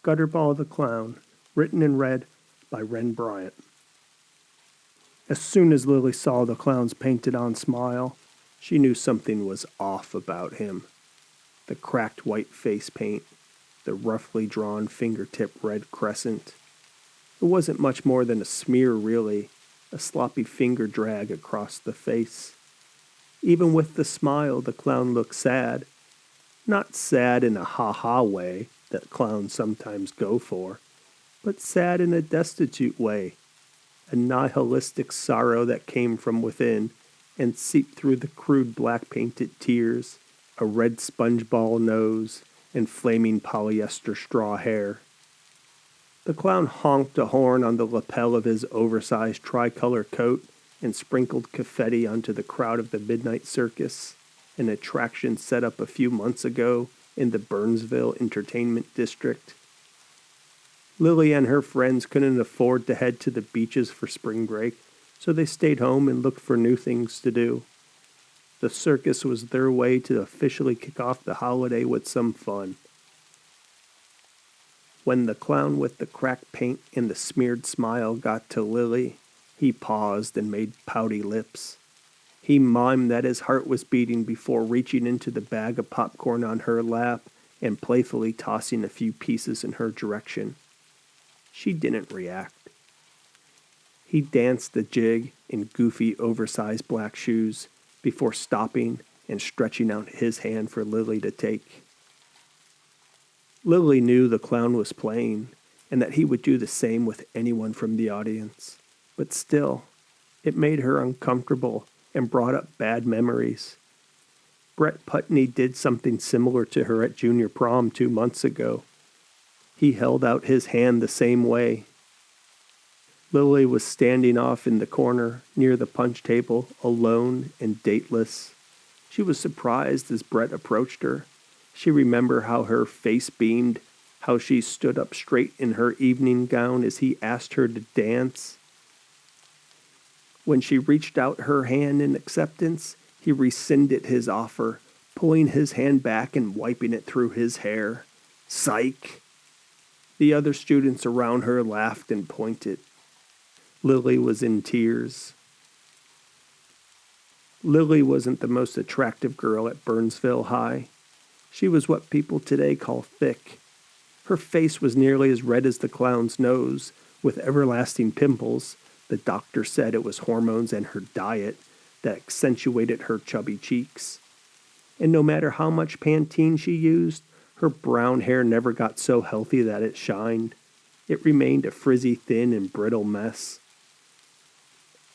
Gutterball the Clown, written and read by Ren Bryant. As soon as Lily saw the clown's painted-on smile, she knew something was off about him. The cracked white face paint, the roughly drawn fingertip red crescent. It wasn't much more than a smear, really, a sloppy finger drag across the face. Even with the smile, the clown looked sad. Not sad in a ha-ha way that clowns sometimes go for, but sad in a destitute way, a nihilistic sorrow that came from within and seeped through the crude black-painted tears, a red sponge ball nose, and flaming polyester straw hair. The clown honked a horn on the lapel of his oversized tricolor coat and sprinkled confetti onto the crowd of the Midnight Circus, an attraction set up a few months ago in the Burnsville Entertainment District. Lily and her friends couldn't afford to head to the beaches for spring break, so they stayed home and looked for new things to do. The circus was their way to officially kick off the holiday with some fun. When the clown with the cracked paint and the smeared smile got to Lily, he paused and made pouty lips. He mimed that his heart was beating before reaching into the bag of popcorn on her lap and playfully tossing a few pieces in her direction. She didn't react. He danced the jig in goofy, oversized black shoes before stopping and stretching out his hand for Lily to take. Lily knew the clown was playing and that he would do the same with anyone from the audience, but still, it made her uncomfortable and brought up bad memories. Brett Putney did something similar to her at junior prom 2 months ago. He held out his hand the same way. Lily was standing off in the corner near the punch table, alone and dateless. She was surprised as Brett approached her. She remembered how her face beamed, how she stood up straight in her evening gown as he asked her to dance. When she reached out her hand in acceptance, he rescinded his offer, pulling his hand back and wiping it through his hair. Psych! The other students around her laughed and pointed. Lily was in tears. Lily wasn't the most attractive girl at Burnsville High. She was what people today call thick. Her face was nearly as red as the clown's nose, with everlasting pimples. The doctor said it was hormones and her diet that accentuated her chubby cheeks. And no matter how much Pantene she used, her brown hair never got so healthy that it shined. It remained a frizzy, thin, and brittle mess.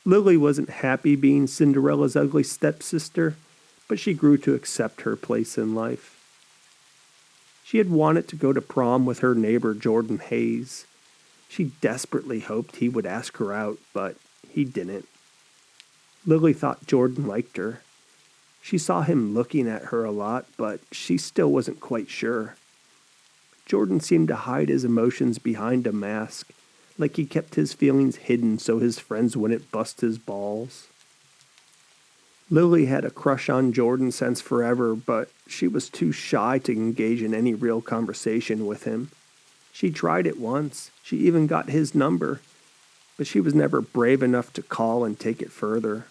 Lily wasn't happy being Cinderella's ugly stepsister, but she grew to accept her place in life. She had wanted to go to prom with her neighbor Jordan Hayes. She desperately hoped he would ask her out, but he didn't. Lily thought Jordan liked her. She saw him looking at her a lot, but she still wasn't quite sure. Jordan seemed to hide his emotions behind a mask, like he kept his feelings hidden so his friends wouldn't bust his balls. Lily had a crush on Jordan since forever, but she was too shy to engage in any real conversation with him. She tried it once. She even got his number, but she was never brave enough to call and take it further.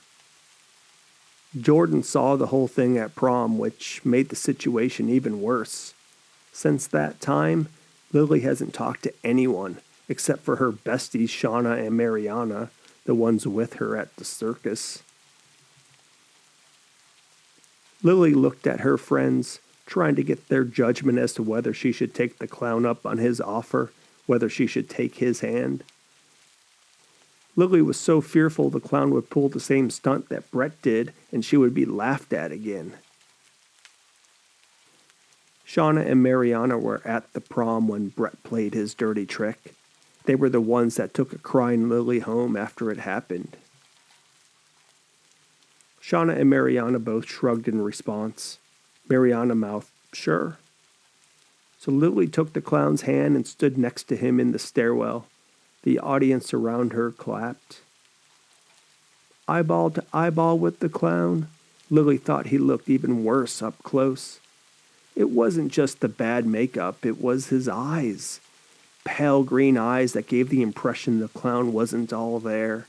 Jordan saw the whole thing at prom, which made the situation even worse. Since that time, Lily hasn't talked to anyone, except for her besties Shauna and Mariana, the ones with her at the circus. Lily looked at her friends, trying to get their judgment as to whether she should take the clown up on his offer, whether she should take his hand. Lily was so fearful the clown would pull the same stunt that Brett did, and she would be laughed at again. Shauna and Mariana were at the prom when Brett played his dirty trick. They were the ones that took a crying Lily home after it happened. Shauna and Mariana both shrugged in response. Mariana mouthed, "Sure." So Lily took the clown's hand and stood next to him in the stairwell. The audience around her clapped. Eyeball to eyeball with the clown, Lily thought he looked even worse up close. It wasn't just the bad makeup, it was his eyes. pale green eyes that gave the impression the clown wasn't all there.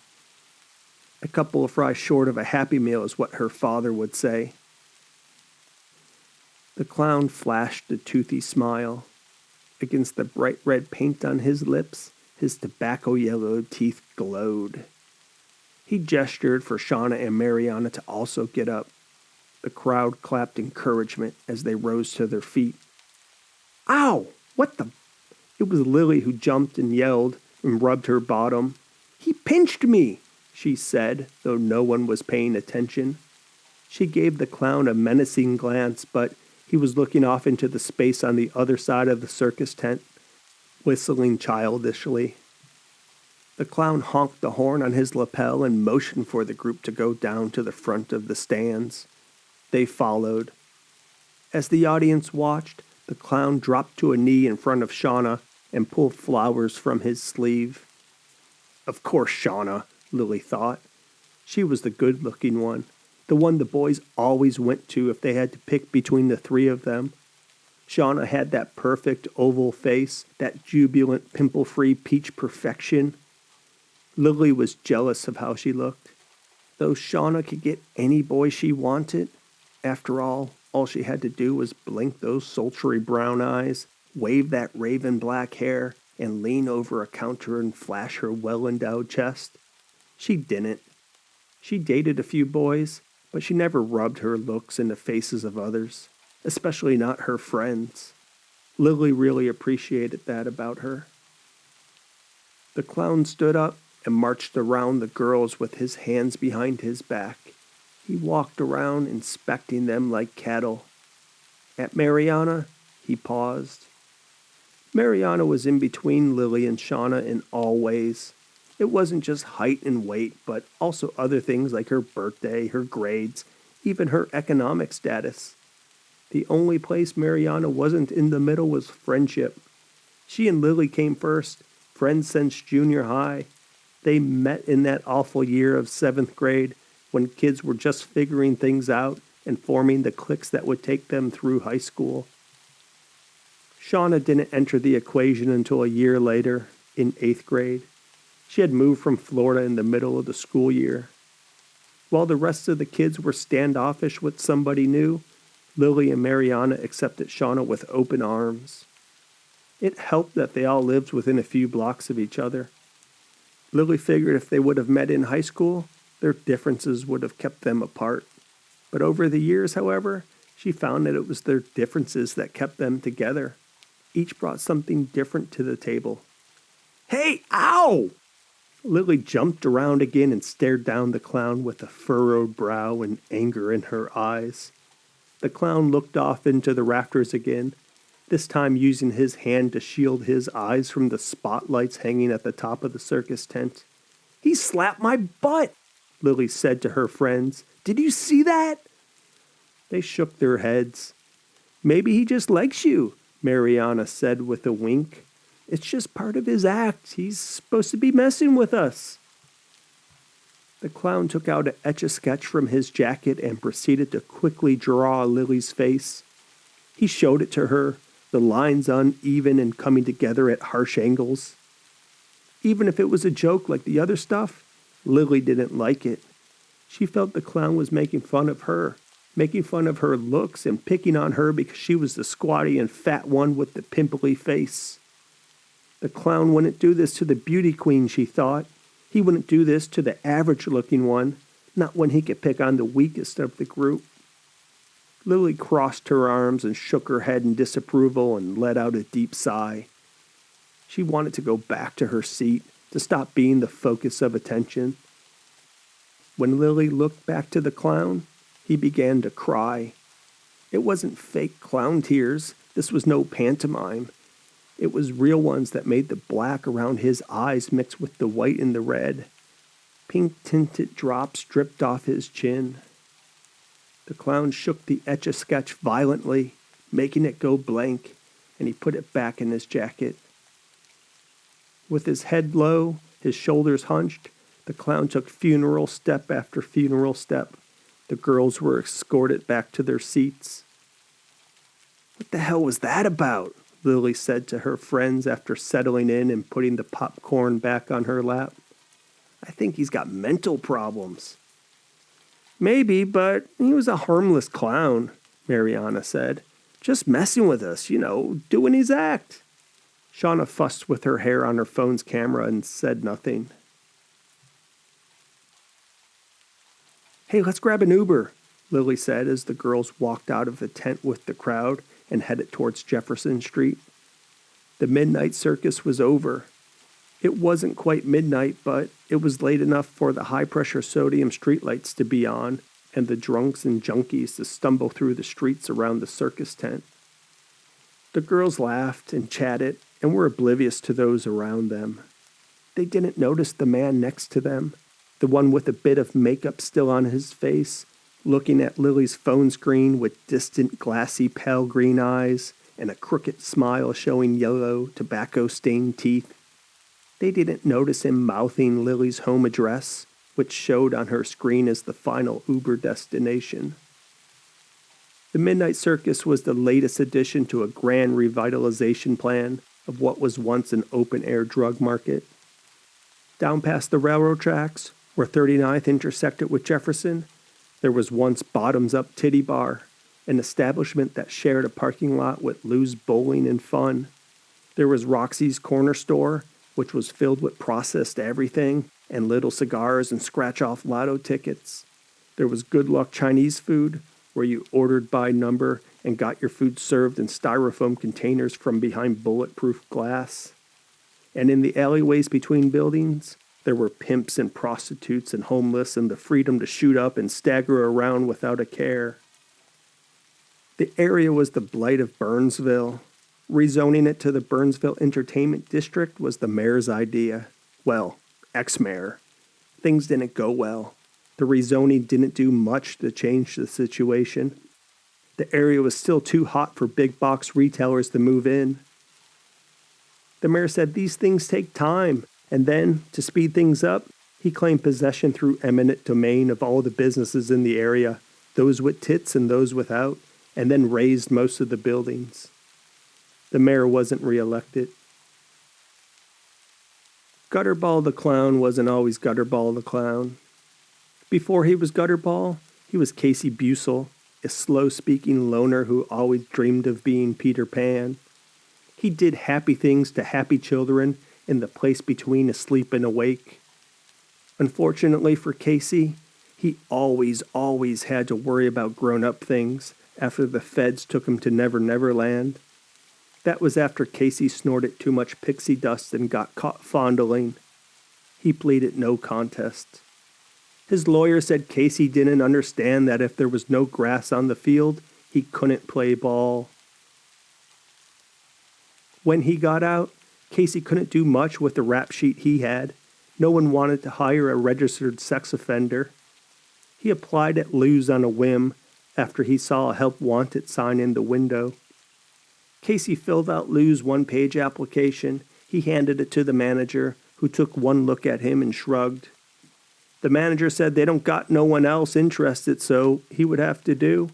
A couple of fries short of a Happy Meal is what her father would say. The clown flashed a toothy smile. Against the bright red paint on his lips, his tobacco-yellowed teeth glowed. He gestured for Shauna and Mariana to also get up. The crowd clapped encouragement as they rose to their feet. Ow! What the... It was Lily who jumped and yelled and rubbed her bottom. He pinched me, she said, though no one was paying attention. She gave the clown a menacing glance, but he was looking off into the space on the other side of the circus tent, whistling childishly. The clown honked the horn on his lapel and motioned for the group to go down to the front of the stands. They followed. As the audience watched, the clown dropped to a knee in front of Shauna and pulled flowers from his sleeve. Of course, Shauna, Lily thought. She was the good-looking one, the one the boys always went to if they had to pick between the three of them. Shauna had that perfect oval face, that jubilant, pimple-free peach perfection. Lily was jealous of how she looked. Though Shauna could get any boy she wanted, after all she had to do was blink those sultry brown eyes, wave that raven black hair, and lean over a counter and flash her well-endowed chest. She didn't. She dated a few boys, but she never rubbed her looks in the faces of others, especially not her friends. Lily really appreciated that about her. The clown stood up and marched around the girls with his hands behind his back. He walked around inspecting them like cattle. At Mariana, he paused. Mariana was in between Lily and Shauna in all ways. It wasn't just height and weight, but also other things like her birthday, her grades, even her economic status. The only place Mariana wasn't in the middle was friendship. She and Lily came first, friends since junior high. They met in that awful year of 7th grade when kids were just figuring things out and forming the cliques that would take them through high school. Shauna didn't enter the equation until a year later, in 8th grade. She had moved from Florida in the middle of the school year. While the rest of the kids were standoffish with somebody new, Lily and Mariana accepted Shauna with open arms. It helped that they all lived within a few blocks of each other. Lily figured if they would have met in high school, their differences would have kept them apart. But over the years, however, she found that it was their differences that kept them together. Each brought something different to the table. Hey, ow! Lily jumped around again and stared down the clown with a furrowed brow and anger in her eyes. The clown looked off into the rafters again, this time using his hand to shield his eyes from the spotlights hanging at the top of the circus tent. He slapped my butt, Lily said to her friends. Did you see that? They shook their heads. Maybe he just likes you, Mariana said with a wink. It's just part of his act. He's supposed to be messing with us. The clown took out an Etch-a-Sketch from his jacket and proceeded to quickly draw Lily's face. He showed it to her, the lines uneven and coming together at harsh angles. Even if it was a joke like the other stuff, Lily didn't like it. She felt the clown was making fun of her looks and picking on her because she was the squatty and fat one with the pimply face. The clown wouldn't do this to the beauty queen, she thought. He wouldn't do this to the average-looking one, not when he could pick on the weakest of the group. Lily crossed her arms and shook her head in disapproval and let out a deep sigh. She wanted to go back to her seat, to stop being the focus of attention. When Lily looked back to the clown, he began to cry. It wasn't fake clown tears. This was no pantomime. It was real ones that made the black around his eyes mix with the white and the red. Pink-tinted drops dripped off his chin. The clown shook the Etch-a-Sketch violently, making it go blank, and he put it back in his jacket. With his head low, his shoulders hunched, the clown took funeral step after funeral step. The girls were escorted back to their seats. What the hell was that about? Lily said to her friends after settling in and putting the popcorn back on her lap. I think he's got mental problems. Maybe, but he was a harmless clown, Mariana said. Just messing with us, doing his act. Shauna fussed with her hair on her phone's camera and said nothing. Hey, let's grab an Uber, Lily said as the girls walked out of the tent with the crowd and headed towards Jefferson Street. The midnight circus was over. It wasn't quite midnight, but it was late enough for the high-pressure sodium streetlights to be on and the drunks and junkies to stumble through the streets around the circus tent. The girls laughed and chatted and were oblivious to those around them. They didn't notice the man next to them, the one with a bit of makeup still on his face, looking at Lily's phone screen with distant, glassy, pale green eyes and a crooked smile showing yellow, tobacco-stained teeth. They didn't notice him mouthing Lily's home address, which showed on her screen as the final Uber destination. The Midnight Circus was the latest addition to a grand revitalization plan of what was once an open-air drug market. Down past the railroad tracks, where 39th intersected with Jefferson, there was once Bottoms Up Titty Bar, an establishment that shared a parking lot with Lou's Bowling and Fun. There was Roxy's Corner Store, which was filled with processed everything and little cigars and scratch-off lotto tickets. There was Good Luck Chinese food, where you ordered by number and got your food served in styrofoam containers from behind bulletproof glass. And in the alleyways between buildings, there were pimps and prostitutes and homeless and the freedom to shoot up and stagger around without a care. The area was the blight of Burnsville. Rezoning it to the Burnsville Entertainment District was the mayor's idea. Well, ex-mayor. Things didn't go well. The rezoning didn't do much to change the situation. The area was still too hot for big box retailers to move in. The mayor said these things take time, and then, to speed things up, he claimed possession through eminent domain of all the businesses in the area, those with tits and those without, and then razed most of the buildings. The mayor wasn't reelected. Gutterball the Clown wasn't always Gutterball the Clown. Before he was Gutterball, he was Casey Bucel, a slow-speaking loner who always dreamed of being Peter Pan. He did happy things to happy children in the place between asleep and awake. Unfortunately for Casey, he always had to worry about grown-up things after the feds took him to Never Never Land. That was after Casey snorted too much pixie dust and got caught fondling. He pleaded no contest. His lawyer said Casey didn't understand that if there was no grass on the field, he couldn't play ball. When he got out, Casey couldn't do much with the rap sheet he had. No one wanted to hire a registered sex offender. He applied at Lou's on a whim after he saw a help wanted sign in the window. Casey filled out Lou's one-page application. He handed it to the manager, who took one look at him and shrugged. The manager said they don't got no one else interested, so he would have to do.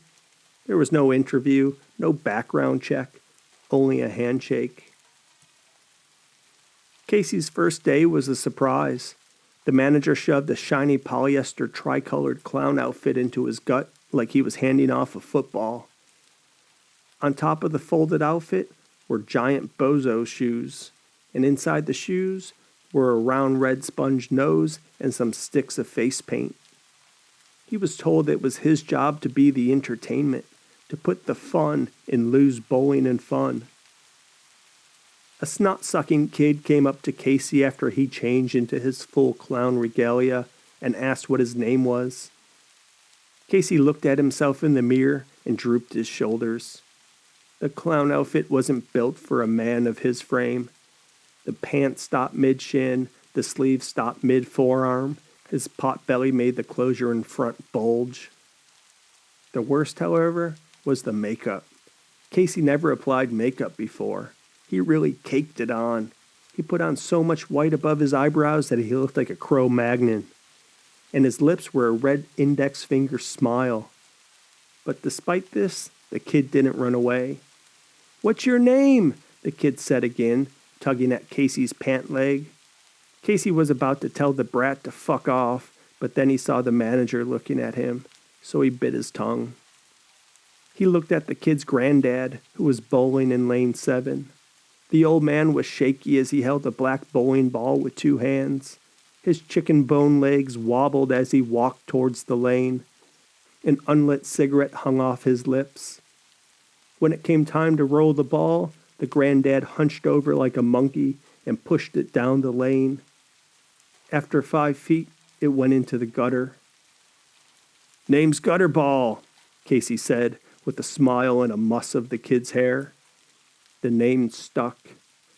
There was no interview, no background check, only a handshake. Casey's first day was a surprise. The manager shoved a shiny polyester tricolored clown outfit into his gut like he was handing off a football. On top of the folded outfit were giant bozo shoes, and inside the shoes were a round red sponge nose and some sticks of face paint. He was told it was his job to be the entertainment, to put the fun in Lou's Bowling and Fun. A snot-sucking kid came up to Casey after he changed into his full clown regalia and asked what his name was. Casey looked at himself in the mirror and drooped his shoulders. The clown outfit wasn't built for a man of his frame. The pants stopped mid-shin, the sleeves stopped mid-forearm, his pot-belly made the closure in front bulge. The worst, however, was the makeup. Casey never applied makeup before. He really caked it on. He put on so much white above his eyebrows that he looked like a Cro-Magnon. And his lips were a red index finger smile. But despite this, the kid didn't run away. "What's your name?" the kid said again, tugging at Casey's pant leg. Casey was about to tell the brat to fuck off, but then he saw the manager looking at him, so he bit his tongue. He looked at the kid's granddad, who was bowling in lane 7. The old man was shaky as he held a black bowling ball with 2 hands. His chicken bone legs wobbled as he walked towards the lane. An unlit cigarette hung off his lips. When it came time to roll the ball, the granddad hunched over like a monkey and pushed it down the lane. After 5 feet, it went into the gutter. "Name's Gutterball," Casey said, with a smile and a muss of the kid's hair. The name stuck.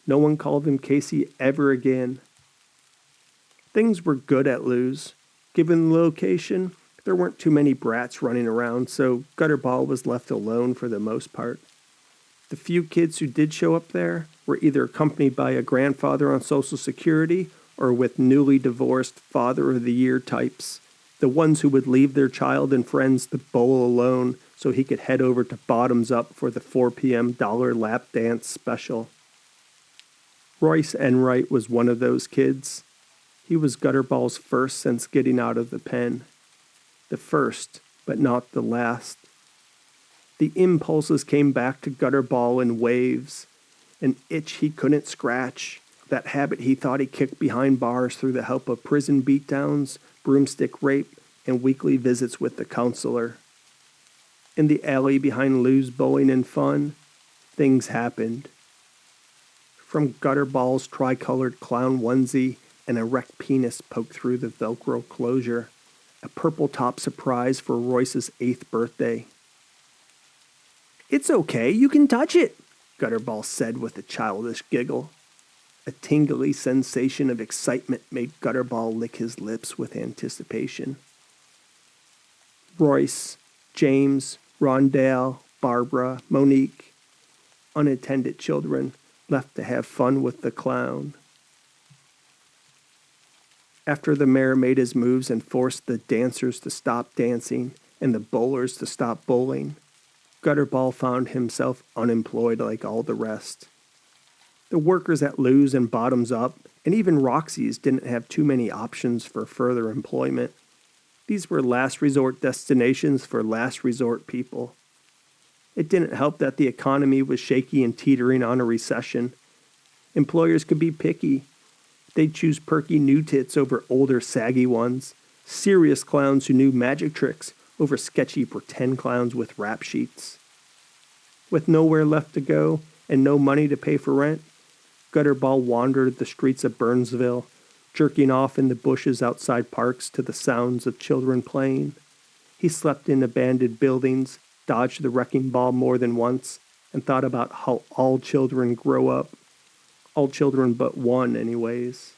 No one called him Casey ever again. Things were good at Lou's. Given the location, there weren't too many brats running around, so Gutterball was left alone for the most part. The few kids who did show up there were either accompanied by a grandfather on Social Security or with newly divorced Father of the Year types, the ones who would leave their child and friends to bowl alone so he could head over to Bottoms Up for the 4 p.m. dollar lap dance special. Royce Enright was one of those kids. He was Gutterball's first since getting out of the pen. The first, but not the last. The impulses came back to Gutterball in waves. An itch he couldn't scratch, that habit he thought he kicked behind bars through the help of prison beatdowns, broomstick rape, and weekly visits with the counselor. In the alley behind Lou's Bowling and Fun, things happened. From Gutterball's tricolored clown onesie, an erect penis poked through the Velcro closure, a purple top surprise for Royce's 8th birthday. "It's okay, you can touch it," Gutterball said with a childish giggle. A tingly sensation of excitement made Gutterball lick his lips with anticipation. Royce, James, Rondell, Barbara, Monique, unattended children, left to have fun with the clown. After the mayor made his moves and forced the dancers to stop dancing and the bowlers to stop bowling, Gutterball found himself unemployed like all the rest. The workers at Lou's and Bottoms Up, and even Roxy's, didn't have too many options for further employment. These were last resort destinations for last resort people. It didn't help that the economy was shaky and teetering on a recession. Employers could be picky. They'd choose perky new tits over older saggy ones, serious clowns who knew magic tricks over sketchy pretend clowns with rap sheets. With nowhere left to go and no money to pay for rent, Gutterball wandered the streets of Burnsville, jerking off in the bushes outside parks to the sounds of children playing. He slept in abandoned buildings, dodged the wrecking ball more than once, and thought about how all children grow up. All children but one, anyways.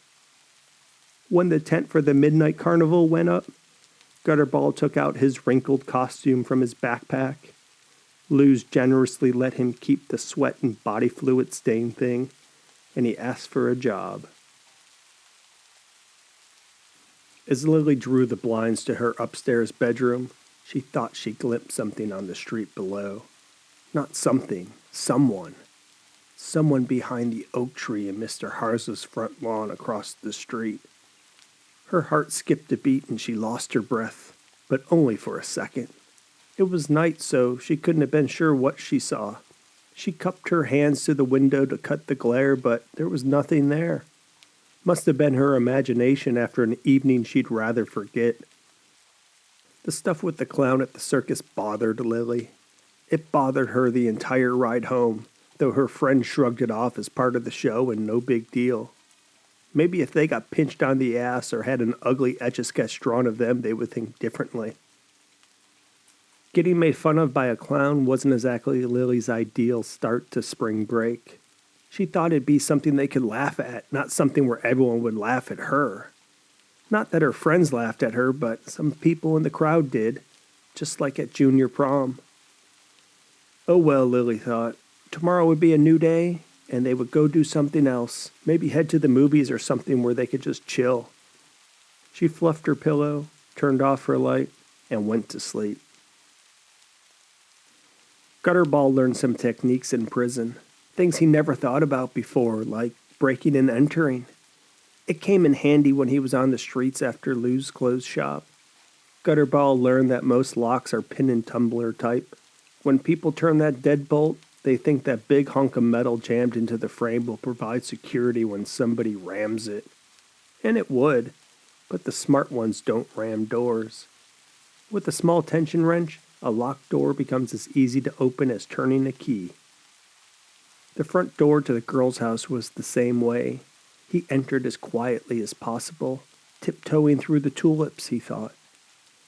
When the tent for the midnight carnival went up, Gutterball took out his wrinkled costume from his backpack. Lou's generously let him keep the sweat and body fluid stain thing, and he asked for a job. As Lily drew the blinds to her upstairs bedroom, she thought she glimpsed something on the street below. Not something, someone. Someone behind the oak tree in Mr. Harza's front lawn across the street. Her heart skipped a beat and she lost her breath, but only for a second. It was night, so she couldn't have been sure what she saw. She cupped her hands to the window to cut the glare, but there was nothing there. Must have been her imagination after an evening she'd rather forget. The stuff with the clown at the circus bothered Lily. It bothered her the entire ride home, though her friend shrugged it off as part of the show and no big deal. Maybe if they got pinched on the ass or had an ugly etch-a-sketch drawn of them, they would think differently. Getting made fun of by a clown wasn't exactly Lily's ideal start to spring break. She thought it'd be something they could laugh at, not something where everyone would laugh at her. Not that her friends laughed at her, but some people in the crowd did, just like at junior prom. Oh well, Lily thought. Tomorrow would be a new day, and they would go do something else, maybe head to the movies or something where they could just chill. She fluffed her pillow, turned off her light, and went to sleep. Gutterball learned some techniques in prison. Things he never thought about before, like breaking and entering. It came in handy when he was on the streets after Lou's clothes shop. Gutterball learned that most locks are pin and tumbler type. When people turn that deadbolt, they think that big hunk of metal jammed into the frame will provide security when somebody rams it. And it would, but the smart ones don't ram doors. With a small tension wrench, a locked door becomes as easy to open as turning a key. The front door to the girl's house was the same way. He entered as quietly as possible, tiptoeing through the tulips, he thought.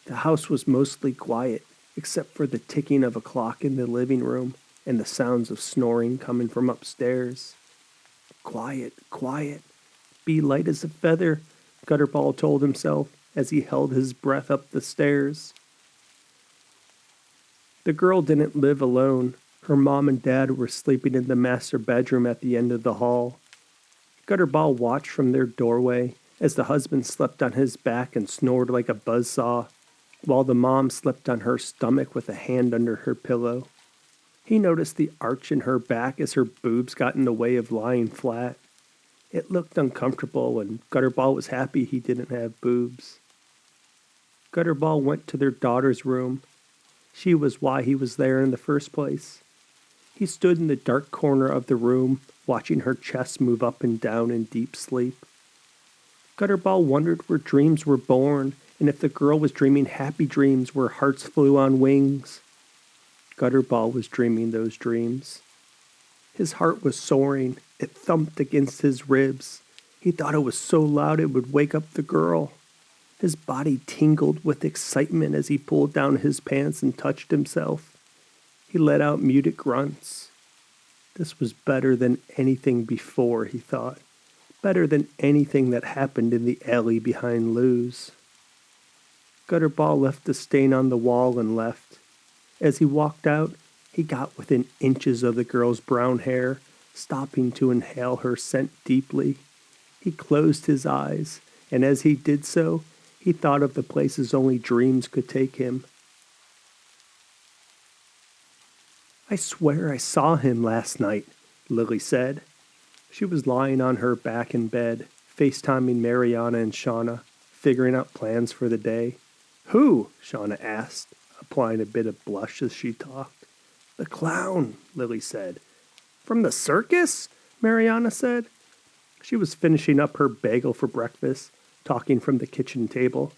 The house was mostly quiet, except for the ticking of a clock in the living room and the sounds of snoring coming from upstairs. Quiet, quiet. Be light as a feather, Gutterball told himself as he held his breath up the stairs. The girl didn't live alone. Her mom and dad were sleeping in the master bedroom at the end of the hall. Gutterball watched from their doorway as the husband slept on his back and snored like a buzzsaw, while the mom slept on her stomach with a hand under her pillow. He noticed the arch in her back as her boobs got in the way of lying flat. It looked uncomfortable, and Gutterball was happy he didn't have boobs. Gutterball went to their daughter's room. She was why he was there in the first place. He stood in the dark corner of the room, watching her chest move up and down in deep sleep. Gutterball wondered where dreams were born, and if the girl was dreaming happy dreams where hearts flew on wings. Gutterball was dreaming those dreams. His heart was soaring. It thumped against his ribs. He thought it was so loud it would wake up the girl. His body tingled with excitement as he pulled down his pants and touched himself. He let out muted grunts. This was better than anything before, he thought. Better than anything that happened in the alley behind Lou's. Gutterball left a stain on the wall and left. As he walked out, he got within inches of the girl's brown hair, stopping to inhale her scent deeply. He closed his eyes, and as he did so, he thought of the places only dreams could take him. "I swear I saw him last night," Lily said. She was lying on her back in bed, FaceTiming Mariana and Shauna, figuring out plans for the day. "Who?" Shauna asked, applying a bit of blush as she talked. "The clown," Lily said. "From the circus?" Mariana said. She was finishing up her bagel for breakfast, talking from the kitchen table.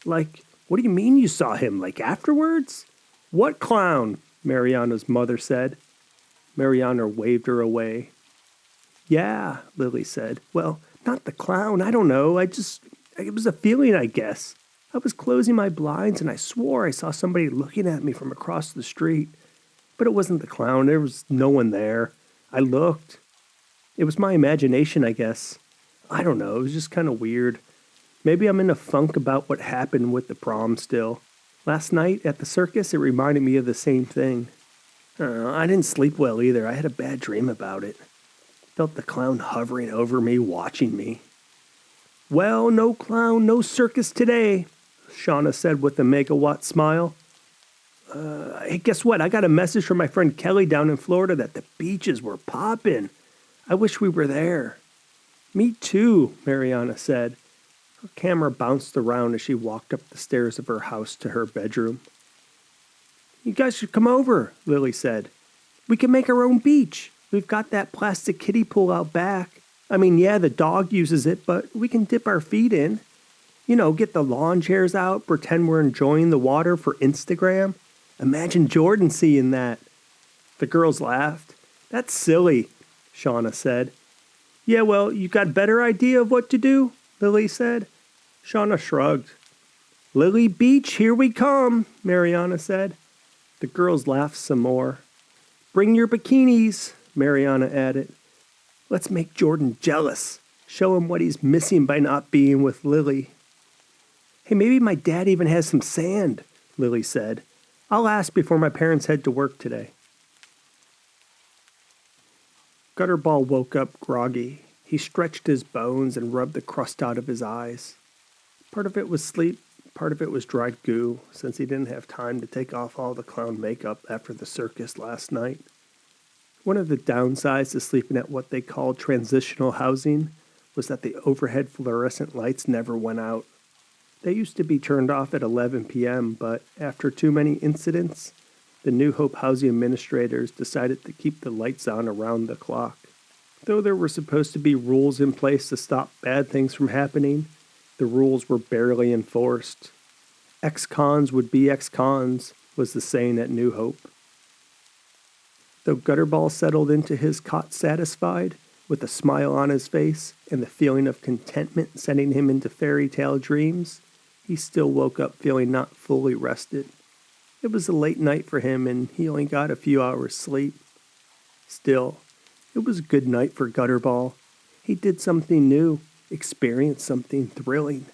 "Like, what do you mean you saw him? Like afterwards?" "What clown?" Mariana's mother said. Mariana waved her away. "Yeah," Lily said. "Well, not the clown. I don't know. It was a feeling, I guess. I was closing my blinds and I swore I saw somebody looking at me from across the street. But it wasn't the clown. There was no one there. I looked. It was my imagination, I guess. I don't know. It was just kind of weird. Maybe I'm in a funk about what happened with the prom still. Last night at the circus, it reminded me of the same thing. I didn't sleep well either. I had a bad dream about it. Felt the clown hovering over me, watching me." "Well, no clown, no circus today," Shauna said with a megawatt smile. Hey, guess what? I got a message from my friend Kelly down in Florida that the beaches were popping. I wish we were there." "Me too," Mariana said. Her camera bounced around as she walked up the stairs of her house to her bedroom. "You guys should come over," Lily said. "We can make our own beach. We've got that plastic kiddie pool out back. I mean, yeah, the dog uses it, but we can dip our feet in. You know, get the lawn chairs out, pretend we're enjoying the water for Instagram. Imagine Jordan seeing that." The girls laughed. "That's silly," Shauna said. "Yeah, well, you got a better idea of what to do?" Lily said. Shauna shrugged. "Lily Beach, here we come," Mariana said. The girls laughed some more. "Bring your bikinis," Mariana added. "Let's make Jordan jealous. Show him what he's missing by not being with Lily." "Hey, maybe my dad even has some sand," Lily said. "I'll ask before my parents head to work today." Gutterball woke up groggy. He stretched his bones and rubbed the crust out of his eyes. Part of it was sleep, part of it was dried goo, since he didn't have time to take off all the clown makeup after the circus last night. One of the downsides to sleeping at what they called transitional housing was that the overhead fluorescent lights never went out. They used to be turned off at 11 p.m., but after too many incidents, the New Hope housing administrators decided to keep the lights on around the clock. Though there were supposed to be rules in place to stop bad things from happening, the rules were barely enforced. Ex-cons would be ex-cons, was the saying at New Hope. Though Gutterball settled into his cot satisfied, with a smile on his face and the feeling of contentment sending him into fairy tale dreams, he still woke up feeling not fully rested. It was a late night for him, and he only got a few hours sleep. Still, it was a good night for Gutterball. He did something new, experienced something thrilling.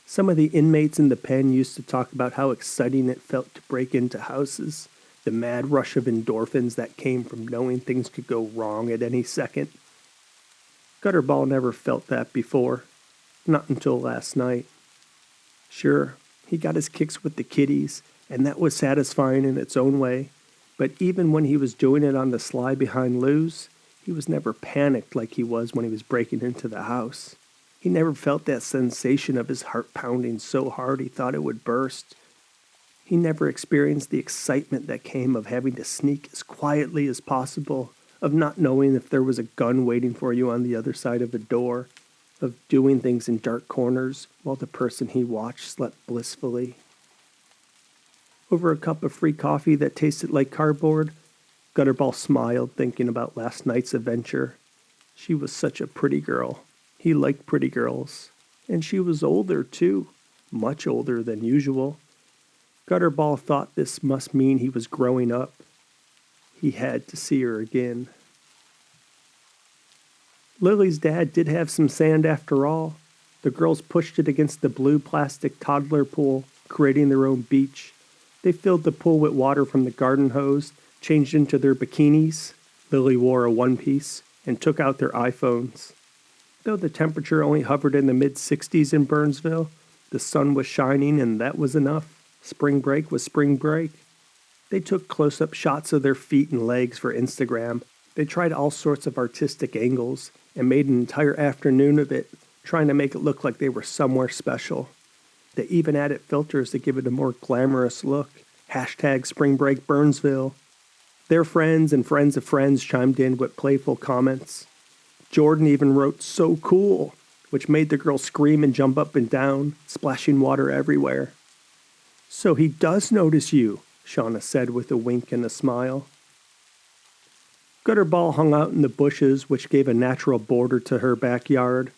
Some of the inmates in the pen used to talk about how exciting it felt to break into houses, the mad rush of endorphins that came from knowing things could go wrong at any second. Gutterball never felt that before, not until last night. Sure, he got his kicks with the kiddies, and that was satisfying in its own way, but even when he was doing it on the sly behind Lou's, he was never panicked like he was when he was breaking into the house. He never felt that sensation of his heart pounding so hard he thought it would burst. He never experienced the excitement that came of having to sneak as quietly as possible, of not knowing if there was a gun waiting for you on the other side of a door, of doing things in dark corners while the person he watched slept blissfully. Over a cup of free coffee that tasted like cardboard, Gutterball smiled thinking about last night's adventure. She was such a pretty girl. He liked pretty girls. And she was older, too. Much older than usual. Gutterball thought this must mean he was growing up. He had to see her again. Lily's dad did have some sand after all. The girls pushed it against the blue plastic toddler pool, creating their own beach. They filled the pool with water from the garden hose, changed into their bikinis. Lily wore a one-piece, and took out their iPhones. Though the temperature only hovered in the mid-60s in Burnsville, the sun was shining and that was enough. Spring break was spring break. They took close-up shots of their feet and legs for Instagram. They tried all sorts of artistic angles and made an entire afternoon of it, trying to make it look like they were somewhere special. They even added filters to give it a more glamorous look. #SpringBreakBurnsville. Their friends and friends of friends chimed in with playful comments. Jordan even wrote, "So cool," which made the girl scream and jump up and down, splashing water everywhere. "So he does notice you," Shauna said with a wink and a smile. Gutterball hung out in the bushes, which gave a natural border to her backyard.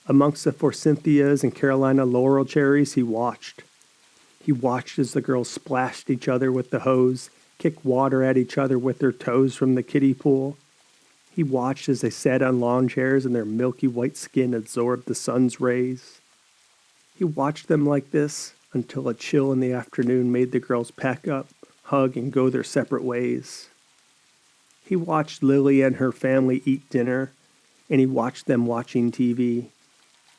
Amongst the forsythias and Carolina laurel cherries, he watched. He watched as the girls splashed each other with the hose, kicked water at each other with their toes from the kiddie pool. He watched as they sat on lawn chairs and their milky white skin absorbed the sun's rays. He watched them like this until a chill in the afternoon made the girls pack up, hug, and go their separate ways. He watched Lily and her family eat dinner, and he watched them watching TV.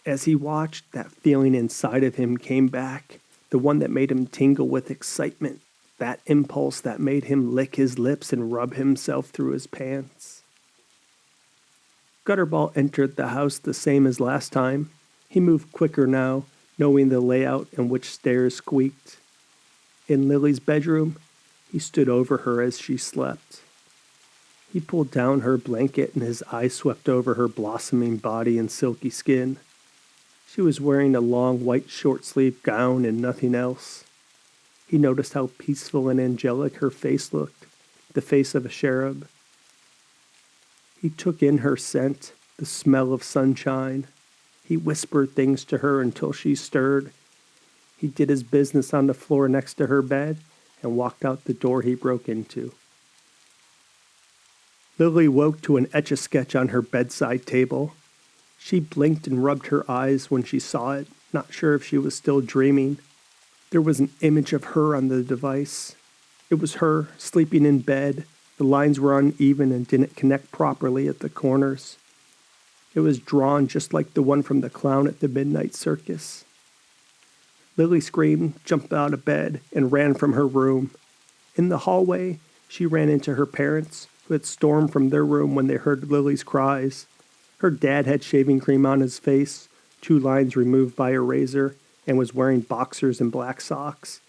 As he watched, that feeling inside of him came back, the one that made him tingle with excitement, that impulse that made him lick his lips and rub himself through his pants. Gutterball entered the house the same as last time. He moved quicker now, knowing the layout and which stairs squeaked. In Lily's bedroom, he stood over her as she slept. He pulled down her blanket and his eyes swept over her blossoming body and silky skin. She was wearing a long white short-sleeved gown and nothing else. He noticed how peaceful and angelic her face looked, the face of a cherub. He took in her scent, the smell of sunshine. He whispered things to her until she stirred. He did his business on the floor next to her bed and walked out the door he broke into. Lily woke to an Etch-a-Sketch on her bedside table. She blinked and rubbed her eyes when she saw it, not sure if she was still dreaming. There was an image of her on the device. It was her, sleeping in bed. The lines were uneven and didn't connect properly at the corners. It was drawn just like the one from the clown at the midnight circus. Lily screamed, jumped out of bed, and ran from her room. In the hallway, she ran into her parents, who had stormed from their room when they heard Lily's cries. Her dad had shaving cream on his face, 2 lines removed by a razor, and was wearing boxers and black socks.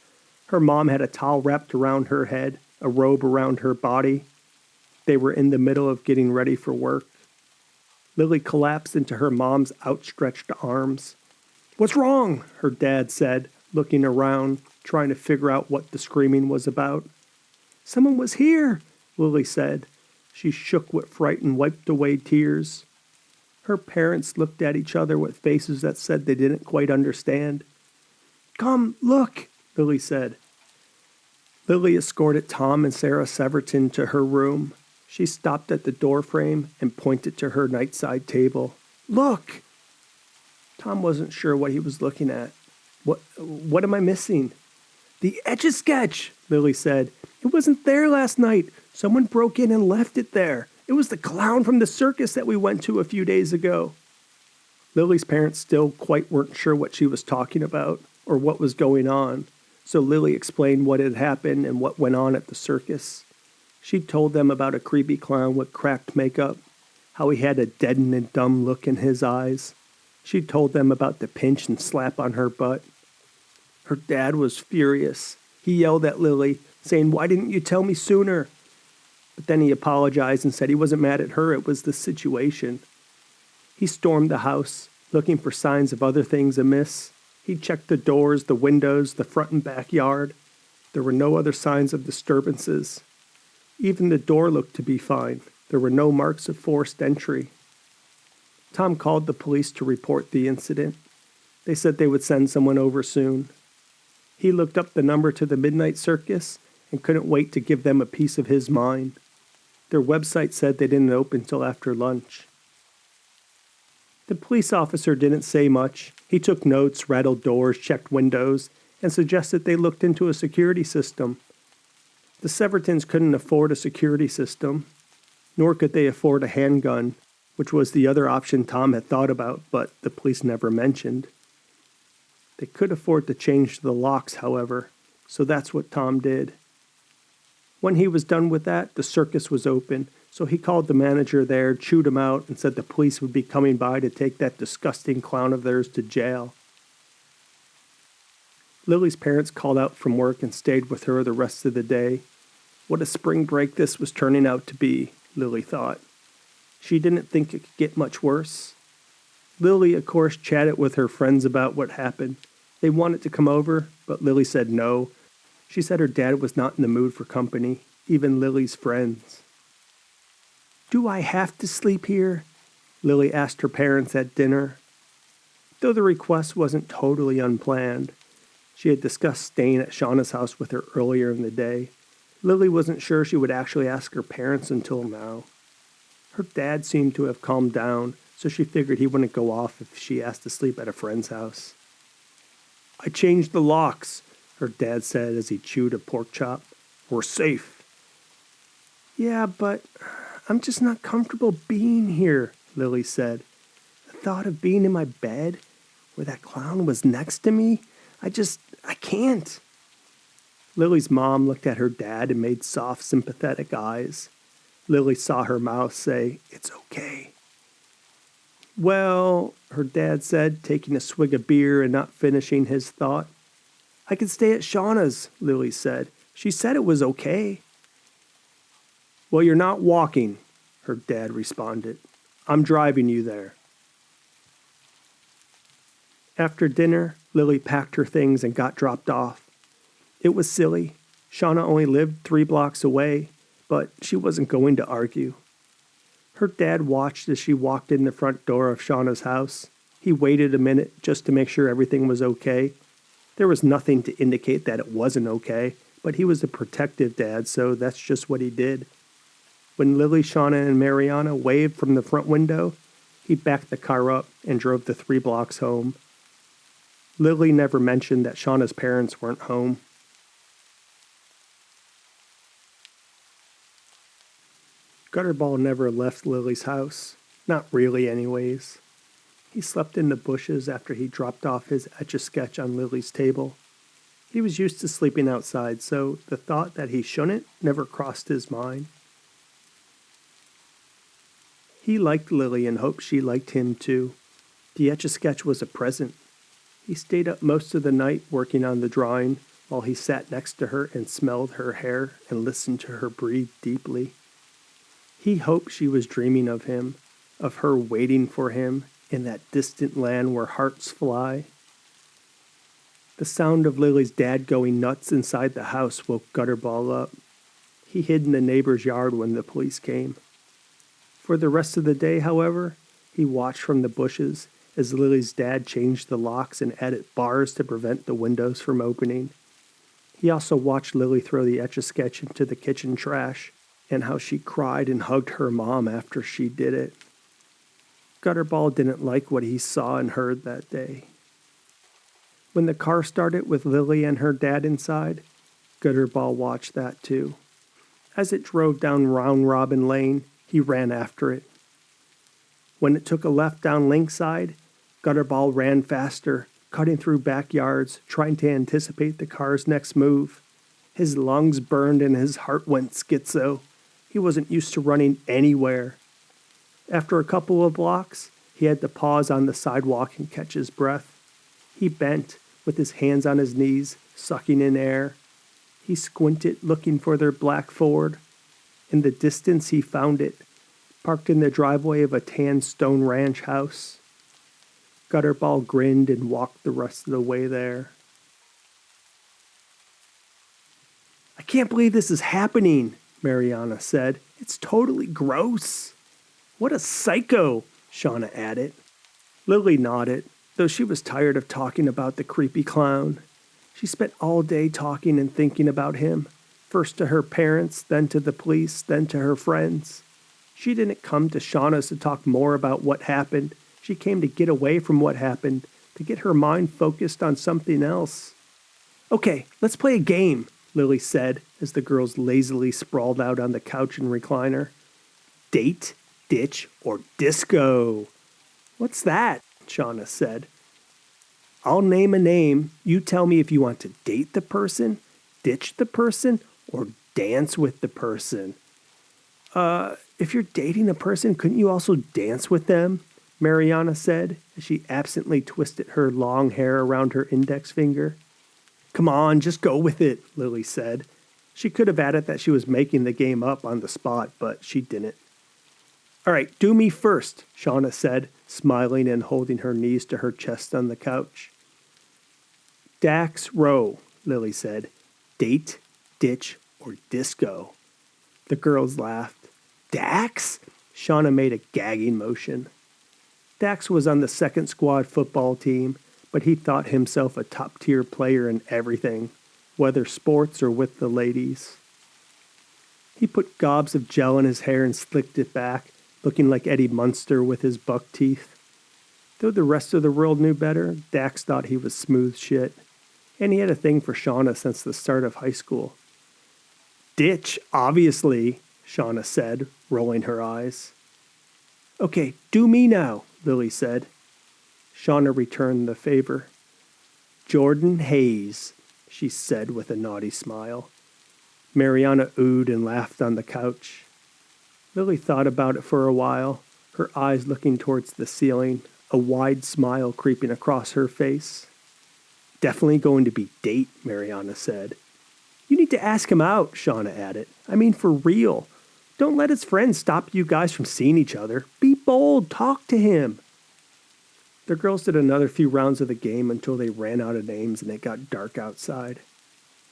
Her mom had a towel wrapped around her head, a robe around her body. They were in the middle of getting ready for work. Lily collapsed into her mom's outstretched arms. "What's wrong?" her dad said, looking around, trying to figure out what the screaming was about. "Someone was here," Lily said. She shook with fright and wiped away tears. Her parents looked at each other with faces that said they didn't quite understand. "Come, look," Lily said. Lily escorted Tom and Sarah Severton to her room. She stopped at the doorframe and pointed to her nightside table. "Look!" Tom wasn't sure what he was looking at. What am I missing?" "The Etch-a-Sketch," Lily said. "It wasn't there last night. Someone broke in and left it there. It was the clown from the circus that we went to a few days ago." Lily's parents still quite weren't sure what she was talking about or what was going on, so Lily explained what had happened and what went on at the circus. She told them about a creepy clown with cracked makeup, how he had a deadened and dumb look in his eyes. She told them about the pinch and slap on her butt. Her dad was furious. He yelled at Lily, saying, "Why didn't you tell me sooner?" But then he apologized and said he wasn't mad at her, it was the situation. He stormed the house, looking for signs of other things amiss. He checked the doors, the windows, the front and backyard. There were no other signs of disturbances. Even the door looked to be fine. There were no marks of forced entry. Tom called the police to report the incident. They said they would send someone over soon. He looked up the number to the Midnight Circus and couldn't wait to give them a piece of his mind. Their website said they didn't open till after lunch. The police officer didn't say much. He took notes, rattled doors, checked windows, and suggested they looked into a security system. The Severtons couldn't afford a security system, nor could they afford a handgun, which was the other option Tom had thought about, but the police never mentioned. They could afford to change the locks, however, so that's what Tom did. When he was done with that, the circus was open, so he called the manager there, chewed him out, and said the police would be coming by to take that disgusting clown of theirs to jail. Lily's parents called out from work and stayed with her the rest of the day. What a spring break this was turning out to be, Lily thought. She didn't think it could get much worse. Lily, of course, chatted with her friends about what happened. They wanted to come over, but Lily said no. She said her dad was not in the mood for company, even Lily's friends. "Do I have to sleep here?" Lily asked her parents at dinner. Though the request wasn't totally unplanned, she had discussed staying at Shauna's house with her earlier in the day. Lily wasn't sure she would actually ask her parents until now. Her dad seemed to have calmed down, so she figured he wouldn't go off if she asked to sleep at a friend's house. "I changed the locks," her dad said as he chewed a pork chop. "We're safe." "Yeah, but I'm just not comfortable being here," Lily said. "The thought of being in my bed, where that clown was next to me, I can't." Lily's mom looked at her dad and made soft, sympathetic eyes. Lily saw her mouth say, "It's okay." "Well," her dad said, taking a swig of beer and not finishing his thought. "I could stay at Shauna's," Lily said. "She said it was okay." "Well, you're not walking," her dad responded. "I'm driving you there." After dinner, Lily packed her things and got dropped off. It was silly. Shauna only lived 3 blocks away, but she wasn't going to argue. Her dad watched as she walked in the front door of Shauna's house. He waited a minute just to make sure everything was okay. There was nothing to indicate that it wasn't okay, but he was a protective dad, so that's just what he did. When Lily, Shauna, and Mariana waved from the front window, he backed the car up and drove the 3 blocks home. Lily never mentioned that Shauna's parents weren't home. Gutterball never left Lily's house. Not really, anyways. He slept in the bushes after he dropped off his Etch-a-Sketch on Lily's table. He was used to sleeping outside, so the thought that he shouldn't never crossed his mind. He liked Lily and hoped she liked him too. The Etch-a-Sketch was a present. He stayed up most of the night working on the drawing while he sat next to her and smelled her hair and listened to her breathe deeply. He hoped she was dreaming of him, of her waiting for him in that distant land where hearts fly. The sound of Lily's dad going nuts inside the house woke Gutterball up. He hid in the neighbor's yard when the police came. For the rest of the day, however, he watched from the bushes as Lily's dad changed the locks and added bars to prevent the windows from opening. He also watched Lily throw the Etch-a-Sketch into the kitchen trash and how she cried and hugged her mom after she did it. Gutterball didn't like what he saw and heard that day. When the car started with Lily and her dad inside, Gutterball watched that too. As it drove down Round Robin Lane, he ran after it. When it took a left down Lakeside, Gutterball ran faster, cutting through backyards, trying to anticipate the car's next move. His lungs burned and his heart went schizo. He wasn't used to running anywhere. After a couple of blocks, he had to pause on the sidewalk and catch his breath. He bent, with his hands on his knees, sucking in air. He squinted, looking for their black Ford. In the distance, he found it, parked in the driveway of a tan stone ranch house. Gutterball grinned and walked the rest of the way there. "I can't believe this is happening," Mariana said. "It's totally gross." "What a psycho," Shauna added. Lily nodded, though she was tired of talking about the creepy clown. She spent all day talking and thinking about him, first to her parents, then to the police, then to her friends. She didn't come to Shauna's to talk more about what happened. She came to get away from what happened, to get her mind focused on something else. "Okay, let's play a game," Lily said as the girls lazily sprawled out on the couch and recliner. "Date, ditch, or disco." "What's that?" Shauna said. "I'll name a name. You tell me if you want to date the person, ditch the person, or dance with the person." If you're dating a person, couldn't you also dance with them?" Mariana said, as she absently twisted her long hair around her index finger. "Come on, just go with it," Lily said. She could have added that she was making the game up on the spot, but she didn't. "All right, do me first," Shauna said, smiling and holding her knees to her chest on the couch. "Dax Row," Lily said. "Date, ditch, or disco." The girls laughed. "Dax?" Shauna made a gagging motion. Dax was on the second squad football team, but he thought himself a top-tier player in everything, whether sports or with the ladies. He put gobs of gel in his hair and slicked it back, looking like Eddie Munster with his buck teeth. Though the rest of the world knew better, Dax thought he was smooth shit, and he had a thing for Shauna since the start of high school. "Ditch, obviously," Shauna said, rolling her eyes. "Okay, do me now," Lily said. Shauna returned the favor. "Jordan Hayes," she said with a naughty smile. Mariana oohed and laughed on the couch. Lily thought about it for a while, her eyes looking towards the ceiling, a wide smile creeping across her face. "Definitely going to be date," Mariana said. "You need to ask him out," Shauna added. "I mean, for real. Don't let his friends stop you guys from seeing each other. Be bold. Talk to him." The girls did another few rounds of the game until they ran out of names and it got dark outside.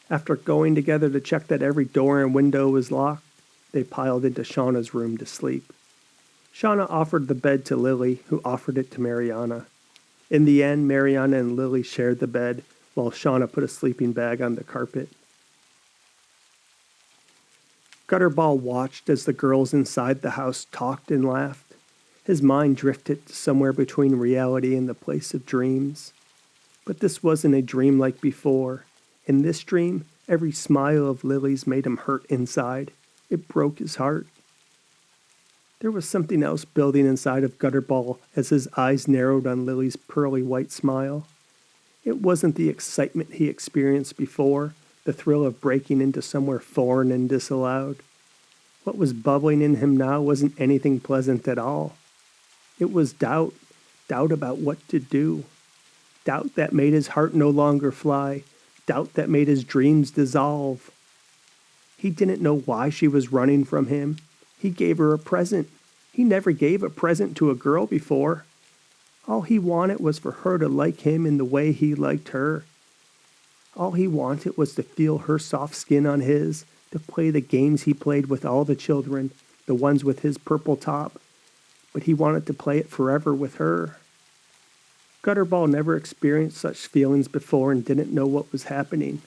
After going together to check that every door and window was locked, they piled into Shauna's room to sleep. Shauna offered the bed to Lily, who offered it to Mariana. In the end, Mariana and Lily shared the bed, while Shauna put a sleeping bag on the carpet. Gutterball watched as the girls inside the house talked and laughed. His mind drifted to somewhere between reality and the place of dreams. But this wasn't a dream like before. In this dream, every smile of Lily's made him hurt inside. It broke his heart. There was something else building inside of Gutterball as his eyes narrowed on Lily's pearly white smile. It wasn't the excitement he experienced before, the thrill of breaking into somewhere foreign and disallowed. What was bubbling in him now wasn't anything pleasant at all. It was doubt about what to do. Doubt that made his heart no longer fly, doubt that made his dreams dissolve. He didn't know why she was running from him. He gave her a present. He never gave a present to a girl before. All he wanted was for her to like him in the way he liked her. All he wanted was to feel her soft skin on his, to play the games he played with all the children, the ones with his purple top. But he wanted to play it forever with her. Gutterball never experienced such feelings before and didn't know what was happening.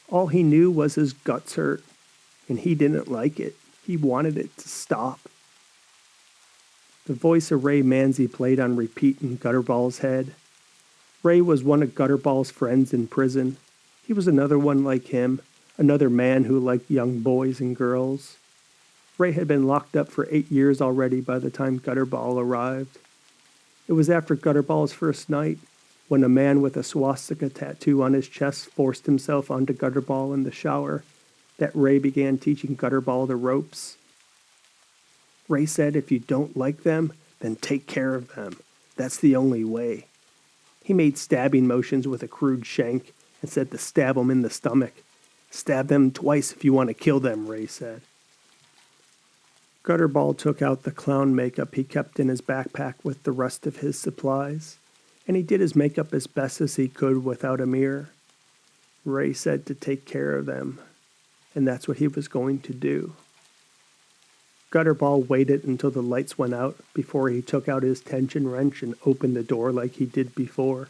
All he knew was his guts hurt, and he didn't like it. He wanted it to stop. The voice of Ray Manzi played on repeat in Gutterball's head. Ray was one of Gutterball's friends in prison. He was another one like him, another man who liked young boys and girls. Ray had been locked up for 8 years already by the time Gutterball arrived. It was after Gutterball's first night, when a man with a swastika tattoo on his chest forced himself onto Gutterball in the shower, that Ray began teaching Gutterball the ropes. Ray said, if you don't like them, then take care of them. That's the only way. He made stabbing motions with a crude shank and said to stab them in the stomach. Stab them twice if you want to kill them, Ray said. Gutterball took out the clown makeup he kept in his backpack with the rest of his supplies, and he did his makeup as best as he could without a mirror. Ray said to take care of them, and that's what he was going to do. Gutterball waited until the lights went out before he took out his tension wrench and opened the door like he did before,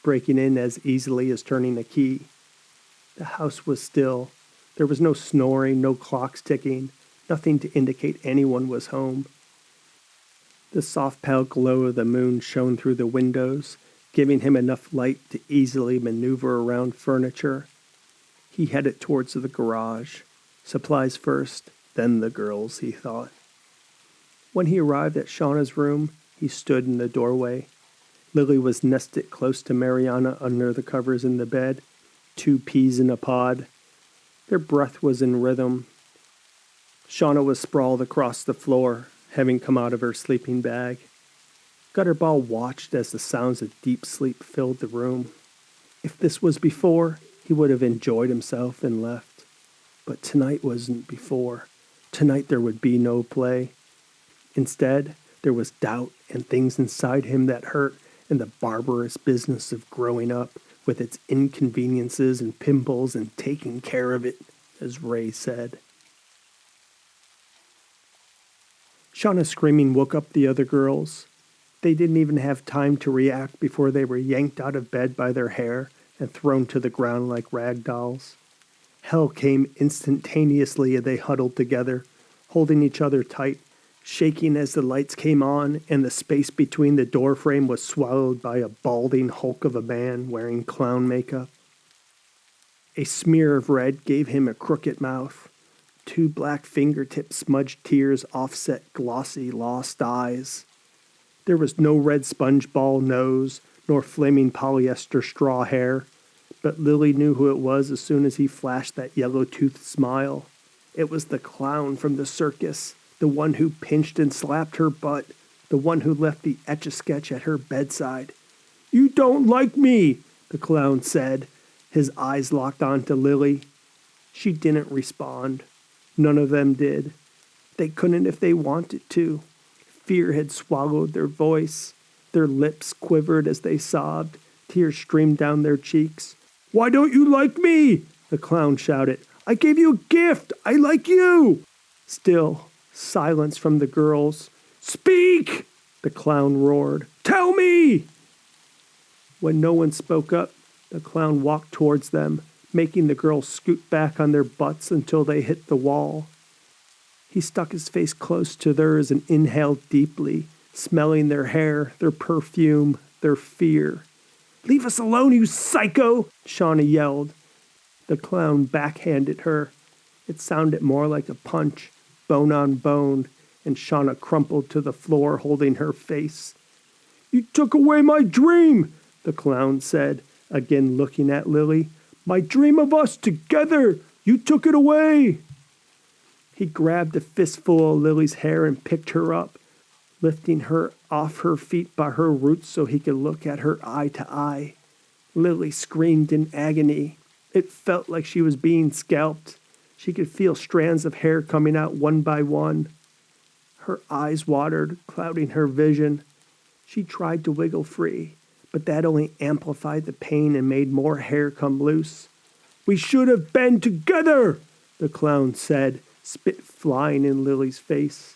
breaking in as easily as turning a key. The house was still. There was no snoring, no clocks ticking, nothing to indicate anyone was home. The soft pale glow of the moon shone through the windows, giving him enough light to easily maneuver around furniture. He headed towards the garage. Supplies first, then the girls, he thought. When he arrived at Shauna's room, he stood in the doorway. Lily was nested close to Mariana under the covers in the bed, 2 peas in a pod. Their breath was in rhythm. Shauna was sprawled across the floor, having come out of her sleeping bag. Gutterball watched as the sounds of deep sleep filled the room. If this was before, he would have enjoyed himself and left. But tonight wasn't before. Tonight there would be no play. Instead, there was doubt and things inside him that hurt, and the barbarous business of growing up with its inconveniences and pimples and taking care of it, as Ray said. Shauna's screaming woke up the other girls. They didn't even have time to react before they were yanked out of bed by their hair and thrown to the ground like rag dolls. Hell came instantaneously and they huddled together, holding each other tight, shaking as the lights came on and the space between the doorframe was swallowed by a balding hulk of a man wearing clown makeup. A smear of red gave him a crooked mouth. 2 black fingertip smudged tears offset glossy, lost eyes. There was no red sponge ball nose, nor flaming polyester straw hair, but Lily knew who it was as soon as he flashed that yellow-toothed smile. It was the clown from the circus, the one who pinched and slapped her butt, the one who left the Etch-a-Sketch at her bedside. "You don't like me," the clown said, his eyes locked onto Lily. She didn't respond. None of them did. They couldn't if they wanted to. Fear had swallowed their voice. Their lips quivered as they sobbed. Tears streamed down their cheeks. "Why don't you like me?" the clown shouted. "I gave you a gift. I like you." Still, silence from the girls. "Speak!" the clown roared. "Tell me!" When no one spoke up, the clown walked towards them, making the girls scoot back on their butts until they hit the wall. He stuck his face close to theirs and inhaled deeply, smelling their hair, their perfume, their fear. "Leave us alone, you psycho!" Shauna yelled. The clown backhanded her. It sounded more like a punch, bone on bone, and Shauna crumpled to the floor holding her face. "You took away my dream," the clown said, again looking at Lily. "My dream of us together. You took it away." He grabbed a fistful of Lily's hair and picked her up, lifting her off her feet by her roots so he could look at her eye to eye. Lily screamed in agony. It felt like she was being scalped. She could feel strands of hair coming out one by one. Her eyes watered, clouding her vision. She tried to wiggle free, but that only amplified the pain and made more hair come loose. "We should have been together," the clown said, spit flying in Lily's face.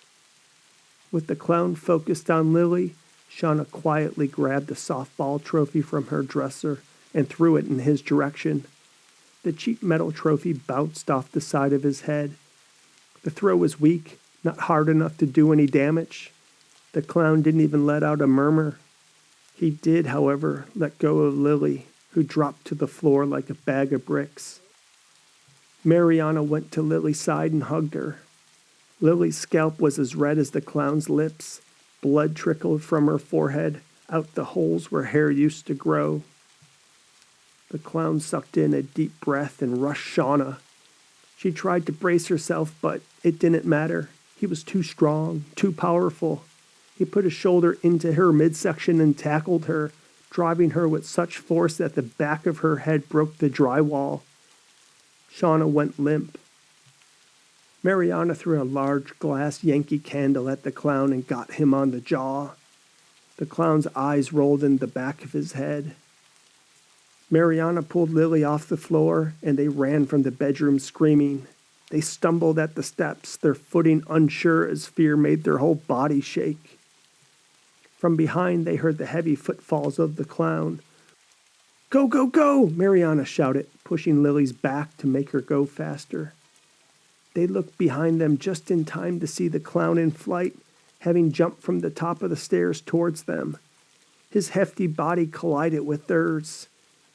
With the clown focused on Lily, Shauna quietly grabbed a softball trophy from her dresser and threw it in his direction. The cheap metal trophy bounced off the side of his head. The throw was weak, not hard enough to do any damage. The clown didn't even let out a murmur. He did, however, let go of Lily, who dropped to the floor like a bag of bricks. Mariana went to Lily's side and hugged her. Lily's scalp was as red as the clown's lips. Blood trickled from her forehead, out the holes where hair used to grow. The clown sucked in a deep breath and rushed Shauna. She tried to brace herself, but it didn't matter. He was too strong, too powerful. He put his shoulder into her midsection and tackled her, driving her with such force that the back of her head broke the drywall. Shauna went limp. Mariana threw a large glass Yankee candle at the clown and got him on the jaw. The clown's eyes rolled in the back of his head. Mariana pulled Lily off the floor, and they ran from the bedroom screaming. They stumbled at the steps, their footing unsure as fear made their whole body shake. From behind, they heard the heavy footfalls of the clown. "Go, go, go!" Mariana shouted, pushing Lily's back to make her go faster. They looked behind them just in time to see the clown in flight, having jumped from the top of the stairs towards them. His hefty body collided with theirs.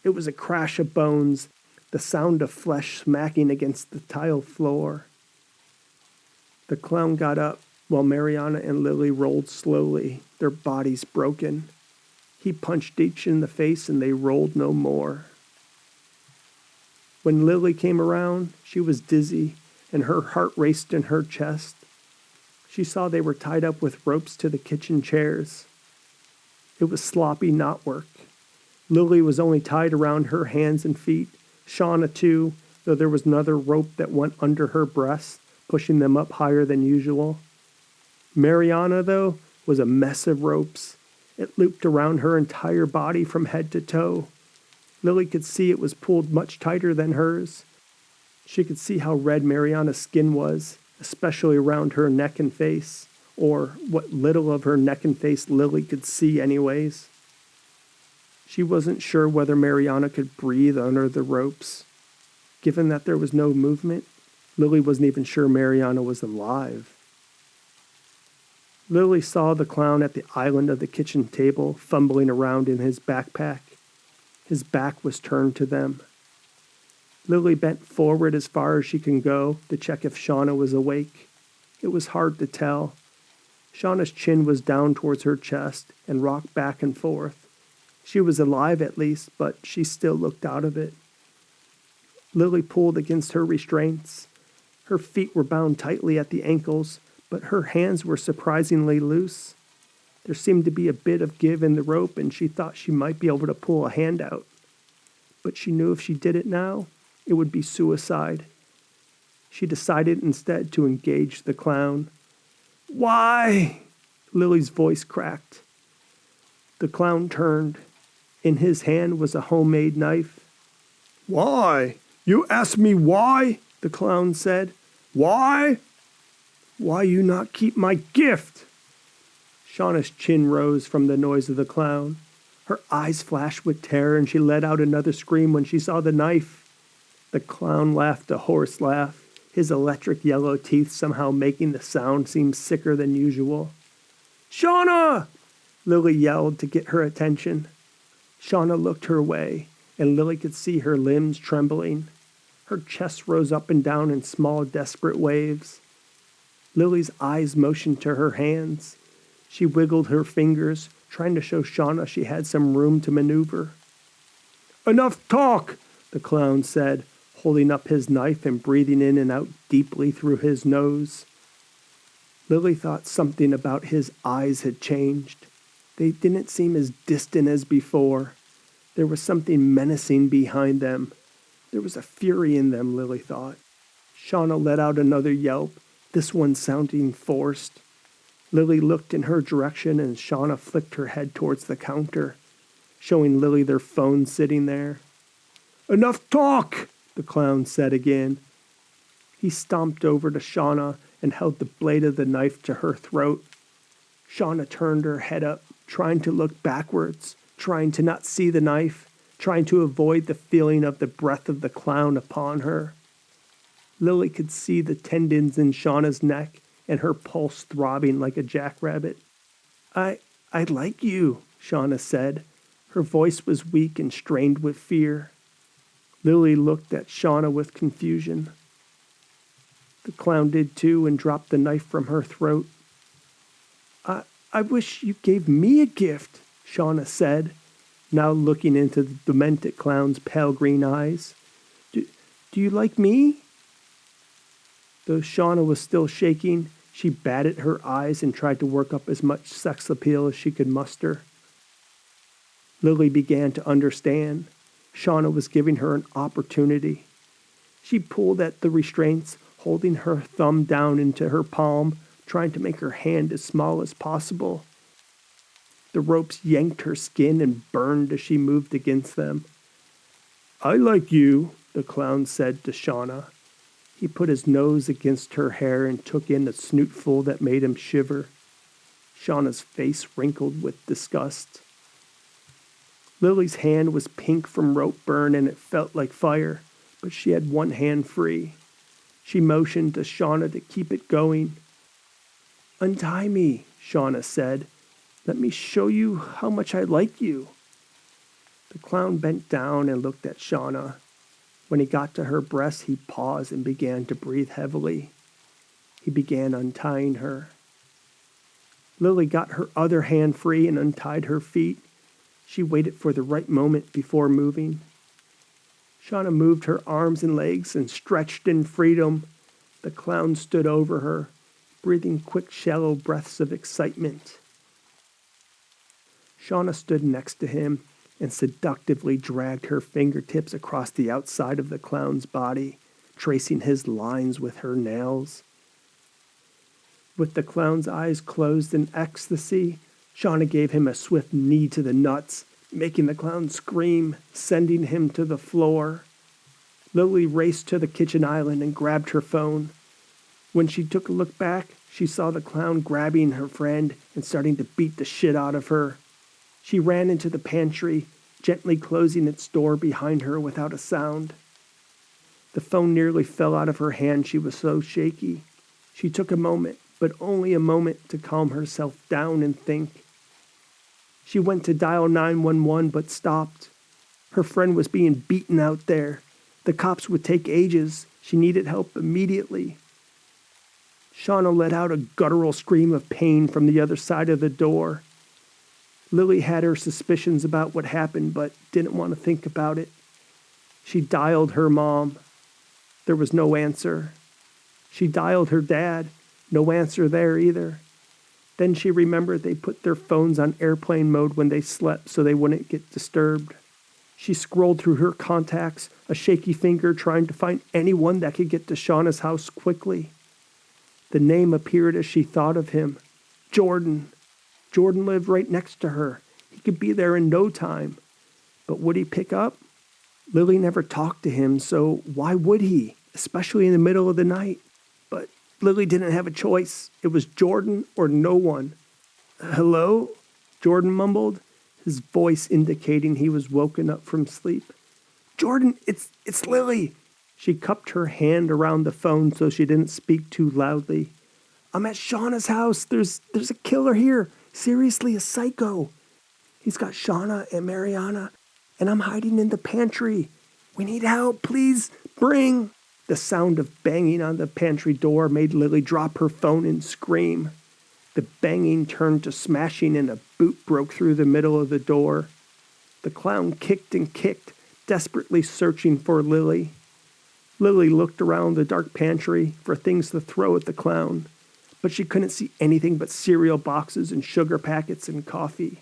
It was a crash of bones, the sound of flesh smacking against the tile floor. The clown got up while Mariana and Lily rolled slowly, their bodies broken. He punched each in the face and they rolled no more. When Lily came around, she was dizzy and her heart raced in her chest. She saw they were tied up with ropes to the kitchen chairs. It was sloppy knotwork. Lily was only tied around her hands and feet. Shauna, too, though there was another rope that went under her breasts, pushing them up higher than usual. Mariana, though, was a mess of ropes. It looped around her entire body from head to toe. Lily could see it was pulled much tighter than hers. She could see how red Mariana's skin was, especially around her neck and face, or what little of her neck and face Lily could see anyways. She wasn't sure whether Mariana could breathe under the ropes. Given that there was no movement, Lily wasn't even sure Mariana was alive. Lily saw the clown at the island of the kitchen table, fumbling around in his backpack. His back was turned to them. Lily bent forward as far as she could go to check if Shauna was awake. It was hard to tell. Shauna's chin was down towards her chest and rocked back and forth. She was alive at least, but she still looked out of it. Lily pulled against her restraints. Her feet were bound tightly at the ankles, but her hands were surprisingly loose. There seemed to be a bit of give in the rope, and she thought she might be able to pull a hand out. But she knew if she did it now, it would be suicide. She decided instead to engage the clown. "Why?" Lily's voice cracked. The clown turned. In his hand was a homemade knife. "Why? You ask me why?" the clown said. "Why? Why you not keep my gift?" Shauna's chin rose from the noise of the clown. Her eyes flashed with terror, and she let out another scream when she saw the knife. The clown laughed a hoarse laugh, his electric yellow teeth somehow making the sound seem sicker than usual. "Shauna!" Lily yelled to get her attention. Shauna looked her way, and Lily could see her limbs trembling. Her chest rose up and down in small, desperate waves. Lily's eyes motioned to her hands. She wiggled her fingers, trying to show Shauna she had some room to maneuver. "Enough talk," the clown said, holding up his knife and breathing in and out deeply through his nose. Lily thought something about his eyes had changed. They didn't seem as distant as before. There was something menacing behind them. There was a fury in them, Lily thought. Shauna let out another yelp, this one sounding forced. Lily looked in her direction and Shauna flicked her head towards the counter, showing Lily their phone sitting there. "Enough talk!" the clown said again. He stomped over to Shauna and held the blade of the knife to her throat. Shauna turned her head up, trying to look backwards, trying to not see the knife, trying to avoid the feeling of the breath of the clown upon her. Lily could see the tendons in Shauna's neck and her pulse throbbing like a jackrabbit. I like you," Shauna said. Her voice was weak and strained with fear. Lily looked at Shauna with confusion. The clown did too and dropped the knife from her throat. I wish you gave me a gift," Shauna said, now looking into the demented clown's pale green eyes. Do you like me?" Though Shauna was still shaking, she batted her eyes and tried to work up as much sex appeal as she could muster. Lily began to understand. Shauna was giving her an opportunity. She pulled at the restraints, holding her thumb down into her palm, trying to make her hand as small as possible. The ropes yanked her skin and burned as she moved against them. "I like you," the clown said to Shauna. He put his nose against her hair and took in a snootful that made him shiver. Shauna's face wrinkled with disgust. Lily's hand was pink from rope burn and it felt like fire, but she had one hand free. She motioned to Shauna to keep it going. "Untie me," Shauna said. "Let me show you how much I like you." The clown bent down and looked at Shauna. When he got to her breast, he paused and began to breathe heavily. He began untying her. Lily got her other hand free and untied her feet. She waited for the right moment before moving. Shauna moved her arms and legs and stretched in freedom. The clown stood over her, breathing quick, shallow breaths of excitement. Shauna stood next to him and seductively dragged her fingertips across the outside of the clown's body, tracing his lines with her nails. With the clown's eyes closed in ecstasy, Shauna gave him a swift knee to the nuts, making the clown scream, sending him to the floor. Lily raced to the kitchen island and grabbed her phone. When she took a look back, she saw the clown grabbing her friend and starting to beat the shit out of her. She ran into the pantry, gently closing its door behind her without a sound. The phone nearly fell out of her hand, she was so shaky. She took a moment, but only a moment, to calm herself down and think. She went to dial 911 but stopped. Her friend was being beaten out there. The cops would take ages. She needed help immediately. Shauna let out a guttural scream of pain from the other side of the door. Lily had her suspicions about what happened, but didn't want to think about it. She dialed her mom. There was no answer. She dialed her dad. No answer there either. Then she remembered they put their phones on airplane mode when they slept so they wouldn't get disturbed. She scrolled through her contacts, a shaky finger trying to find anyone that could get to Shauna's house quickly. The name appeared as she thought of him. Jordan. Jordan lived right next to her. He could be there in no time. But would he pick up? Lily never talked to him, so why would he, especially in the middle of the night? But Lily didn't have a choice. It was Jordan or no one. "Hello?" Jordan mumbled, his voice indicating he was woken up from sleep. "Jordan, it's Lily." She cupped her hand around the phone so she didn't speak too loudly. "I'm at Shauna's house. There's a killer here. Seriously, a psycho. He's got Shauna and Mariana, and I'm hiding in the pantry. We need help, please. Bring." The sound of banging on the pantry door made Lily drop her phone and scream. The banging turned to smashing and a boot broke through the middle of the door. The clown kicked and kicked, desperately searching for Lily. Lily looked around the dark pantry for things to throw at the clown, but she couldn't see anything but cereal boxes and sugar packets and coffee.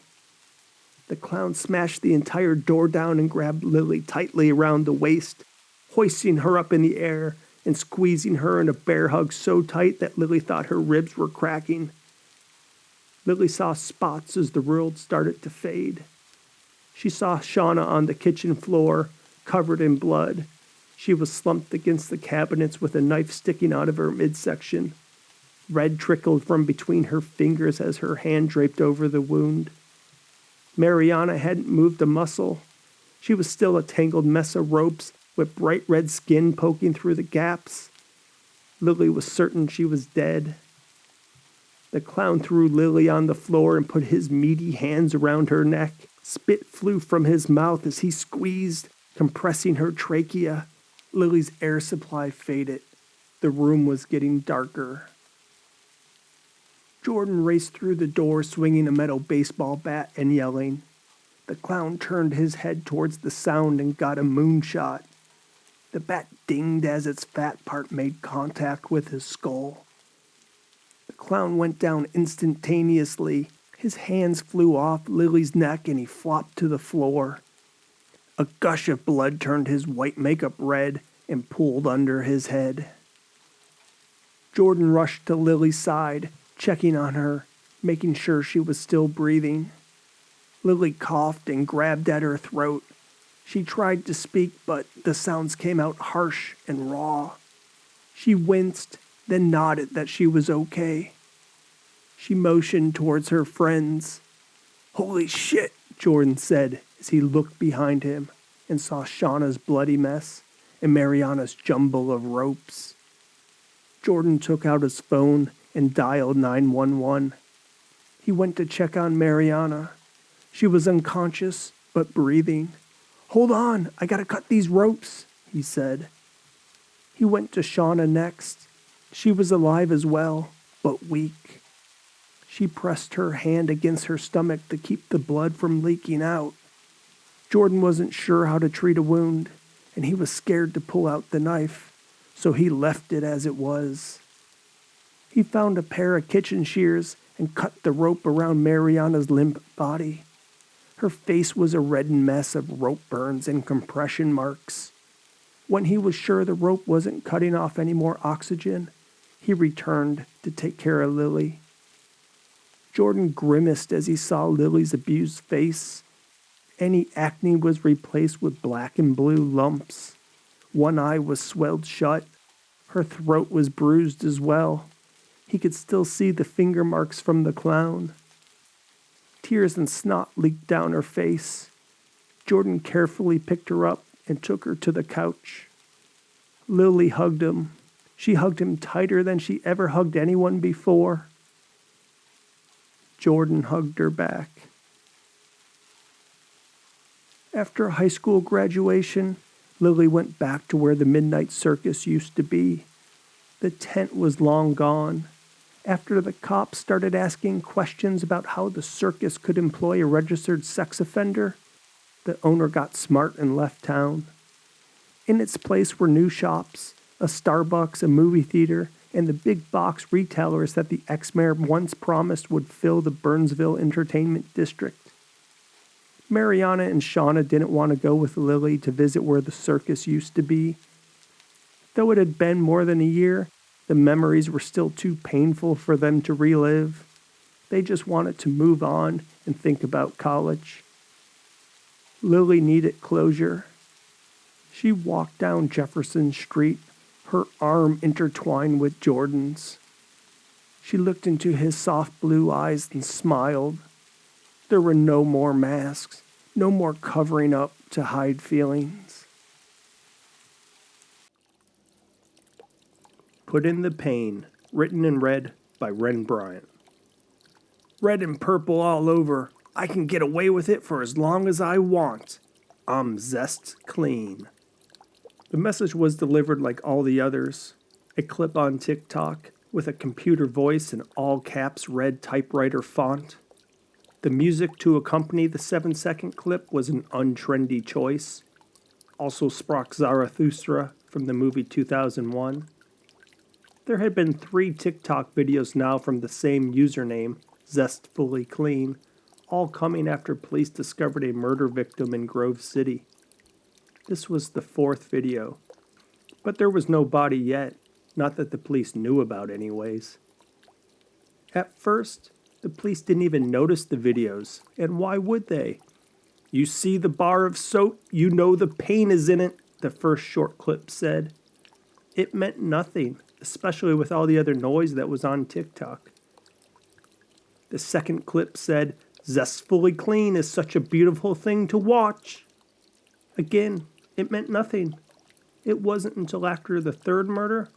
The clown smashed the entire door down and grabbed Lily tightly around the waist, hoisting her up in the air and squeezing her in a bear hug so tight that Lily thought her ribs were cracking. Lily saw spots as the world started to fade. She saw Shauna on the kitchen floor, covered in blood. She was slumped against the cabinets with a knife sticking out of her midsection. Red trickled from between her fingers as her hand draped over the wound. Mariana hadn't moved a muscle. She was still a tangled mess of ropes with bright red skin poking through the gaps. Lily was certain she was dead. The clown threw Lily on the floor and put his meaty hands around her neck. Spit flew from his mouth as he squeezed, compressing her trachea. Lily's air supply faded. The room was getting darker. Jordan raced through the door swinging a metal baseball bat and yelling. The clown turned his head towards the sound and got a moonshot. The bat dinged as its fat part made contact with his skull. The clown went down instantaneously. His hands flew off Lily's neck and he flopped to the floor. A gush of blood turned his white makeup red and pooled under his head. Jordan rushed to Lily's side, checking on her, making sure she was still breathing. Lily coughed and grabbed at her throat. She tried to speak, but the sounds came out harsh and raw. She winced, then nodded that she was okay. She motioned towards her friends. "Holy shit," Jordan said as he looked behind him and saw Shauna's bloody mess and Mariana's jumble of ropes. Jordan took out his phone and dialed 911. He went to check on Mariana. She was unconscious, but breathing. "Hold on, I gotta cut these ropes," he said. He went to Shauna next. She was alive as well, but weak. She pressed her hand against her stomach to keep the blood from leaking out. Jordan wasn't sure how to treat a wound, and he was scared to pull out the knife, so he left it as it was. He found a pair of kitchen shears and cut the rope around Mariana's limp body. Her face was a reddened mess of rope burns and compression marks. When he was sure the rope wasn't cutting off any more oxygen, he returned to take care of Lily. Jordan grimaced as he saw Lily's abused face. Any acne was replaced with black and blue lumps. One eye was swelled shut. Her throat was bruised as well. He could still see the finger marks from the clown. Tears and snot leaked down her face. Jordan carefully picked her up and took her to the couch. Lily hugged him. She hugged him tighter than she ever hugged anyone before. Jordan hugged her back. After high school graduation, Lily went back to where the Midnight Circus used to be. The tent was long gone. After the cops started asking questions about how the circus could employ a registered sex offender, the owner got smart and left town. In its place were new shops, a Starbucks, a movie theater, and the big box retailers that the ex-mayor once promised would fill the Burnsville entertainment district. Mariana and Shauna didn't want to go with Lily to visit where the circus used to be. Though it had been more than a year, the memories were still too painful for them to relive. They just wanted to move on and think about college. Lily needed closure. She walked down Jefferson Street, her arm intertwined with Jordan's. She looked into his soft blue eyes and smiled. There were no more masks, no more covering up to hide feelings. Put in the Pain, written and read by Ren Bryant. Red and purple all over. I can get away with it for as long as I want. I'm zest clean. The message was delivered like all the others. A clip on TikTok with a computer voice in all caps red typewriter font. The music to accompany the 7-second clip was an untrendy choice. Also Sprach Zarathustra from the movie 2001. There had been 3 TikTok videos now from the same username, Zestfully Clean, all coming after police discovered a murder victim in Grove City. This was the 4th video, but there was no body yet, not that the police knew about anyways. At first, the police didn't even notice the videos, and why would they? "You see the bar of soap, you know the pain is in it," the first short clip said. It meant nothing, especially with all the other noise that was on TikTok. The second clip said, "Zestfully Clean is such a beautiful thing to watch." Again, it meant nothing. It wasn't until after the 3rd murder,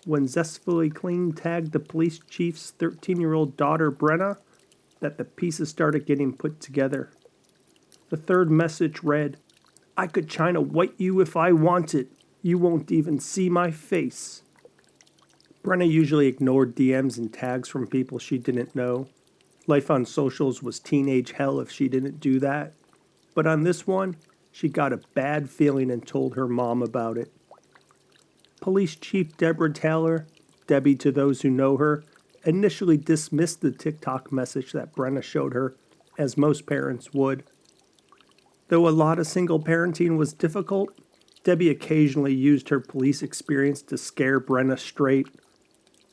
when Zestfully Clean tagged the police chief's 13-year-old daughter Brenna, that the pieces started getting put together. The 3rd message read, "I could China white you if I wanted. You won't even see my face." Brenna usually ignored DMs and tags from people she didn't know. Life on socials was teenage hell if she didn't do that. But on this one, she got a bad feeling and told her mom about it. Police Chief Deborah Taylor, Debbie to those who know her, initially dismissed the TikTok message that Brenna showed her, as most parents would. Though a lot of single parenting was difficult, Debbie occasionally used her police experience to scare Brenna straight.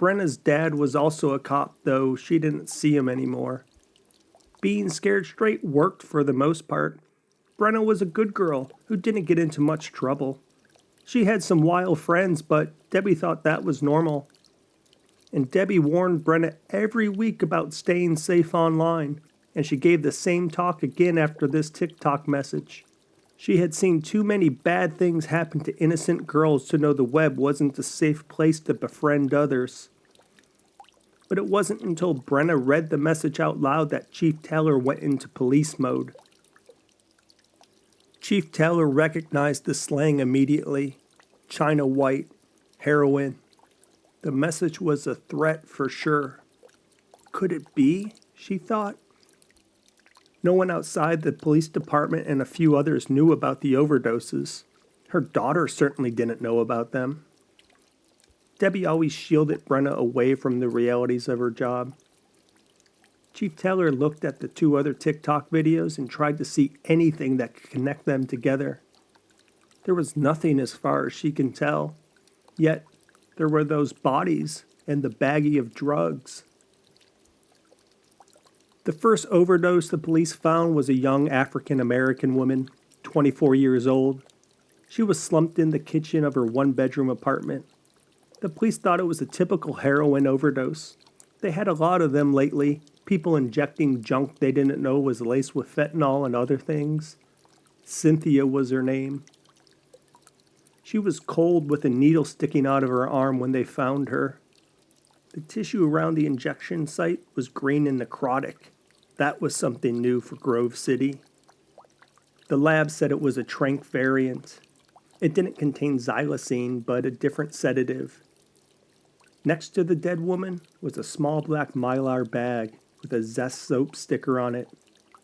Brenna's dad was also a cop, though she didn't see him anymore. Being scared straight worked for the most part. Brenna was a good girl who didn't get into much trouble. She had some wild friends, but Debbie thought that was normal. And Debbie warned Brenna every week about staying safe online, and she gave the same talk again after this TikTok message. She had seen too many bad things happen to innocent girls to know the web wasn't a safe place to befriend others. But it wasn't until Brenna read the message out loud that Chief Taylor went into police mode. Chief Taylor recognized the slang immediately. China white, heroin. The message was a threat for sure. Could it be? She thought. No one outside the police department and a few others knew about the overdoses. Her daughter certainly didn't know about them. Debbie always shielded Brenna away from the realities of her job. Chief Taylor looked at the 2 other TikTok videos and tried to see anything that could connect them together. There was nothing as far as she can tell. Yet, there were those bodies and the baggie of drugs. The first overdose the police found was a young African-American woman, 24 years old. She was slumped in the kitchen of her 1-bedroom apartment. The police thought it was a typical heroin overdose. They had a lot of them lately, people injecting junk they didn't know was laced with fentanyl and other things. Cynthia was her name. She was cold with a needle sticking out of her arm when they found her. The tissue around the injection site was green and necrotic. That was something new for Grove City. The lab said it was a tranq variant. It didn't contain xylazine, but a different sedative. Next to the dead woman was a small black Mylar bag with a Zest soap sticker on it,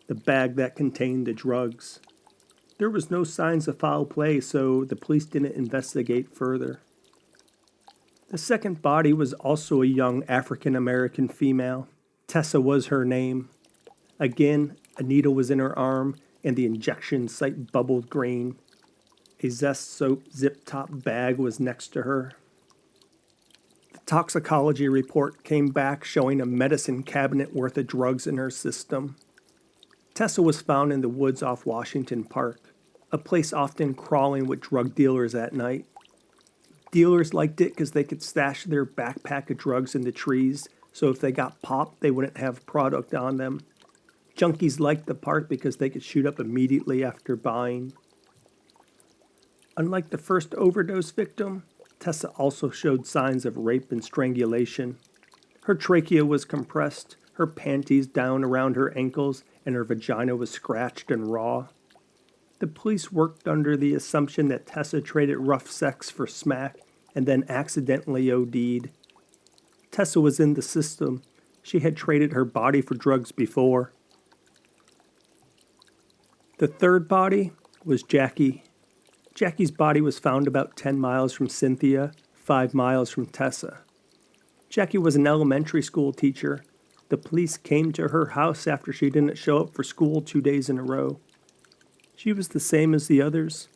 the bag that contained the drugs. There was no signs of foul play, so the police didn't investigate further. The second body was also a young African-American female. Tessa was her name. Again, a needle was in her arm, and the injection site bubbled green. A Zest soap zip-top bag was next to her. The toxicology report came back showing a medicine cabinet worth of drugs in her system. Tessa was found in the woods off Washington Park, a place often crawling with drug dealers at night. Dealers liked it because they could stash their backpack of drugs in the trees, so if they got popped, they wouldn't have product on them. Junkies liked the park because they could shoot up immediately after buying. Unlike the first overdose victim, Tessa also showed signs of rape and strangulation. Her trachea was compressed, her panties down around her ankles, and her vagina was scratched and raw. The police worked under the assumption that Tessa traded rough sex for smack and then accidentally OD'd. Tessa was in the system. She had traded her body for drugs before. The third body was Jackie. Jackie's body was found about 10 miles from Cynthia, 5 miles from Tessa. Jackie was an elementary school teacher. The police came to her house after she didn't show up for school 2 days in a row. She was the same as the others.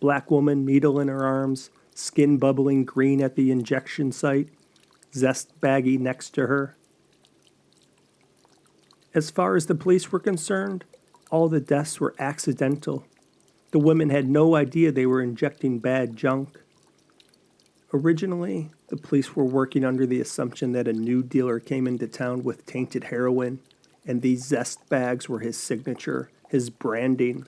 Black woman, needle in her arms, skin bubbling green at the injection site, zest baggie next to her. As far as the police were concerned, all the deaths were accidental. The women had no idea they were injecting bad junk. Originally, the police were working under the assumption that a new dealer came into town with tainted heroin, and these zest bags were his signature, his branding.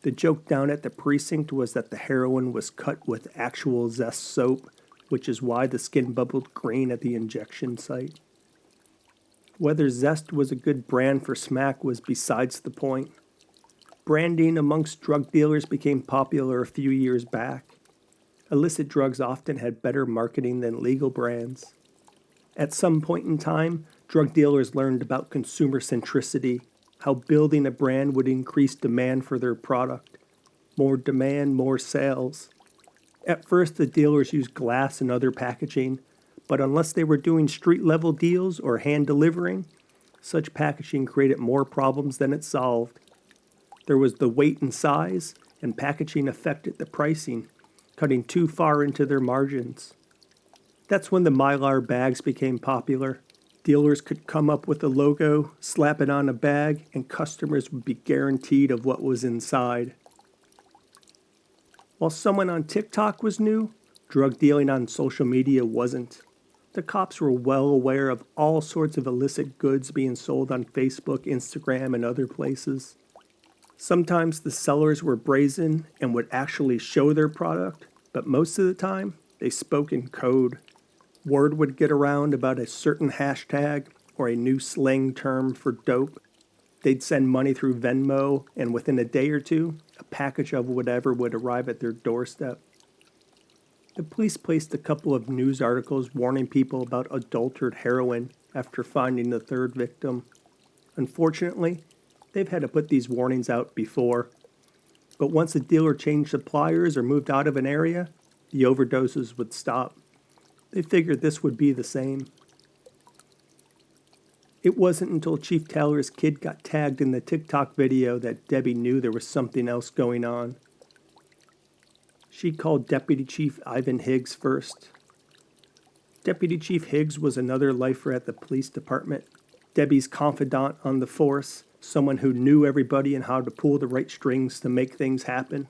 The joke down at the precinct was that the heroin was cut with actual Zest soap, which is why the skin bubbled green at the injection site. Whether Zest was a good brand for smack was besides the point. Branding amongst drug dealers became popular a few years back. Illicit drugs often had better marketing than legal brands. At some point in time, drug dealers learned about consumer centricity, how building a brand would increase demand for their product. More demand, more sales. At first, the dealers used glass and other packaging, but unless they were doing street-level deals or hand delivering, such packaging created more problems than it solved. There was the weight and size, and packaging affected the pricing, cutting too far into their margins. That's when the Mylar bags became popular. Dealers could come up with a logo, slap it on a bag, and customers would be guaranteed of what was inside. While someone on TikTok was new, drug dealing on social media wasn't. The cops were well aware of all sorts of illicit goods being sold on Facebook, Instagram, and other places. Sometimes the sellers were brazen and would actually show their product, but most of the time, they spoke in code. Word would get around about a certain hashtag or a new slang term for dope. They'd send money through Venmo, and within a day or two, a package of whatever would arrive at their doorstep. The police placed a couple of news articles warning people about adulterated heroin after finding the third victim. Unfortunately, they've had to put these warnings out before. But once a dealer changed suppliers or moved out of an area, the overdoses would stop. They figured this would be the same. It wasn't until Chief Taylor's kid got tagged in the TikTok video that Debbie knew there was something else going on. She called Deputy Chief Ivan Higgs first. Deputy Chief Higgs was another lifer at the police department, Debbie's confidant on the force, someone who knew everybody and how to pull the right strings to make things happen.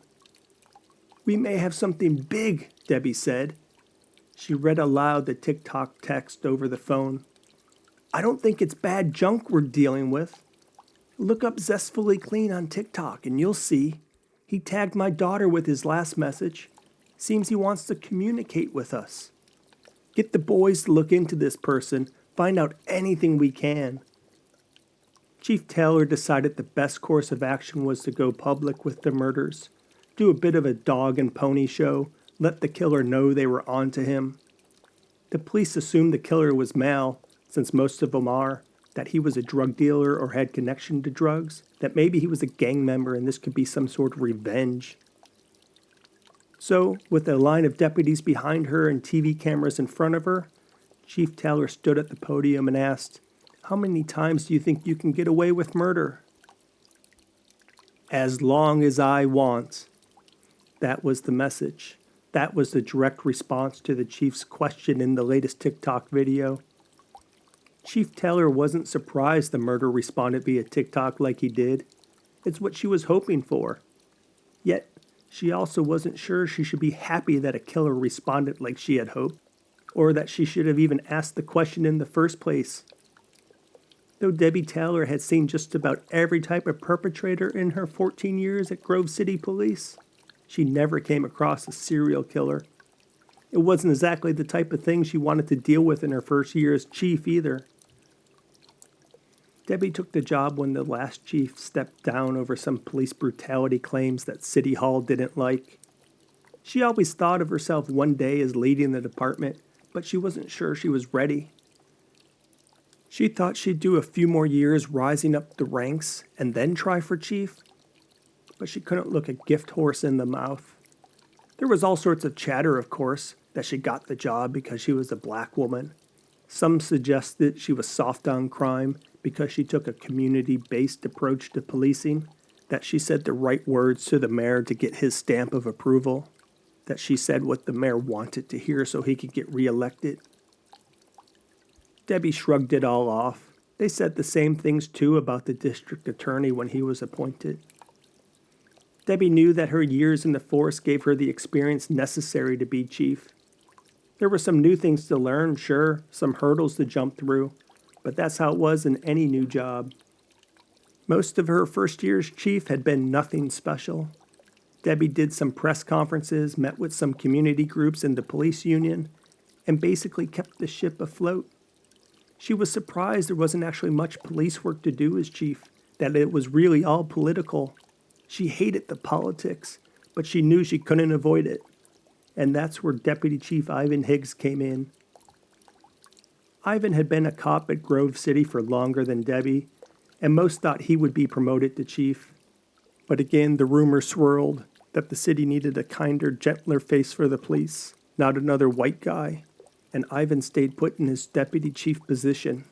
"We may have something big," Debbie said. She read aloud the TikTok text over the phone. "I don't think it's bad junk we're dealing with. Look up Zestfully Clean on TikTok and you'll see. He tagged my daughter with his last message. Seems he wants to communicate with us. Get the boys to look into this person, find out anything we can." Chief Taylor decided the best course of action was to go public with the murders, do a bit of a dog and pony show, let the killer know they were on to him. The police assumed the killer was male, since most of them are, that he was a drug dealer or had connection to drugs, that maybe he was a gang member and this could be some sort of revenge. So, with a line of deputies behind her and TV cameras in front of her, Chief Taylor stood at the podium and asked, "How many times do you think you can get away with murder?" "As long as I want." That was the message. That was the direct response to the chief's question in the latest TikTok video. Chief Taylor wasn't surprised the murderer responded via TikTok like he did. It's what she was hoping for. Yet, she also wasn't sure she should be happy that a killer responded like she had hoped, or that she should have even asked the question in the first place. Though Debbie Taylor had seen just about every type of perpetrator in her 14 years at Grove City Police, she never came across a serial killer. It wasn't exactly the type of thing she wanted to deal with in her first year as chief either. Debbie took the job when the last chief stepped down over some police brutality claims that City Hall didn't like. She always thought of herself one day as leading the department, but she wasn't sure she was ready. She thought she'd do a few more years rising up the ranks and then try for chief, but she couldn't look a gift horse in the mouth. There was all sorts of chatter, of course, that she got the job because she was a black woman. Some suggested she was soft on crime because she took a community-based approach to policing, that she said the right words to the mayor to get his stamp of approval, that she said what the mayor wanted to hear so he could get reelected. Debbie shrugged it all off. They said the same things too about the district attorney when he was appointed. Debbie knew that her years in the force gave her the experience necessary to be chief. There were some new things to learn, sure, some hurdles to jump through, but that's how it was in any new job. Most of her first year as chief had been nothing special. Debbie did some press conferences, met with some community groups in the police union, and basically kept the ship afloat. She was surprised there wasn't actually much police work to do as chief, that it was really all political. She hated the politics, but she knew she couldn't avoid it. And that's where Deputy Chief Ivan Higgs came in. Ivan had been a cop at Grove City for longer than Debbie, and most thought he would be promoted to chief. But again, the rumor swirled that the city needed a kinder, gentler face for the police, not another white guy, and Ivan stayed put in his deputy chief position.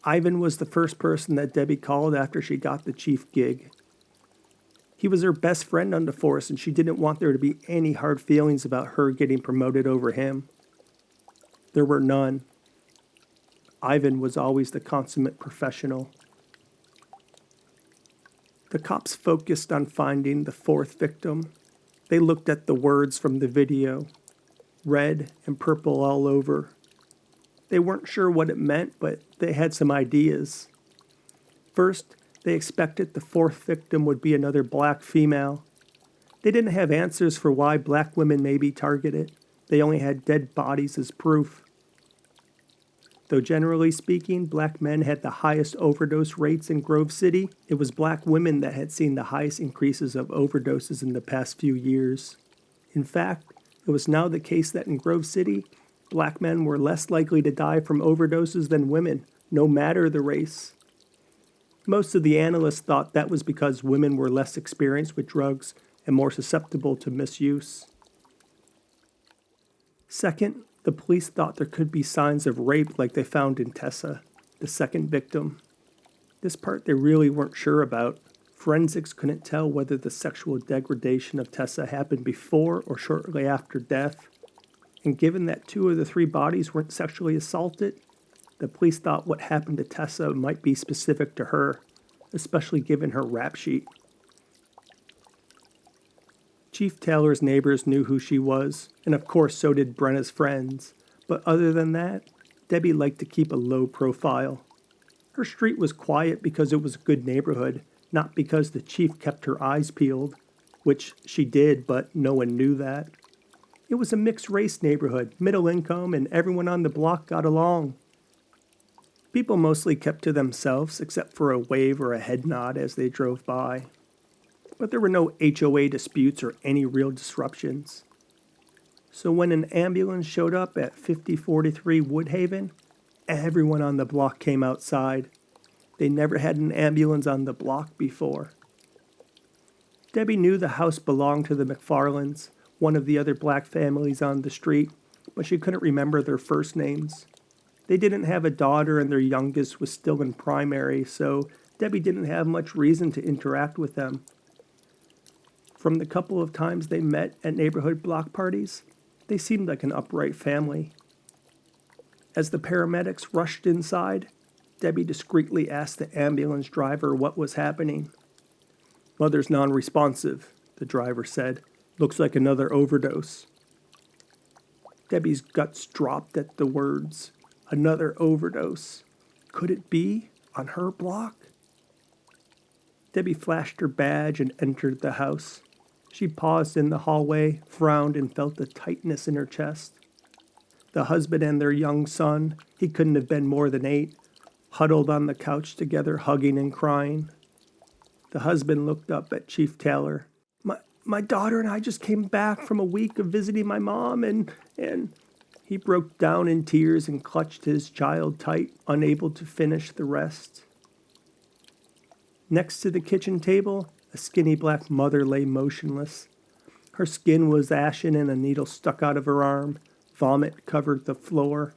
Ivan was the first person that Debbie called after she got the chief gig. He was her best friend on the force, and she didn't want there to be any hard feelings about her getting promoted over him. There were none. Ivan was always the consummate professional. The cops focused on finding the fourth victim. They looked at the words from the video, red and purple all over. They weren't sure what it meant, but they had some ideas. First, they expected the fourth victim would be another black female. They didn't have answers for why black women may be targeted. They only had dead bodies as proof. Though generally speaking, black men had the highest overdose rates in Grove City, it was black women that had seen the highest increases of overdoses in the past few years. In fact, it was now the case that in Grove City, black men were less likely to die from overdoses than women, no matter the race. Most of the analysts thought that was because women were less experienced with drugs and more susceptible to misuse. Second, the police thought there could be signs of rape like they found in Tessa, the second victim. This part they really weren't sure about. Forensics couldn't tell whether the sexual degradation of Tessa happened before or shortly after death. And given that 2 of the 3 bodies weren't sexually assaulted, the police thought what happened to Tessa might be specific to her, especially given her rap sheet. Chief Taylor's neighbors knew who she was, and of course so did Brenna's friends. But other than that, Debbie liked to keep a low profile. Her street was quiet because it was a good neighborhood, not because the chief kept her eyes peeled, which she did, but no one knew that. It was a mixed-race neighborhood, middle income, and everyone on the block got along. People mostly kept to themselves, except for a wave or a head nod as they drove by. But there were no HOA disputes or any real disruptions. So when an ambulance showed up at 5043 Woodhaven, everyone on the block came outside. They never had an ambulance on the block before. Debbie knew the house belonged to the McFarlands, one of the other black families on the street, but she couldn't remember their first names. They didn't have a daughter and their youngest was still in primary, so Debbie didn't have much reason to interact with them. From the couple of times they met at neighborhood block parties, they seemed like an upright family. As the paramedics rushed inside, Debbie discreetly asked the ambulance driver what was happening. "Mother's non-responsive," the driver said. "Looks like another overdose." Debbie's guts dropped at the words. Another overdose. Could it be on her block? Debbie flashed her badge and entered the house. She paused in the hallway, frowned, and felt a tightness in her chest. The husband and their young son, he couldn't have been more than 8, huddled on the couch together, hugging and crying. The husband looked up at Chief Taylor. My daughter and I just came back from a week of visiting my mom, and he broke down in tears and clutched his child tight, unable to finish the rest. Next to the kitchen table, a skinny black mother lay motionless. Her skin was ashen and a needle stuck out of her arm. Vomit covered the floor.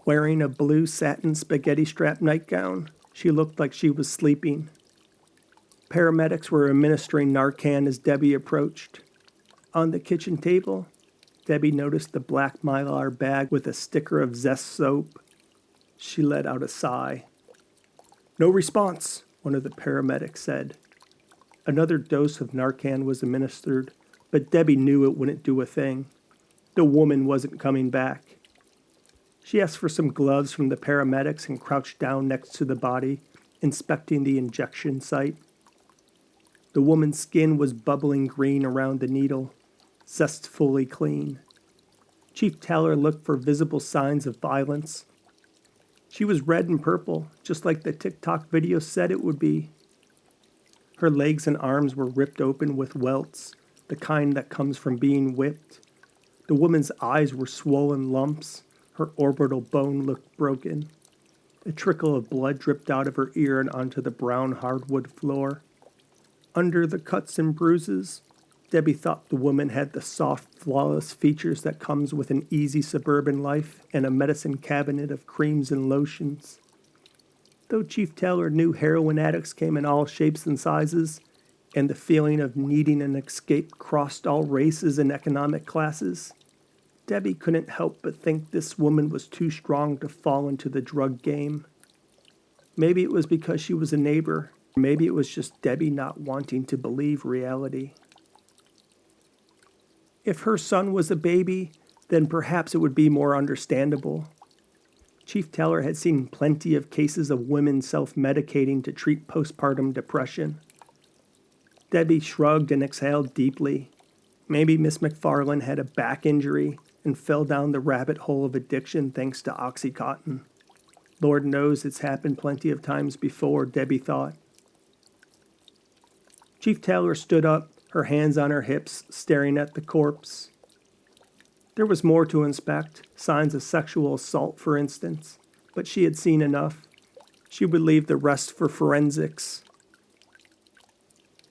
Wearing a blue satin spaghetti-strap nightgown, she looked like she was sleeping. Paramedics were administering Narcan as Debbie approached. On the kitchen table, Debbie noticed the black Mylar bag with a sticker of Zest soap. She let out a sigh. "No response," one of the paramedics said. Another dose of Narcan was administered, but Debbie knew it wouldn't do a thing. The woman wasn't coming back. She asked for some gloves from the paramedics and crouched down next to the body, inspecting the injection site. The woman's skin was bubbling green around the needle, zestfully clean. Chief Taylor looked for visible signs of violence. She was red and purple, just like the TikTok video said it would be. Her legs and arms were ripped open with welts, the kind that comes from being whipped. The woman's eyes were swollen lumps. Her orbital bone looked broken. A trickle of blood dripped out of her ear and onto the brown hardwood floor. Under the cuts and bruises, Debbie thought the woman had the soft, flawless features that comes with an easy suburban life and a medicine cabinet of creams and lotions. Though Chief Taylor knew heroin addicts came in all shapes and sizes, and the feeling of needing an escape crossed all races and economic classes, Debbie couldn't help but think this woman was too strong to fall into the drug game. Maybe it was because she was a neighbor. Maybe it was just Debbie not wanting to believe reality. If her son was a baby, then perhaps it would be more understandable. Chief Taylor had seen plenty of cases of women self-medicating to treat postpartum depression. Debbie shrugged and exhaled deeply. Maybe Miss McFarland had a back injury and fell down the rabbit hole of addiction thanks to Oxycontin. Lord knows it's happened plenty of times before, Debbie thought. Chief Taylor stood up, her hands on her hips, staring at the corpse. There was more to inspect, signs of sexual assault, for instance, but she had seen enough. She would leave the rest for forensics.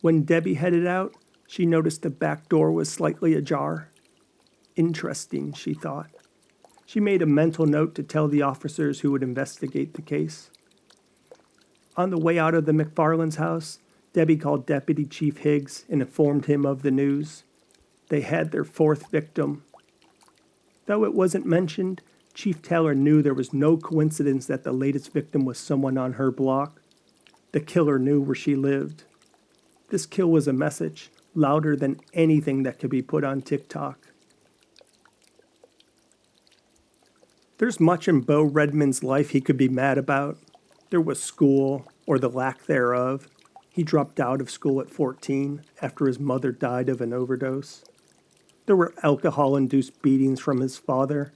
When Debbie headed out, she noticed the back door was slightly ajar. Interesting, she thought. She made a mental note to tell the officers who would investigate the case. On the way out of the McFarland's house, Debbie called Deputy Chief Higgs and informed him of the news. They had their fourth victim. Though it wasn't mentioned, Chief Taylor knew there was no coincidence that the latest victim was someone on her block. The killer knew where she lived. This kill was a message, louder than anything that could be put on TikTok. There's much in Beau Redmond's life he could be mad about. There was school, or the lack thereof. He dropped out of school at 14 after his mother died of an overdose. There were alcohol-induced beatings from his father.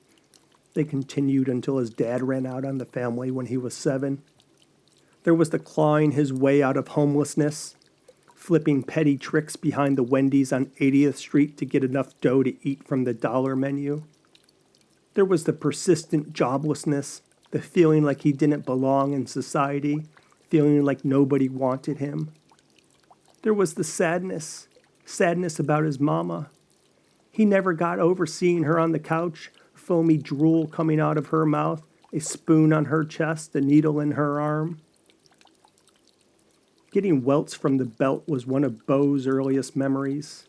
They continued until his dad ran out on the family when he was 7. There was the clawing his way out of homelessness, flipping petty tricks behind the Wendy's on 80th Street to get enough dough to eat from the dollar menu. There was the persistent joblessness, the feeling like he didn't belong in society, feeling like nobody wanted him. There was the sadness about his mama. He never got over seeing her on the couch, foamy drool coming out of her mouth, a spoon on her chest, a needle in her arm. Getting welts from the belt was one of Beau's earliest memories.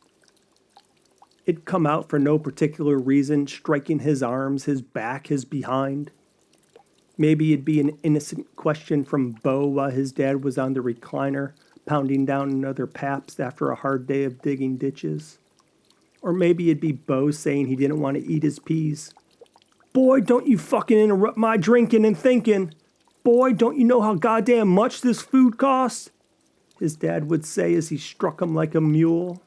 It'd come out for no particular reason, striking his arms, his back, his behind. Maybe it'd be an innocent question from Beau while his dad was on the recliner, pounding down another Pabst after a hard day of digging ditches. Or maybe it'd be Beau saying he didn't want to eat his peas. "Boy, don't you fucking interrupt my drinking and thinking. Boy, don't you know how goddamn much this food costs?" his dad would say as he struck him like a mule.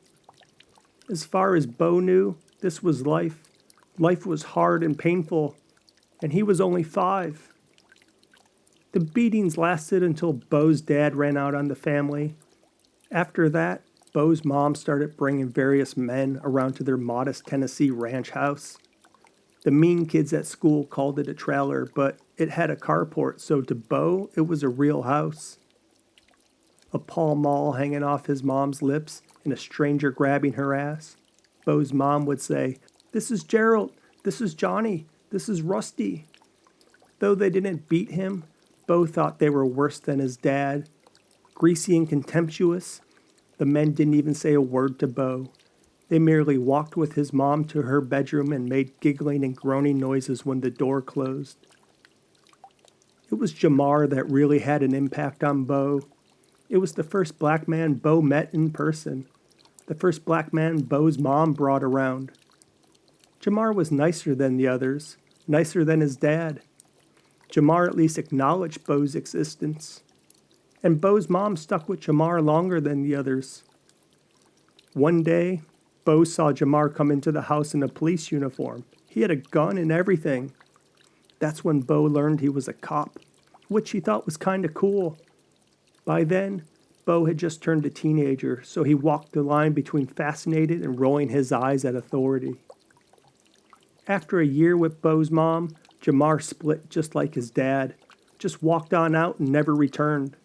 As far as Beau knew, this was life. Life was hard and painful, and he was only 5. The beatings lasted until Beau's dad ran out on the family. After that, Beau's mom started bringing various men around to their modest Tennessee ranch house. The mean kids at school called it a trailer, but it had a carport, so to Beau, it was a real house. A Pall Mall hanging off his mom's lips and a stranger grabbing her ass. Bo's mom would say, "This is Gerald, this is Johnny, this is Rusty." Though they didn't beat him, Bo thought they were worse than his dad. Greasy and contemptuous, the men didn't even say a word to Bo. They merely walked with his mom to her bedroom and made giggling and groaning noises when the door closed. It was Jamar that really had an impact on Bo. It was the first black man Bo met in person. The first black man Bo's mom brought around. Jamar was nicer than the others, nicer than his dad. Jamar at least acknowledged Bo's existence. And Bo's mom stuck with Jamar longer than the others. One day, Bo saw Jamar come into the house in a police uniform. He had a gun and everything. That's when Bo learned he was a cop, which he thought was kind of cool. By then, Bo had just turned a teenager, so he walked the line between fascinated and rolling his eyes at authority. After a year with Bo's mom, Jamar split just like his dad, just walked on out and never returned.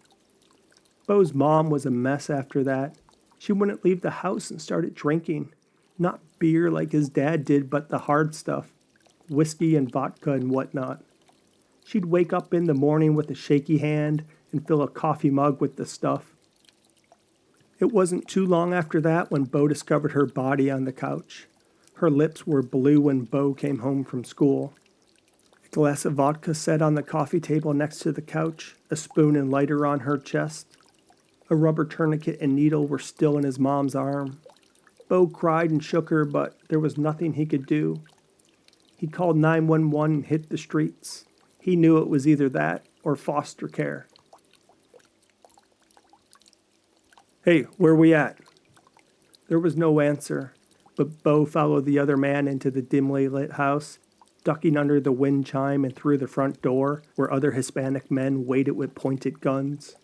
Bo's mom was a mess after that. She wouldn't leave the house and started drinking. Not beer like his dad did, but the hard stuff. Whiskey and vodka and whatnot. She'd wake up in the morning with a shaky hand and fill a coffee mug with the stuff. It wasn't too long after that when Bo discovered her body on the couch. Her lips were blue when Bo came home from school. A glass of vodka sat on the coffee table next to the couch, a spoon and lighter on her chest. A rubber tourniquet and needle were still in his mom's arm. Bo cried and shook her, but there was nothing he could do. He called 911 and hit the streets. He knew it was either that or foster care. "Hey, where we at?" There was no answer, but Bo followed the other man into the dimly lit house, ducking under the wind chime and through the front door, where other Hispanic men waited with pointed guns.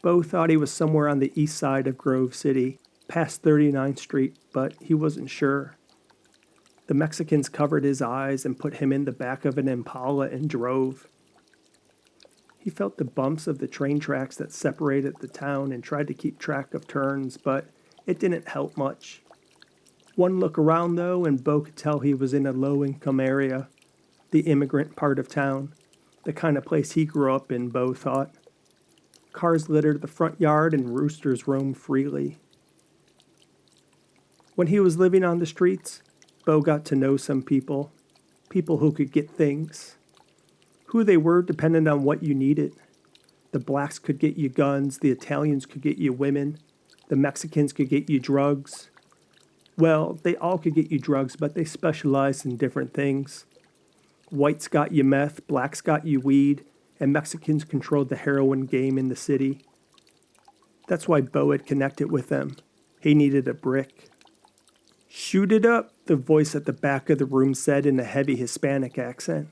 Bo thought he was somewhere on the east side of Grove City, past 39th Street, but he wasn't sure. The Mexicans covered his eyes and put him in the back of an Impala and drove. He felt the bumps of the train tracks that separated the town and tried to keep track of turns, but it didn't help much. One look around, though, and Bo could tell he was in a low-income area, the immigrant part of town, the kind of place he grew up in, Bo thought. Cars littered the front yard and roosters roamed freely. When he was living on the streets, Bo got to know some people who could get things. Who they were depended on what you needed. The blacks could get you guns, the Italians could get you women, the Mexicans could get you drugs. Well, they all could get you drugs, but they specialized in different things. Whites got you meth, blacks got you weed, and Mexicans controlled the heroin game in the city. That's why Bo had connected with them. He needed a brick. "Shoot it up," the voice at the back of the room said in a heavy Hispanic accent.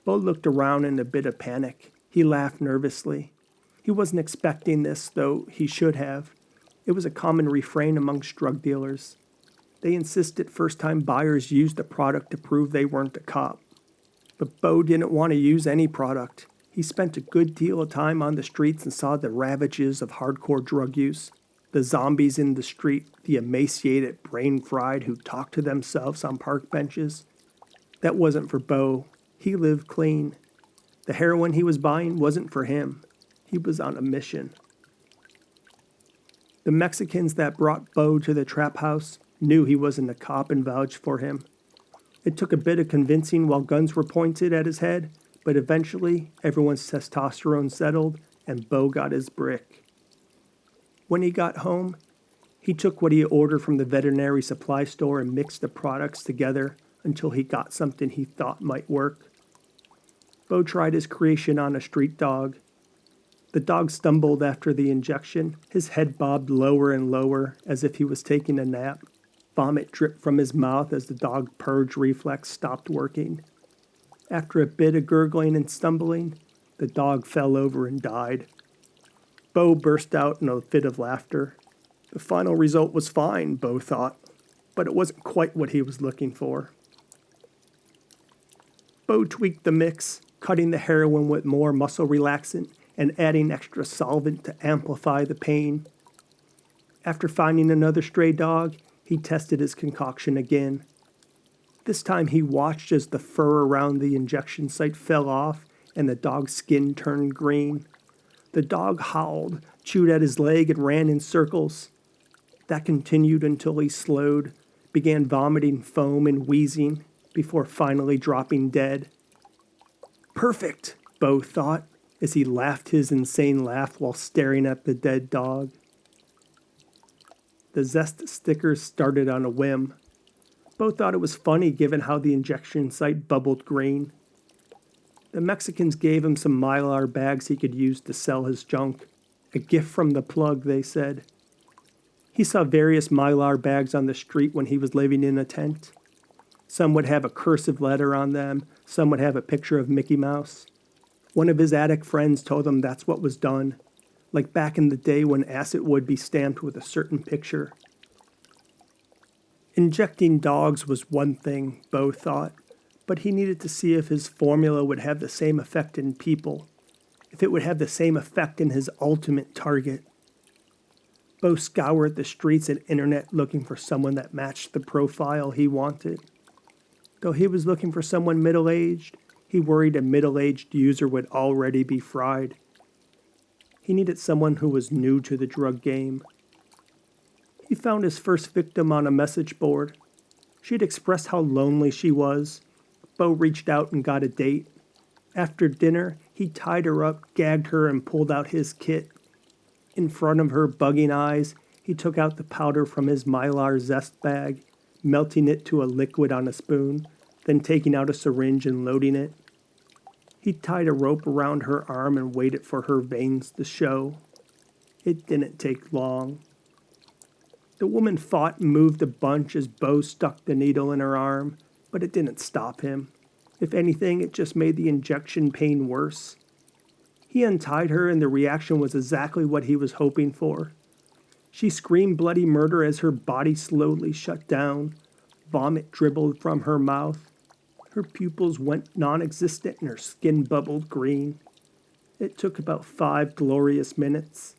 Bo looked around in a bit of panic. He laughed nervously. He wasn't expecting this, though he should have. It was a common refrain amongst drug dealers. They insisted first-time buyers use the product to prove they weren't a cop. But Bo didn't want to use any product. He spent a good deal of time on the streets and saw the ravages of hardcore drug use. The zombies in the street, the emaciated, brain-fried who talked to themselves on park benches. That wasn't for Bo. He lived clean. The heroin he was buying wasn't for him. He was on a mission. The Mexicans that brought Bo to the trap house knew he wasn't a cop and vouched for him. It took a bit of convincing while guns were pointed at his head, but eventually everyone's testosterone settled and Bo got his brick. When he got home, he took what he ordered from the veterinary supply store and mixed the products together until he got something he thought might work. Bo tried his creation on a street dog. The dog stumbled after the injection. His head bobbed lower and lower as if he was taking a nap. Vomit dripped from his mouth as the dog purge reflex stopped working. After a bit of gurgling and stumbling, the dog fell over and died. Bo burst out in a fit of laughter. The final result was fine, Bo thought, but it wasn't quite what he was looking for. Bo tweaked the mix, cutting the heroin with more muscle relaxant and adding extra solvent to amplify the pain. After finding another stray dog, he tested his concoction again. This time he watched as the fur around the injection site fell off and the dog's skin turned green. The dog howled, chewed at his leg, and ran in circles. That continued until he slowed, began vomiting foam and wheezing, before finally dropping dead. Perfect, Bo thought, as he laughed his insane laugh while staring at the dead dog. The Zest stickers started on a whim. Bo thought it was funny given how the injection site bubbled green. The Mexicans gave him some Mylar bags he could use to sell his junk. A gift from the plug, they said. He saw various Mylar bags on the street when he was living in a tent. Some would have a cursive letter on them, some would have a picture of Mickey Mouse. One of his attic friends told him that's what was done, like back in the day when acid would be stamped with a certain picture. Injecting dogs was one thing, Bo thought, but he needed to see if his formula would have the same effect in people, if it would have the same effect in his ultimate target. Bo scoured the streets and internet looking for someone that matched the profile he wanted. Though he was looking for someone middle-aged, he worried a middle-aged user would already be fried. He needed someone who was new to the drug game. He found his first victim on a message board. She had expressed how lonely she was. Bo reached out and got a date. After dinner, he tied her up, gagged her, and pulled out his kit. In front of her bugging eyes, he took out the powder from his Mylar Zest bag, melting it to a liquid on a spoon, then taking out a syringe and loading it. He tied a rope around her arm and waited for her veins to show. It didn't take long. The woman fought and moved a bunch as Bo stuck the needle in her arm, but it didn't stop him. If anything, it just made the injection pain worse. He untied her, and the reaction was exactly what he was hoping for. She screamed bloody murder as her body slowly shut down. Vomit dribbled from her mouth. Her pupils went non-existent and her skin bubbled green. It took about 5 glorious minutes.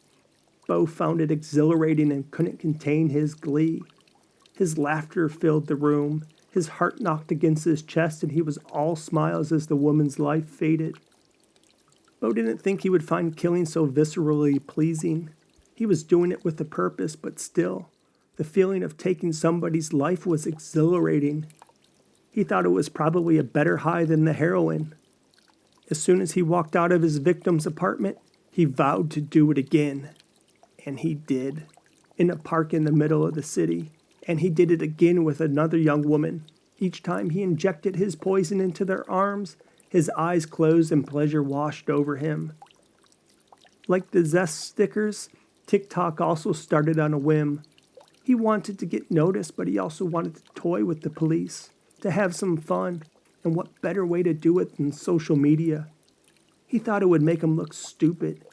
Bo found it exhilarating and couldn't contain his glee. His laughter filled the room. His heart knocked against his chest, and he was all smiles as the woman's life faded. Bo didn't think he would find killing so viscerally pleasing. He was doing it with a purpose, but still, the feeling of taking somebody's life was exhilarating. He thought it was probably a better high than the heroin. As soon as he walked out of his victim's apartment, he vowed to do it again. And he did, in a park in the middle of the city. And he did it again with another young woman. Each time he injected his poison into their arms, his eyes closed and pleasure washed over him. Like the Zest stickers, TikTok also started on a whim. He wanted to get noticed, but he also wanted to toy with the police, to have some fun, and what better way to do it than social media? He thought it would make him look stupid.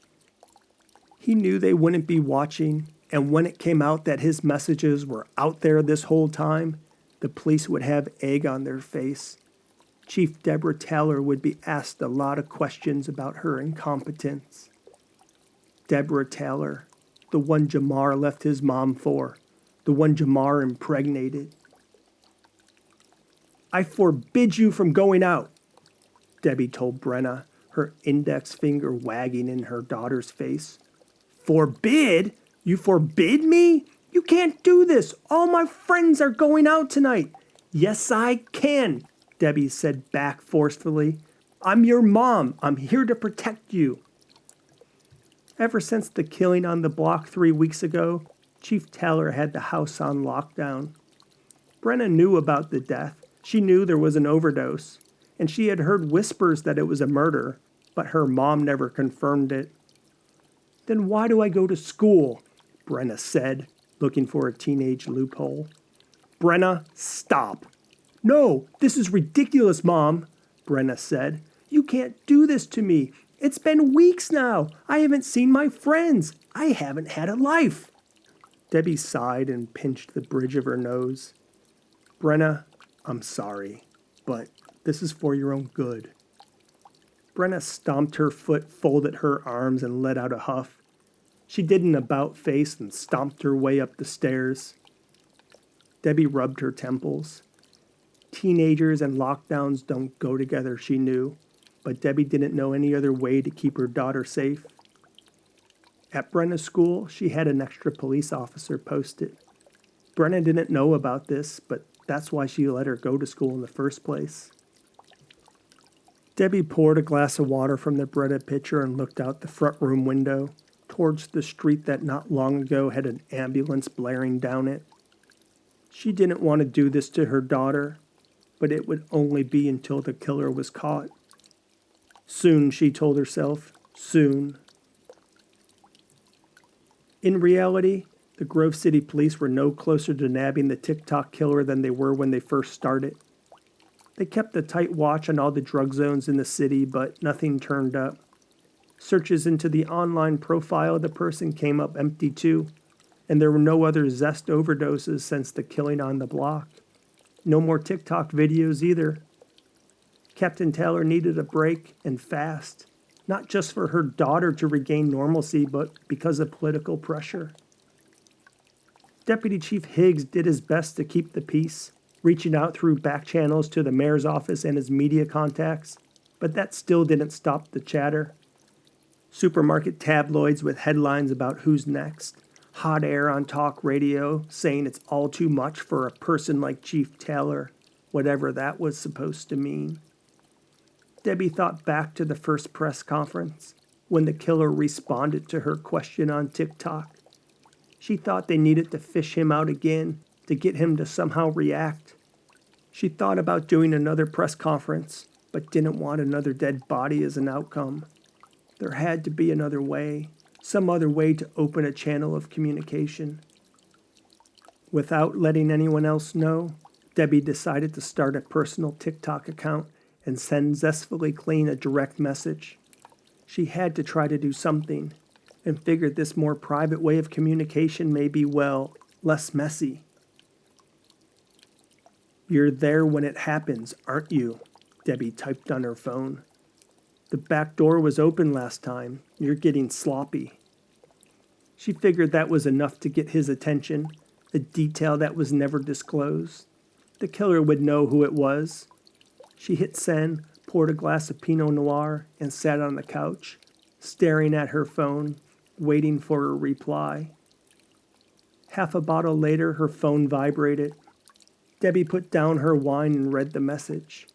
He knew they wouldn't be watching, and when it came out that his messages were out there this whole time, the police would have egg on their face. Chief Deborah Taylor would be asked a lot of questions about her incompetence. Deborah Taylor, the one Jamar left his mom for, the one Jamar impregnated. "I forbid you from going out," Debbie told Brenna, her index finger wagging in her daughter's face. "Forbid? You forbid me? You can't do this. All my friends are going out tonight." "Yes, I can," Debbie said back forcefully. "I'm your mom. I'm here to protect you." Ever since the killing on the block 3 weeks ago, Chief Taylor had the house on lockdown. Brenna knew about the death. She knew there was an overdose, and she had heard whispers that it was a murder, but her mom never confirmed it. "Then why do I go to school?" Brenna said, looking for a teenage loophole. "Brenna, stop." "No, this is ridiculous, Mom," Brenna said. "You can't do this to me. It's been weeks now. I haven't seen my friends. I haven't had a life." Debbie sighed and pinched the bridge of her nose. "Brenna, I'm sorry, but this is for your own good." Brenna stomped her foot, folded her arms, and let out a huff. She did an about-face and stomped her way up the stairs. Debbie rubbed her temples. Teenagers and lockdowns don't go together, she knew, but Debbie didn't know any other way to keep her daughter safe. At Brenna's school, she had an extra police officer posted. Brenna didn't know about this, but that's why she let her go to school in the first place. Debbie poured a glass of water from the Brita pitcher and looked out the front room window towards the street that not long ago had an ambulance blaring down it. She didn't want to do this to her daughter, but it would only be until the killer was caught. Soon, she told herself, soon. In reality, the Grove City police were no closer to nabbing the TikTok killer than they were when they first started. They kept a tight watch on all the drug zones in the city, but nothing turned up. Searches into the online profile of the person came up empty too, and there were no other Zest overdoses since the killing on the block. No more TikTok videos either. Captain Taylor needed a break, and fast, not just for her daughter to regain normalcy, but because of political pressure. Deputy Chief Higgs did his best to keep the peace, reaching out through back channels to the mayor's office and his media contacts, but that still didn't stop the chatter. Supermarket tabloids with headlines about who's next, hot air on talk radio saying it's all too much for a person like Chief Taylor, whatever that was supposed to mean. Debbie thought back to the first press conference when the killer responded to her question on TikTok. She thought they needed to fish him out again to get him to somehow react. She thought about doing another press conference, but didn't want another dead body as an outcome. There had to be another way, some other way to open a channel of communication. Without letting anyone else know, Debbie decided to start a personal TikTok account and send Zestfully Clean a direct message. She had to try to do something, and figured this more private way of communication may be, well, less messy. "You're there when it happens, aren't you?" Debbie typed on her phone. "The back door was open last time. You're getting sloppy." She figured that was enough to get his attention, a detail that was never disclosed. The killer would know who it was. She hit send, poured a glass of Pinot Noir, and sat on the couch, staring at her phone, waiting for a reply. Half a bottle later, her phone vibrated. Debbie put down her wine and read the message.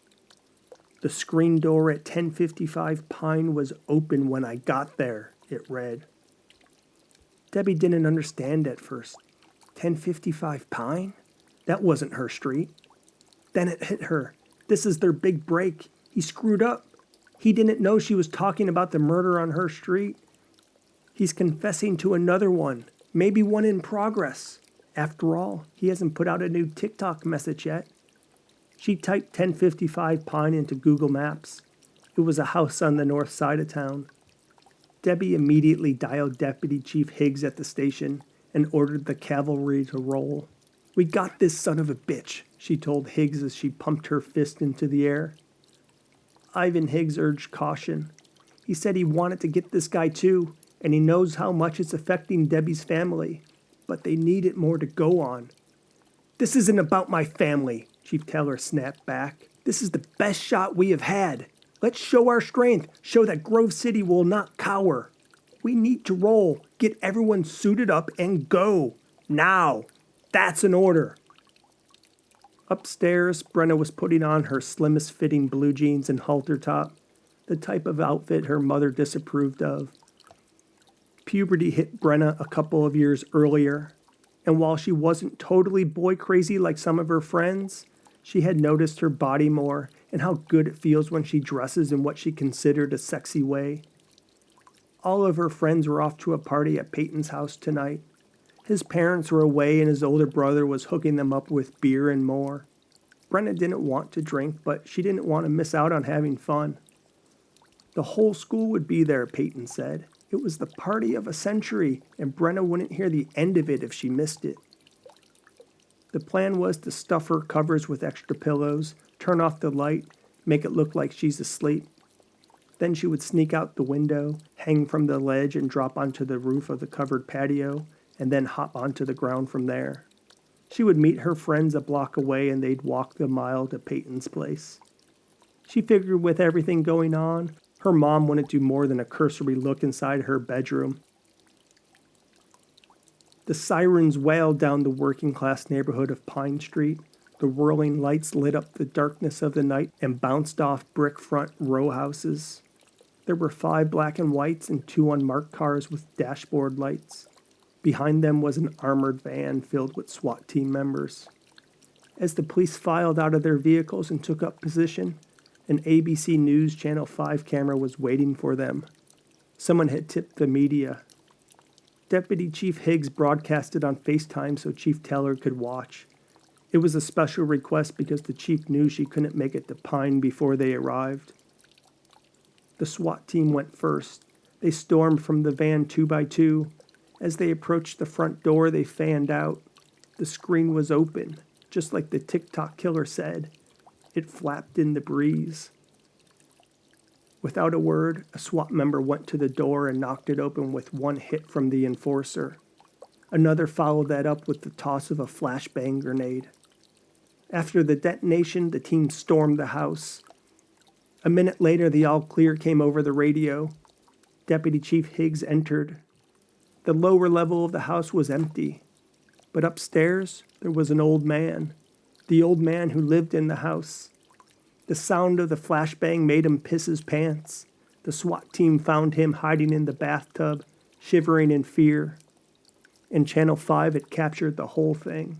"The screen door at 1055 Pine was open when I got there," it read. Debbie didn't understand at first. 1055 Pine? That wasn't her street. Then it hit her. This is their big break. He screwed up. He didn't know she was talking about the murder on her street. He's confessing to another one, maybe one in progress. After all, he hasn't put out a new TikTok message yet. She typed 1055 Pine into Google Maps. It was a house on the north side of town. Debbie immediately dialed Deputy Chief Higgs at the station and ordered the cavalry to roll. "We got this son of a bitch," she told Higgs as she pumped her fist into the air. Ivan Higgs urged caution. He said he wanted to get this guy too, and he knows how much it's affecting Debbie's family, but they need it more to go on. "This isn't about my family," Chief Taylor snapped back. "This is the best shot we have had. Let's show our strength, show that Grove City will not cower. We need to roll, get everyone suited up, and go. Now. That's an order." Upstairs, Brenna was putting on her slimmest fitting blue jeans and halter top, the type of outfit her mother disapproved of. Puberty hit Brenna a couple of years earlier, and while she wasn't totally boy crazy like some of her friends, she had noticed her body more and how good it feels when she dresses in what she considered a sexy way. All of her friends were off to a party at Peyton's house tonight. His parents were away and his older brother was hooking them up with beer and more. Brenna didn't want to drink, but she didn't want to miss out on having fun. The whole school would be there, Peyton said. It was the party of a century, and Brenna wouldn't hear the end of it if she missed it. The plan was to stuff her covers with extra pillows, turn off the light, make it look like she's asleep. Then she would sneak out the window, hang from the ledge and drop onto the roof of the covered patio, and then hop onto the ground from there. She would meet her friends a block away and they'd walk the mile to Peyton's place. She figured with everything going on, her mom wouldn't do more than a cursory look inside her bedroom. The sirens wailed down the working-class neighborhood of Pine Street. The whirling lights lit up the darkness of the night and bounced off brick front row houses. There were 5 black and whites and 2 unmarked cars with dashboard lights. Behind them was an armored van filled with SWAT team members. As the police filed out of their vehicles and took up position, an ABC News Channel 5 camera was waiting for them. Someone had tipped the media. Deputy Chief Higgs broadcasted on FaceTime so Chief Teller could watch. It was a special request because the chief knew she couldn't make it to Pine before they arrived. The SWAT team went first. They stormed from the van 2 by 2. As they approached the front door, they fanned out. The screen was open, just like the TikTok killer said. It flapped in the breeze. Without a word, a SWAT member went to the door and knocked it open with one hit from the enforcer. Another followed that up with the toss of a flashbang grenade. After the detonation, the team stormed the house. A minute later, the all clear came over the radio. Deputy Chief Higgs entered. The lower level of the house was empty, but upstairs there was an old man, the old man who lived in the house. The sound of the flashbang made him piss his pants. The SWAT team found him hiding in the bathtub, shivering in fear. In Channel 5, it captured the whole thing.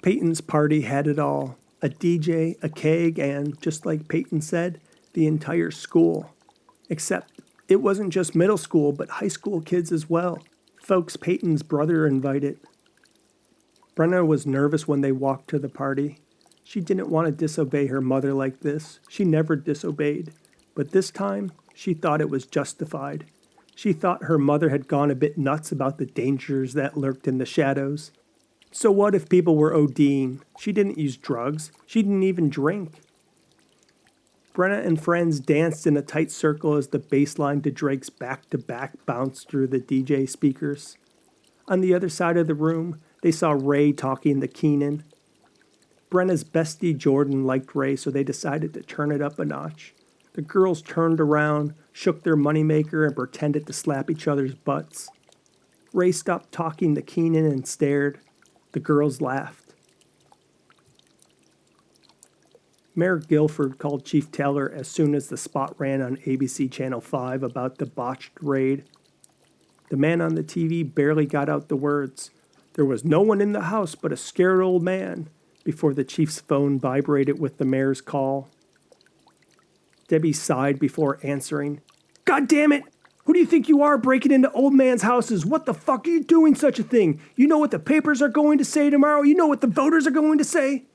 Peyton's party had it all. A DJ, a keg, and, just like Peyton said, the entire school. Except it wasn't just middle school, but high school kids as well. Folks Peyton's brother invited. Brenna was nervous when they walked to the party. She didn't want to disobey her mother like this. She never disobeyed. But this time, she thought it was justified. She thought her mother had gone a bit nuts about the dangers that lurked in the shadows. So what if people were ODing? She didn't use drugs. She didn't even drink. Brenna and friends danced in a tight circle as the bass line to Drake's Back-to-Back bounced through the DJ speakers. On the other side of the room, they saw Ray talking to Keenan. Brenna's bestie Jordan liked Ray, so they decided to turn it up a notch. The girls turned around, shook their moneymaker, and pretended to slap each other's butts. Ray stopped talking to Keenan and stared. The girls laughed. Mayor Guilford called Chief Teller as soon as the spot ran on ABC Channel 5 about the botched raid. The man on the TV barely got out the words, "There was no one in the house but a scared old man," before the chief's phone vibrated with the mayor's call. Debbie sighed before answering. "God damn it! Who do you think you are breaking into old man's houses? What the fuck are you doing such a thing? You know what the papers are going to say tomorrow? You know what the voters are going to say?"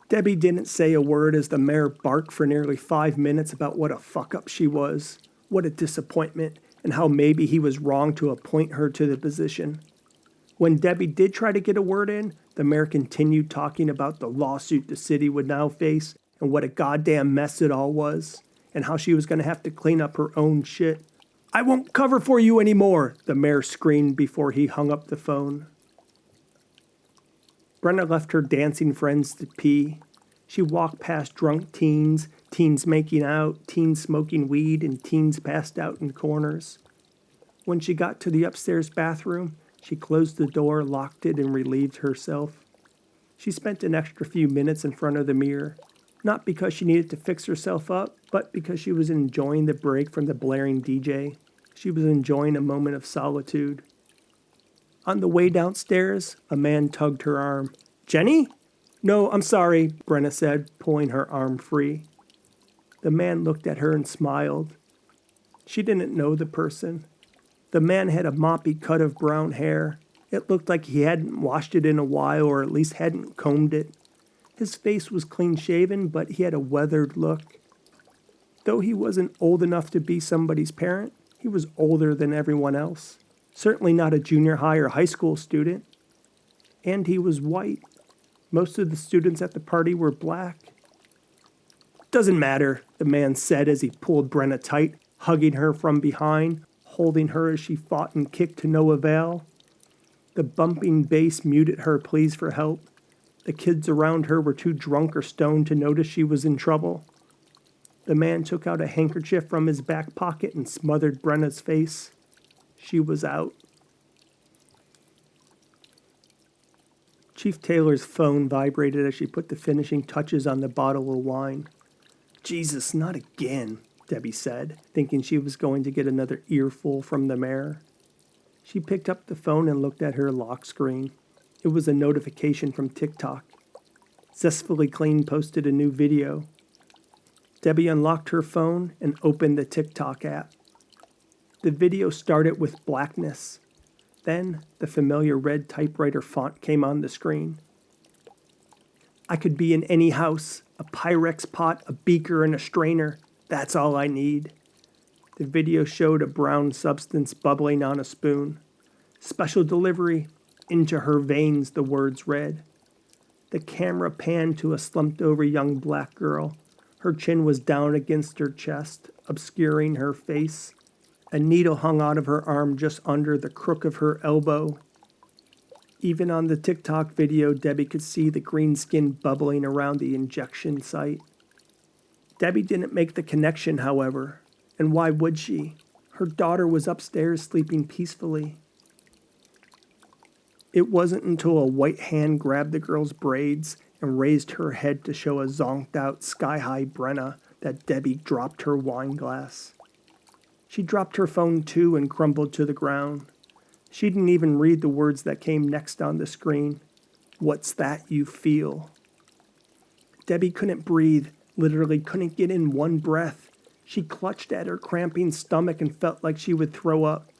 Debbie didn't say a word as the mayor barked for nearly 5 minutes about what a fuck-up she was, what a disappointment, and how maybe he was wrong to appoint her to the position. When Debbie did try to get a word in, the mayor continued talking about the lawsuit the city would now face and what a goddamn mess it all was, and how she was going to have to clean up her own shit. "I won't cover for you anymore," the mayor screamed before he hung up the phone. Brenna left her dancing friends to pee. She walked past drunk teens, teens making out, teens smoking weed, and teens passed out in corners. When she got to the upstairs bathroom, she closed the door, locked it, and relieved herself. She spent an extra few minutes in front of the mirror, not because she needed to fix herself up, but because she was enjoying the break from the blaring DJ. She was enjoying a moment of solitude. On the way downstairs, a man tugged her arm. "Jenny?" "No, I'm sorry," Brenna said, pulling her arm free. The man looked at her and smiled. She didn't know the person. The man had a moppy cut of brown hair. It looked like he hadn't washed it in a while, or at least hadn't combed it. His face was clean-shaven, but he had a weathered look. Though he wasn't old enough to be somebody's parent, he was older than everyone else. Certainly not a junior high or high school student. And he was white. Most of the students at the party were black. Doesn't matter, the man said as he pulled Brenna tight, hugging her from behind, holding her as she fought and kicked to no avail. The bumping bass muted her pleas for help. The kids around her were too drunk or stoned to notice she was in trouble. The man took out a handkerchief from his back pocket and smothered Brenna's face. She was out. Chief Taylor's phone vibrated as she put the finishing touches on the bottle of wine. Jesus, not again, Debbie said, thinking she was going to get another earful from the mayor. She picked up the phone and looked at her lock screen. It was a notification from TikTok. Zestfully Clean posted a new video. Debbie unlocked her phone and opened the TikTok app. The video started with blackness. Then the familiar red typewriter font came on the screen. I could be in any house, a Pyrex pot, a beaker, and a strainer. That's all I need. The video showed a brown substance bubbling on a spoon. Special delivery. Into her veins, the words read. The camera panned to a slumped-over young black girl. Her chin was down against her chest, obscuring her face. A needle hung out of her arm just under the crook of her elbow. Even on the TikTok video, Debbie could see the green skin bubbling around the injection site. Debbie didn't make the connection, however, and why would she? Her daughter was upstairs sleeping peacefully. It wasn't until a white hand grabbed the girl's braids and raised her head to show a zonked-out, sky-high Brenna that Debbie dropped her wine glass. She dropped her phone too and crumbled to the ground. She didn't even read the words that came next on the screen. What's that you feel? Debbie couldn't breathe, literally couldn't get in one breath. She clutched at her cramping stomach and felt like she would throw up.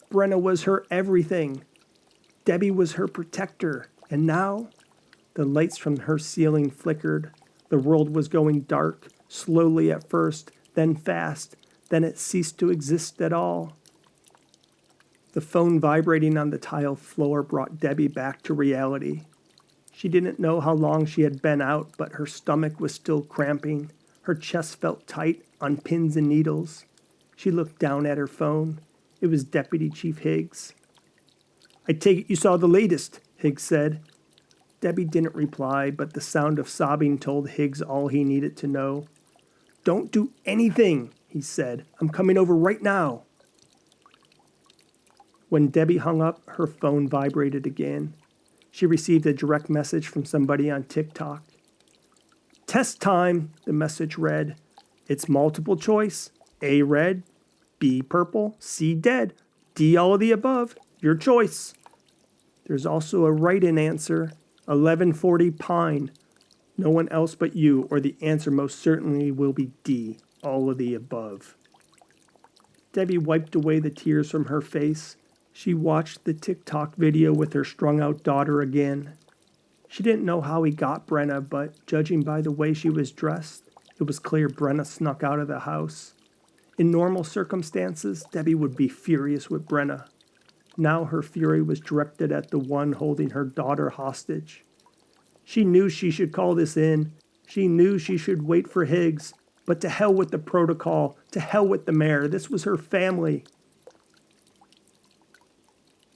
Brenna was her everything. Debbie was her protector. And now, the lights from her ceiling flickered. The world was going dark, slowly at first, then fast. Then it ceased to exist at all. The phone vibrating on the tile floor brought Debbie back to reality. She didn't know how long she had been out, but her stomach was still cramping. Her chest felt tight on pins and needles. She looked down at her phone. It was Deputy Chief Higgs. I take it you saw the latest, Higgs said. Debbie didn't reply, but the sound of sobbing told Higgs all he needed to know. Don't do anything, he said. I'm coming over right now. When Debbie hung up, her phone vibrated again. She received a direct message from somebody on TikTok. Test time, the message read. It's multiple choice. A red, B purple, C dead, D all of the above. Your choice. There's also a write-in answer. 1140 Pine. No one else but you, or the answer most certainly will be D, all of the above. Debbie wiped away the tears from her face. She watched the TikTok video with her strung-out daughter again. She didn't know how he got Brenna, but judging by the way she was dressed, it was clear Brenna snuck out of the house. In normal circumstances, Debbie would be furious with Brenna. Now her fury was directed at the one holding her daughter hostage. She knew she should call this in. She knew she should wait for Higgs. But to hell with the protocol. To hell with the mayor. This was her family.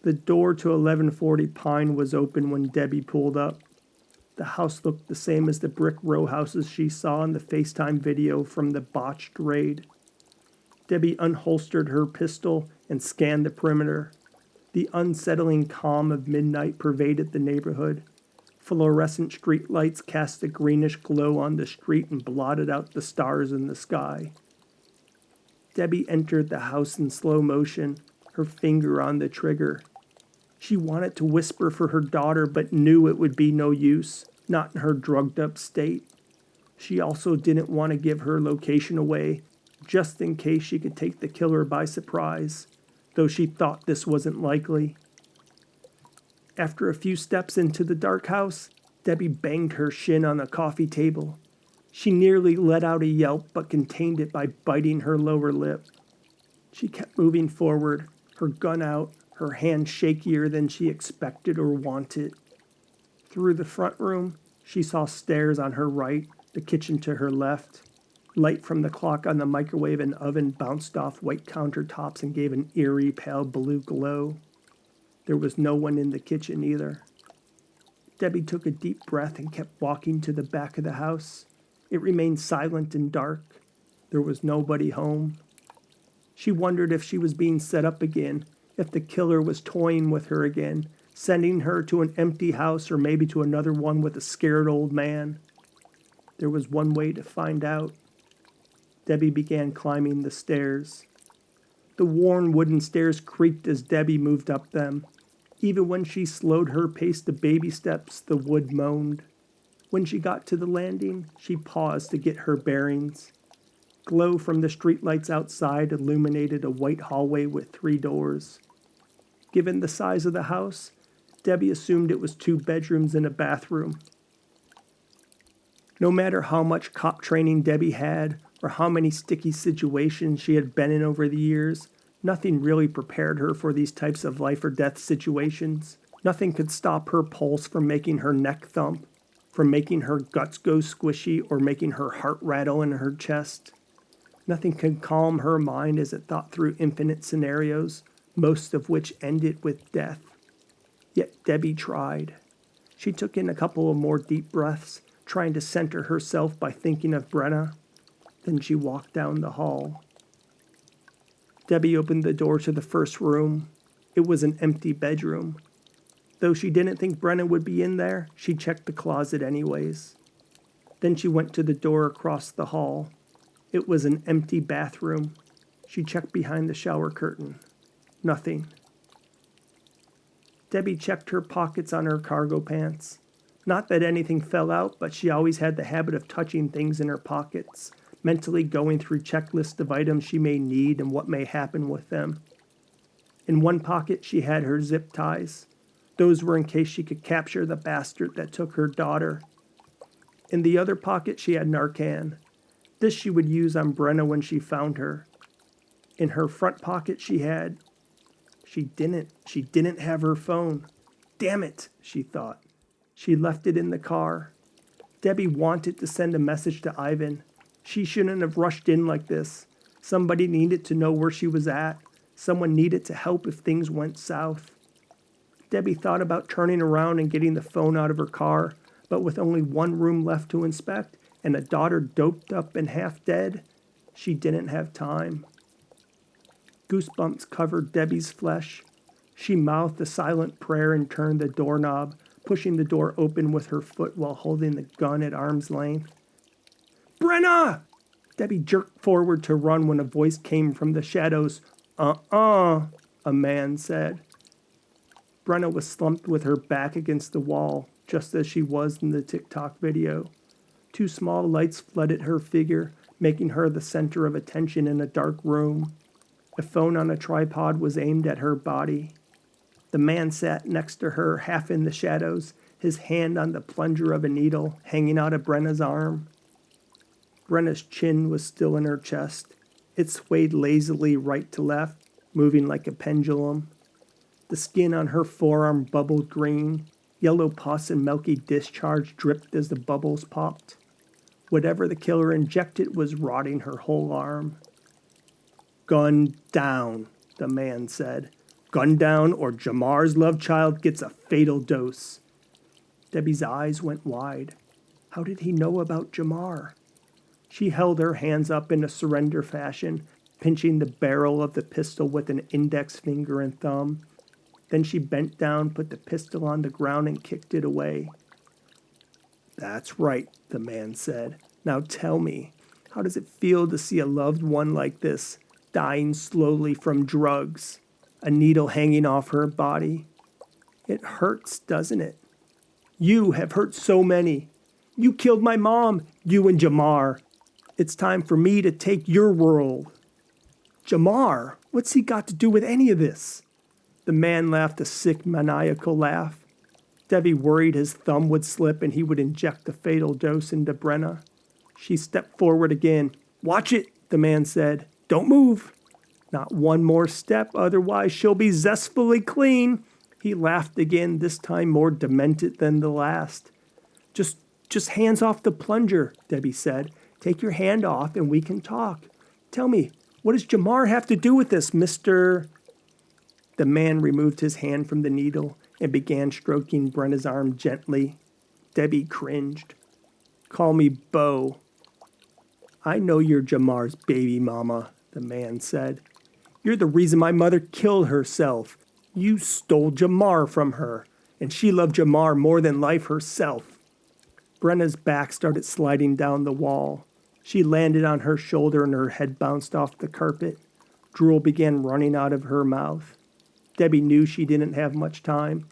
The door to 1140 Pine was open when Debbie pulled up. The house looked the same as the brick row houses she saw in the FaceTime video from the botched raid. Debbie unholstered her pistol and scanned the perimeter. The unsettling calm of midnight pervaded the neighborhood. Fluorescent street lights cast a greenish glow on the street and blotted out the stars in the sky. Debbie entered the house in slow motion, her finger on the trigger. She wanted to whisper for her daughter, but knew it would be no use, not in her drugged-up state. She also didn't want to give her location away, just in case she could take the killer by surprise, though she thought this wasn't likely. After a few steps into the dark house, Debbie banged her shin on the coffee table. She nearly let out a yelp, but contained it by biting her lower lip. She kept moving forward, her gun out, her hand shakier than she expected or wanted. Through the front room, she saw stairs on her right, the kitchen to her left. Light from the clock on the microwave and oven bounced off white countertops and gave an eerie pale blue glow. There was no one in the kitchen either. Debbie took a deep breath and kept walking to the back of the house. It remained silent and dark. There was nobody home. She wondered if she was being set up again, if the killer was toying with her again, sending her to an empty house or maybe to another one with a scared old man. There was one way to find out. Debbie began climbing the stairs. The worn wooden stairs creaked as Debbie moved up them. Even when she slowed her pace to baby steps, the wood moaned. When she got to the landing, she paused to get her bearings. Glow from the streetlights outside illuminated a white hallway with 3 doors. Given the size of the house, Debbie assumed it was 2 bedrooms and a bathroom. No matter how much cop training Debbie had, or how many sticky situations she had been in over the years, nothing really prepared her for these types of life or death situations. Nothing could stop her pulse from making her neck thump, from making her guts go squishy, or making her heart rattle in her chest. Nothing could calm her mind as it thought through infinite scenarios, most of which ended with death. Yet Debbie tried. She took in a couple of more deep breaths, trying to center herself by thinking of Brenna. Then she walked down the hall. Debbie opened the door to the first room. It was an empty bedroom. Though she didn't think Brenna would be in there, she checked the closet anyways. Then she went to the door across the hall. It was an empty bathroom. She checked behind the shower curtain. Nothing. Debbie checked her pockets on her cargo pants. Not that anything fell out, but she always had the habit of touching things in her pockets, mentally going through checklists of items she may need and what may happen with them. In one pocket, she had her zip ties. Those were in case she could capture the bastard that took her daughter. In the other pocket, she had Narcan. This she would use on Brenna when she found her. In her front pocket, she didn't have her phone. Damn it, she thought. She left it in the car. Debbie wanted to send a message to Ivan. She shouldn't have rushed in like this. Somebody needed to know where she was at. Someone needed to help if things went south. Debbie thought about turning around and getting the phone out of her car, but with only one room left to inspect and a daughter doped up and half dead, she didn't have time. Goosebumps covered Debbie's flesh. She mouthed a silent prayer and turned the doorknob, pushing the door open with her foot while holding the gun at arm's length. Brenna! Debbie jerked forward to run when a voice came from the shadows. A man said. Brenna was slumped with her back against the wall, just as she was in the TikTok video. 2 small lights flooded her figure, making her the center of attention in a dark room. A phone on a tripod was aimed at her body. The man sat next to her, half in the shadows, his hand on the plunger of a needle hanging out of Brenna's arm. Brenna's chin was still in her chest. It swayed lazily right to left, moving like a pendulum. The skin on her forearm bubbled green. Yellow pus and milky discharge dripped as the bubbles popped. Whatever the killer injected was rotting her whole arm. Gun down, the man said. Gun down or Jamar's love child gets a fatal dose. Debbie's eyes went wide. How did he know about Jamar? She held her hands up in a surrender fashion, pinching the barrel of the pistol with an index finger and thumb. Then she bent down, put the pistol on the ground, and kicked it away. That's right, the man said. Now tell me, how does it feel to see a loved one like this, dying slowly from drugs, a needle hanging off her body? It hurts, doesn't it? You have hurt so many. You killed my mom, you and Jamar. It's time for me to take your world. Jamar, what's he got to do with any of this? The man laughed a sick, maniacal laugh. Debbie worried his thumb would slip and he would inject the fatal dose into Brenna. She stepped forward again. Watch it, the man said. Don't move. Not one more step, otherwise she'll be zestfully clean. He laughed again, this time more demented than the last. Just hands off the plunger, Debbie said. Take your hand off and we can talk. Tell me, what does Jamar have to do with this, Mr.?" The man removed his hand from the needle and began stroking Brenna's arm gently. Debbie cringed. "Call me Bo." "I know you're Jamar's baby mama," the man said. "You're the reason my mother killed herself. You stole Jamar from her, and she loved Jamar more than life herself." Brenna's back started sliding down the wall. She landed on her shoulder and her head bounced off the carpet. Drool began running out of her mouth. Debbie knew she didn't have much time.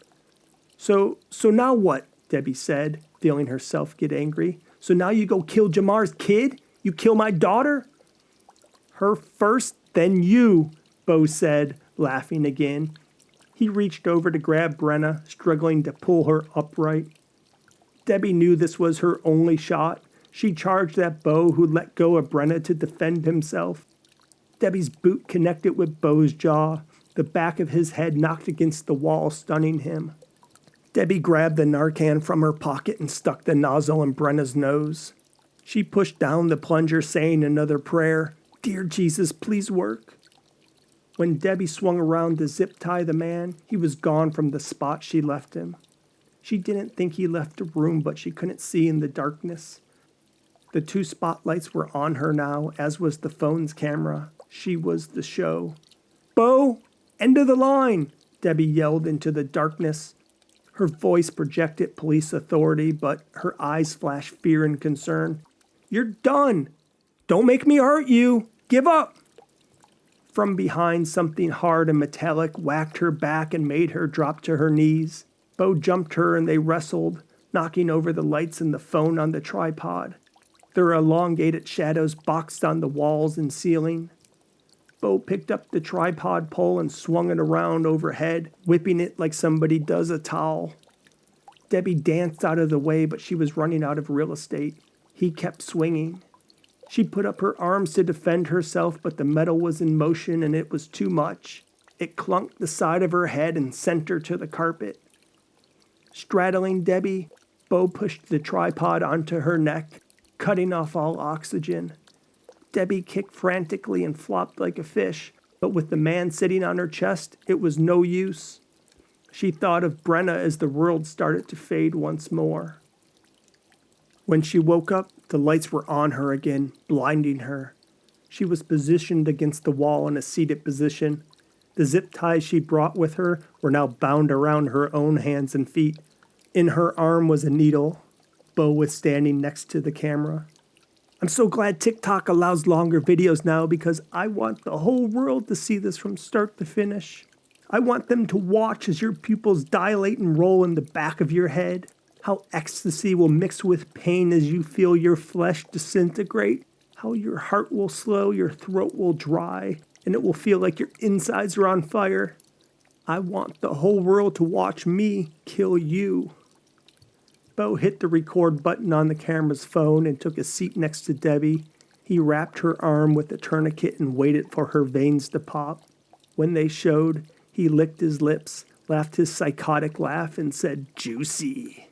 So now what?" Debbie said, feeling herself get angry. "So now you go kill Jamar's kid? You kill my daughter?" "Her first, then you," Bo said, laughing again. He reached over to grab Brenna, struggling to pull her upright. Debbie knew this was her only shot. She charged at Bo, who let go of Brenna to defend himself. Debbie's boot connected with Bo's jaw. The back of his head knocked against the wall, stunning him. Debbie grabbed the Narcan from her pocket and stuck the nozzle in Brenna's nose. She pushed down the plunger, saying another prayer. "Dear Jesus, please work." When Debbie swung around to zip-tie the man, he was gone from the spot she left him. She didn't think he left the room, but she couldn't see in the darkness. The 2 spotlights were on her now, as was the phone's camera. She was the show. "Bo, end of the line!" Debbie yelled into the darkness. Her voice projected police authority, but her eyes flashed fear and concern. "You're done! Don't make me hurt you! Give up!" From behind, something hard and metallic whacked her back and made her drop to her knees. Bo jumped her and they wrestled, knocking over the lights and the phone on the tripod. Their elongated shadows boxed on the walls and ceiling. Bo picked up the tripod pole and swung it around overhead, whipping it like somebody does a towel. Debbie danced out of the way, but she was running out of real estate. He kept swinging. She put up her arms to defend herself, but the metal was in motion and it was too much. It clunked the side of her head and sent her to the carpet. Straddling Debbie, Bo pushed the tripod onto her neck, cutting off all oxygen. Debbie kicked frantically and flopped like a fish, but with the man sitting on her chest, it was no use. She thought of Brenna as the world started to fade once more. When she woke up, the lights were on her again, blinding her. She was positioned against the wall in a seated position. The zip ties she brought with her were now bound around her own hands and feet. In her arm was a needle. Bo was standing next to the camera. "I'm so glad TikTok allows longer videos now because I want the whole world to see this from start to finish. I want them to watch as your pupils dilate and roll in the back of your head. How ecstasy will mix with pain as you feel your flesh disintegrate. How your heart will slow, your throat will dry, and it will feel like your insides are on fire. I want the whole world to watch me kill you." Bo hit the record button on the camera's phone and took a seat next to Debbie. He wrapped her arm with a tourniquet and waited for her veins to pop. When they showed, he licked his lips, laughed his psychotic laugh, and said, "Juicy."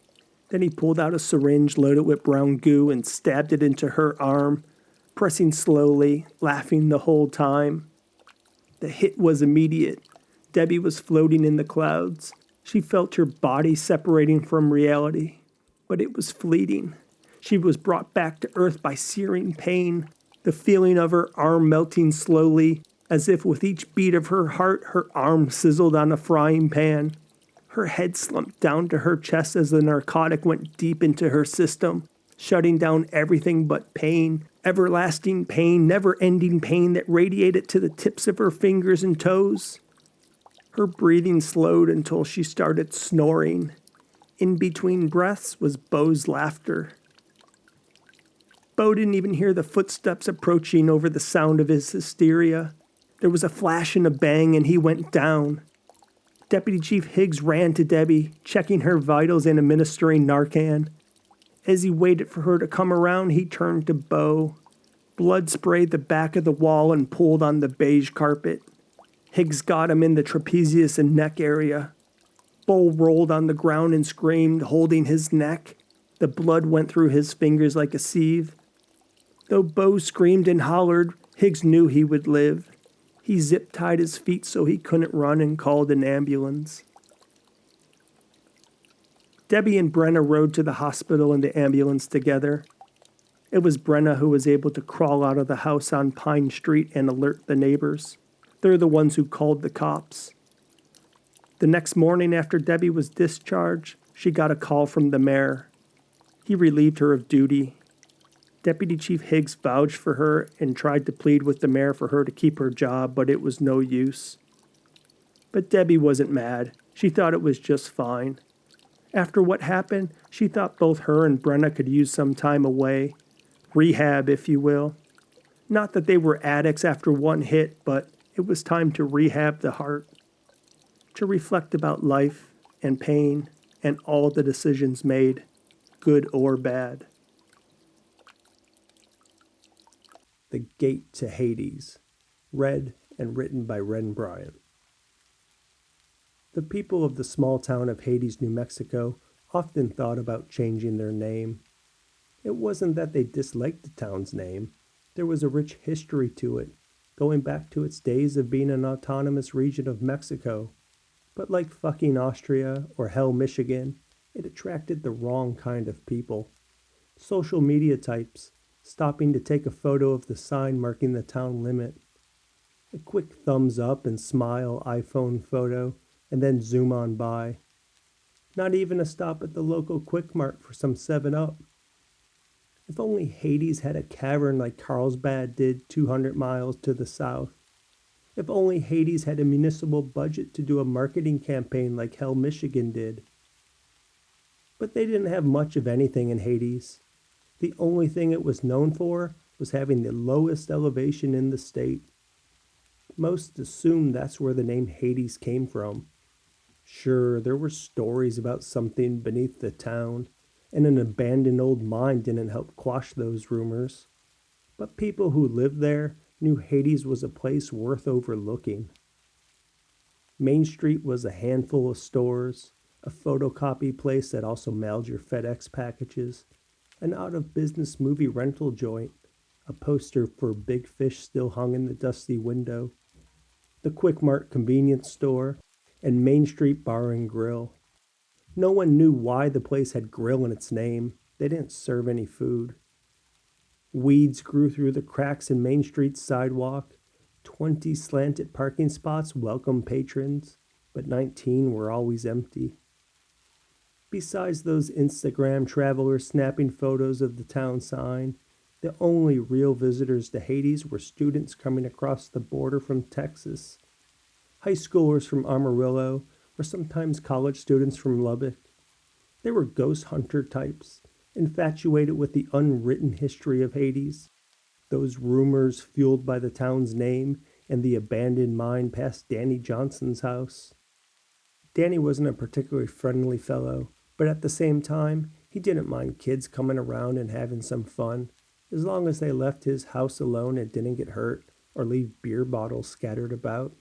Then he pulled out a syringe loaded with brown goo and stabbed it into her arm, pressing slowly, laughing the whole time. The hit was immediate. Debbie was floating in the clouds. She felt her body separating from reality, but it was fleeting. She was brought back to earth by searing pain, the feeling of her arm melting slowly, as if with each beat of her heart, her arm sizzled on a frying pan. Her head slumped down to her chest as the narcotic went deep into her system, shutting down everything but pain, everlasting pain, never-ending pain that radiated to the tips of her fingers and toes. Her breathing slowed until she started snoring. In between breaths was Bo's laughter. Bo didn't even hear the footsteps approaching over the sound of his hysteria. There was a flash and a bang, and he went down. Deputy Chief Higgs ran to Debbie, checking her vitals and administering Narcan. As he waited for her to come around, he turned to Bo. Blood sprayed the back of the wall and pooled on the beige carpet. Higgs got him in the trapezius and neck area. Bo rolled on the ground and screamed, holding his neck. The blood went through his fingers like a sieve. Though Bo screamed and hollered, Higgs knew he would live. He zip-tied his feet so he couldn't run and called an ambulance. Debbie and Brenna rode to the hospital in the ambulance together. It was Brenna who was able to crawl out of the house on Pine Street and alert the neighbors. They're the ones who called the cops. The next morning after Debbie was discharged, she got a call from the mayor. He relieved her of duty. Deputy Chief Higgs vouched for her and tried to plead with the mayor for her to keep her job, but it was no use. But Debbie wasn't mad. She thought it was just fine. After what happened, she thought both her and Brenna could use some time away. Rehab, if you will. Not that they were addicts after one hit, but it was time to rehab the heart. To reflect about life and pain and all the decisions made, good or bad. The Gate to Hades, read and written by Ren Bryant. The people of the small town of Hades, New Mexico, often thought about changing their name. It wasn't that they disliked the town's name. There was a rich history to it, going back to its days of being an autonomous region of Mexico. But like fucking Austria or hell, Michigan, it attracted the wrong kind of people. Social media types, stopping to take a photo of the sign marking the town limit. A quick thumbs up and smile iPhone photo, and then zoom on by. Not even a stop at the local Quick Mart for some 7-Up. If only Hades had a cavern like Carlsbad did 200 miles to the south. If only Hades had a municipal budget to do a marketing campaign like Hell, Michigan did. But they didn't have much of anything in Hades. The only thing it was known for was having the lowest elevation in the state. Most assumed that's where the name Hades came from. Sure, there were stories about something beneath the town, and an abandoned old mine didn't help quash those rumors. But people who lived there knew Hades was a place worth overlooking. Main Street was a handful of stores, a photocopy place that also mailed your FedEx packages, an out-of-business movie rental joint, a poster for Big Fish still hung in the dusty window, the Quick Mart convenience store, and Main Street Bar and Grill. No one knew why the place had grill in its name. They didn't serve any food. Weeds grew through the cracks in Main Street's sidewalk. 20 slanted parking spots welcomed patrons, but 19 were always empty. Besides those Instagram travelers snapping photos of the town sign, the only real visitors to Hades were students coming across the border from Texas. High schoolers from Amarillo, or sometimes college students from Lubbock. They were ghost hunter types, infatuated with the unwritten history of Hades. Those rumors fueled by the town's name and the abandoned mine past Danny Johnson's house. Danny wasn't a particularly friendly fellow, but at the same time, he didn't mind kids coming around and having some fun, as long as they left his house alone and didn't get hurt or leave beer bottles scattered about.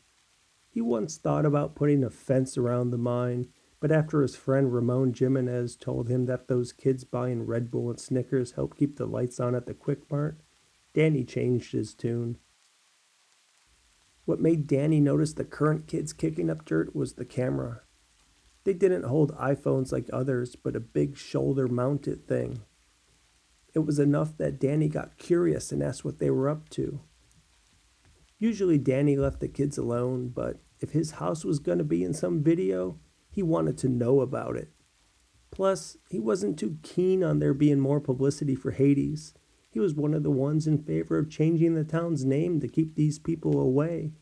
He once thought about putting a fence around the mine, but after his friend Ramon Jimenez told him that those kids buying Red Bull and Snickers help keep the lights on at the Quick Mart, Danny changed his tune. What made Danny notice the current kids kicking up dirt was the camera. They didn't hold iPhones like others, but a big shoulder-mounted thing. It was enough that Danny got curious and asked what they were up to. Usually Danny left the kids alone, but if his house was going to be in some video, he wanted to know about it. Plus, he wasn't too keen on there being more publicity for Hades. He was one of the ones in favor of changing the town's name to keep these people away.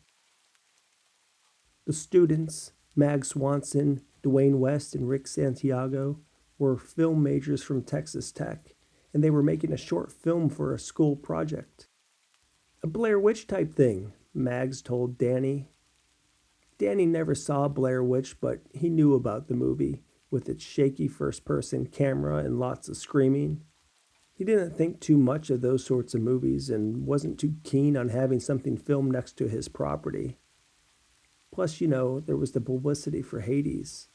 The students, Mag Swanson, Dwayne West, and Rick Santiago, were film majors from Texas Tech, and they were making a short film for a school project. A Blair Witch type thing, Mags told Danny. Danny never saw Blair Witch, but he knew about the movie, with its shaky first-person camera and lots of screaming. He didn't think too much of those sorts of movies and wasn't too keen on having something filmed next to his property. Plus, there was the publicity for Hades.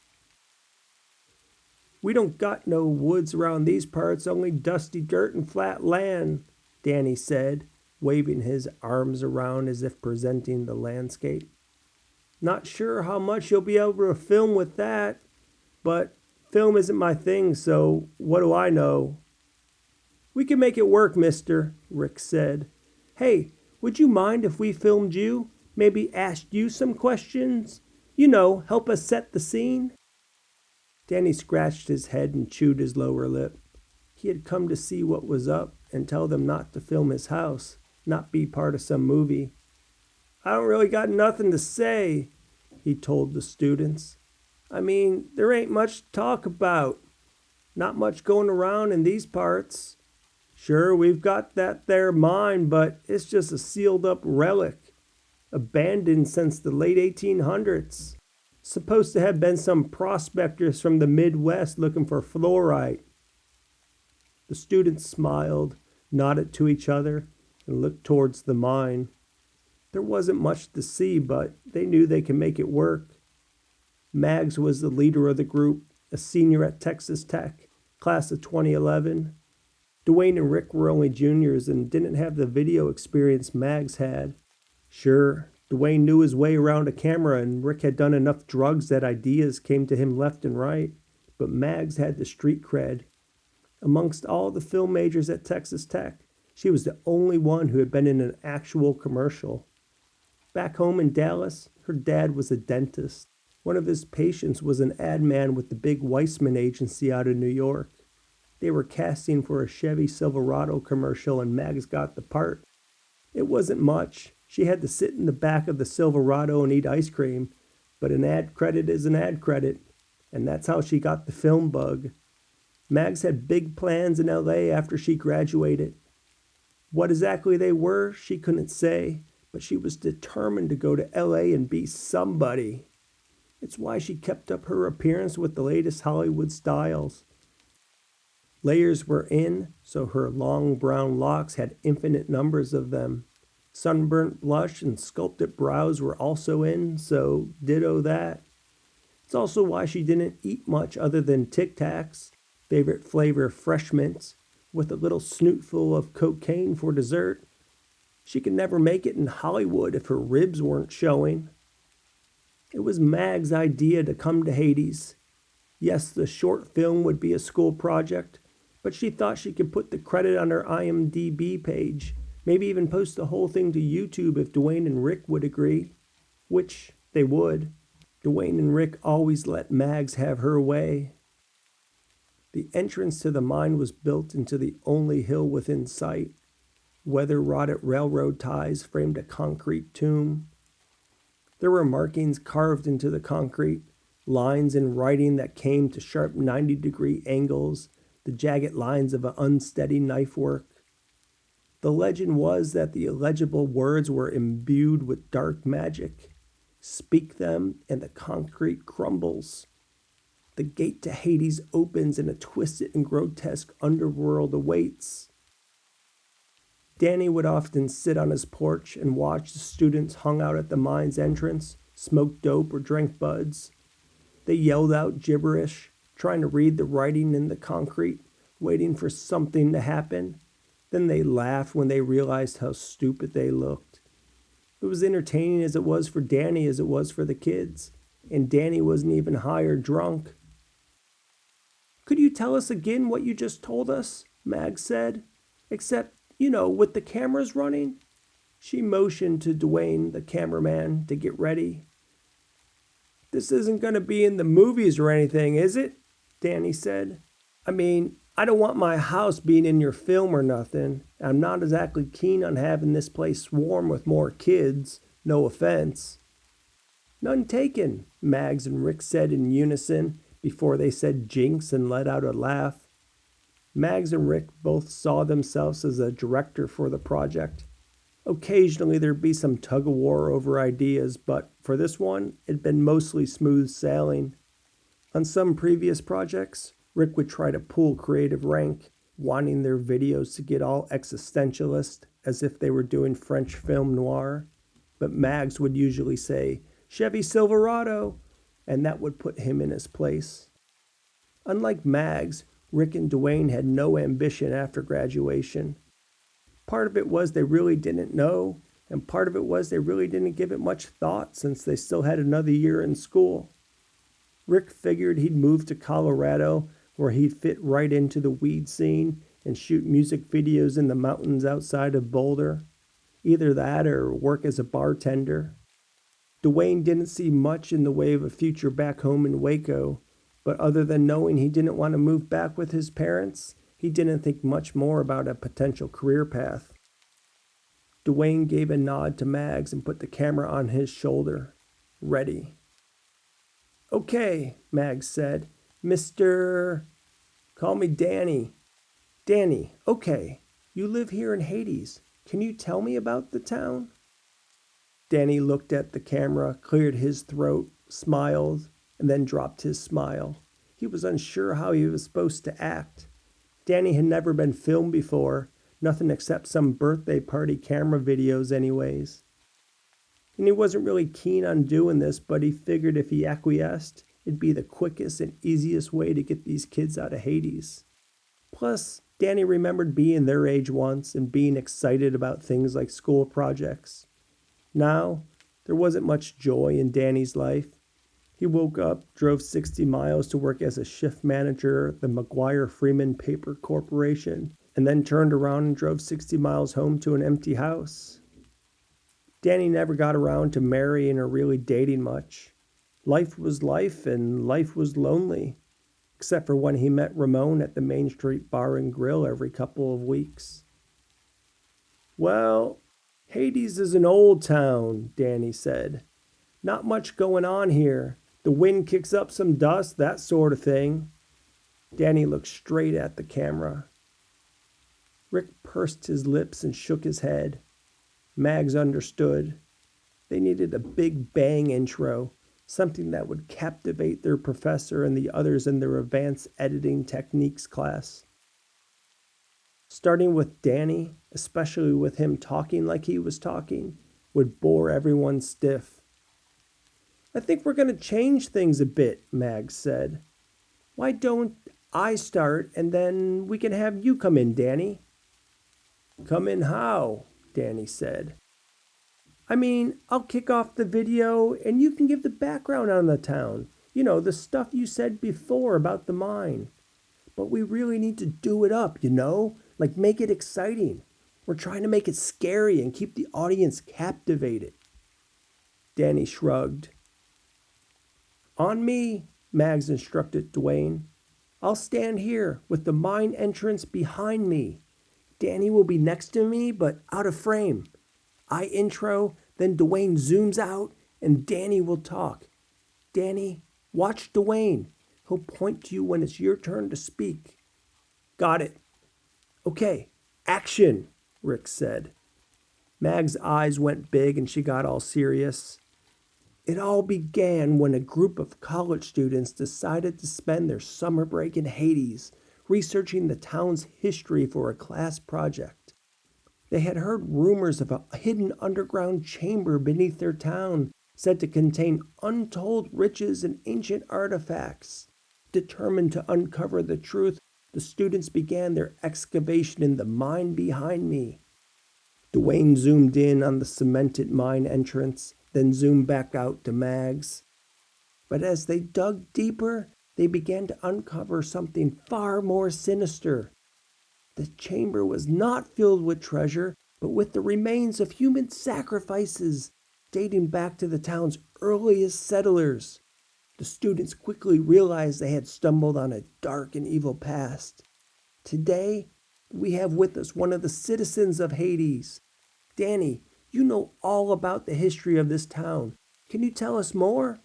"We don't got no woods around these parts, only dusty dirt and flat land," Danny said, waving his arms around as if presenting the landscape. Not sure how much you'll be able to film with that, but film isn't my thing, so what do I know? We can make it work, mister, Rick said. Hey, would you mind if we filmed you? Maybe asked you some questions? You know, help us set the scene? Danny scratched his head and chewed his lower lip. He had come to see what was up and tell them not to film his house, not be part of some movie. I don't really got nothing to say, he told the students. I mean, there ain't much to talk about. Not much going around in these parts. Sure, we've got that there mine, but it's just a sealed up relic. Abandoned since the late 1800s. Supposed to have been some prospectors from the Midwest looking for fluorite. The students smiled, nodded to each other, and looked towards the mine. There wasn't much to see, but they knew they could make it work. Mags was the leader of the group, a senior at Texas Tech, class of 2011. Dwayne and Rick were only juniors and didn't have the video experience Mags had. Sure, Dwayne knew his way around a camera and Rick had done enough drugs that ideas came to him left and right, but Mags had the street cred. Amongst all the film majors at Texas Tech, she was the only one who had been in an actual commercial. Back home in Dallas, her dad was a dentist. One of his patients was an ad man with the big Weissman agency out of New York. They were casting for a Chevy Silverado commercial and Mags got the part. It wasn't much. She had to sit in the back of the Silverado and eat ice cream, but an ad credit is an ad credit, and that's how she got the film bug. Mags had big plans in LA after she graduated. What exactly they were, she couldn't say, but she was determined to go to LA and be somebody. It's why she kept up her appearance with the latest Hollywood styles. Layers were in, so her long brown locks had infinite numbers of them. Sunburnt blush and sculpted brows were also in, so ditto that. It's also why she didn't eat much other than Tic Tacs, favorite flavor Fresh Mints, with a little snootful of cocaine for dessert. She could never make it in Hollywood if her ribs weren't showing. It was Mag's idea to come to Hades. Yes, the short film would be a school project, but she thought she could put the credit on her IMDb page, maybe even post the whole thing to YouTube if Dwayne and Rick would agree, which they would. Dwayne and Rick always let Mags have her way. The entrance to the mine was built into the only hill within sight. Weather-rotted railroad ties framed a concrete tomb. There were markings carved into the concrete, lines in writing that came to sharp 90-degree angles, the jagged lines of an unsteady knife work. The legend was that the illegible words were imbued with dark magic. Speak them and the concrete crumbles. The gate to Hades opens and a twisted and grotesque underworld awaits. Danny would often sit on his porch and watch the students hung out at the mine's entrance, smoked dope or drank buds. They yelled out gibberish, trying to read the writing in the concrete, waiting for something to happen. Then they laughed when they realized how stupid they looked. It was entertaining as it was for Danny as it was for the kids, and Danny wasn't even high or drunk. Could you tell us again what you just told us? Mag said. Except, with the cameras running. She motioned to Dwayne, the cameraman, to get ready. This isn't going to be in the movies or anything, is it? Danny said. I mean, I don't want my house being in your film or nothing. I'm not exactly keen on having this place swarm with more kids. No offense. None taken, Mags and Rick said in unison before they said jinx and let out a laugh. Mags and Rick both saw themselves as a director for the project. Occasionally there'd be some tug-of-war over ideas, but for this one, it'd been mostly smooth sailing. On some previous projects, Rick would try to pull creative rank, wanting their videos to get all existentialist, as if they were doing French film noir. But Mags would usually say, Chevy Silverado, and that would put him in his place. Unlike Mags, Rick and Dwayne had no ambition after graduation. Part of it was they really didn't know, and part of it was they really didn't give it much thought since they still had another year in school. Rick figured he'd move to Colorado where he'd fit right into the weed scene and shoot music videos in the mountains outside of Boulder. Either that or work as a bartender. Dwayne didn't see much in the way of a future back home in Waco, but other than knowing he didn't want to move back with his parents, he didn't think much more about a potential career path. Dwayne gave a nod to Mags and put the camera on his shoulder. Ready. "Okay," Mags said. "Mr. Call me Danny." "Danny, okay. You live here in Hades. Can you tell me about the town?" Danny looked at the camera, cleared his throat, smiled, and then dropped his smile. He was unsure how he was supposed to act. Danny had never been filmed before, nothing except some birthday party camera videos anyways. And he wasn't really keen on doing this, but he figured if he acquiesced, it'd be the quickest and easiest way to get these kids out of Hades. Plus, Danny remembered being their age once and being excited about things like school projects. Now, there wasn't much joy in Danny's life. He woke up, drove 60 miles to work as a shift manager at the McGuire Freeman Paper Corporation, and then turned around and drove 60 miles home to an empty house. Danny never got around to marrying or really dating much. Life was life, and life was lonely, except for when he met Ramon at the Main Street Bar and Grill every couple of weeks. "Well, Hades is an old town," Danny said. "Not much going on here. The wind kicks up some dust, that sort of thing." Danny looked straight at the camera. Rick pursed his lips and shook his head. Mags understood. They needed a big bang intro, something that would captivate their professor and the others in their advanced editing techniques class. Starting with Danny, especially with him talking like he was talking, would bore everyone stiff. "I think we're going to change things a bit," Mags said. "Why don't I start and then we can have you come in, Danny?" "Come in how?" Danny said. "I mean, I'll kick off the video and you can give the background on the town. You know, the stuff you said before about the mine. But we really need to do it up, you know? Like make it exciting. We're trying to make it scary and keep the audience captivated." Danny shrugged. "On me," Mags instructed Dwayne. "I'll stand here with the mine entrance behind me. Danny will be next to me, but out of frame. I intro, then Dwayne zooms out, and Danny will talk. Danny, watch Dwayne. He'll point to you when it's your turn to speak." "Got it." "Okay, action," Rick said. Mag's eyes went big and she got all serious. "It all began when a group of college students decided to spend their summer break in Hades, researching the town's history for a class project. They had heard rumors of a hidden underground chamber beneath their town said to contain untold riches and ancient artifacts. Determined to uncover the truth, the students began their excavation in the mine behind me." Dwayne zoomed in on the cemented mine entrance, then zoomed back out to Mags. "But as they dug deeper, they began to uncover something far more sinister. The chamber was not filled with treasure, but with the remains of human sacrifices dating back to the town's earliest settlers. The students quickly realized they had stumbled on a dark and evil past. Today, we have with us one of the citizens of Hades. Danny, you know all about the history of this town. Can you tell us more?"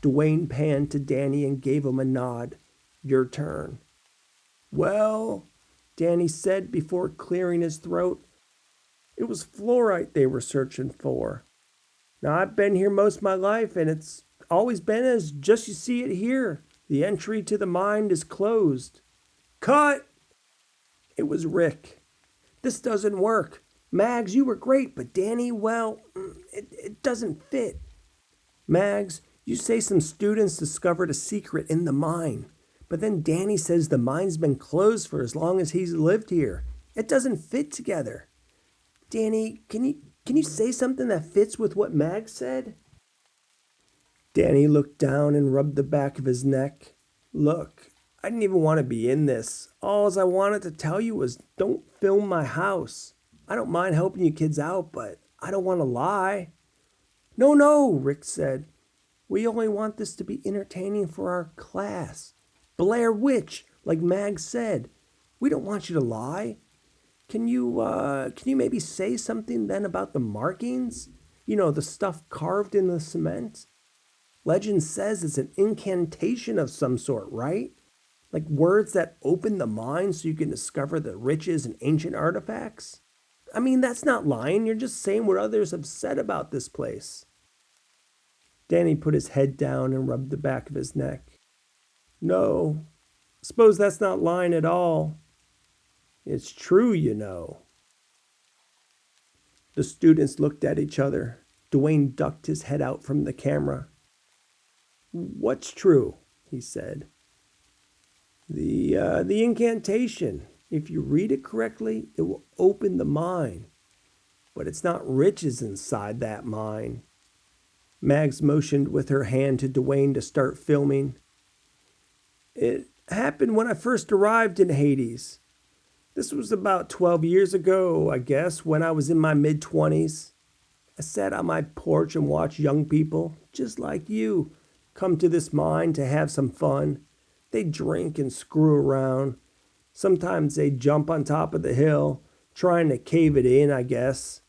Dwayne panned to Danny and gave him a nod. "Your turn." "Well," Danny said before clearing his throat, "it was fluorite they were searching for. Now, I've been here most of my life, and it's always been as just you see it here. The entry to the mine is closed." "Cut!" It was Rick. "This doesn't work. Mags, you were great, but Danny, well, it doesn't fit. Mags, you say some students discovered a secret in the mine, but then Danny says the mine's been closed for as long as he's lived here, It doesn't fit together. Danny, can you say something that fits with what Mag said? Danny looked down and rubbed the back of his neck. Look, I didn't even want to be in this. All I wanted to tell you was don't film my house. I don't mind helping you kids out, but I don't want to lie. No, Rick said. We only want this to be entertaining for our class. Blair Witch, like Mag said. We don't want you to lie. Can you maybe say something then about the markings? You know, the stuff carved in the cement? Legend says it's an incantation of some sort, right? Like words that open the mind so you can discover the riches and ancient artifacts? I mean, that's not lying. You're just saying what others have said about this place. Danny put his head down and rubbed the back of his neck. No, suppose that's not lying at all. It's true, you know. The students looked at each other. Dwayne ducked his head out from the camera. What's true? He said. The incantation. If you read it correctly, it will open the mind. But it's not riches inside that mind. Mags motioned with her hand to Dwayne to start filming. It happened when I first arrived in Hades. This was about 12 years ago, I guess, when I was in my mid-20s. I sat on my porch and watched young people, just like you, come to this mine to have some fun. They'd drink and screw around. Sometimes they'd jump on top of the hill, trying to cave it in, I guess.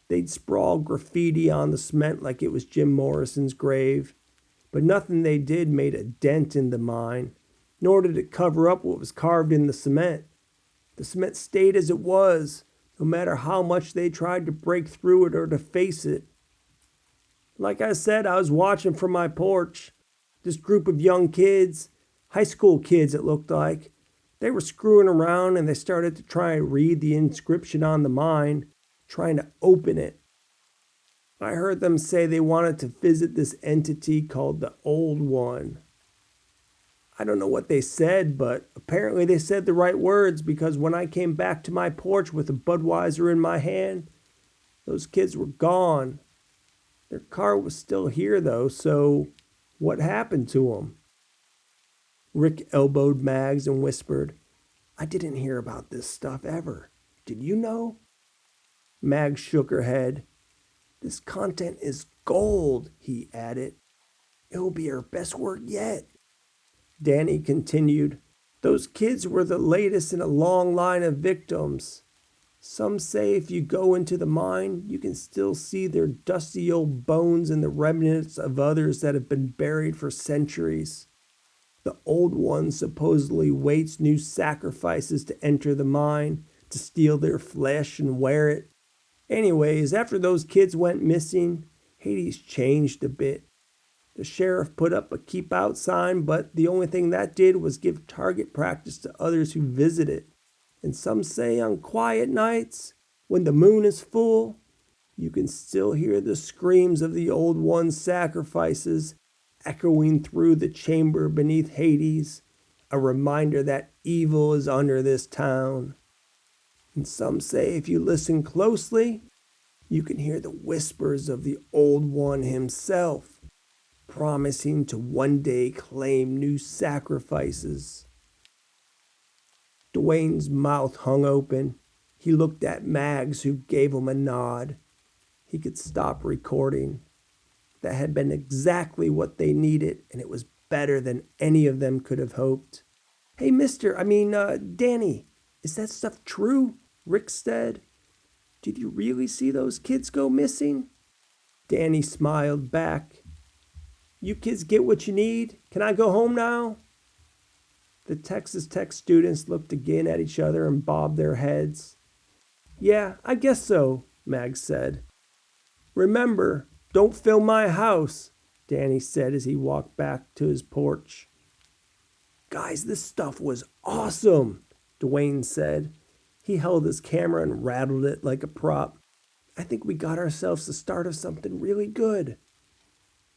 They'd sprawl graffiti on the cement like it was Jim Morrison's grave. But nothing they did made a dent in the mine, nor did it cover up what was carved in the cement. The cement stayed as it was, no matter how much they tried to break through it or to face it. Like I said, I was watching from my porch. This group of young kids, high school kids it looked like, they were screwing around and they started to try and read the inscription on the mine, trying to open it. I heard them say they wanted to visit this entity called the Old One. I don't know what they said, but apparently they said the right words, because when I came back to my porch with a Budweiser in my hand, those kids were gone. Their car was still here though, so what happened to them? Rick elbowed Mags and whispered, I didn't hear about this stuff ever. Did you know? Mags shook her head. This content is gold, he added. It will be our best work yet. Danny continued, those kids were the latest in a long line of victims. Some say if you go into the mine, you can still see their dusty old bones and the remnants of others that have been buried for centuries. The Old One supposedly waits new sacrifices to enter the mine, to steal their flesh and wear it. Anyways, after those kids went missing, Hades changed a bit. The sheriff put up a keep out sign, but the only thing that did was give target practice to others who visit it. And some say on quiet nights, when the moon is full, you can still hear the screams of the Old One's sacrifices echoing through the chamber beneath Hades, a reminder that evil is under this town. And some say if you listen closely, you can hear the whispers of the Old One himself, promising to one day claim new sacrifices. Dwayne's mouth hung open. He looked at Mags, who gave him a nod. He could stop recording. That had been exactly what they needed, and it was better than any of them could have hoped. Hey, Danny, is that stuff true? Rick said. Did you really see those kids go missing? Danny smiled back. You kids get what you need? Can I go home now? The Texas Tech students looked again at each other and bobbed their heads. Yeah, I guess so, Mag said. Remember, don't film my house, Danny said as he walked back to his porch. Guys, this stuff was awesome, Dwayne said. He held his camera and rattled it like a prop. I think we got ourselves the start of something really good.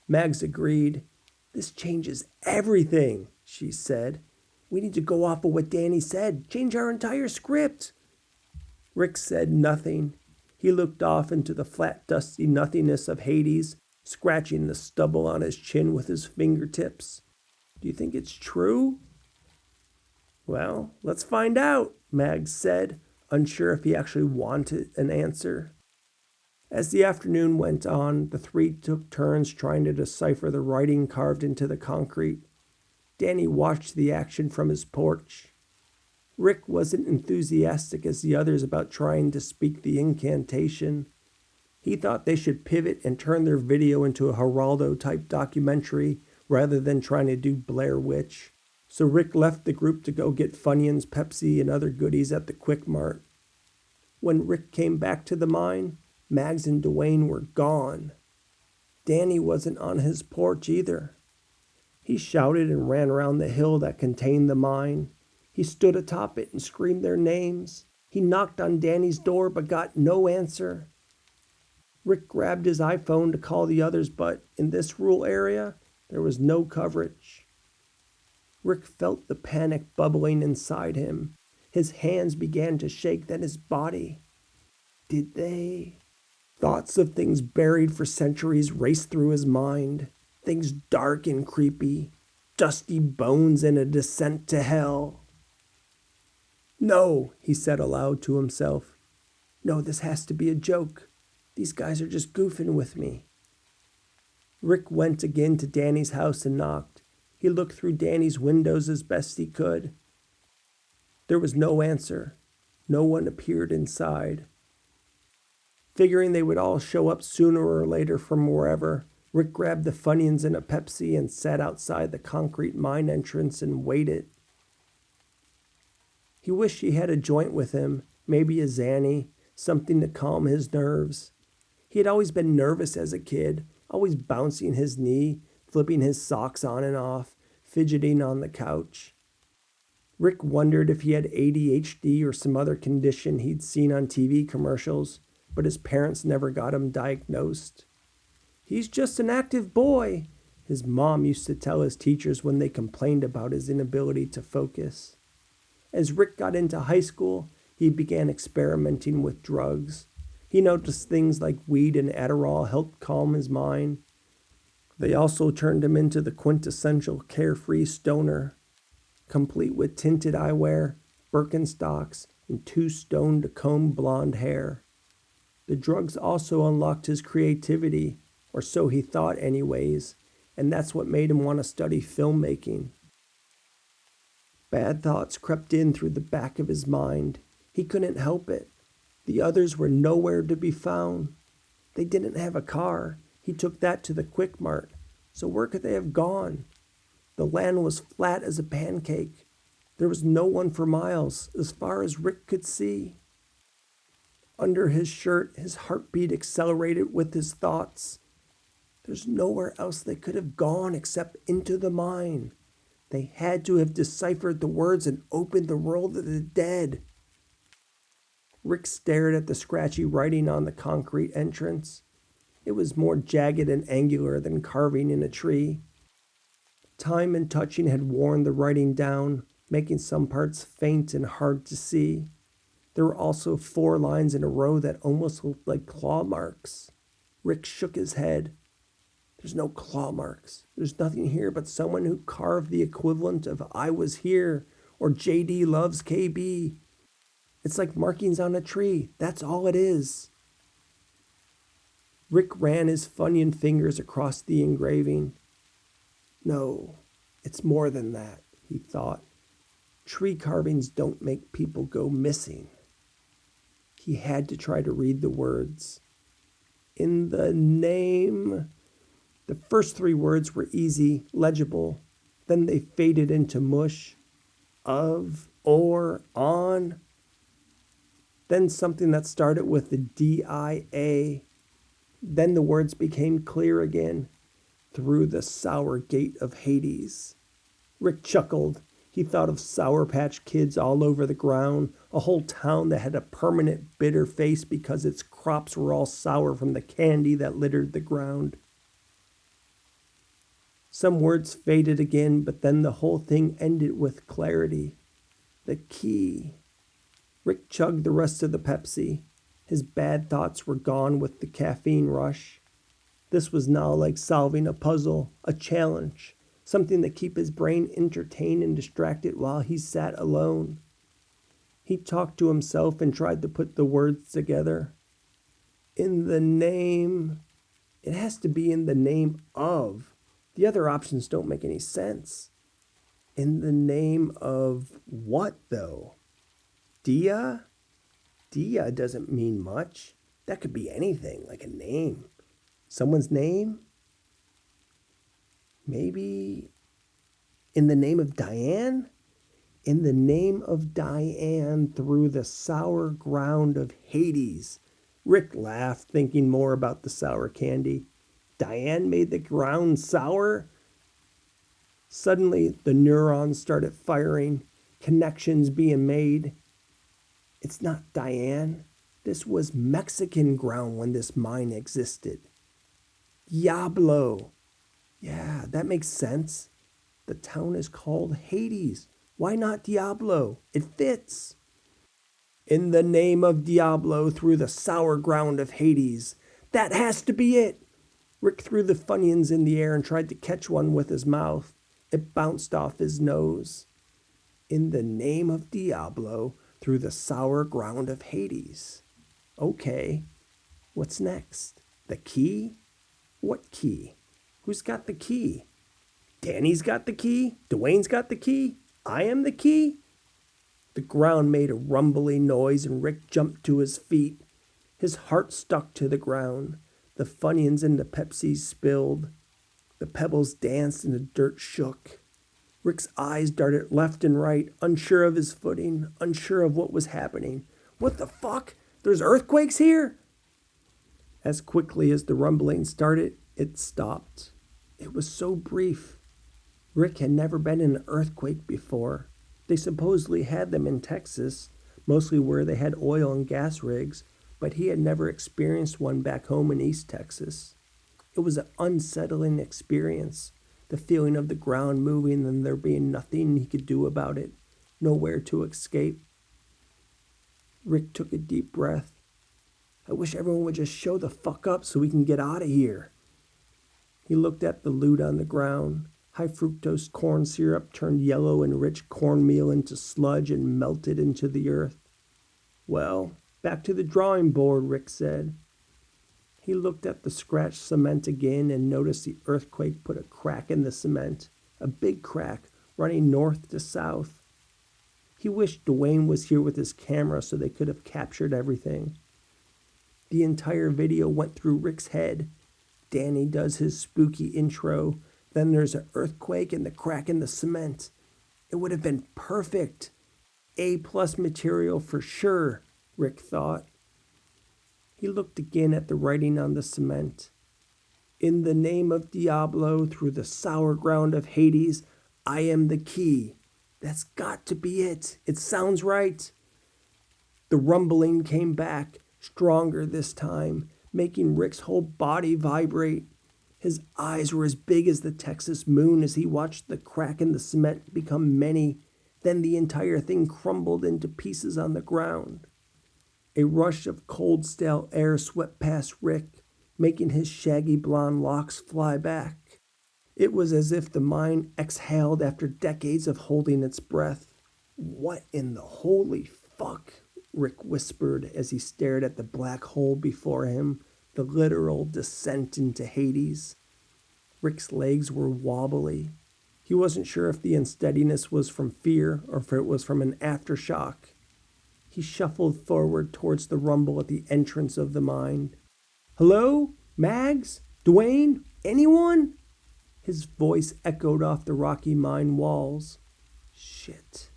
Mags agreed. This changes everything, she said. We need to go off of what Danny said. Change our entire script. Rick said nothing. He looked off into the flat, dusty nothingness of Hades, scratching the stubble on his chin with his fingertips. Do you think it's true? Well, let's find out, Mags said, unsure if he actually wanted an answer. As the afternoon went on, the three took turns trying to decipher the writing carved into the concrete. Danny watched the action from his porch. Rick wasn't enthusiastic as the others about trying to speak the incantation. He thought they should pivot and turn their video into a Geraldo-type documentary rather than trying to do Blair Witch. So Rick left the group to go get Funyuns, Pepsi, and other goodies at the Quick Mart. When Rick came back to the mine, Mags and Dwayne were gone. Danny wasn't on his porch either. He shouted and ran around the hill that contained the mine. He stood atop it and screamed their names. He knocked on Danny's door but got no answer. Rick grabbed his iPhone to call the others, but in this rural area, there was no coverage. Rick felt the panic bubbling inside him. His hands began to shake, then his body. Did they? Thoughts of things buried for centuries raced through his mind. Things dark and creepy. Dusty bones and a descent to hell. No, he said aloud to himself. No, this has to be a joke. These guys are just goofing with me. Rick went again to Danny's house and knocked. He looked through Danny's windows as best he could. There was no answer. No one appeared inside. Figuring they would all show up sooner or later from wherever, Rick grabbed the Funyuns and a Pepsi and sat outside the concrete mine entrance and waited. He wished he had a joint with him, maybe a Xanny, something to calm his nerves. He had always been nervous as a kid, always bouncing his knee, flipping his socks on and off, fidgeting on the couch. Rick wondered if he had ADHD or some other condition he'd seen on TV commercials, but his parents never got him diagnosed. He's just an active boy, his mom used to tell his teachers when they complained about his inability to focus. As Rick got into high school, he began experimenting with drugs. He noticed things like weed and Adderall helped calm his mind. They also turned him into the quintessential carefree stoner, complete with tinted eyewear, Birkenstocks, and 2 stone-to-comb blonde hair. The drugs also unlocked his creativity, or so he thought anyways, and that's what made him want to study filmmaking. Bad thoughts crept in through the back of his mind. He couldn't help it. The others were nowhere to be found. They didn't have a car. He took that to the Quick Mart. So where could they have gone? The land was flat as a pancake. There was no one for miles, as far as Rick could see. Under his shirt, his heartbeat accelerated with his thoughts. There's nowhere else they could have gone except into the mine. They had to have deciphered the words and opened the world of the dead. Rick stared at the scratchy writing on the concrete entrance. It was more jagged and angular than carving in a tree. Time and touching had worn the writing down, making some parts faint and hard to see. There were also 4 lines in a row that almost looked like claw marks. Rick shook his head. There's no claw marks. There's nothing here but someone who carved the equivalent of I was here or JD loves KB. It's like markings on a tree. That's all it is. Rick ran his Funyun fingers across the engraving. No, it's more than that, he thought. Tree carvings don't make people go missing. He had to try to read the words. In the name... The first 3 words were easy, legible. Then they faded into mush. Of, or, on. Then something that started with the D-I-A. Then the words became clear again. Through the sour gate of Hades. Rick chuckled. He thought of Sour Patch Kids all over the ground, a whole town that had a permanent bitter face because its crops were all sour from the candy that littered the ground. Some words faded again, but then the whole thing ended with clarity. The key. Rick chugged the rest of the Pepsi. His bad thoughts were gone with the caffeine rush. This was now like solving a puzzle, a challenge, something to keep his brain entertained and distracted while he sat alone. He talked to himself and tried to put the words together. In the name... It has to be in the name of. The other options don't make any sense. In the name of what, though? Dia? Dia doesn't mean much. That could be anything, like a name. Someone's name? Maybe in the name of Diane? In the name of Diane through the sour ground of Hades. Rick laughed, thinking more about the sour candy. Diane made the ground sour? Suddenly, the neurons started firing, connections being made. It's not Diane. This was Mexican ground when this mine existed. Diablo. Yeah, that makes sense. The town is called Hades. Why not Diablo? It fits. In the name of Diablo through the sour ground of Hades. That has to be it. Rick threw the Funyuns in the air and tried to catch one with his mouth. It bounced off his nose. In the name of Diablo through the sour ground of Hades. Okay, what's next? The key? What key? Who's got the key? Danny's got the key? Dwayne's got the key? I am the key? The ground made a rumbling noise and Rick jumped to his feet. His heart stuck to the ground. The Funyuns and the Pepsi spilled. The pebbles danced and the dirt shook. Rick's eyes darted left and right, unsure of his footing, unsure of what was happening. What the fuck? There's earthquakes here? As quickly as the rumbling started, it stopped. It was so brief. Rick had never been in an earthquake before. They supposedly had them in Texas, mostly where they had oil and gas rigs, but he had never experienced one back home in East Texas. It was an unsettling experience, the feeling of the ground moving and there being nothing he could do about it, nowhere to escape. Rick took a deep breath. I wish everyone would just show the fuck up so we can get out of here. He looked at the loot on the ground. High fructose corn syrup turned yellow and rich cornmeal into sludge and melted into the earth. Well, back to the drawing board, Rick said. He looked at the scratched cement again and noticed the earthquake put a crack in the cement, a big crack running north to south. He wished Dwayne was here with his camera so they could have captured everything. The entire video went through Rick's head. Danny does his spooky intro. Then there's an earthquake and the crack in the cement. It would have been perfect. A+ material for sure, Rick thought. He looked again at the writing on the cement. In the name of Diablo, through the sour ground of Hades, I am the key. That's got to be it. It sounds right. The rumbling came back, stronger this time, making Rick's whole body vibrate. His eyes were as big as the Texas moon as he watched the crack in the cement become many. Then the entire thing crumbled into pieces on the ground. A rush of cold, stale air swept past Rick, making his shaggy blonde locks fly back. It was as if the mine exhaled after decades of holding its breath. What in the holy fuck? Rick whispered as he stared at the black hole before him, the literal descent into Hades. Rick's legs were wobbly. He wasn't sure if the unsteadiness was from fear or if it was from an aftershock. He shuffled forward towards the rumble at the entrance of the mine. Hello? Mags? Dwayne? Anyone? His voice echoed off the rocky mine walls. Shit.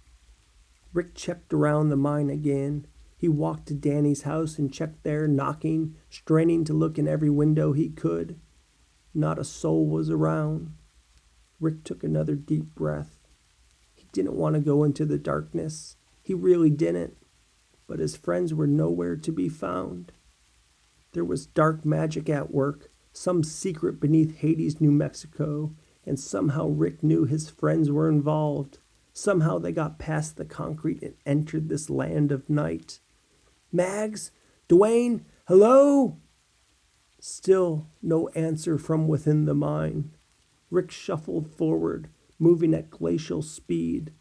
Rick checked around the mine again. He walked to Danny's house and checked there, knocking, straining to look in every window he could. Not a soul was around. Rick took another deep breath. He didn't want to go into the darkness. He really didn't. But his friends were nowhere to be found. There was dark magic at work, some secret beneath Hades, New Mexico, and somehow Rick knew his friends were involved. Somehow they got past the concrete and entered this land of night. Mags? Dwayne? Hello? Still no answer from within the mine. Rick shuffled forward, moving at glacial speed.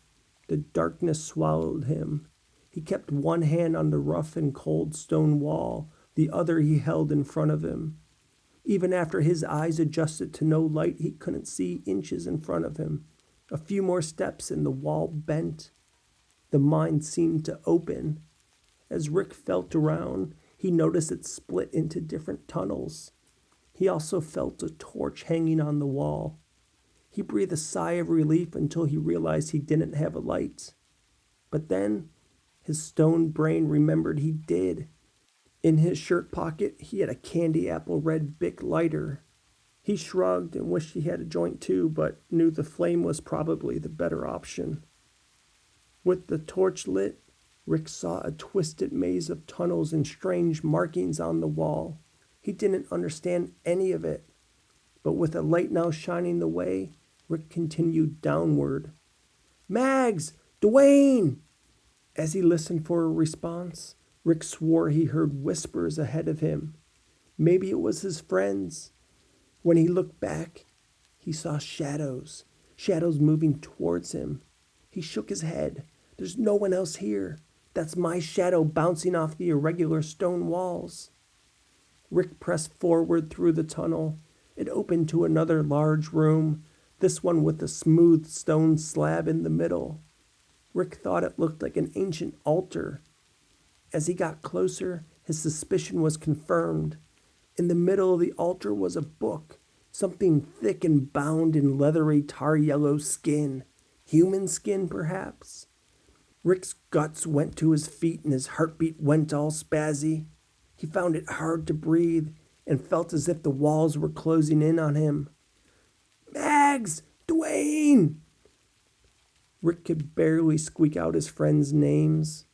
The darkness swallowed him. He kept one hand on the rough and cold stone wall, the other he held in front of him. Even after his eyes adjusted to no light, he couldn't see inches in front of him. A few more steps and the wall bent. The mine seemed to open. As Rick felt around, he noticed it split into different tunnels. He also felt a torch hanging on the wall. He breathed a sigh of relief until he realized he didn't have a light. But then, his stone brain remembered he did. In his shirt pocket, he had a candy apple red Bic lighter. He shrugged and wished he had a joint too, but knew the flame was probably the better option. With the torch lit, Rick saw a twisted maze of tunnels and strange markings on the wall. He didn't understand any of it, but with a light now shining the way, Rick continued downward. Mags! Dwayne! As he listened for a response, Rick swore he heard whispers ahead of him. Maybe it was his friends. When he looked back, he saw shadows moving towards him. He shook his head. There's no one else here. That's my shadow bouncing off the irregular stone walls. Rick pressed forward through the tunnel. It opened to another large room, this one with a smooth stone slab in the middle. Rick thought it looked like an ancient altar. As he got closer, his suspicion was confirmed. In the middle of the altar was a book, something thick and bound in leathery tar yellow skin. Human skin, perhaps? Rick's guts went to his feet and his heartbeat went all spazzy. He found it hard to breathe and felt as if the walls were closing in on him. Mags! Dwayne! Rick could barely squeak out his friends' names.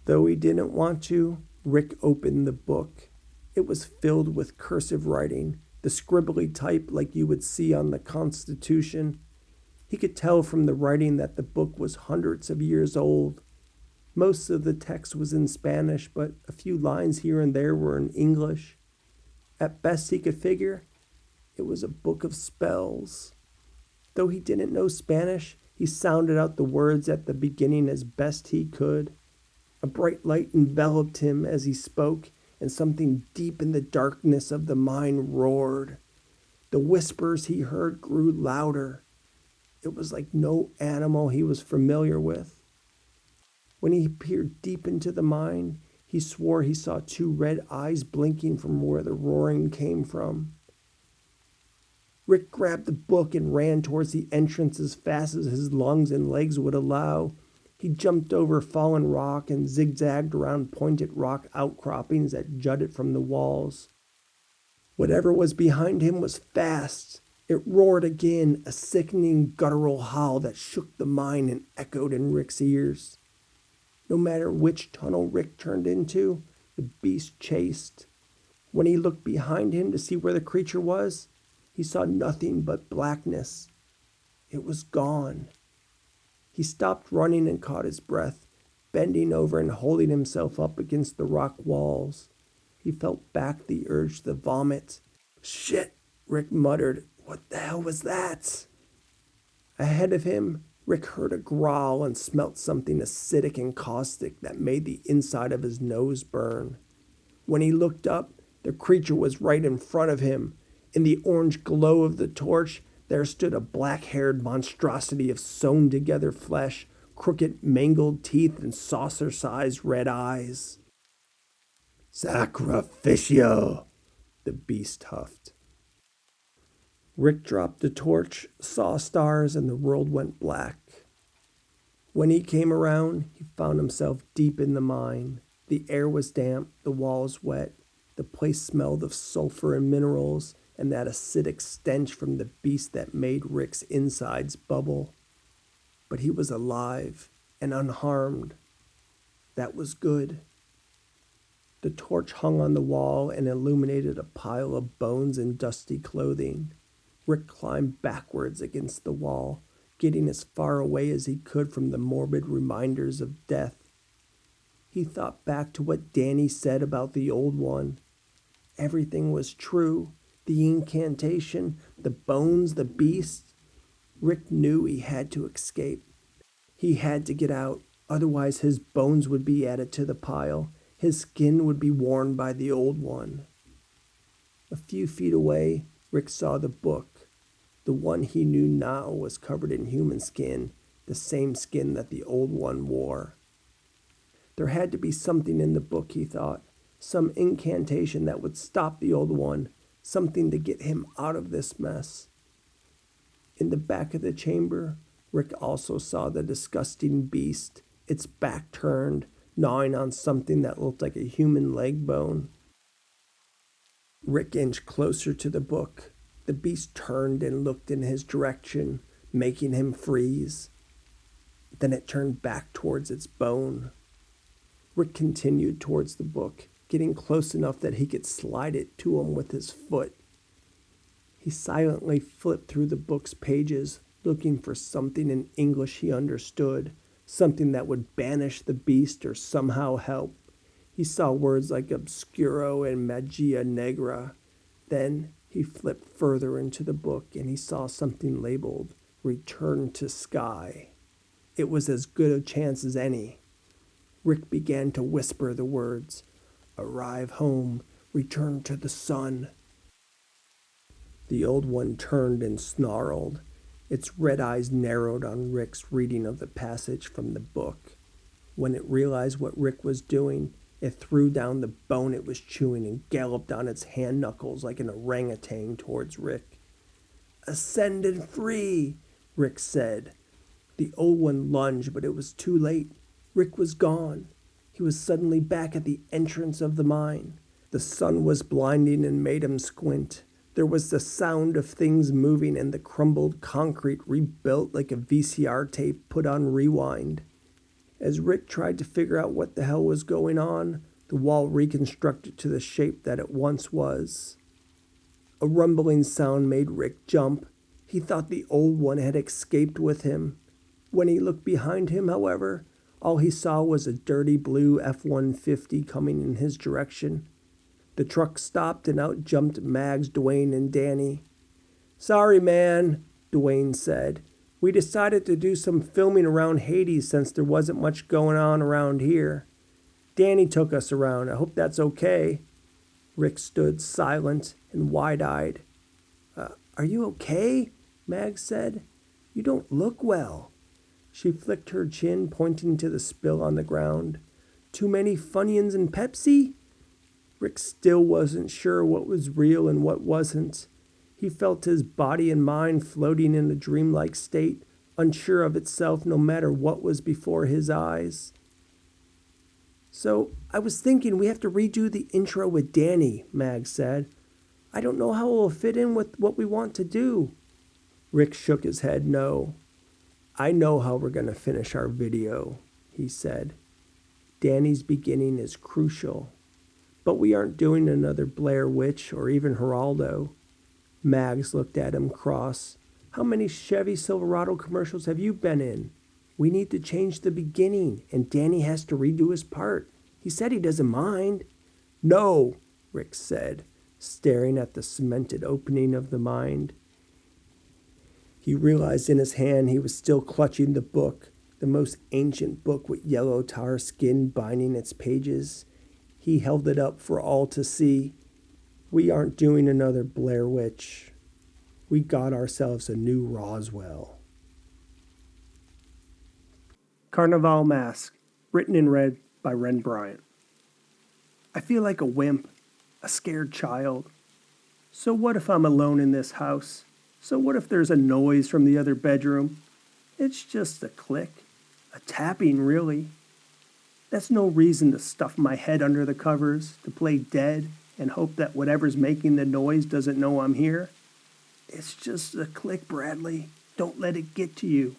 Though he didn't want to, Rick opened the book. It was filled with cursive writing, the scribbly type like you would see on the Constitution. He could tell from the writing that the book was hundreds of years old. Most of the text was in Spanish, but a few lines here and there were in English. At best he could figure, it was a book of spells. Though he didn't know Spanish, he sounded out the words at the beginning as best he could. A bright light enveloped him as he spoke, and something deep in the darkness of the mine roared. The whispers he heard grew louder. It was like no animal he was familiar with. When he peered deep into the mine, he swore he saw two red eyes blinking from where the roaring came from. Rick grabbed the book and ran towards the entrance as fast as his lungs and legs would allow. He jumped over fallen rock and zigzagged around pointed rock outcroppings that jutted from the walls. Whatever was behind him was fast. It roared again, a sickening guttural howl that shook the mine and echoed in Rick's ears. No matter which tunnel Rick turned into, the beast chased. When he looked behind him to see where the creature was, he saw nothing but blackness. It was gone. He stopped running and caught his breath, bending over and holding himself up against the rock walls. He felt back the urge to vomit. Shit, Rick muttered. What the hell was that? Ahead of him, Rick heard a growl and smelt something acidic and caustic that made the inside of his nose burn. When he looked up, the creature was right in front of him. In the orange glow of the torch, there stood a black-haired monstrosity of sewn-together flesh, crooked, mangled teeth, and saucer-sized red eyes. Sacrificio, the beast huffed. Rick dropped the torch, saw stars, and the world went black. When he came around, he found himself deep in the mine. The air was damp, the walls wet. The place smelled of sulfur and minerals, and that acidic stench from the beast that made Rick's insides bubble. But he was alive and unharmed. That was good. The torch hung on the wall and illuminated a pile of bones and dusty clothing. Rick climbed backwards against the wall, getting as far away as he could from the morbid reminders of death. He thought back to what Danny said about the old one. Everything was true. The incantation, the bones, the beasts. Rick knew he had to escape. He had to get out, otherwise his bones would be added to the pile. His skin would be worn by the old one. A few feet away, Rick saw the book. The one he knew now was covered in human skin, the same skin that the old one wore. There had to be something in the book, he thought, some incantation that would stop the old one, something to get him out of this mess. In the back of the chamber, Rick also saw the disgusting beast, its back turned, gnawing on something that looked like a human leg bone. Rick inched closer to the book. The beast turned and looked in his direction, making him freeze. Then it turned back towards its bone. Rick continued towards the book, getting close enough that he could slide it to him with his foot. He silently flipped through the book's pages, looking for something in English he understood, something that would banish the beast or somehow help. He saw words like obscuro and magia negra. Then he flipped further into the book and he saw something labeled Return to Sky. It was as good a chance as any. Rick began to whisper the words, Arrive home, return to the sun. The old one turned and snarled. Its red eyes narrowed on Rick's reading of the passage from the book. When it realized what Rick was doing, it threw down the bone it was chewing and galloped on its hand knuckles like an orangutan towards Rick. Ascend and free, Rick said. The old one lunged, but it was too late. Rick was gone. He was suddenly back at the entrance of the mine. The sun was blinding and made him squint. There was the sound of things moving and the crumbled concrete rebuilt like a VCR tape put on rewind. As Rick tried to figure out what the hell was going on, the wall reconstructed to the shape that it once was. A rumbling sound made Rick jump. He thought the old one had escaped with him. When he looked behind him, however, all he saw was a dirty blue F-150 coming in his direction. The truck stopped and out jumped Mags, Dwayne, and Danny. Sorry, man, Dwayne said. We decided to do some filming around Hades since there wasn't much going on around here. Danny took us around. I hope that's okay. Rick stood silent and wide-eyed. Are you okay? Mags said. You don't look well. She flicked her chin, pointing to the spill on the ground. Too many Funyuns and Pepsi? Rick still wasn't sure what was real and what wasn't. He felt his body and mind floating in a dreamlike state, unsure of itself no matter what was before his eyes. So, I was thinking we have to redo the intro with Danny, Mag said. I don't know how it will fit in with what we want to do. Rick shook his head no. I know how we're going to finish our video, he said. Danny's beginning is crucial. But we aren't doing another Blair Witch or even Geraldo. Mags looked at him cross. How many Chevy Silverado commercials have you been in? We need to change the beginning, and Danny has to redo his part. He said he doesn't mind. No, Rick said, staring at the cemented opening of the mind. He realized in his hand he was still clutching the book, the most ancient book with yellow tar skin binding its pages. He held it up for all to see. We aren't doing another Blair Witch. We got ourselves a new Roswell. Carnival Masks, written and read by Ren Bryant. I feel like a wimp, a scared child. So what if I'm alone in this house? So what if there's a noise from the other bedroom? It's just a click, a tapping really. That's no reason to stuff my head under the covers, to play dead, and hope that whatever's making the noise doesn't know I'm here. It's just a click, Bradley. Don't let it get to you.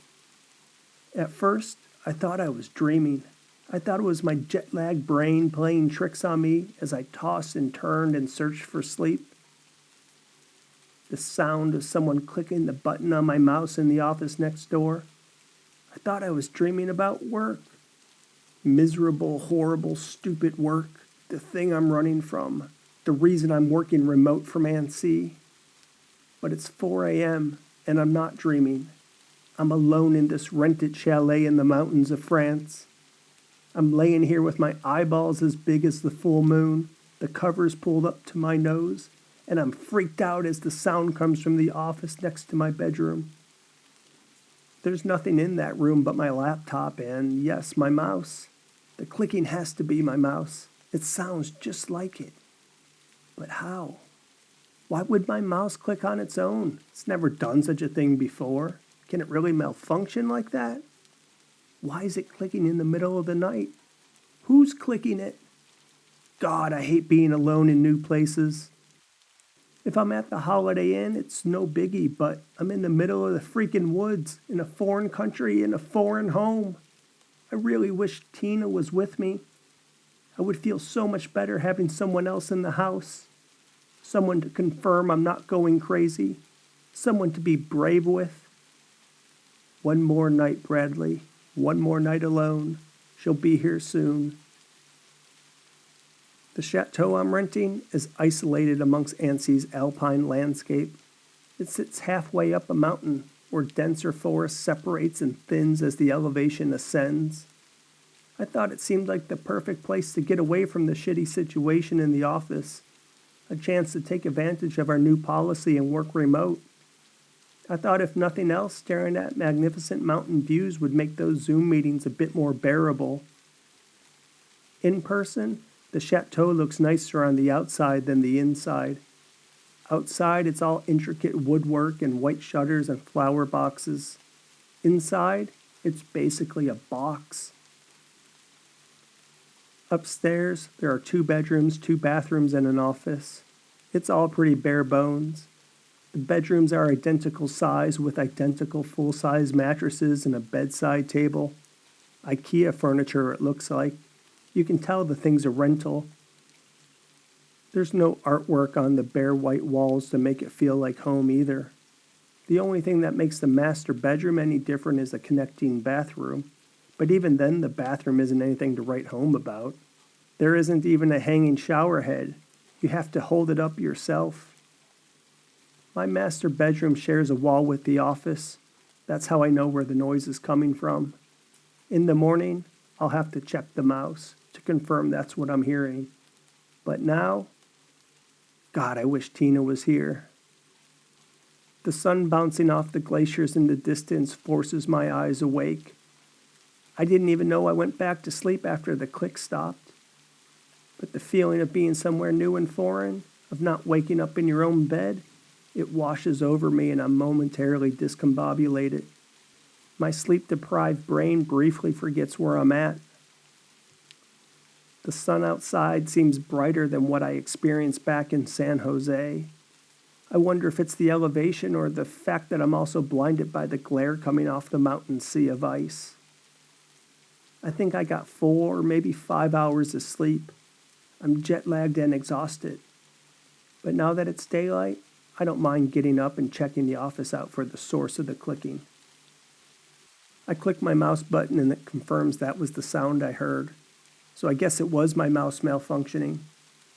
At first, I thought I was dreaming. I thought it was my jet-lagged brain playing tricks on me as I tossed and turned and searched for sleep. the sound of someone clicking the button on my mouse in the office next door. I thought I was dreaming about work. Miserable, horrible, stupid work. The thing I'm running from. The reason I'm working remote from Annecy. But it's 4 a.m. and I'm not dreaming. I'm alone in this rented chalet in the mountains of France. I'm laying here with my eyeballs as big as the full moon, the covers pulled up to my nose, and I'm freaked out as the sound comes from the office next to my bedroom. There's nothing in that room but my laptop and, yes, my mouse. The clicking has to be my mouse. It sounds just like it. But how? Why would my mouse click on its own? It's never done such a thing before. Can it really malfunction like that? Why is it clicking in the middle of the night? Who's clicking it? God, I hate being alone in new places. If I'm at the Holiday Inn, it's no biggie, but I'm in the middle of the freaking woods, in a foreign country, in a foreign home. I really wish Tina was with me. I would feel so much better having someone else in the house. Someone to confirm I'm not going crazy. Someone to be brave with. One more night, Bradley. One more night alone. She'll be here soon. The chateau I'm renting is isolated amongst Annecy's alpine landscape. It sits halfway up a mountain where denser forest separates and thins as the elevation ascends. I thought it seemed like the perfect place to get away from the shitty situation in the office. A chance to take advantage of our new policy and work remote. I thought if nothing else, staring at magnificent mountain views would make those Zoom meetings a bit more bearable. In person, the chateau looks nicer on the outside than the inside. Outside, it's all intricate woodwork and white shutters and flower boxes. Inside, it's basically a box. Upstairs, there are 2 bedrooms, 2 bathrooms, and an office. It's all pretty bare bones. The bedrooms are identical size with identical full-size mattresses and a bedside table. IKEA furniture, it looks like. You can tell the thing's a rental. There's no artwork on the bare white walls to make it feel like home either. The only thing that makes the master bedroom any different is the connecting bathroom. But even then, the bathroom isn't anything to write home about. There isn't even a hanging shower head. You have to hold it up yourself. My master bedroom shares a wall with the office. That's how I know where the noise is coming from. In the morning, I'll have to check the mouse to confirm that's what I'm hearing. But now, God, I wish Tina was here. The sun bouncing off the glaciers in the distance forces my eyes awake. I didn't even know I went back to sleep after the click stopped. But the feeling of being somewhere new and foreign, of not waking up in your own bed, it washes over me and I'm momentarily discombobulated. My sleep-deprived brain briefly forgets where I'm at. The sun outside seems brighter than what I experienced back in San Jose. I wonder if it's the elevation or the fact that I'm also blinded by the glare coming off the mountain sea of ice. I think I got 4 or maybe 5 hours of sleep. I'm jet-lagged and exhausted. But now that it's daylight, I don't mind getting up and checking the office out for the source of the clicking. I click my mouse button and it confirms that was the sound I heard. So I guess it was my mouse malfunctioning,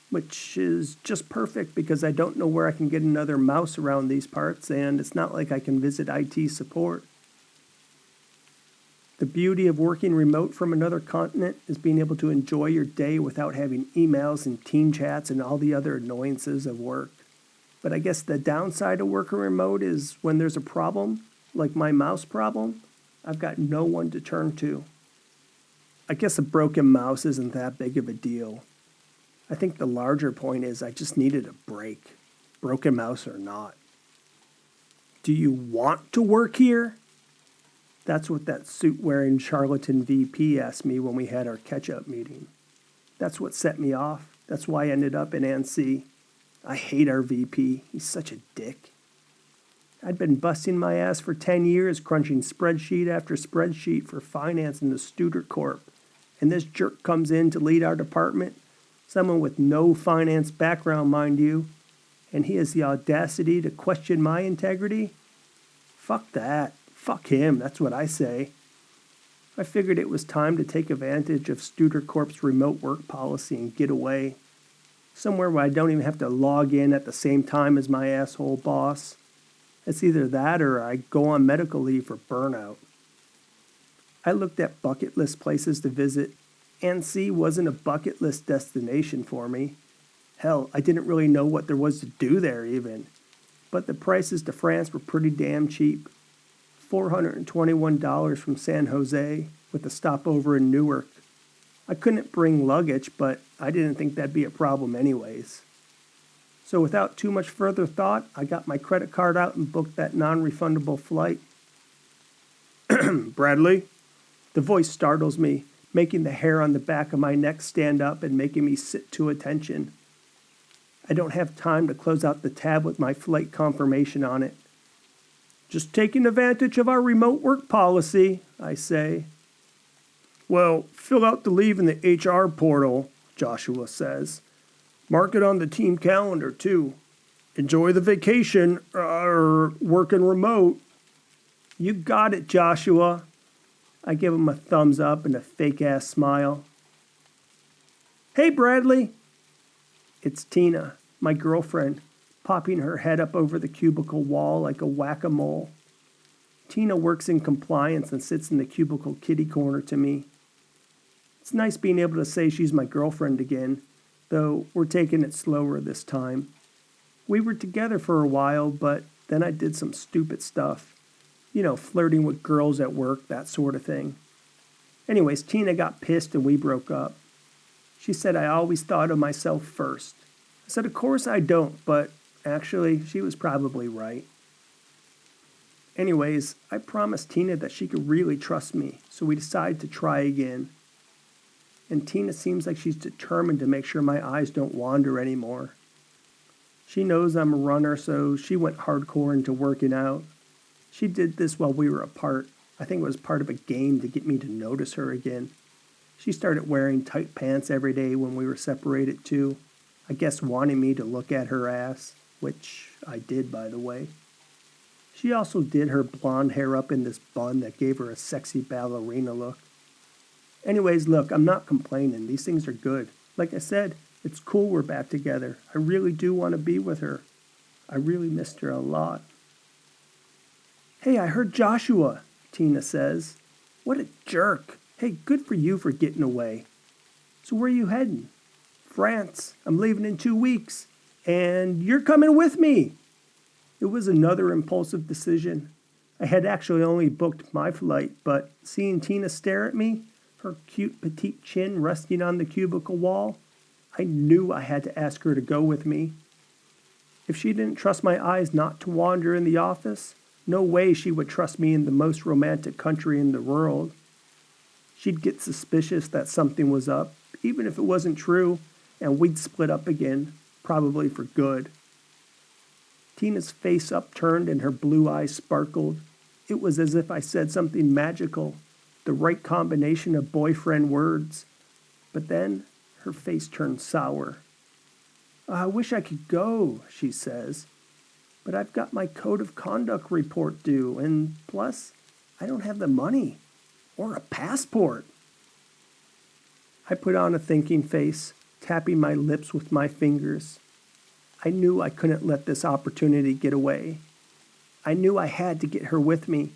which is just perfect because I don't know where I can get another mouse around these parts, and it's not like I can visit IT support. The beauty of working remote from another continent is being able to enjoy your day without having emails and team chats and all the other annoyances of work. But I guess the downside of working remote is when there's a problem, like my mouse problem, I've got no one to turn to. I guess a broken mouse isn't that big of a deal. I think the larger point is I just needed a break, broken mouse or not. Do you want to work here? That's what that suit-wearing charlatan VP asked me when we had our catch-up meeting. That's what set me off. That's why I ended up in Annecy. I hate our VP. He's such a dick. I'd been busting my ass for 10 years crunching spreadsheet after spreadsheet for finance in the Studer Corp. And this jerk comes in to lead our department, someone with no finance background, mind you. and he has the audacity to question my integrity? Fuck that. Fuck him, that's what I say. I figured it was time to take advantage of Studer Corp's remote work policy and get away. Somewhere where I don't even have to log in at the same time as my asshole boss. It's either that or I go on medical leave for burnout. I looked at bucket list places to visit. Annecy wasn't a bucket list destination for me. Hell, I didn't really know what there was to do there even. But the prices to France were pretty damn cheap. $421 from San Jose with a stopover in Newark. I couldn't bring luggage, but I didn't think that'd be a problem anyways. So without too much further thought, I got my credit card out and booked that non-refundable flight. Bradley? The voice startles me, making the hair on the back of my neck stand up and making me sit to attention. I don't have time to close out the tab with my flight confirmation on it. Just taking advantage of our remote work policy, I say. Well, fill out the leave in the HR portal, Joshua says. Mark it on the team calendar, too. Enjoy the vacation, working remote. You got it, Joshua. I give him a thumbs up and a fake-ass smile. Hey, Bradley. It's Tina, my girlfriend, popping her head up over the cubicle wall like a whack-a-mole. Tina works in compliance and sits in the cubicle kitty corner to me. It's nice being able to say she's my girlfriend again, though we're taking it slower this time. We were together for a while, but then I did some stupid stuff. You know, flirting with girls at work, that sort of thing. Anyways, Tina got pissed and we broke up. She said I always thought of myself first. I said, of course I don't, but actually, she was probably right. Anyways, I promised Tina that she could really trust me, so we decided to try again. And Tina seems like she's determined to make sure my eyes don't wander anymore. She knows I'm a runner, so she went hardcore into working out. She did this while we were apart. I think it was part of a game to get me to notice her again. She started wearing tight pants every day when we were separated too. I guess wanting me to look at her ass, which I did, by the way. She also did her blonde hair up in this bun that gave her a sexy ballerina look. Anyways, look, I'm not complaining. These things are good. Like I said, it's cool we're back together. I really do want to be with her. I really missed her a lot. Hey, I heard Joshua, Tina says. What a jerk. Hey, good for you for getting away. So where are you heading? France. I'm leaving in 2 weeks. And you're coming with me. It was another impulsive decision. I had actually only booked my flight, but seeing Tina stare at me, her cute petite chin resting on the cubicle wall, I knew I had to ask her to go with me. If she didn't trust my eyes not to wander in the office, no way she would trust me in the most romantic country in the world. She'd get suspicious that something was up, even if it wasn't true, and we'd split up again, probably for good. Tina's face upturned and her blue eyes sparkled. It was as if I said something magical, the right combination of boyfriend words. But then her face turned sour. I wish I could go, she says. But I've got my code of conduct report due, and plus, I don't have the money or a passport. I put on a thinking face, tapping my lips with my fingers. I knew I couldn't let this opportunity get away. I knew I had to get her with me.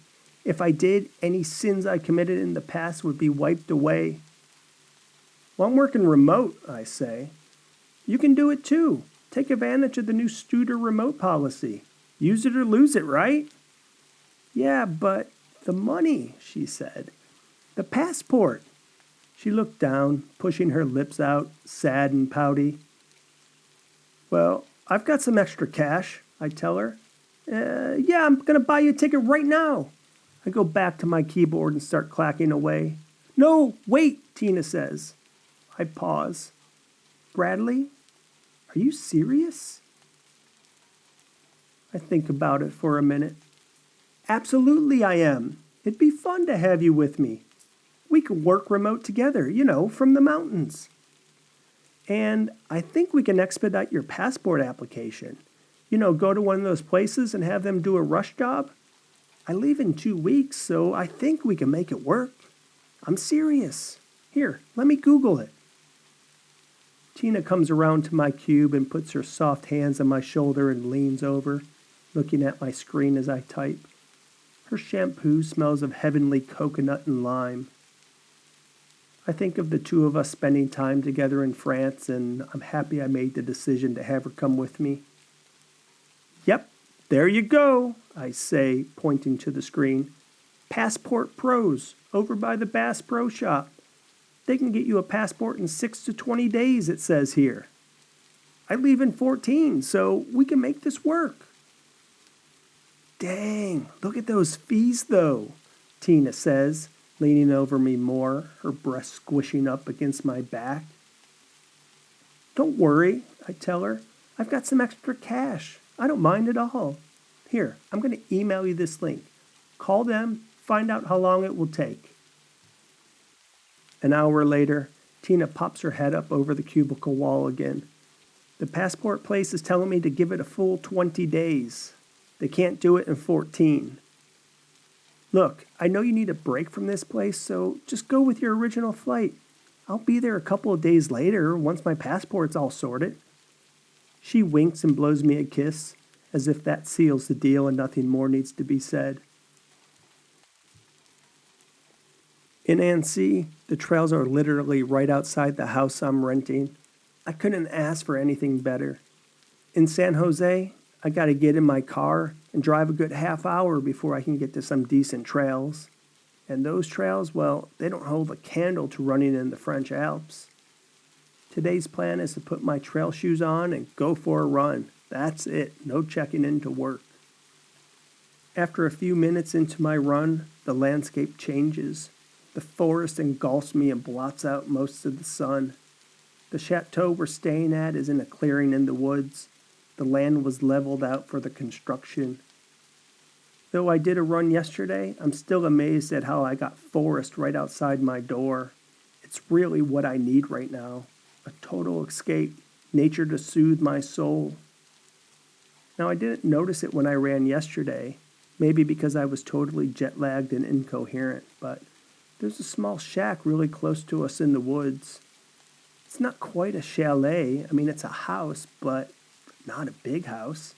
If I did, any sins I committed in the past would be wiped away. Well, I'm working remote, I say. You can do it too. Take advantage of the new Studer remote policy. Use it or lose it, right? Yeah, but the money, she said. The passport. She looked down, pushing her lips out, sad and pouty. Well, I've got some extra cash, I tell her. Yeah, I'm going to buy you a ticket right now. I go back to my keyboard and start clacking away. No, wait, Tina says. I pause. Bradley, are you serious? I think about it for a minute. Absolutely I am. It'd be fun to have you with me. We could work remote together, from the mountains. And I think we can expedite your passport application. Go to one of those places and have them do a rush job? I leave in 2 weeks, so I think we can make it work. I'm serious. Here, let me Google it. Tina comes around to my cube and puts her soft hands on my shoulder and leans over, looking at my screen as I type. Her shampoo smells of heavenly coconut and lime. I think of the two of us spending time together in France, and I'm happy I made the decision to have her come with me. Yep, there you go, I say, pointing to the screen. Passport Pros, over by the Bass Pro Shop. They can get you a passport in 6 to 20 days, it says here. I leave in 14, so we can make this work. Dang, look at those fees, though, Tina says, leaning over me more, her breast squishing up against my back. Don't worry, I tell her. I've got some extra cash. I don't mind at all. Here, I'm going to email you this link. Call them, find out how long it will take. An hour later, Tina pops her head up over the cubicle wall again. The passport place is telling me to give it a full 20 days. They can't do it in 14. Look, I know you need a break from this place, so just go with your original flight. I'll be there a couple of days later once my passport's all sorted. She winks and blows me a kiss, as if that seals the deal and nothing more needs to be said. In Annecy, the trails are literally right outside the house I'm renting. I couldn't ask for anything better. In San Jose, I gotta get in my car and drive a good half hour before I can get to some decent trails. And those trails, well, they don't hold a candle to running in the French Alps. Today's plan is to put my trail shoes on and go for a run. That's it, no checking into work. After a few minutes into my run, the landscape changes. The forest engulfs me and blots out most of the sun. The chateau we're staying at is in a clearing in the woods. The land was leveled out for the construction. Though I did a run yesterday, I'm still amazed at how I got forest right outside my door. It's really what I need right now. A total escape, nature to soothe my soul. Now, I didn't notice it when I ran yesterday, maybe because I was totally jet-lagged and incoherent, but there's a small shack really close to us in the woods. It's not quite a chalet. I mean, it's a house, but not a big house.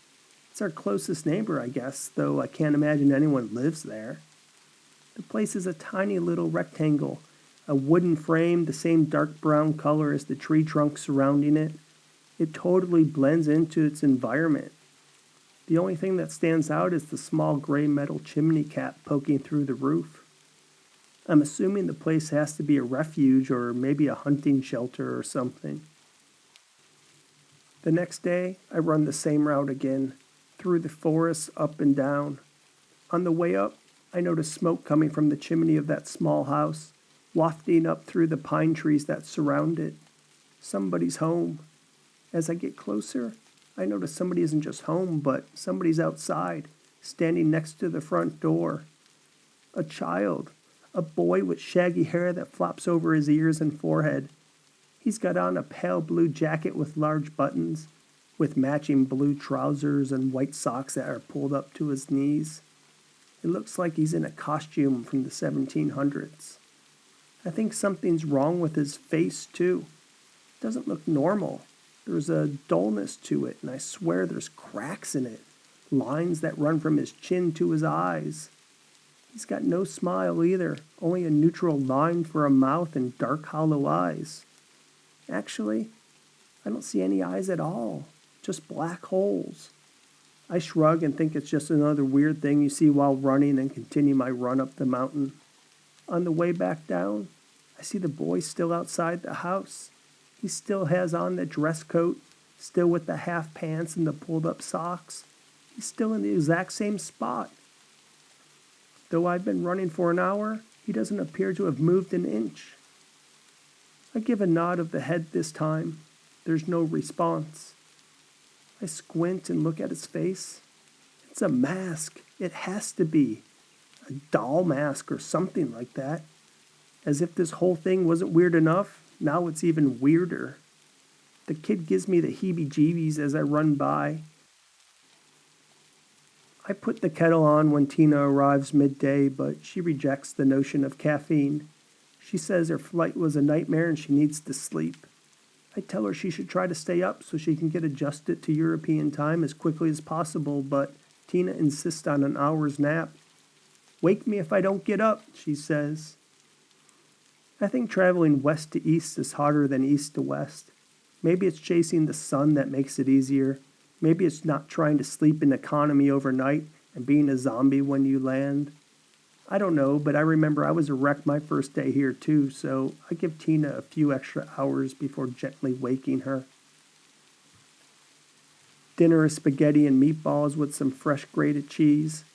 It's our closest neighbor, I guess, though I can't imagine anyone lives there. The place is a tiny little rectangle, a wooden frame the same dark brown color as the tree trunk surrounding it. It totally blends into its environment. The only thing that stands out is the small gray metal chimney cap poking through the roof. I'm assuming the place has to be a refuge or maybe a hunting shelter or something. The next day, I run the same route again, through the forest, up and down. On the way up, I notice smoke coming from the chimney of that small house, wafting up through the pine trees that surround it. Somebody's home. As I get closer, I notice somebody isn't just home, but somebody's outside, standing next to the front door. A child. A boy with shaggy hair that flops over his ears and forehead. He's got on a pale blue jacket with large buttons, with matching blue trousers and white socks that are pulled up to his knees. It looks like he's in a costume from the 1700s. I think something's wrong with his face, too. It doesn't look normal. There's a dullness to it, and I swear there's cracks in it, lines that run from his chin to his eyes. He's got no smile either, only a neutral line for a mouth and dark hollow eyes. Actually, I don't see any eyes at all, just black holes. I shrug and think it's just another weird thing you see while running and continue my run up the mountain. On the way back down, I see the boy still outside the house. He still has on the dress coat, still with the half pants and the pulled up socks. He's still in the exact same spot. Though I've been running for an hour, he doesn't appear to have moved an inch. I give a nod of the head this time. There's no response. I squint and look at his face. It's a mask. It has to be. A doll mask or something like that. As if this whole thing wasn't weird enough, now it's even weirder. The kid gives me the heebie-jeebies as I run by. I put the kettle on when Tina arrives midday, but she rejects the notion of caffeine. She says her flight was a nightmare and she needs to sleep. I tell her she should try to stay up so she can get adjusted to European time as quickly as possible, but Tina insists on an hour's nap. "Wake me if I don't get up," she says. I think traveling west to east is harder than east to west. Maybe it's chasing the sun that makes it easier. Maybe it's not trying to sleep in economy overnight and being a zombie when you land. I don't know, but I remember I was a wreck my first day here too, so I give Tina a few extra hours before gently waking her. Dinner is spaghetti and meatballs with some fresh grated cheese.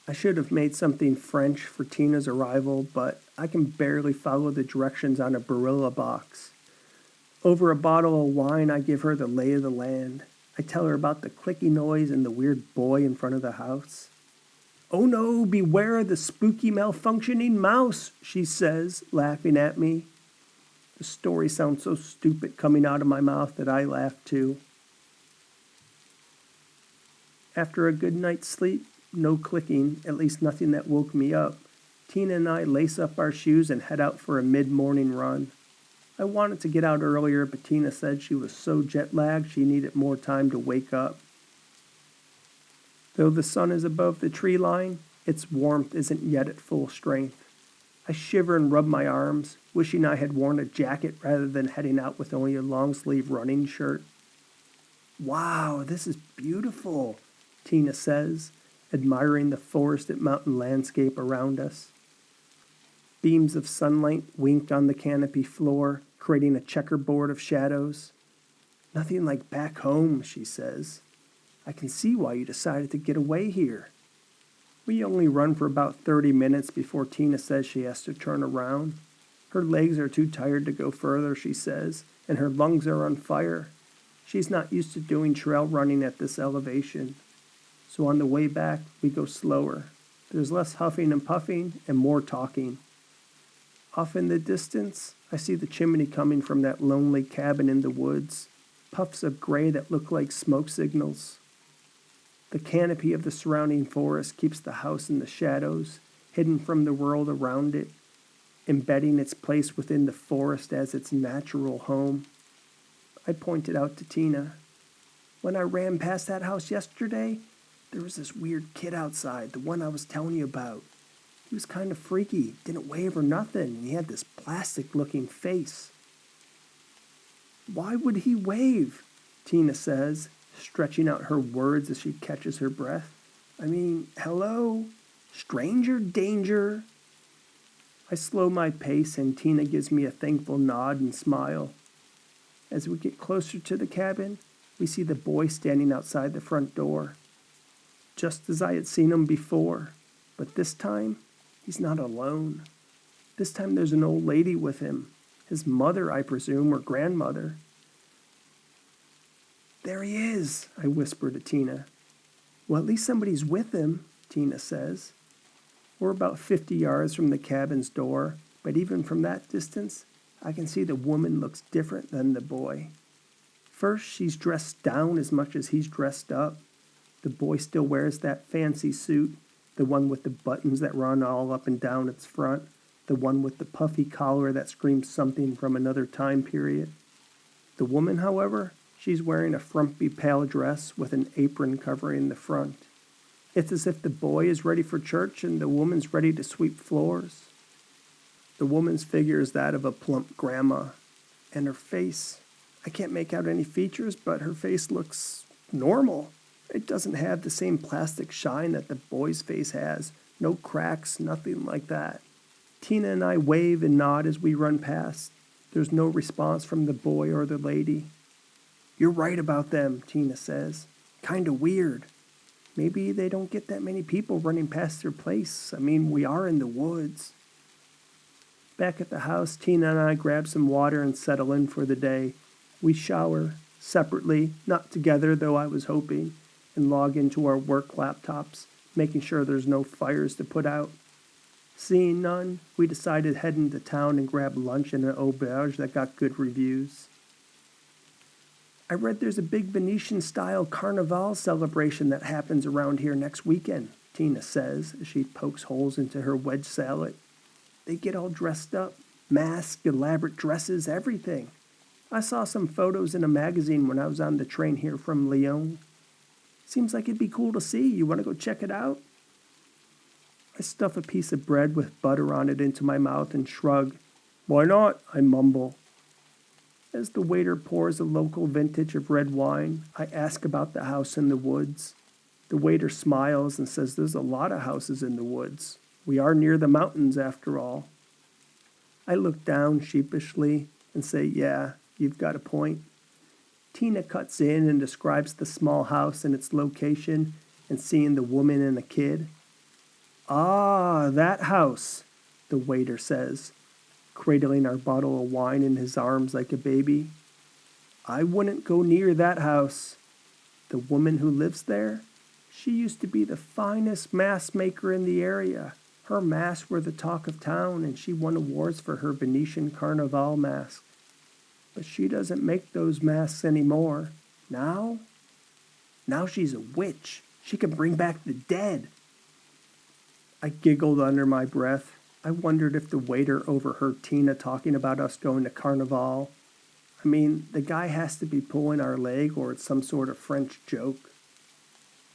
I should have made something French for Tina's arrival, but I can barely follow the directions on a Barilla box. Over a bottle of wine, I give her the lay of the land. I tell her about the clicky noise and the weird boy in front of the house. "Oh no, beware the spooky malfunctioning mouse," she says, laughing at me. The story sounds so stupid coming out of my mouth that I laugh too. After a good night's sleep, no clicking, at least nothing that woke me up, Tina and I lace up our shoes and head out for a mid-morning run. I wanted to get out earlier, but Tina said she was so jet-lagged she needed more time to wake up. Though the sun is above the tree line, its warmth isn't yet at full strength. I shiver and rub my arms, wishing I had worn a jacket rather than heading out with only a long-sleeve running shirt. "Wow, this is beautiful," Tina says, admiring the forested mountain landscape around us. Beams of sunlight winked on the canopy floor, creating a checkerboard of shadows. "Nothing like back home," she says. "I can see why you decided to get away here." We only run for about 30 minutes before Tina says she has to turn around. Her legs are too tired to go further, she says, and her lungs are on fire. She's not used to doing trail running at this elevation. So on the way back, we go slower. There's less huffing and puffing and more talking. Off in the distance, I see the chimney coming from that lonely cabin in the woods, puffs of gray that look like smoke signals. The canopy of the surrounding forest keeps the house in the shadows, hidden from the world around it, embedding its place within the forest as its natural home. I pointed out to Tina. "When I ran past that house yesterday, there was this weird kid outside, the one I was telling you about. He was kind of freaky, didn't wave or nothing, and he had this plastic-looking face." "Why would he wave?" Tina says, stretching out her words as she catches her breath. "I mean, hello? Stranger danger." I slow my pace and Tina gives me a thankful nod and smile. As we get closer to the cabin, we see the boy standing outside the front door. Just as I had seen him before, but this time, he's not alone. This time there's an old lady with him. His mother, I presume, or grandmother. "There he is," I whisper to Tina. "Well, at least somebody's with him," Tina says. We're about 50 yards from the cabin's door, but even from that distance, I can see the woman looks different than the boy. First, she's dressed down as much as he's dressed up. The boy still wears that fancy suit, the one with the buttons that run all up and down its front, the one with the puffy collar that screams something from another time period. The woman, however, she's wearing a frumpy pale dress with an apron covering the front. It's as if the boy is ready for church and the woman's ready to sweep floors. The woman's figure is that of a plump grandma, and her face, I can't make out any features, but her face looks normal. It doesn't have the same plastic shine that the boy's face has. No cracks, nothing like that. Tina and I wave and nod as we run past. There's no response from the boy or the lady. "You're right about them," Tina says. "Kinda weird. Maybe they don't get that many people running past their place. I mean, we are in the woods." Back at the house, Tina and I grab some water and settle in for the day. We shower, separately, not together, though I was hoping, and log into our work laptops, making sure there's no fires to put out. Seeing none, we decided to head into town and grab lunch in an auberge that got good reviews. I read there's a big Venetian-style Carnival celebration that happens around here next weekend, Tina says as she pokes holes into her wedge salad. They get all dressed up, masks, elaborate dresses, everything. I saw some photos in a magazine when I was on the train here from Lyon. Seems like it'd be cool to see. You want to go check it out? I stuff a piece of bread with butter on it into my mouth and shrug. Why not? I mumble. As the waiter pours a local vintage of red wine, I ask about the house in the woods. The waiter smiles and says there's a lot of houses in the woods. We are near the mountains after all. I look down sheepishly and say, yeah, you've got a point. Tina cuts in and describes the small house and its location and seeing the woman and the kid. Ah, that house, the waiter says, cradling our bottle of wine in his arms like a baby. I wouldn't go near that house. The woman who lives there, she used to be the finest mask maker in the area. Her masks were the talk of town, and she won awards for her Venetian Carnival mask. But she doesn't make those masks anymore. Now she's a witch. She can bring back the dead. I giggled under my breath. I wondered if the waiter overheard Tina talking about us going to Carnival. I mean, the guy has to be pulling our leg or it's some sort of French joke.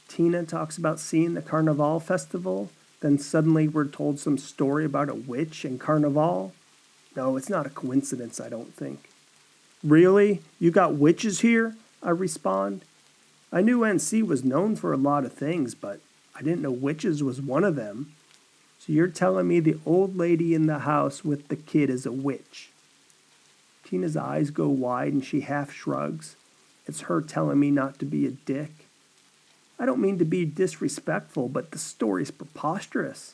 Tina talks about seeing the Carnival festival, then suddenly we're told some story about a witch and Carnival. No, it's not a coincidence, I don't think. Really? You got witches here? I respond. I knew NC was known for a lot of things, but I didn't know witches was one of them. So you're telling me the old lady in the house with the kid is a witch? Tina's eyes go wide and she half shrugs. It's her telling me not to be a dick. I don't mean to be disrespectful, but the story's preposterous.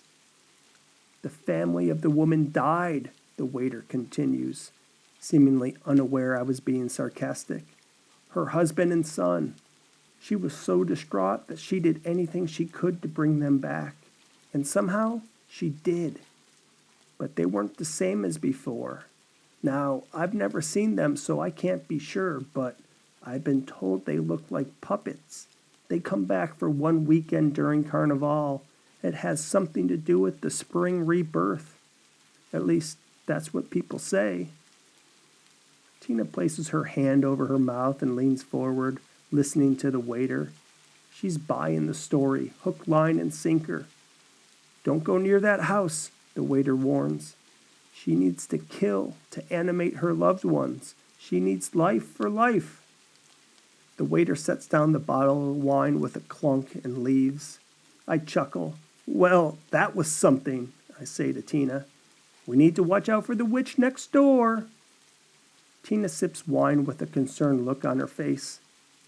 The family of the woman died, the waiter continues, seemingly unaware I was being sarcastic. Her husband and son. She was so distraught that she did anything she could to bring them back. And somehow, she did. But they weren't the same as before. Now, I've never seen them, so I can't be sure, but I've been told they look like puppets. They come back for one weekend during Carnival. It has something to do with the spring rebirth. At least, that's what people say. Tina places her hand over her mouth and leans forward, listening to the waiter. She's buying the story, hook, line, and sinker. Don't go near that house, the waiter warns. She needs to kill to animate her loved ones. She needs life for life. The waiter sets down the bottle of wine with a clunk and leaves. I chuckle. Well, that was something, I say to Tina. We need to watch out for the witch next door. Tina sips wine with a concerned look on her face.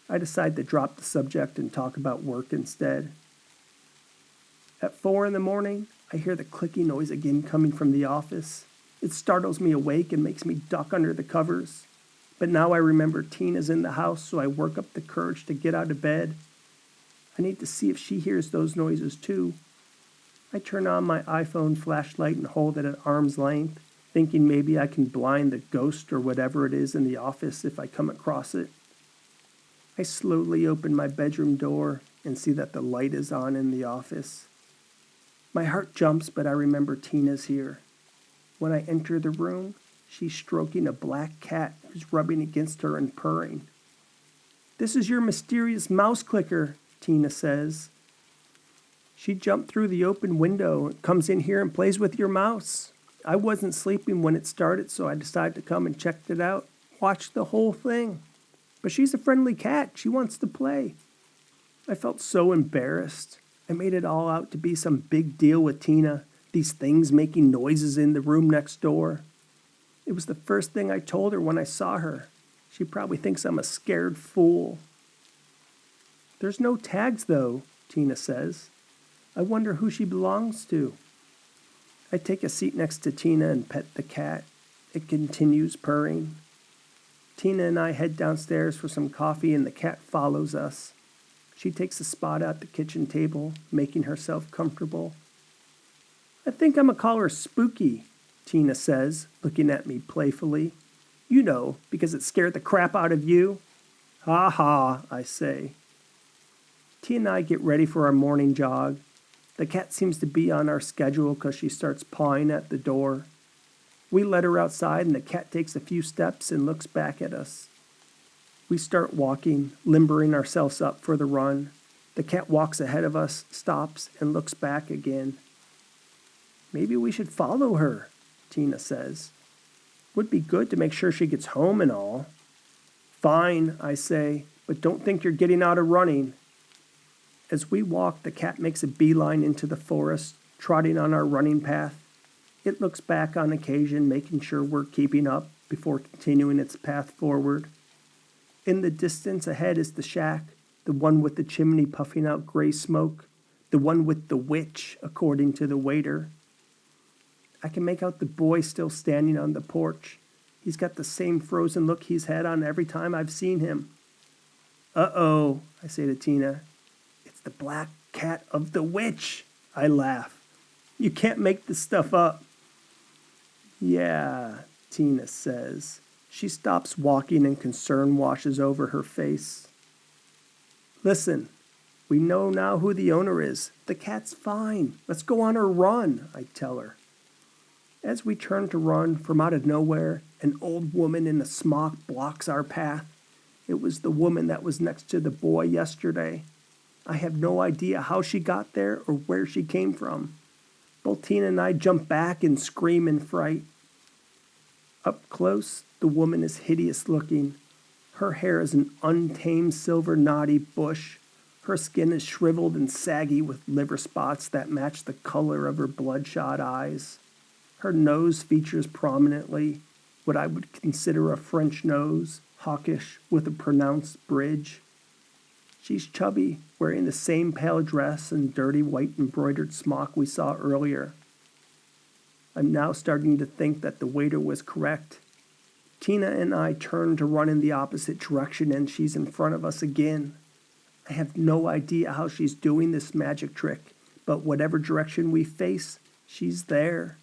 I decide to drop the subject and talk about work instead. At 4 a.m, I hear the clicking noise again coming from the office. It startles me awake and makes me duck under the covers. But now I remember Tina's in the house, so I work up the courage to get out of bed. I need to see if she hears those noises too. I turn on my iPhone flashlight and hold it at arm's length, thinking maybe I can blind the ghost or whatever it is in the office if I come across it. I slowly open my bedroom door and see that the light is on in the office. My heart jumps, but I remember Tina's here. When I enter the room, she's stroking a black cat who's rubbing against her and purring. This is your mysterious mouse clicker, Tina says. She jumped through the open window, comes in here and plays with your mouse. I wasn't sleeping when it started, so I decided to come and check it out. Watch the whole thing. But she's a friendly cat. She wants to play. I felt so embarrassed. I made it all out to be some big deal with Tina, these things making noises in the room next door. It was the first thing I told her when I saw her. She probably thinks I'm a scared fool. There's no tags, though, Tina says. I wonder who she belongs to. I take a seat next to Tina and pet the cat. It continues purring. Tina and I head downstairs for some coffee and the cat follows us. She takes a spot at the kitchen table, making herself comfortable. I think I'm gonna call her Spooky, Tina says, looking at me playfully. You know, because it scared the crap out of you. Ha ha, I say. Tina and I get ready for our morning jog. The cat seems to be on our schedule because she starts pawing at the door. We let her outside and the cat takes a few steps and looks back at us. We start walking, limbering ourselves up for the run. The cat walks ahead of us, stops, and looks back again. Maybe we should follow her, Tina says. Would be good to make sure she gets home and all. Fine, I say, but don't think you're getting out of running. As we walk, the cat makes a beeline into the forest, trotting on our running path. It looks back on occasion, making sure we're keeping up before continuing its path forward. In the distance ahead is the shack, the one with the chimney puffing out gray smoke, the one with the witch, according to the waiter. I can make out the boy still standing on the porch. He's got the same frozen look he's had on every time I've seen him. Uh-oh, I say to Tina. It's the black cat of the witch, I laugh. You can't make this stuff up. Yeah, Tina says. She stops walking and concern washes over her face. Listen, we know now who the owner is. The cat's fine. Let's go on our run, I tell her. As we turn to run, from out of nowhere, an old woman in a smock blocks our path. It was the woman that was next to the boy yesterday. I have no idea how she got there or where she came from. Both Tina and I jump back and scream in fright. Up close, the woman is hideous looking. Her hair is an untamed silver knotty bush. Her skin is shriveled and saggy with liver spots that match the color of her bloodshot eyes. Her nose features prominently what I would consider a French nose, hawkish with a pronounced bridge. She's chubby, wearing the same pale dress and dirty white embroidered smock we saw earlier. I'm now starting to think that the waiter was correct. Tina and I turn to run in the opposite direction and she's in front of us again. I have no idea how she's doing this magic trick, but whatever direction we face, she's there.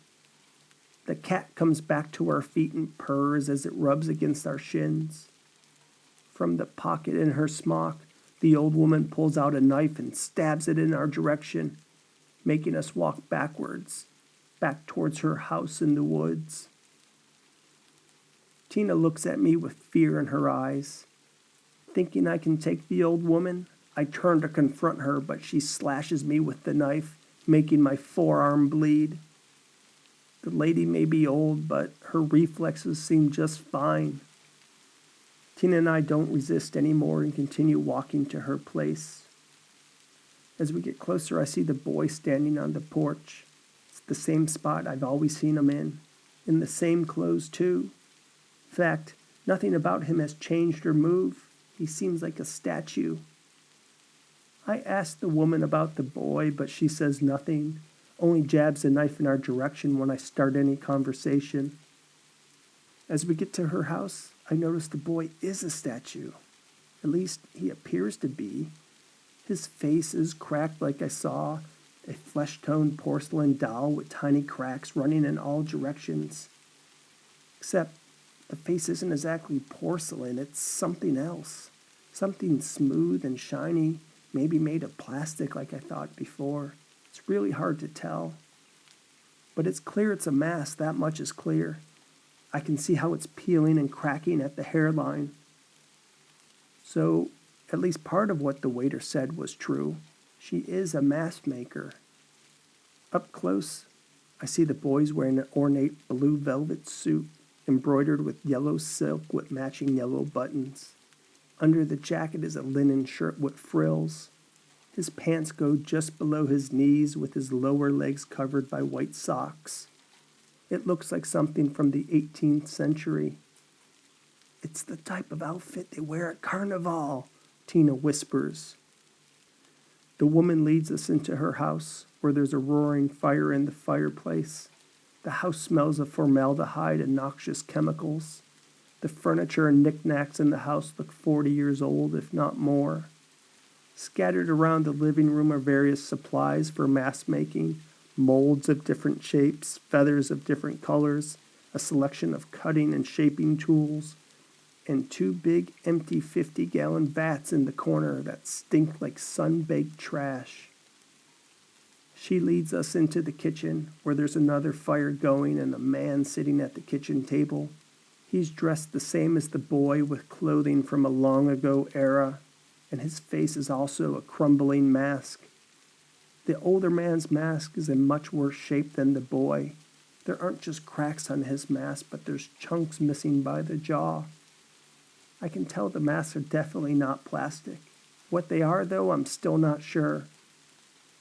The cat comes back to our feet and purrs as it rubs against our shins. From the pocket in her smock, the old woman pulls out a knife and stabs it in our direction, making us walk backwards, back towards her house in the woods. Tina looks at me with fear in her eyes. Thinking I can take the old woman, I turn to confront her, but she slashes me with the knife, making my forearm bleed. The lady may be old, but her reflexes seem just fine. Tina and I don't resist anymore and continue walking to her place. As we get closer, I see the boy standing on the porch. It's the same spot I've always seen him in the same clothes too. In fact, nothing about him has changed or moved. He seems like a statue. I ask the woman about the boy, but she says nothing, only jabs a knife in our direction when I start any conversation. As we get to her house, I notice the boy is a statue. At least he appears to be. His face is cracked like I saw a flesh-toned porcelain doll with tiny cracks running in all directions. Except the face isn't exactly porcelain, it's something else. Something smooth and shiny, maybe made of plastic like I thought before. It's really hard to tell. But it's clear it's a mask, that much is clear. I can see how it's peeling and cracking at the hairline. So, at least part of what the waiter said was true. She is a mask maker. Up close, I see the boys wearing an ornate blue velvet suit, embroidered with yellow silk with matching yellow buttons. Under the jacket is a linen shirt with frills. His pants go just below his knees with his lower legs covered by white socks. It looks like something from the 18th century. It's the type of outfit they wear at Carnival, Tina whispers. The woman leads us into her house, where there's a roaring fire in the fireplace. The house smells of formaldehyde and noxious chemicals. The furniture and knickknacks in the house look 40 years old, if not more. Scattered around the living room are various supplies for mask making, molds of different shapes, feathers of different colors, a selection of cutting and shaping tools, and 2 big empty 50-gallon vats in the corner that stink like sun-baked trash. She leads us into the kitchen, where there's another fire going and a man sitting at the kitchen table. He's dressed the same as the boy, with clothing from a long-ago era, and his face is also a crumbling mask. The older man's mask is in much worse shape than the boy. There aren't just cracks on his mask, but there's chunks missing by the jaw. I can tell the masks are definitely not plastic. What they are, though, I'm still not sure.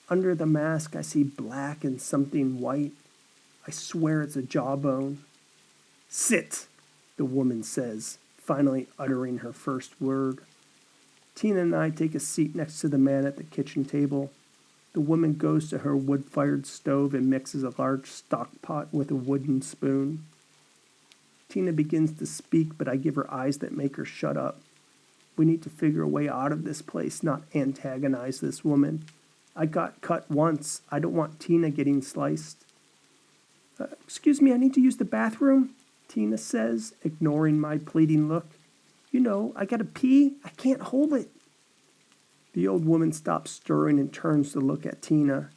Under the mask, I see black and something white. I swear it's a jawbone. "Sit," the woman says, finally uttering her first word. Tina and I take a seat next to the man at the kitchen table. The woman goes to her wood-fired stove and mixes a large stock pot with a wooden spoon. Tina begins to speak, but I give her eyes that make her shut up. We need to figure a way out of this place, not antagonize this woman. I got cut once. I don't want Tina getting sliced. Excuse me, I need to use the bathroom," Tina says, ignoring my pleading look. "You know, I gotta pee. I can't hold it." The old woman stops stirring and turns to look at Tina.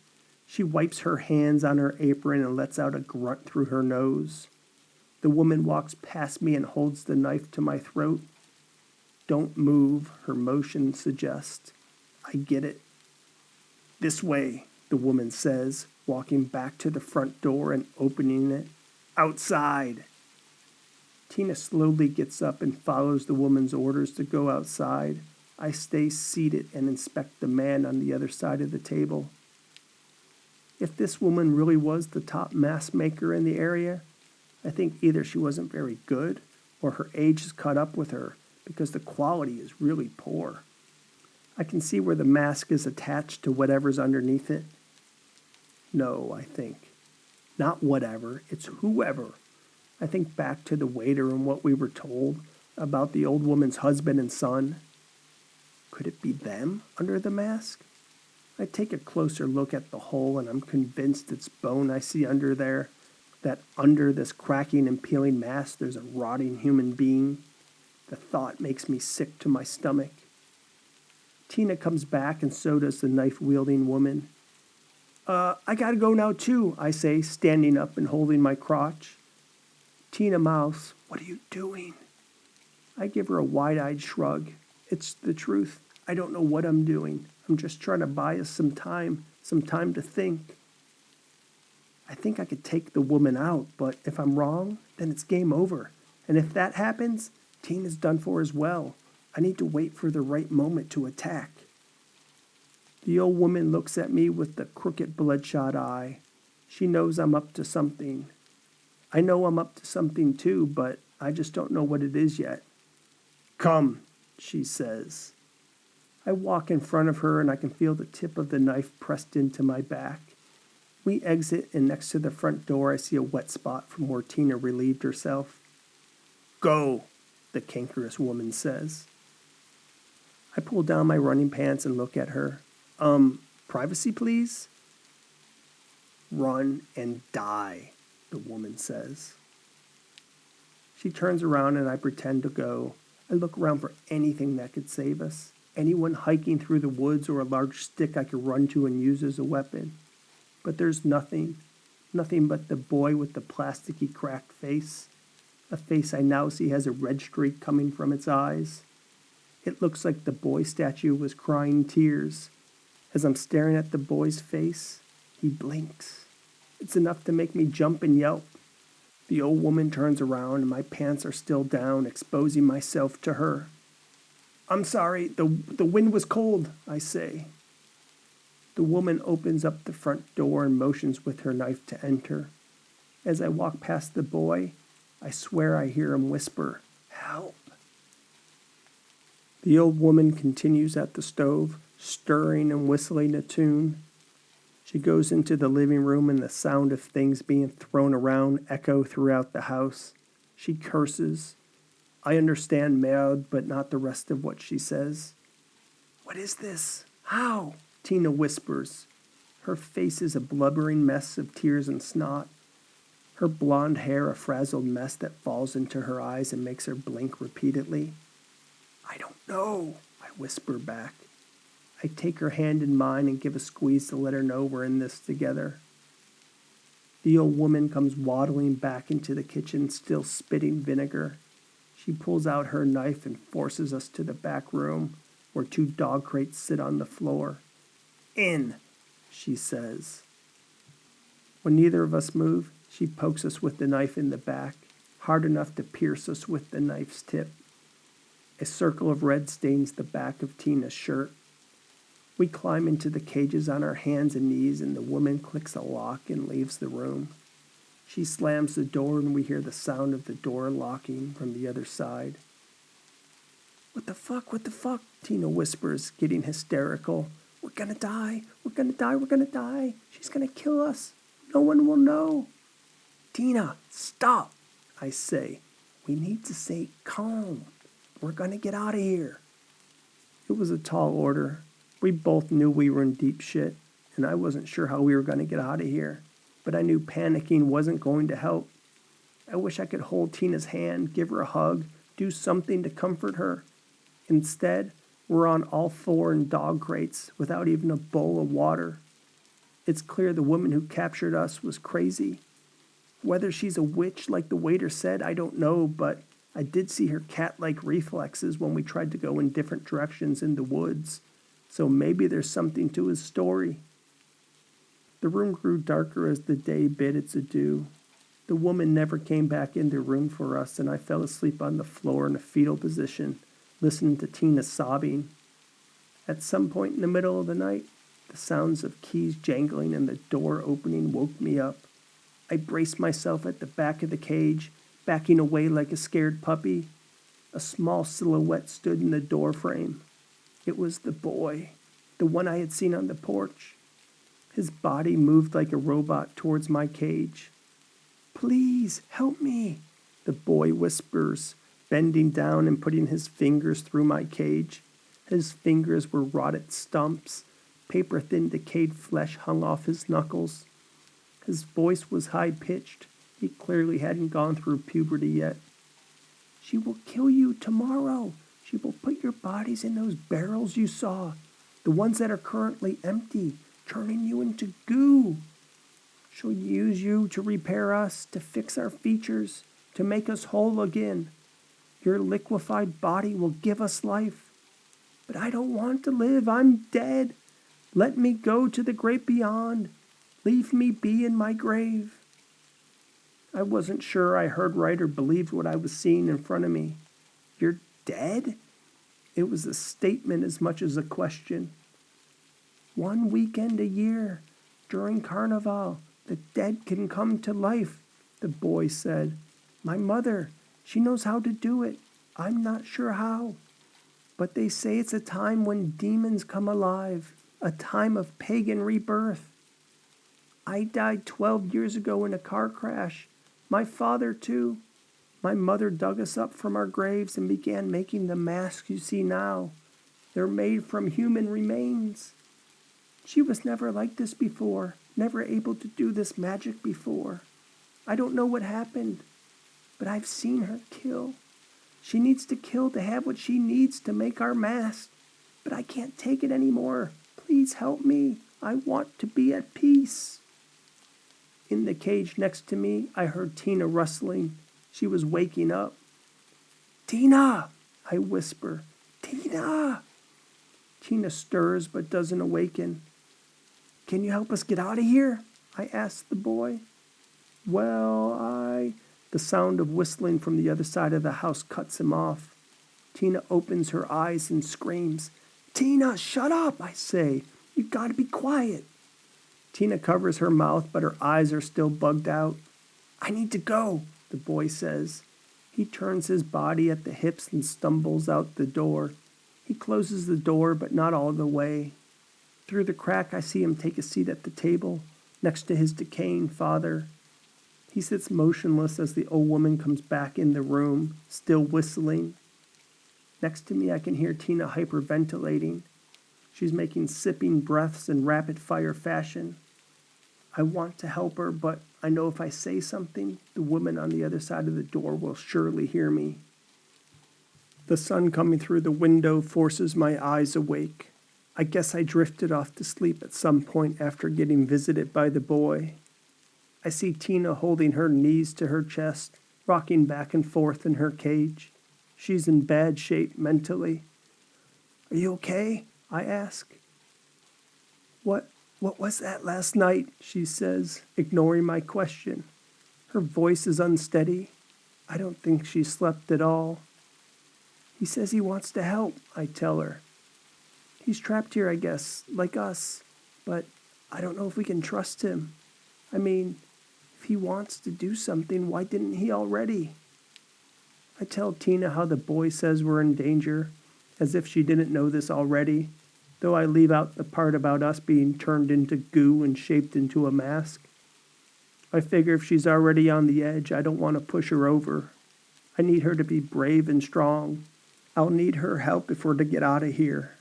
She wipes her hands on her apron and lets out a grunt through her nose. The woman walks past me and holds the knife to my throat. "Don't move," her motion suggests. I get it. "This way," the woman says, walking back to the front door and opening it. "Outside." Tina slowly gets up and follows the woman's orders to go outside. I stay seated and inspect the man on the other side of the table. If this woman really was the top mask maker in the area, I think either she wasn't very good or her age has caught up with her, because the quality is really poor. I can see where the mask is attached to whatever's underneath it. No, I think. Not whatever, it's whoever. I think back to the waiter and what we were told about the old woman's husband and son. Could it be them under the mask? I take a closer look at the hole and I'm convinced it's bone I see under there, that under this cracking and peeling mask there's a rotting human being. The thought makes me sick to my stomach. Tina comes back and so does the knife-wielding woman. I gotta go now too," I say, standing up and holding my crotch. Tina mouths, "What are you doing?" I give her a wide-eyed shrug. It's the truth. I don't know what I'm doing. I'm just trying to buy us some time to think. I think I could take the woman out, but if I'm wrong, then it's game over. And if that happens, Tina's done for as well. I need to wait for the right moment to attack. The old woman looks at me with the crooked bloodshot eye. She knows I'm up to something. I know I'm up to something too, but I just don't know what it is yet. "Come," she says. I walk in front of her and I can feel the tip of the knife pressed into my back. We exit, and next to the front door I see a wet spot from where Tina relieved herself. "Go," the cankerous woman says. I pull down my running pants and look at her. Privacy, please?" "Run and die," the woman says. She turns around and I pretend to go. I look around for anything that could save us. Anyone hiking through the woods or a large stick I could run to and use as a weapon. But there's nothing. Nothing but the boy with the plasticky cracked face. A face I now see has a red streak coming from its eyes. It looks like the boy statue was crying tears. As I'm staring at the boy's face, he blinks. It's enough to make me jump and yelp. The old woman turns around and my pants are still down, exposing myself to her. "I'm sorry, the wind was cold," I say. The woman opens up the front door and motions with her knife to enter. As I walk past the boy, I swear I hear him whisper, "Help." The old woman continues at the stove, stirring and whistling a tune. She goes into the living room and the sound of things being thrown around echo throughout the house. She curses. I understand merde, but not the rest of what she says. "What is this? How?" Tina whispers. Her face is a blubbering mess of tears and snot. her blonde hair a frazzled mess that falls into her eyes and makes her blink repeatedly. "I don't know," I whisper back. I take her hand in mine and give a squeeze to let her know we're in this together. The old woman comes waddling back into the kitchen, still spitting vinegar. She pulls out her knife and forces us to the back room, where 2 dog crates sit on the floor. "In," she says. When neither of us move, she pokes us with the knife in the back, hard enough to pierce us with the knife's tip. A circle of red stains the back of Tina's shirt. We climb into the cages on our hands and knees, and the woman clicks a lock and leaves the room. She slams the door, and we hear the sound of the door locking from the other side. What the fuck, Tina whispers, getting hysterical. "We're gonna die, we're gonna die. She's gonna kill us. No one will know." "Tina, stop," I say. "We need to stay calm. We're gonna get out of here." It was a tall order. We both knew we were in deep shit, and I wasn't sure how we were going to get out of here, but I knew panicking wasn't going to help. I wish I could hold Tina's hand, give her a hug, do something to comfort her. Instead, we're on all 4 in dog crates without even a bowl of water. It's clear the woman who captured us was crazy. Whether she's a witch like the waiter said, I don't know, but I did see her cat-like reflexes when we tried to go in different directions in the woods. So maybe there's something to his story. The room grew darker as the day bid its adieu. The woman never came back in the room for us, and I fell asleep on the floor in a fetal position, listening to Tina sobbing. At some point in the middle of the night, the sounds of keys jangling and the door opening woke me up. I braced myself at the back of the cage, backing away like a scared puppy. A small silhouette stood in the door frame. It was the boy, the one I had seen on the porch. His body moved like a robot towards my cage. "Please, help me," the boy whispers, bending down and putting his fingers through my cage. His fingers were rotted stumps. Paper-thin decayed flesh hung off his knuckles. His voice was high-pitched. He clearly hadn't gone through puberty yet. "She will kill you tomorrow. She will put your bodies in those barrels you saw, the ones that are currently empty, turning you into goo. She'll use you to repair us, to fix our features, to make us whole again. Your liquefied body will give us life. But I don't want to live. I'm dead. Let me go to the great beyond. Leave me be in my grave." I wasn't sure I heard right or believed what I was seeing in front of me. "You're dead?" It was a statement as much as a question. "1 weekend a year, during Carnival, the dead can come to life," the boy said. "My mother, she knows how to do it. I'm not sure how. But they say it's a time when demons come alive, a time of pagan rebirth. I died 12 years ago in a car crash. My father, too. My mother dug us up from our graves and began making the masks you see now. They're made from human remains. She was never like this before, never able to do this magic before. I don't know what happened, but I've seen her kill. She needs to kill to have what she needs to make our mask. But I can't take it anymore. Please help me. I want to be at peace." In the cage next to me, I heard Tina rustling. She was waking up. "Tina!" I whisper. "Tina!" Tina stirs but doesn't awaken. "Can you help us get out of here?" I asked the boy. The sound of whistling from the other side of the house cuts him off. Tina opens her eyes and screams. "Tina, shut up," I say. "You gotta be quiet." Tina covers her mouth, but her eyes are still bugged out. "I need to go," the boy says. He turns his body at the hips and stumbles out the door. He closes the door, but not all the way. Through the crack, I see him take a seat at the table, next to his decaying father. He sits motionless as the old woman comes back in the room, still whistling. Next to me, I can hear Tina hyperventilating. She's making sipping breaths in rapid-fire fashion. I want to help her, but I know if I say something, the woman on the other side of the door will surely hear me. The sun coming through the window forces my eyes awake. I guess I drifted off to sleep at some point after getting visited by the boy. I see Tina holding her knees to her chest, rocking back and forth in her cage. She's in bad shape mentally. "Are you okay?" I ask. What was that last night?" she says, ignoring my question. Her voice is unsteady. I don't think she slept at all. "He says he wants to help," I tell her. "He's trapped here, I guess, like us. But I don't know if we can trust him. I mean, if he wants to do something, why didn't he already?" I tell Tina how the boy says we're in danger, as if she didn't know this already, though I leave out the part about us being turned into goo and shaped into a mask. I figure if she's already on the edge, I don't want to push her over. I need her to be brave and strong. I'll need her help if we're to get out of here.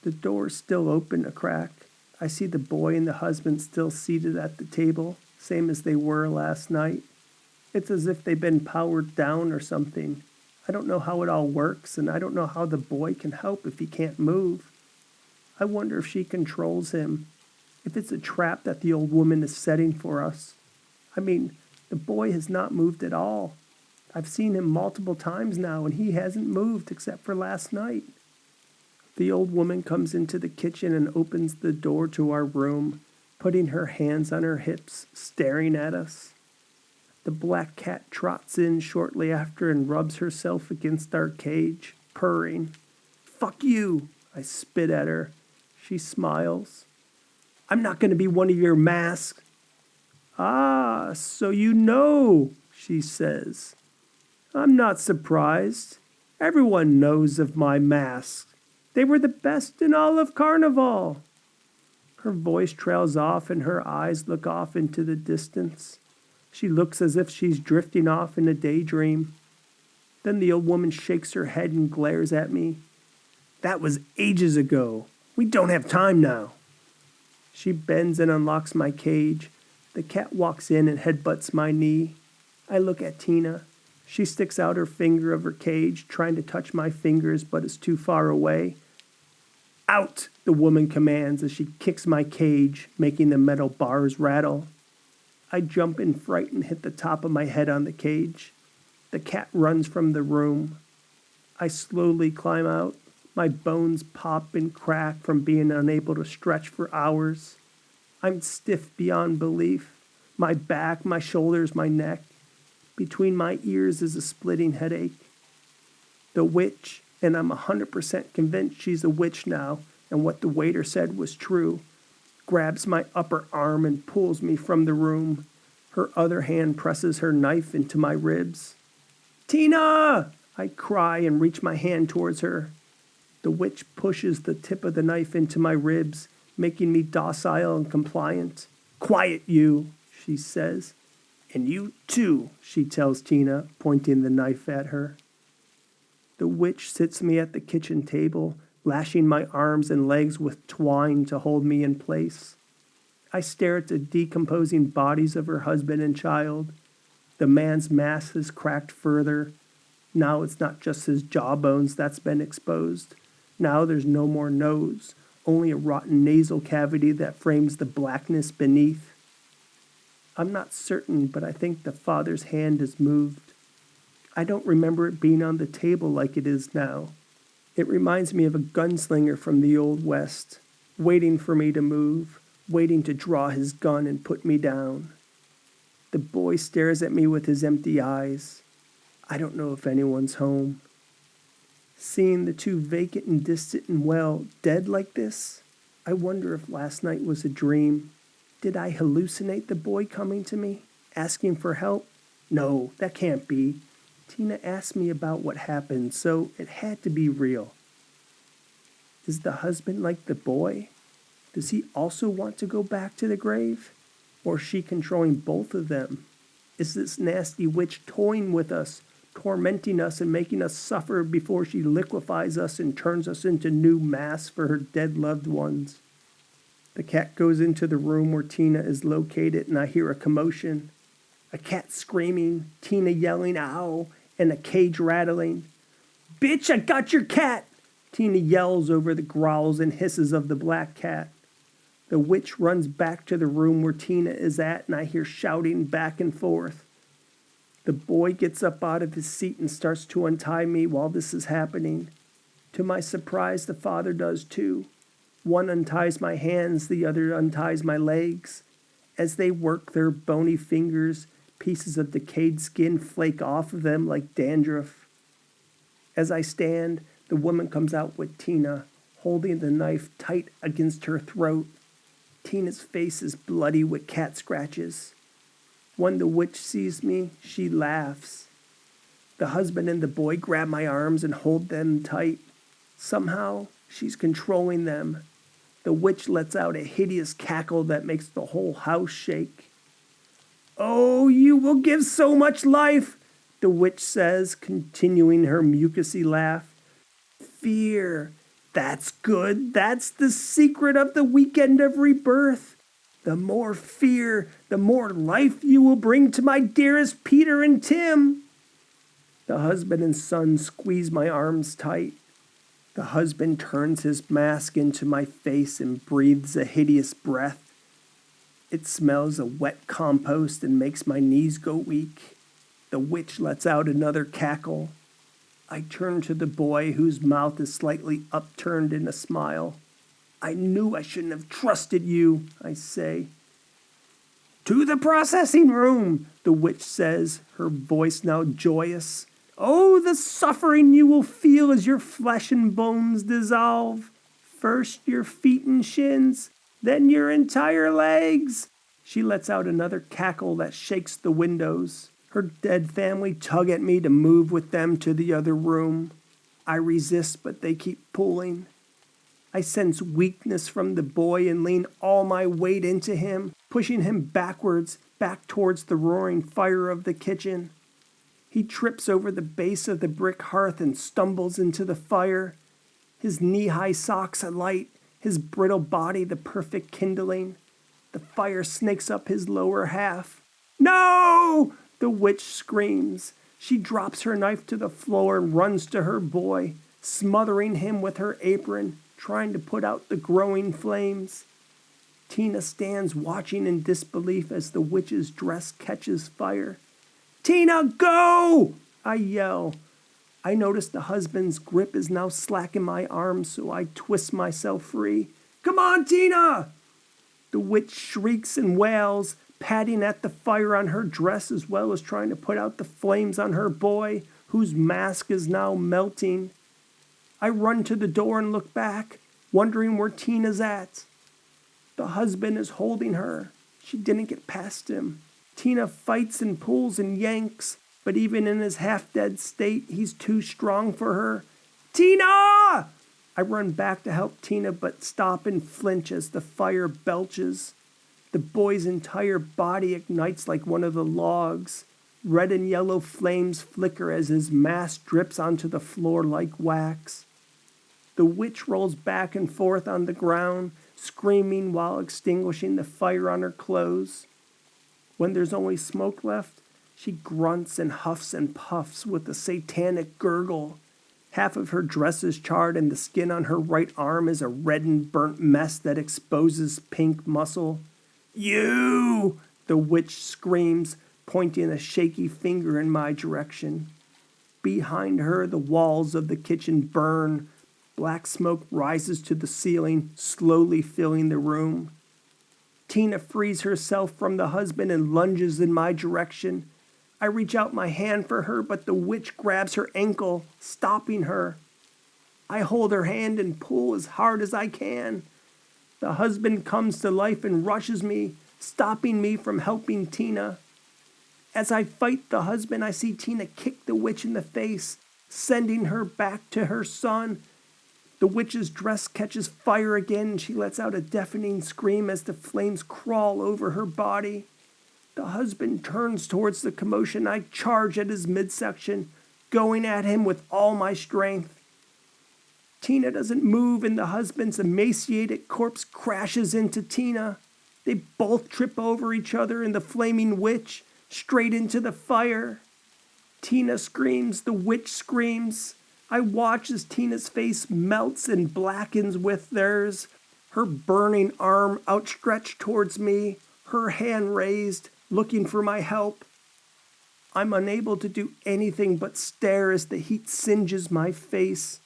The door's still open a crack. I see the boy and the husband still seated at the table, same as they were last night. It's as if they've been powered down or something. I don't know how it all works, and I don't know how the boy can help if he can't move. I wonder if she controls him, if it's a trap that the old woman is setting for us. I mean, the boy has not moved at all. I've seen him multiple times now, and he hasn't moved except for last night. The old woman comes into the kitchen and opens the door to our room, putting her hands on her hips, staring at us. The black cat trots in shortly after and rubs herself against our cage, purring. "Fuck you!" I spit at her. She smiles. "I'm not going to be one of your masks." "Ah, so you know," she says. "I'm not surprised. Everyone knows of my masks. They were the best in all of Carnival." Her voice trails off and her eyes look off into the distance. She looks as if she's drifting off in a daydream. Then the old woman shakes her head and glares at me. "That was ages ago. We don't have time now." She bends and unlocks my cage. The cat walks in and headbutts my knee. I look at Tina. She sticks out her finger of her cage, trying to touch my fingers, but is too far away. "Out!" the woman commands as she kicks my cage, making the metal bars rattle. I jump in fright and hit the top of my head on the cage. The cat runs from the room. I slowly climb out. My bones pop and crack from being unable to stretch for hours. I'm stiff beyond belief. My back, my shoulders, my neck. Between my ears is a splitting headache. The witch, and I'm 100% convinced she's a witch now, and what the waiter said was true, grabs my upper arm and pulls me from the room. Her other hand presses her knife into my ribs. "Tina!" I cry and reach my hand towards her. The witch pushes the tip of the knife into my ribs, making me docile and compliant. "Quiet, you," she says. "And you too," she tells Tina, pointing the knife at her. The witch sits me at the kitchen table, lashing my arms and legs with twine to hold me in place. I stare at the decomposing bodies of her husband and child. The man's mask has cracked further. Now it's not just his jawbones that's been exposed. Now there's no more nose, only a rotten nasal cavity that frames the blackness beneath. I'm not certain, but I think the father's hand has moved. I don't remember it being on the table like it is now. It reminds me of a gunslinger from the Old West, waiting for me to move, waiting to draw his gun and put me down. The boy stares at me with his empty eyes. I don't know if anyone's home. Seeing the two vacant and distant and dead like this, I wonder if last night was a dream. Did I hallucinate the boy coming to me, asking for help? No, that can't be. Tina asked me about what happened, so it had to be real. Is the husband like the boy? Does he also want to go back to the grave? Or is she controlling both of them? Is this nasty witch toying with us, tormenting us and making us suffer before she liquefies us and turns us into new masks for her dead loved ones? The cat goes into the room where Tina is located, and I hear a commotion. A cat screaming, Tina yelling, ow, and a cage rattling. Bitch, I got your cat! Tina yells over the growls and hisses of the black cat. The witch runs back to the room where Tina is at, and I hear shouting back and forth. The boy gets up out of his seat and starts to untie me while this is happening. To my surprise, the father does too. One unties my hands, the other unties my legs. As they work their bony fingers, pieces of decayed skin flake off of them like dandruff. As I stand, the woman comes out with Tina, holding the knife tight against her throat. Tina's face is bloody with cat scratches. When the witch sees me, she laughs. The husband and the boy grab my arms and hold them tight. Somehow, she's controlling them. The witch lets out a hideous cackle that makes the whole house shake. Oh, you will give so much life, the witch says, continuing her mucusy laugh. Fear. That's good. That's the secret of the weekend of rebirth. The more fear, the more life you will bring to my dearest Peter and Tim. The husband and son squeeze my arms tight. The husband turns his mask into my face and breathes a hideous breath. It smells of wet compost and makes my knees go weak. The witch lets out another cackle. I turn to the boy, whose mouth is slightly upturned in a smile. I knew I shouldn't have trusted you, I say. To the processing room, the witch says, her voice now joyous. Oh, the suffering you will feel as your flesh and bones dissolve. First your feet and shins, then your entire legs. She lets out another cackle that shakes the windows. Her dead family tug at me to move with them to the other room. I resist, but they keep pulling. I sense weakness from the boy and lean all my weight into him, pushing him backwards, back towards the roaring fire of the kitchen. He trips over the base of the brick hearth and stumbles into the fire. His knee-high socks alight, his brittle body the perfect kindling. The fire snakes up his lower half. No! The witch screams. She drops her knife to the floor and runs to her boy, smothering him with her apron, trying to put out the growing flames. Tina stands watching in disbelief as the witch's dress catches fire. Tina, go! I yell. I notice the husband's grip is now slack in my arms, so I twist myself free. Come on, Tina! The witch shrieks and wails, patting at the fire on her dress as well as trying to put out the flames on her boy, whose mask is now melting. I run to the door and look back, wondering where Tina's at. The husband is holding her. She didn't get past him. Tina fights and pulls and yanks, but even in his half-dead state, he's too strong for her. Tina! I run back to help Tina, but stop and flinch as the fire belches. The boy's entire body ignites like one of the logs. Red and yellow flames flicker as his mask drips onto the floor like wax. The witch rolls back and forth on the ground, screaming while extinguishing the fire on her clothes. When there's only smoke left, she grunts and huffs and puffs with a satanic gurgle. Half of her dress is charred and the skin on her right arm is a reddened, burnt mess that exposes pink muscle. You! The witch screams, pointing a shaky finger in my direction. Behind her, the walls of the kitchen burn. Black smoke rises to the ceiling, slowly filling the room. Tina frees herself from the husband and lunges in my direction. I reach out my hand for her, but the witch grabs her ankle, stopping her. I hold her hand and pull as hard as I can. The husband comes to life and rushes me, stopping me from helping Tina. As I fight the husband, I see Tina kick the witch in the face, sending her back to her son. The witch's dress catches fire again, and she lets out a deafening scream as the flames crawl over her body. The husband turns towards the commotion. I charge at his midsection, going at him with all my strength. Tina doesn't move and the husband's emaciated corpse crashes into Tina. They both trip over each other and the flaming witch straight into the fire. Tina screams, the witch screams. I watch as Tina's face melts and blackens with theirs, her burning arm outstretched towards me, her hand raised, looking for my help. I'm unable to do anything but stare as the heat singes my face.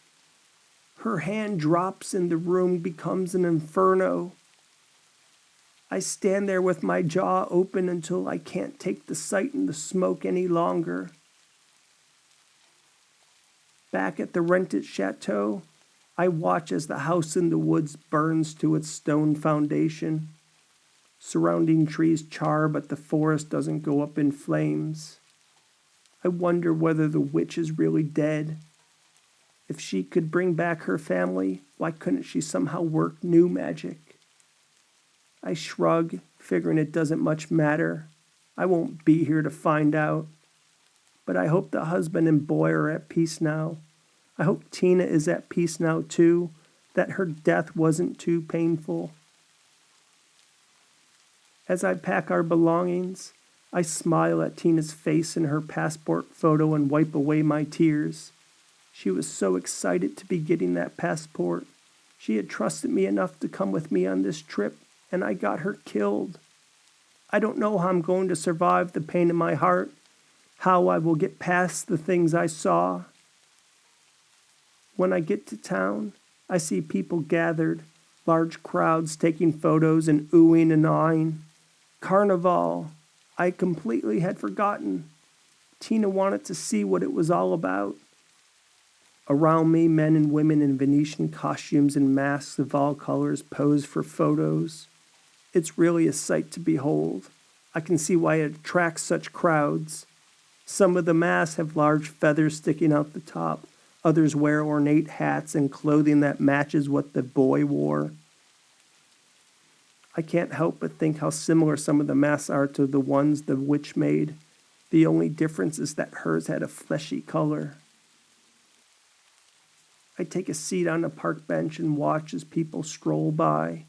Her hand drops and the room becomes an inferno. I stand there with my jaw open until I can't take the sight and the smoke any longer. Back at the rented chateau, I watch as the house in the woods burns to its stone foundation. Surrounding trees char, but the forest doesn't go up in flames. I wonder whether the witch is really dead. If she could bring back her family, why couldn't she somehow work new magic? I shrug, figuring it doesn't much matter. I won't be here to find out. But I hope the husband and boy are at peace now. I hope Tina is at peace now too, that her death wasn't too painful. As I pack our belongings, I smile at Tina's face in her passport photo and wipe away my tears. She was so excited to be getting that passport. She had trusted me enough to come with me on this trip, and I got her killed. I don't know how I'm going to survive the pain in my heart, how I will get past the things I saw. When I get to town, I see people gathered, large crowds taking photos and oohing and aahing. Carnival, I completely had forgotten. Tina wanted to see what it was all about. Around me, men and women in Venetian costumes and masks of all colors pose for photos. It's really a sight to behold. I can see why it attracts such crowds. Some of the masks have large feathers sticking out the top. Others wear ornate hats and clothing that matches what the boy wore. I can't help but think how similar some of the masks are to the ones the witch made. The only difference is that hers had a fleshy color. I take a seat on a park bench and watch as people stroll by.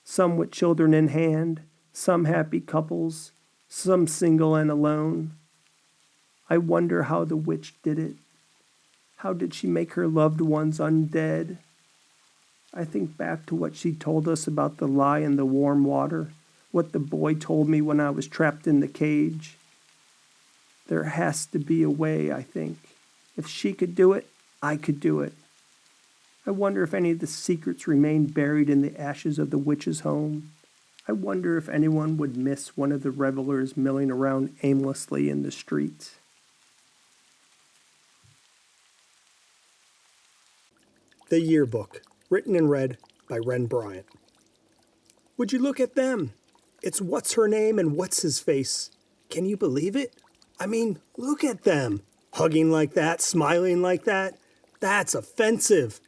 Some with children in hand, some happy couples, some single and alone. I wonder how the witch did it. How did she make her loved ones undead? I think back to what she told us about the lie in the warm water, what the boy told me when I was trapped in the cage. There has to be a way, I think. If she could do it, I could do it. I wonder if any of the secrets remain buried in the ashes of the witch's home. I wonder if anyone would miss one of the revelers milling around aimlessly in the streets. The Yearbook, written and read by Ren Bryant. Would you look at them? It's what's her name and what's his face. Can you believe it? I mean, look at them. Hugging like that, smiling like that. That's offensive.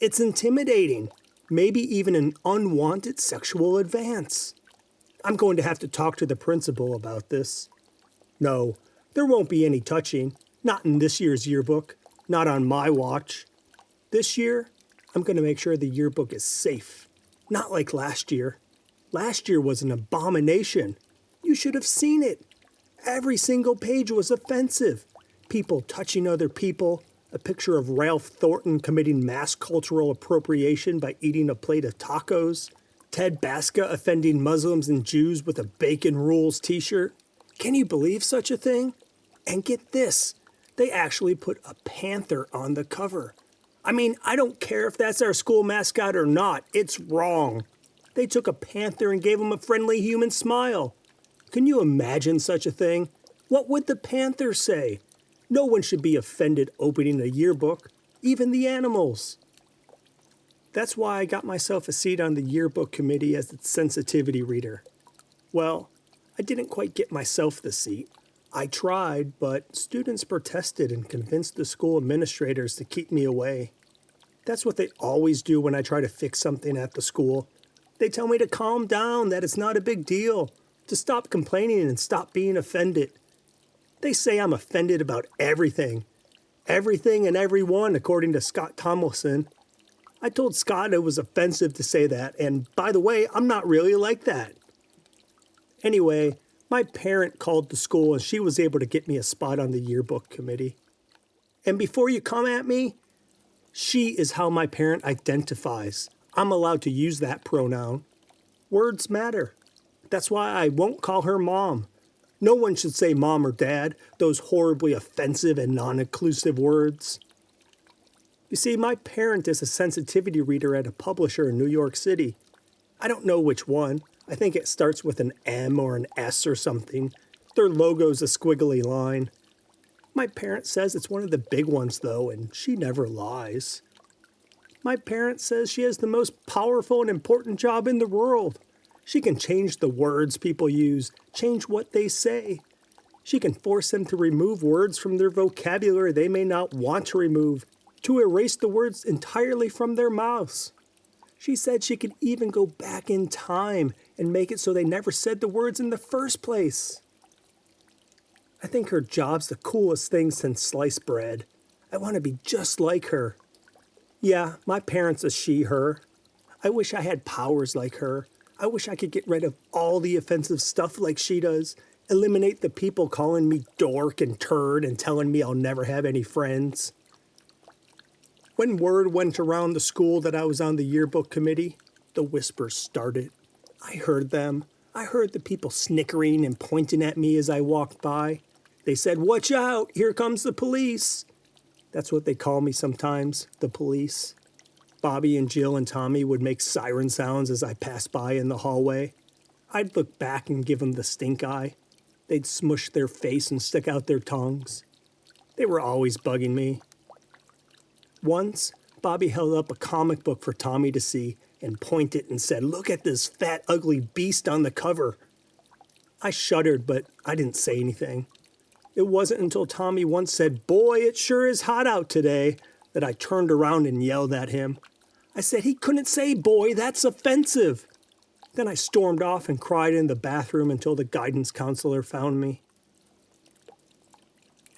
It's intimidating. Maybe even an unwanted sexual advance. I'm going to have to talk to the principal about this. No, there won't be any touching. Not in this year's yearbook. Not on my watch. This year, I'm going to make sure the yearbook is safe. Not like last year. Last year was an abomination. You should have seen it. Every single page was offensive. People touching other people. A picture of Ralph Thornton committing mass cultural appropriation by eating a plate of tacos. Ted Baska offending Muslims and Jews with a Bacon Rules t-shirt. Can you believe such a thing? And get this, they actually put a panther on the cover. I mean, I don't care if that's our school mascot or not. It's wrong. They took a panther and gave him a friendly human smile. Can you imagine such a thing? What would the panther say? No one should be offended opening a yearbook, even the animals. That's why I got myself a seat on the yearbook committee as its sensitivity reader. Well, I didn't quite get myself the seat. I tried, but students protested and convinced the school administrators to keep me away. That's what they always do when I try to fix something at the school. They tell me to calm down, that it's not a big deal, to stop complaining and stop being offended. They say I'm offended about everything. Everything and everyone, according to Scott Tomlinson. I told Scott it was offensive to say that, and by the way, I'm not really like that. Anyway, my parent called the school and she was able to get me a spot on the yearbook committee. And before you come at me, she is how my parent identifies. I'm allowed to use that pronoun. Words matter. That's why I won't call her mom. No one should say mom or dad, those horribly offensive and non-inclusive words. You see, my parent is a sensitivity reader at a publisher in New York City. I don't know which one. I think it starts with an M or an S or something. Their logo's a squiggly line. My parent says it's one of the big ones, though, and she never lies. My parent says she has the most powerful and important job in the world. She can change the words people use, change what they say. She can force them to remove words from their vocabulary they may not want to remove, to erase the words entirely from their mouths. She said she could even go back in time and make it so they never said the words in the first place. I think her job's the coolest thing since sliced bread. I want to be just like her. Yeah, my parent's a she, her. I wish I had powers like her. I wish I could get rid of all the offensive stuff like she does. Eliminate the people calling me dork and turd and telling me I'll never have any friends. When word went around the school that I was on the yearbook committee, the whispers started. I heard them. I heard the people snickering and pointing at me as I walked by. They said, "Watch out, here comes the police." That's what they call me sometimes, the police. Bobby and Jill and Tommy would make siren sounds as I passed by in the hallway. I'd look back and give them the stink eye. They'd smush their face and stick out their tongues. They were always bugging me. Once, Bobby held up a comic book for Tommy to see and pointed and said, "Look at this fat, ugly beast on the cover." I shuddered, but I didn't say anything. It wasn't until Tommy once said, "Boy, it sure is hot out today," that I turned around and yelled at him. I said he couldn't say boy, that's offensive. Then I stormed off and cried in the bathroom until the guidance counselor found me.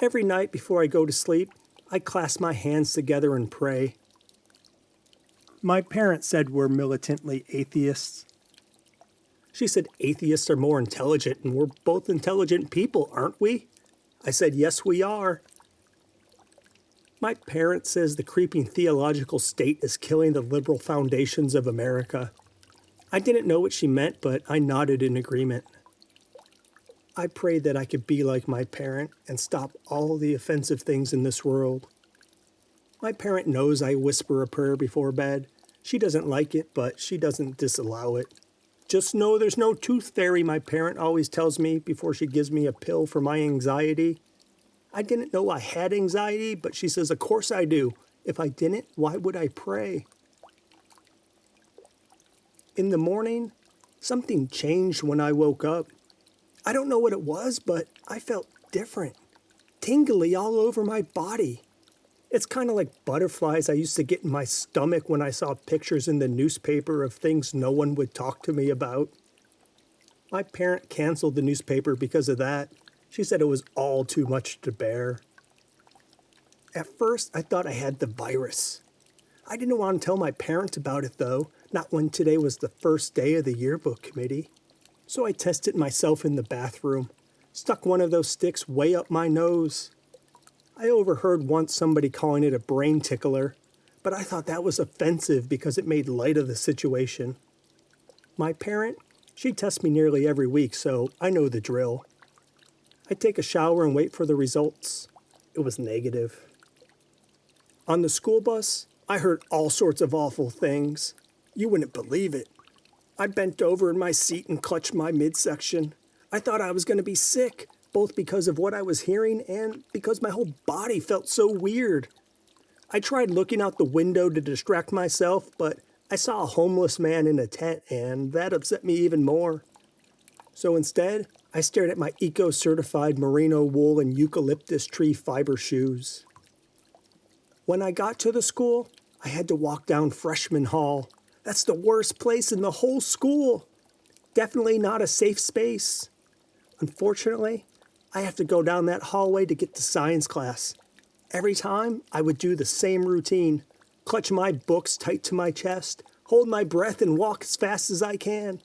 Every night before I go to sleep, I clasp my hands together and pray. My parents said we're militantly atheists. She said atheists are more intelligent, and we're both intelligent people, aren't we? I said, yes, we are. My parent says the creeping theological state is killing the liberal foundations of America. I didn't know what she meant, but I nodded in agreement. I prayed that I could be like my parent and stop all the offensive things in this world. My parent knows I whisper a prayer before bed. She doesn't like it, but she doesn't disallow it. Just know there's no tooth fairy, my parent always tells me before she gives me a pill for my anxiety. I didn't know I had anxiety, but she says, of course I do. If I didn't, why would I pray? In the morning, something changed when I woke up. I don't know what it was, but I felt different. Tingly all over my body. It's kind of like butterflies I used to get in my stomach when I saw pictures in the newspaper of things no one would talk to me about. My parent canceled the newspaper because of that. She said it was all too much to bear. At first, I thought I had the virus. I didn't want to tell my parents about it, though, not when today was the first day of the yearbook committee. So I tested myself in the bathroom, stuck one of those sticks way up my nose. I overheard once somebody calling it a brain tickler, but I thought that was offensive because it made light of the situation. My parent, she tests me nearly every week, so I know the drill. I take a shower and wait for the results. It was negative. On the school bus, I heard all sorts of awful things. You wouldn't believe it. I bent over in my seat and clutched my midsection. I thought I was going to be sick, both because of what I was hearing and because my whole body felt so weird. I tried looking out the window to distract myself, but I saw a homeless man in a tent, and that upset me even more. So instead, I stared at my eco-certified merino wool and eucalyptus tree fiber shoes. When I got to the school, I had to walk down Freshman Hall. That's the worst place in the whole school. Definitely not a safe space. Unfortunately, I have to go down that hallway to get to science class. Every time, I would do the same routine. Clutch my books tight to my chest, hold my breath, and walk as fast as I can.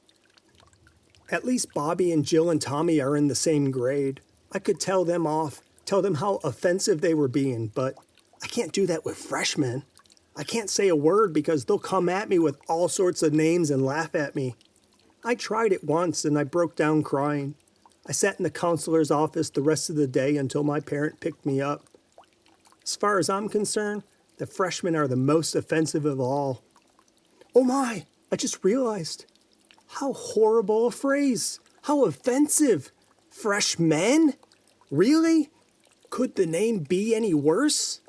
At least Bobby and Jill and Tommy are in the same grade. I could tell them off, tell them how offensive they were being, but I can't do that with freshmen. I can't say a word because they'll come at me with all sorts of names and laugh at me. I tried it once and I broke down crying. I sat in the counselor's office the rest of the day until my parent picked me up. As far as I'm concerned, the freshmen are the most offensive of all. Oh my, I just realized. How horrible a phrase. How offensive. Freshmen? Really? Could the name be any worse?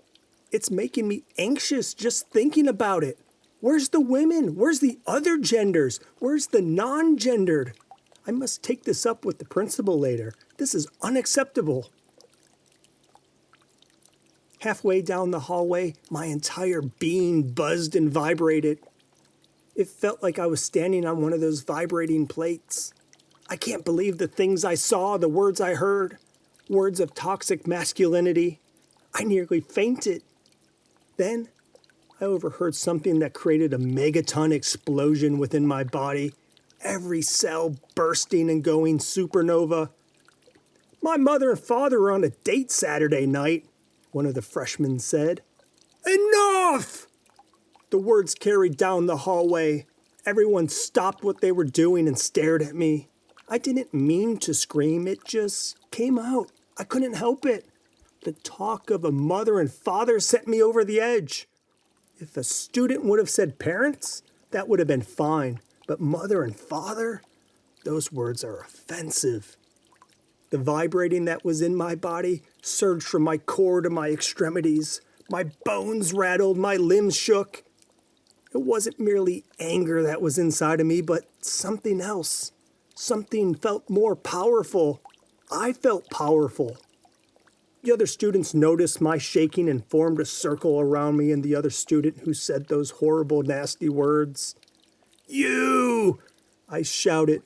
It's making me anxious just thinking about it. Where's the women? Where's the other genders? Where's the non-gendered? I must take this up with the principal later. This is unacceptable. Halfway down the hallway, my entire being buzzed and vibrated. It felt like I was standing on one of those vibrating plates. I can't believe the things I saw, the words I heard. Words of toxic masculinity. I nearly fainted. Then, I overheard something that created a megaton explosion within my body. Every cell bursting and going supernova. My mother and father were on a date Saturday night, one of the freshmen said. Enough! The words carried down the hallway. Everyone stopped what they were doing and stared at me. I didn't mean to scream, it just came out. I couldn't help it. The talk of a mother and father sent me over the edge. If a student would have said parents, that would have been fine. But mother and father? Those words are offensive. The vibrating that was in my body surged from my core to my extremities. My bones rattled, my limbs shook. It wasn't merely anger that was inside of me, but something else. Something felt more powerful. I felt powerful. The other students noticed my shaking and formed a circle around me and the other student who said those horrible, nasty words. You! I shouted.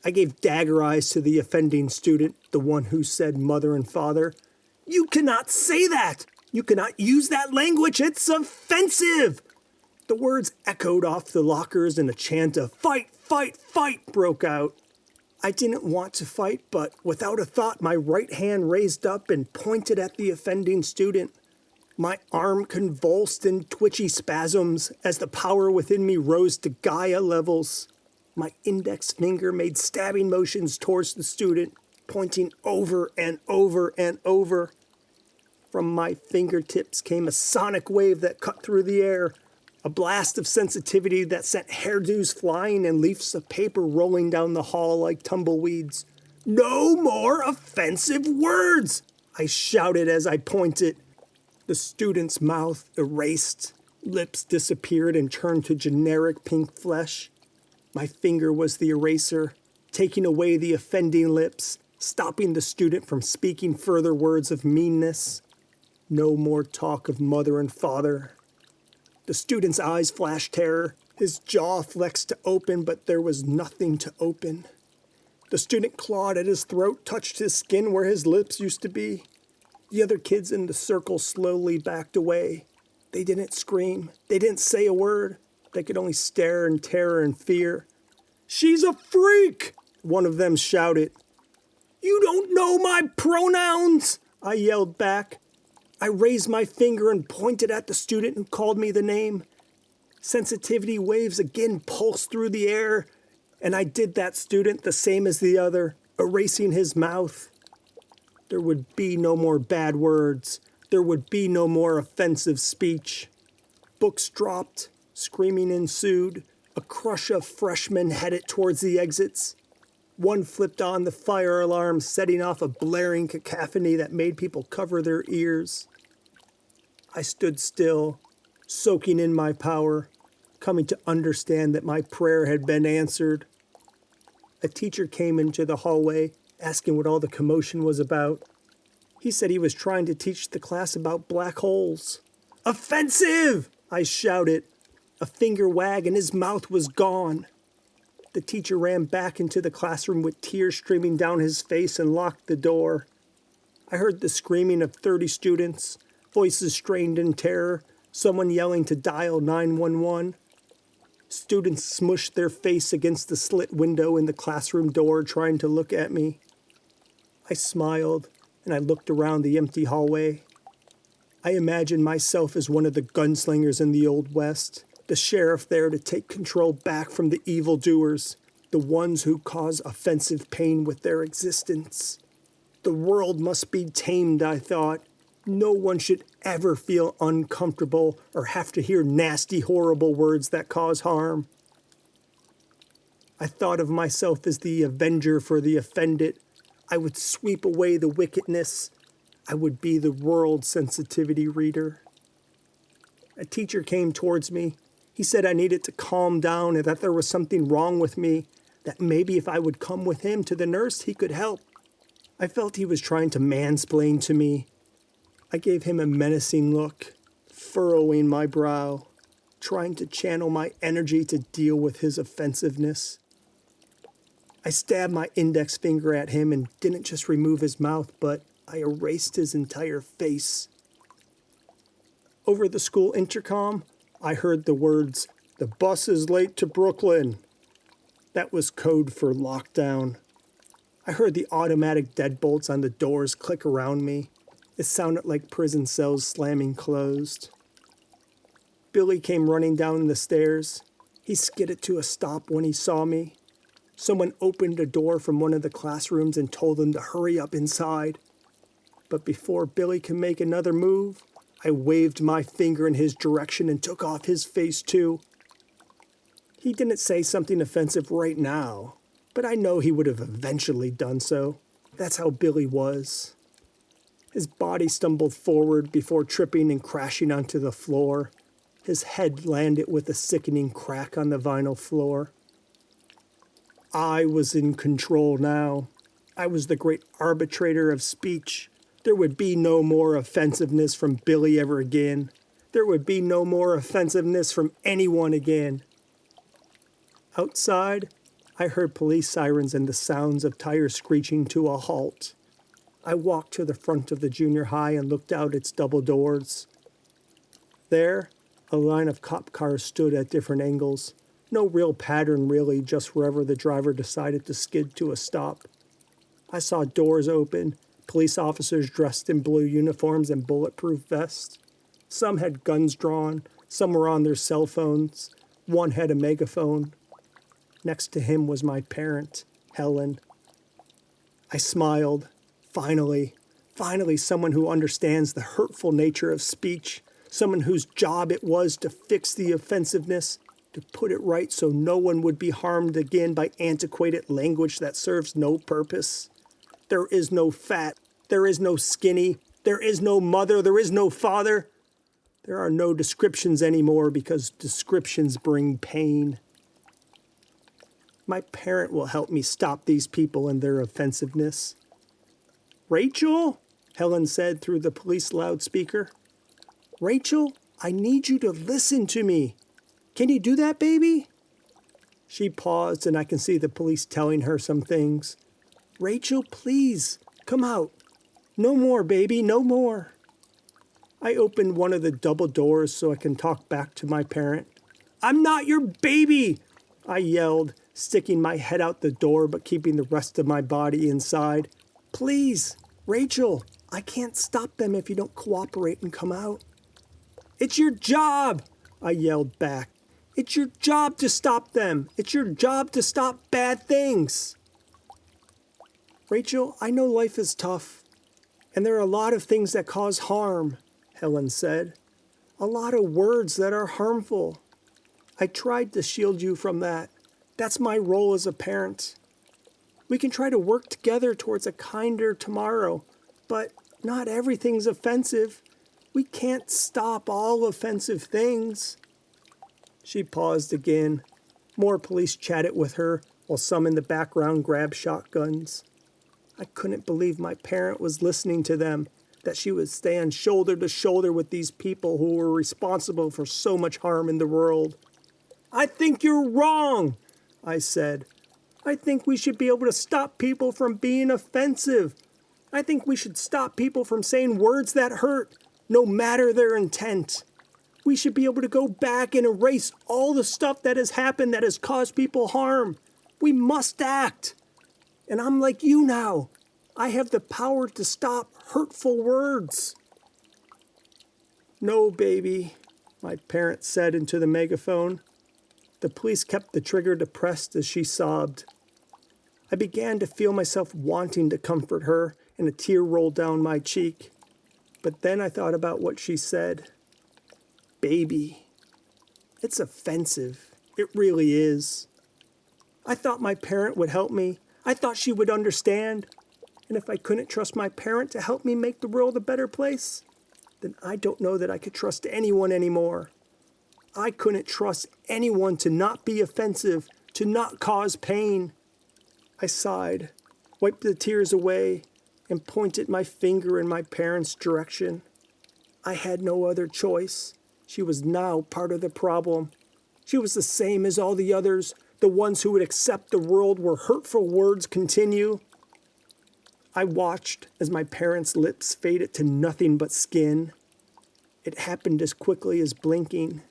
I gave dagger eyes to the offending student, the one who said mother and father. You cannot say that! You cannot use that language! It's offensive! The words echoed off the lockers and a chant of fight, fight, fight broke out. I didn't want to fight, but without a thought, my right hand raised up and pointed at the offending student. My arm convulsed in twitchy spasms as the power within me rose to Gaia levels. My index finger made stabbing motions towards the student, pointing over and over and over. From my fingertips came a sonic wave that cut through the air, a blast of sensitivity that sent hairdos flying and leaves of paper rolling down the hall like tumbleweeds. No more offensive words! I shouted as I pointed. The student's mouth erased, lips disappeared and turned to generic pink flesh. My finger was the eraser, taking away the offending lips, stopping the student from speaking further words of meanness. No more talk of mother and father. The student's eyes flashed terror. His jaw flexed to open, but there was nothing to open. The student clawed at his throat, touched his skin where his lips used to be. The other kids in the circle slowly backed away. They didn't scream. They didn't say a word. They could only stare in terror and fear. She's a freak! One of them shouted. You don't know my pronouns! I yelled back. I raised my finger and pointed at the student who called me the name. Sensitivity waves again pulsed through the air, and I did that student the same as the other, erasing his mouth. There would be no more bad words. There would be no more offensive speech. Books dropped. Screaming ensued. A crush of freshmen headed towards the exits. One flipped on the fire alarm, setting off a blaring cacophony that made people cover their ears. I stood still, soaking in my power, coming to understand that my prayer had been answered. A teacher came into the hallway, asking what all the commotion was about. He said he was trying to teach the class about black holes. Offensive! I shouted. A finger wag and his mouth was gone. The teacher ran back into the classroom with tears streaming down his face and locked the door. I heard the screaming of 30 students. Voices strained in terror, someone yelling to dial 911. Students smushed their face against the slit window in the classroom door trying to look at me. I smiled and I looked around the empty hallway. I imagined myself as one of the gunslingers in the Old West, the sheriff there to take control back from the evildoers, the ones who cause offensive pain with their existence. The world must be tamed, I thought. No one should ever feel uncomfortable or have to hear nasty, horrible words that cause harm. I thought of myself as the avenger for the offended. I would sweep away the wickedness. I would be the world sensitivity reader. A teacher came towards me. He said I needed to calm down and that there was something wrong with me, that maybe if I would come with him to the nurse, he could help. I felt he was trying to mansplain to me. I gave him a menacing look, furrowing my brow, trying to channel my energy to deal with his offensiveness. I stabbed my index finger at him and didn't just remove his mouth, but I erased his entire face. Over the school intercom, I heard the words, "The bus is late to Brooklyn." That was code for lockdown. I heard the automatic deadbolts on the doors click around me. It sounded like prison cells slamming closed. Billy came running down the stairs. He skidded to a stop when he saw me. Someone opened a door from one of the classrooms and told him to hurry up inside. But before Billy could make another move, I waved my finger in his direction and took off his face too. He didn't say something offensive right now, but I know he would have eventually done so. That's how Billy was. His body stumbled forward before tripping and crashing onto the floor. His head landed with a sickening crack on the vinyl floor. I was in control now. I was the great arbitrator of speech. There would be no more offensiveness from Billy ever again. There would be no more offensiveness from anyone again. Outside, I heard police sirens and the sounds of tires screeching to a halt. I walked to the front of the junior high and looked out its double doors. There, a line of cop cars stood at different angles. No real pattern, really, just wherever the driver decided to skid to a stop. I saw doors open, police officers dressed in blue uniforms and bulletproof vests. Some had guns drawn, some were on their cell phones. One had a megaphone. Next to him was my parent, Helen. I smiled. Finally someone who understands the hurtful nature of speech, someone whose job it was to fix the offensiveness, to put it right so no one would be harmed again by antiquated language that serves no purpose. There is no fat, there is no skinny, there is no mother, there is no father. There are no descriptions anymore because descriptions bring pain. My parent will help me stop these people and their offensiveness. "Rachel," Helen said through the police loudspeaker. "Rachel, I need you to listen to me. Can you do that, baby?" She paused and I can see the police telling her some things. "Rachel, please, come out. No more, baby, no more." I opened one of the double doors so I can talk back to my parent. "I'm not your baby," I yelled, sticking my head out the door but keeping the rest of my body inside. "Please, Rachel, I can't stop them if you don't cooperate and come out." "It's your job," I yelled back. "It's your job to stop them. It's your job to stop bad things." "Rachel, I know life is tough, and there are a lot of things that cause harm," Helen said. "A lot of words that are harmful. I tried to shield you from that. That's my role as a parent. We can try to work together towards a kinder tomorrow, but not everything's offensive. We can't stop all offensive things." She paused again. More police chatted with her, while some in the background grabbed shotguns. I couldn't believe my parent was listening to them, that she would stand shoulder to shoulder with these people who were responsible for so much harm in the world. "I think you're wrong," I said. "I think we should be able to stop people from being offensive. I think we should stop people from saying words that hurt, no matter their intent. We should be able to go back and erase all the stuff that has happened that has caused people harm. We must act. And I'm like you now. I have the power to stop hurtful words. No, baby, my parent said into the megaphone. The police kept the trigger depressed as she sobbed. I began to feel myself wanting to comfort her, and a tear rolled down my cheek. But then I thought about what she said. Baby. It's offensive. It really is. I thought my parent would help me. I thought she would understand. And if I couldn't trust my parent to help me make the world a better place, then I don't know that I could trust anyone anymore. I couldn't trust anyone to not be offensive, to not cause pain. I sighed, wiped the tears away, and pointed my finger in my parents' direction. I had no other choice. She was now part of the problem. She was the same as all the others, the ones who would accept the world where hurtful words continue. I watched as my parents' lips faded to nothing but skin. It happened as quickly as blinking.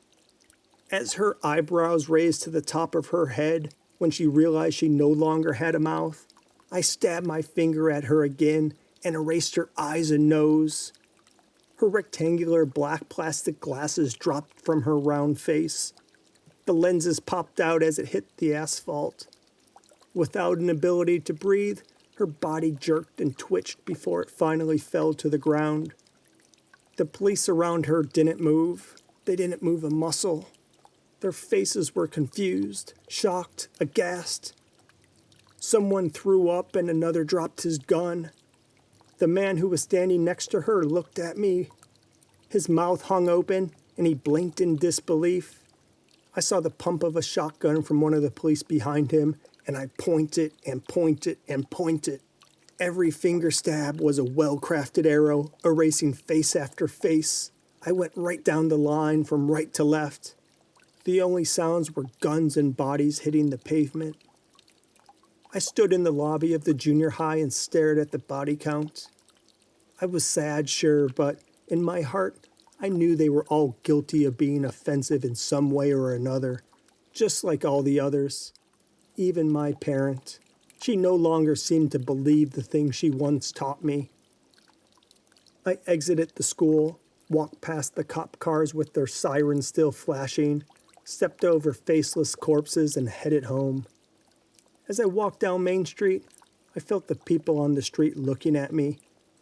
As her eyebrows raised to the top of her head when she realized she no longer had a mouth, I stabbed my finger at her again and erased her eyes and nose. Her rectangular black plastic glasses dropped from her round face. The lenses popped out as it hit the asphalt. Without an ability to breathe, her body jerked and twitched before it finally fell to the ground. The police around her didn't move. They didn't move a muscle. Their faces were confused, shocked, aghast. Someone threw up and another dropped his gun. The man who was standing next to her looked at me. His mouth hung open and he blinked in disbelief. I saw the pump of a shotgun from one of the police behind him, and I pointed and pointed and pointed. Every finger stab was a well-crafted arrow, erasing face after face. I went right down the line from right to left. The only sounds were guns and bodies hitting the pavement. I stood in the lobby of the junior high and stared at the body count. I was sad, sure, but in my heart, I knew they were all guilty of being offensive in some way or another, just like all the others. Even my parent. She no longer seemed to believe the things she once taught me. I exited the school, walked past the cop cars with their sirens still flashing, stepped over faceless corpses and headed home. As I walked down Main Street, I felt the people on the street looking at me,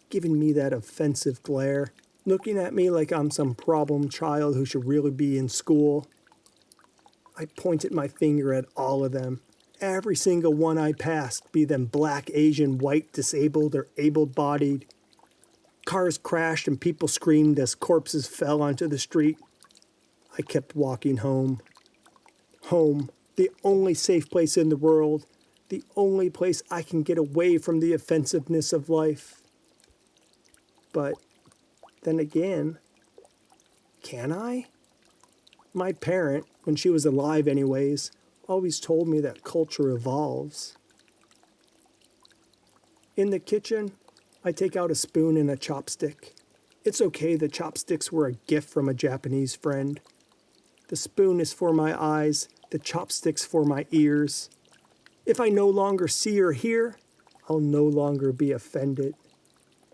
giving me that offensive glare, looking at me like I'm some problem child who should really be in school. I pointed my finger at all of them, every single one I passed, be them black, Asian, white, disabled, or able-bodied. Cars crashed and people screamed as corpses fell onto the street. I kept walking home. Home, the only safe place in the world, the only place I can get away from the offensiveness of life. But then again, can I? My parent, when she was alive anyways, always told me that culture evolves. In the kitchen, I take out a spoon and a chopstick. It's okay, the chopsticks were a gift from a Japanese friend. The spoon is for my eyes, the chopsticks for my ears. If I no longer see or hear, I'll no longer be offended.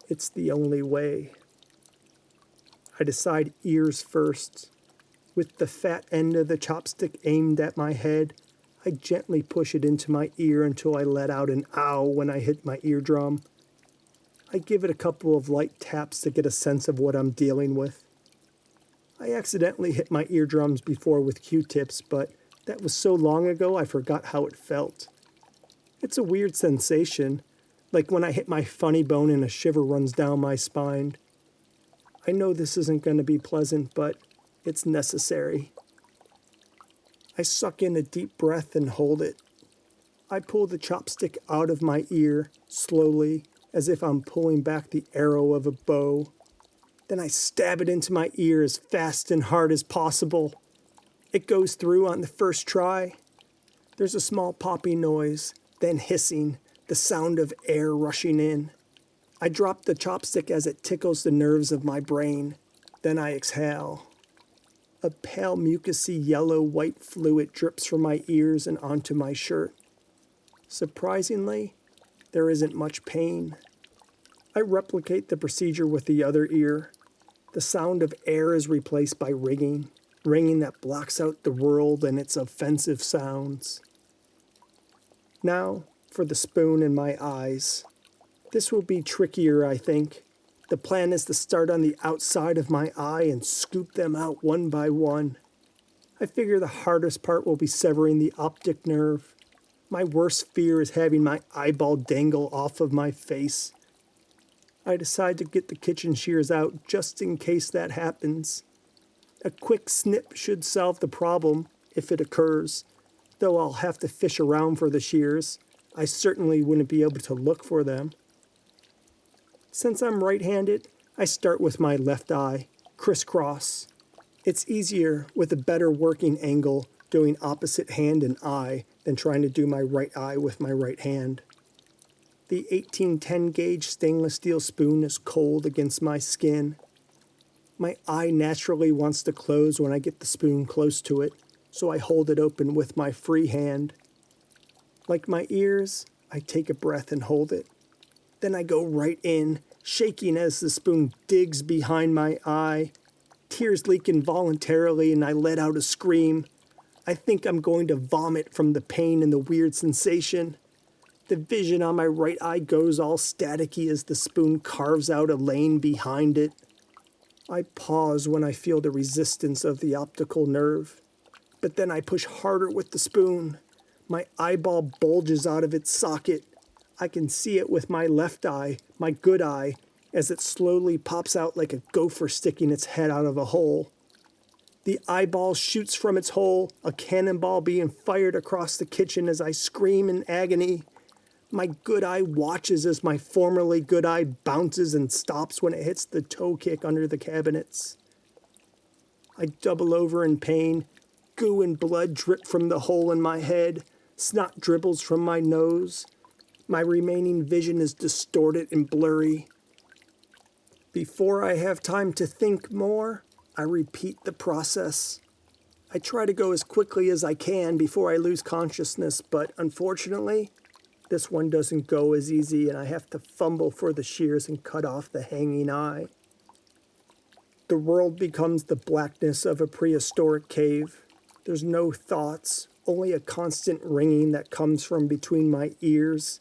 It's the only way. I decide ears first. With the fat end of the chopstick aimed at my head, I gently push it into my ear until I let out an ow when I hit my eardrum. I give it a couple of light taps to get a sense of what I'm dealing with. I accidentally hit my eardrums before with Q-tips, but that was so long ago I forgot how it felt. It's a weird sensation, like when I hit my funny bone and a shiver runs down my spine. I know this isn't going to be pleasant, but it's necessary. I suck in a deep breath and hold it. I pull the chopstick out of my ear, slowly, as if I'm pulling back the arrow of a bow. Then I stab it into my ear as fast and hard as possible. It goes through on the first try. There's a small popping noise, then hissing, the sound of air rushing in. I drop the chopstick as it tickles the nerves of my brain. Then I exhale. A pale mucousy yellow-white fluid drips from my ears and onto my shirt. Surprisingly, there isn't much pain. I replicate the procedure with the other ear. The sound of air is replaced by ringing that blocks out the world and its offensive sounds. Now, for the spoon in my eyes. This will be trickier, I think. The plan is to start on the outside of my eye and scoop them out one by one. I figure the hardest part will be severing the optic nerve. My worst fear is having my eyeball dangle off of my face. I decide to get the kitchen shears out just in case that happens. A quick snip should solve the problem if it occurs, though I'll have to fish around for the shears. I certainly wouldn't be able to look for them. Since I'm right-handed, I start with my left eye, crisscross. It's easier with a better working angle doing opposite hand and eye than trying to do my right eye with my right hand. The 1810 gauge stainless steel spoon is cold against my skin. My eye naturally wants to close when I get the spoon close to it, so I hold it open with my free hand. Like my ears, I take a breath and hold it. Then I go right in, shaking as the spoon digs behind my eye. Tears leak involuntarily and I let out a scream. I think I'm going to vomit from the pain and the weird sensation. The vision on my right eye goes all staticky as the spoon carves out a lane behind it. I pause when I feel the resistance of the optical nerve, but then I push harder with the spoon. My eyeball bulges out of its socket. I can see it with my left eye, my good eye, as it slowly pops out like a gopher sticking its head out of a hole. The eyeball shoots from its hole, a cannonball being fired across the kitchen as I scream in agony. My good eye watches as my formerly good eye bounces and stops when it hits the toe kick under the cabinets. I double over in pain. Goo and blood drip from the hole in my head. Snot dribbles from my nose. My remaining vision is distorted and blurry. Before I have time to think more, I repeat the process. I try to go as quickly as I can before I lose consciousness, but unfortunately, this one doesn't go as easy and I have to fumble for the shears and cut off the hanging eye. The world becomes the blackness of a prehistoric cave. There's no thoughts, only a constant ringing that comes from between my ears.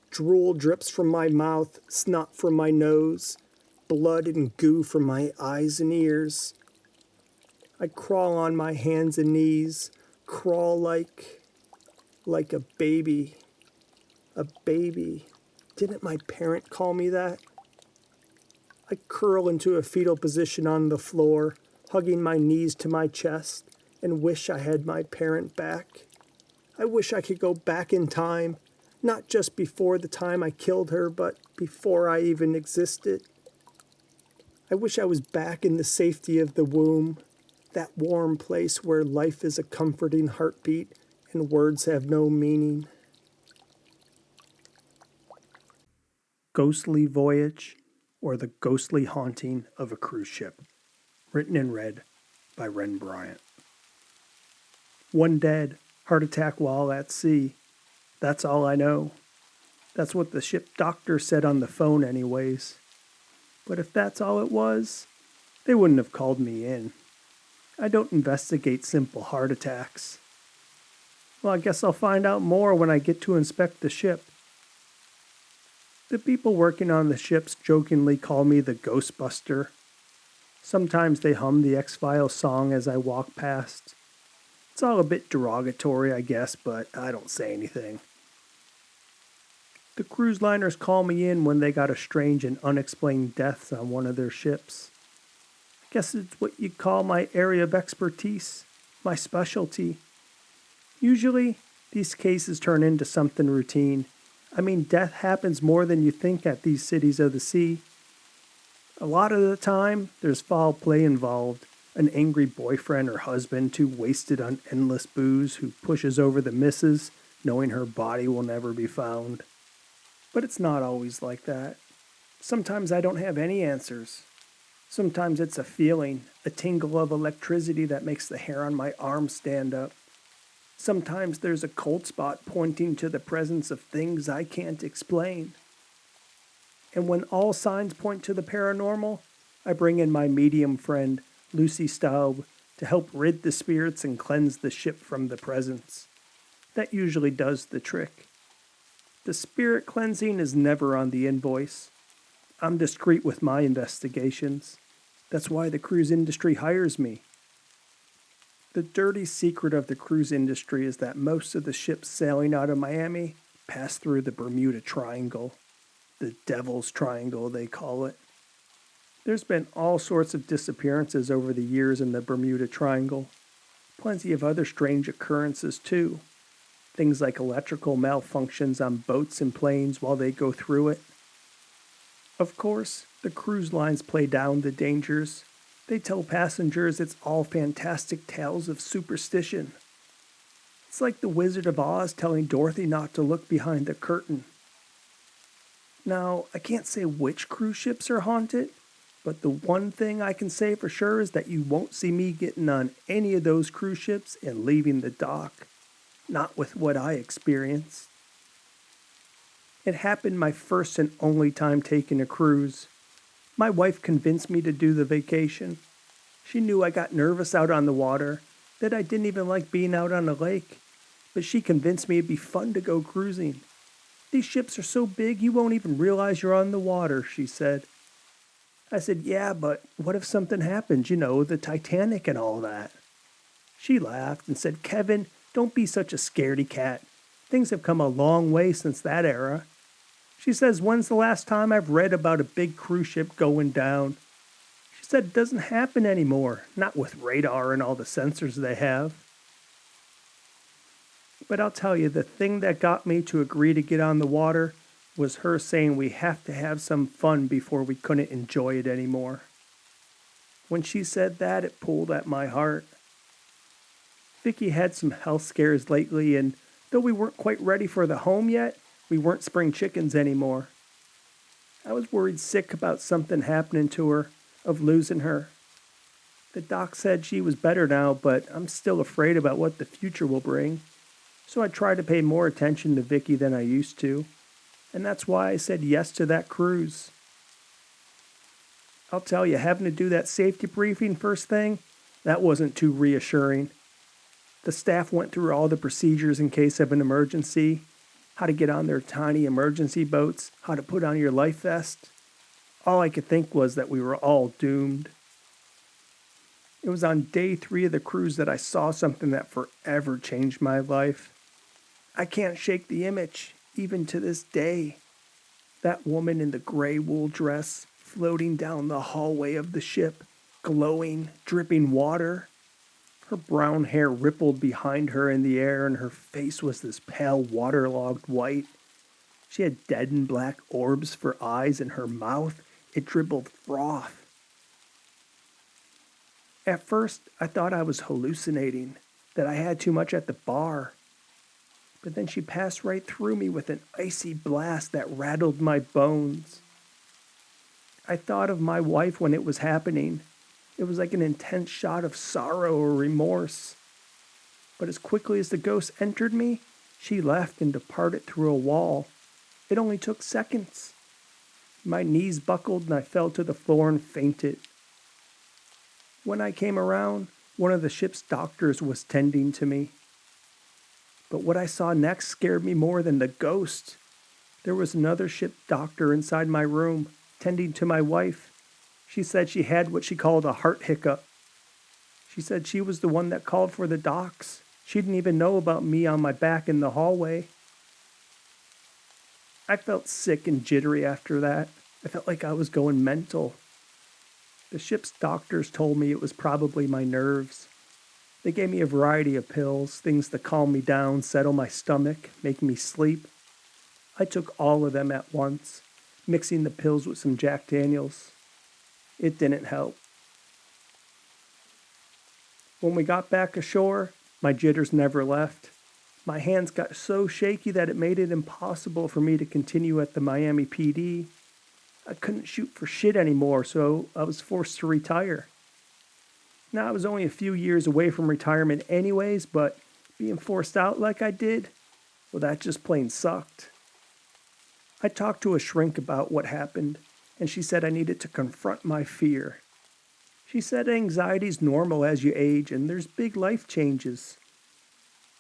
Drool drips from my mouth, snot from my nose, blood and goo from my eyes and ears. I crawl on my hands and knees, crawl like a baby. A baby. Didn't my parent call me that? I curl into a fetal position on the floor, hugging my knees to my chest, and wish I had my parent back. I wish I could go back in time, not just before the time I killed her, but before I even existed. I wish I was back in the safety of the womb, that warm place where life is a comforting heartbeat and words have no meaning. Ghostly Voyage, or The Ghostly Haunting of a Cruise Ship. Written and read by Ren Bryant. One dead, heart attack while at sea. That's all I know. That's what the ship doctor said on the phone anyways. But if that's all it was, they wouldn't have called me in. I don't investigate simple heart attacks. Well, I guess I'll find out more when I get to inspect the ship. The people working on the ships jokingly call me the Ghostbuster. Sometimes they hum the X-Files song as I walk past. It's all a bit derogatory, I guess, but I don't say anything. The cruise liners call me in when they got a strange and unexplained death on one of their ships. I guess it's what you'd call my area of expertise, my specialty. Usually, these cases turn into something routine. I mean, death happens more than you think at these cities of the sea. A lot of the time, there's foul play involved. An angry boyfriend or husband too wasted on endless booze who pushes over the missus, knowing her body will never be found. But it's not always like that. Sometimes I don't have any answers. Sometimes it's a feeling, a tingle of electricity that makes the hair on my arm stand up. Sometimes there's a cold spot pointing to the presence of things I can't explain. And when all signs point to the paranormal, I bring in my medium friend, Lucy Staub, to help rid the spirits and cleanse the ship from the presence. That usually does the trick. The spirit cleansing is never on the invoice. I'm discreet with my investigations. That's why the cruise industry hires me. The dirty secret of the cruise industry is that most of the ships sailing out of Miami pass through the Bermuda Triangle. The Devil's Triangle, they call it. There's been all sorts of disappearances over the years in the Bermuda Triangle. Plenty of other strange occurrences, too. Things like electrical malfunctions on boats and planes while they go through it. Of course, the cruise lines play down the dangers. They tell passengers it's all fantastic tales of superstition. It's like the Wizard of Oz telling Dorothy not to look behind the curtain. Now, I can't say which cruise ships are haunted, but the one thing I can say for sure is that you won't see me getting on any of those cruise ships and leaving the dock. Not with what I experienced. It happened my first and only time taking a cruise. My wife convinced me to do the vacation. She knew I got nervous out on the water, that I didn't even like being out on a lake, but she convinced me it'd be fun to go cruising. These ships are so big you won't even realize you're on the water, she said. I said, yeah, but what if something happens, the Titanic and all that? She laughed and said, Kevin, don't be such a scaredy cat. Things have come a long way since that era. She says, when's the last time I've read about a big cruise ship going down? She said it doesn't happen anymore, not with radar and all the sensors they have. But I'll tell you, the thing that got me to agree to get on the water was her saying we have to have some fun before we couldn't enjoy it anymore. When she said that, it pulled at my heart. Vicky had some health scares lately, and though we weren't quite ready for the home yet, we weren't spring chickens anymore. I was worried sick about something happening to her, of losing her. The doc said she was better now, but I'm still afraid about what the future will bring. So I try to pay more attention to Vicky than I used to, and that's why I said yes to that cruise. I'll tell you, having to do that safety briefing first thing, that wasn't too reassuring. The staff went through all the procedures in case of an emergency, how to get on their tiny emergency boats, how to put on your life vest. All I could think was that we were all doomed. It was on day 3 of the cruise that I saw something that forever changed my life. I can't shake the image, even to this day. That woman in the gray wool dress, floating down the hallway of the ship, glowing, dripping water. Her brown hair rippled behind her in the air, and her face was this pale, waterlogged white. She had dead and black orbs for eyes, and her mouth, it dribbled froth. At first, I thought I was hallucinating, that I had too much at the bar. But then she passed right through me with an icy blast that rattled my bones. I thought of my wife when it was happening. It was like an intense shot of sorrow or remorse. But as quickly as the ghost entered me, she left and departed through a wall. It only took seconds. My knees buckled and I fell to the floor and fainted. When I came around, one of the ship's doctors was tending to me. But what I saw next scared me more than the ghost. There was another ship doctor inside my room, tending to my wife. She said she had what she called a heart hiccup. She said she was the one that called for the docs. She didn't even know about me on my back in the hallway. I felt sick and jittery after that. I felt like I was going mental. The ship's doctors told me it was probably my nerves. They gave me a variety of pills, things to calm me down, settle my stomach, make me sleep. I took all of them at once, mixing the pills with some Jack Daniels. It didn't help. When we got back ashore, my jitters never left. My hands got so shaky that it made it impossible for me to continue at the Miami PD. I couldn't shoot for shit anymore, so I was forced to retire. Now, I was only a few years away from retirement anyways, but being forced out like I did, well, that just plain sucked. I talked to a shrink about what happened, and she said I needed to confront my fear. She said anxiety's normal as you age, and there's big life changes.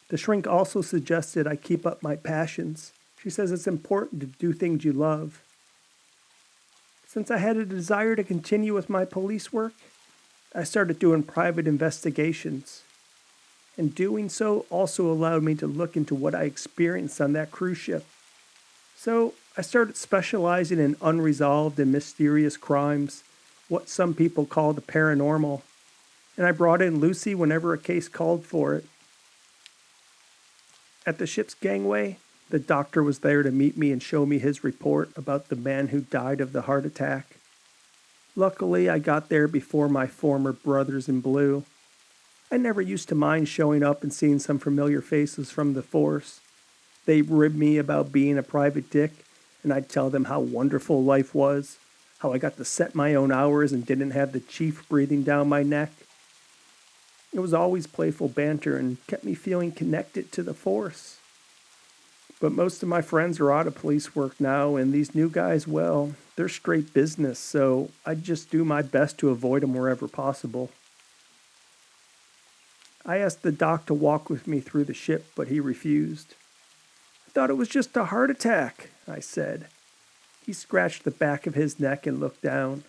The shrink also suggested I keep up my passions. She says it's important to do things you love. Since I had a desire to continue with my police work, I started doing private investigations. And doing so also allowed me to look into what I experienced on that cruise ship. So I started specializing in unresolved and mysterious crimes, what some people call the paranormal, and I brought in Lucy whenever a case called for it. At the ship's gangway, the doctor was there to meet me and show me his report about the man who died of the heart attack. Luckily, I got there before my former brothers in blue. I never used to mind showing up and seeing some familiar faces from the force. They ribbed me about being a private dick, and I'd tell them how wonderful life was, how I got to set my own hours and didn't have the chief breathing down my neck. It was always playful banter and kept me feeling connected to the force. But most of my friends are out of police work now, and these new guys, well, they're straight business, so I just do my best to avoid them wherever possible. I asked the doc to walk with me through the ship, but he refused. I thought it was just a heart attack, I said. He scratched the back of his neck and looked down.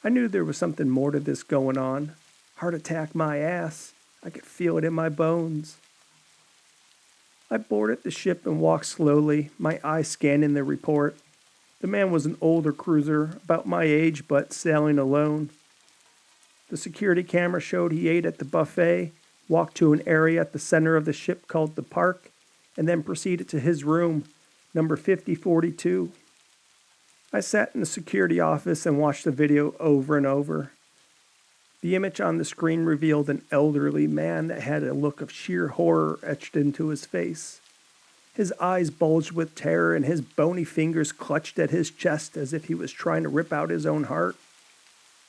I knew there was something more to this going on. Heart attack my ass. I could feel it in my bones. I boarded the ship and walked slowly, my eyes scanning the report. The man was an older cruiser, about my age, but sailing alone. The security camera showed he ate at the buffet, walked to an area at the center of the ship called the park, and then proceeded to his room, number 5042. I sat in the security office and watched the video over and over. The image on the screen revealed an elderly man that had a look of sheer horror etched into his face. His eyes bulged with terror and his bony fingers clutched at his chest as if he was trying to rip out his own heart.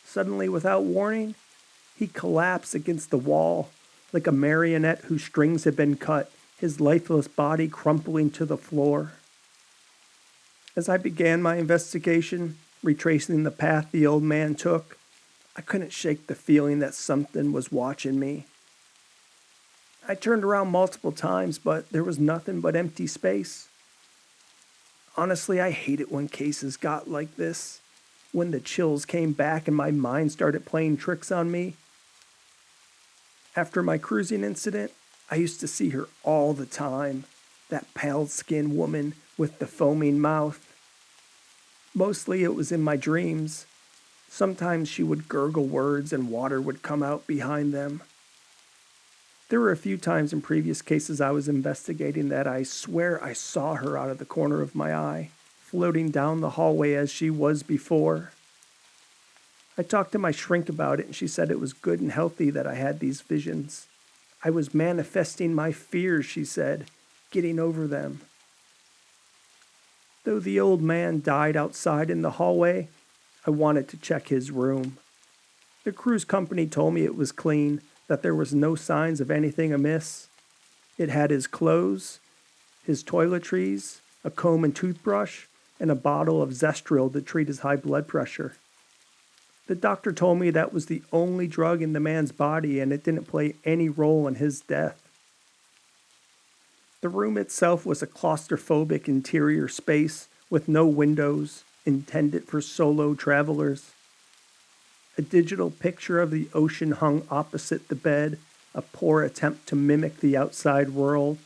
Suddenly, without warning, he collapsed against the wall, like a marionette whose strings had been cut, his lifeless body crumpling to the floor. As I began my investigation, retracing the path the old man took, I couldn't shake the feeling that something was watching me. I turned around multiple times, but there was nothing but empty space. Honestly, I hate it when cases got like this, when the chills came back and my mind started playing tricks on me. After my cruising incident, I used to see her all the time, that pale-skinned woman with the foaming mouth. Mostly it was in my dreams. Sometimes she would gurgle words and water would come out behind them. There were a few times in previous cases I was investigating that I swear I saw her out of the corner of my eye, floating down the hallway as she was before. I talked to my shrink about it and she said it was good and healthy that I had these visions. I was manifesting my fears, she said, getting over them. Though the old man died outside in the hallway, I wanted to check his room. The cruise company told me it was clean, that there was no signs of anything amiss. It had his clothes, his toiletries, a comb and toothbrush, and a bottle of Zestril to treat his high blood pressure. The doctor told me that was the only drug in the man's body and it didn't play any role in his death. The room itself was a claustrophobic interior space with no windows, intended for solo travelers. A digital picture of the ocean hung opposite the bed, a poor attempt to mimic the outside world.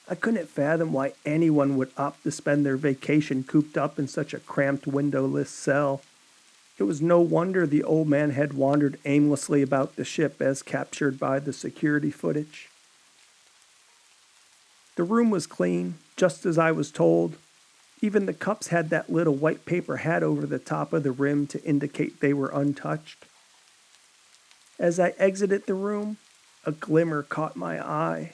I couldn't fathom why anyone would opt to spend their vacation cooped up in such a cramped windowless cell. It was no wonder the old man had wandered aimlessly about the ship as captured by the security footage. The room was clean, just as I was told. Even the cups had that little white paper hat over the top of the rim to indicate they were untouched. As I exited the room, a glimmer caught my eye.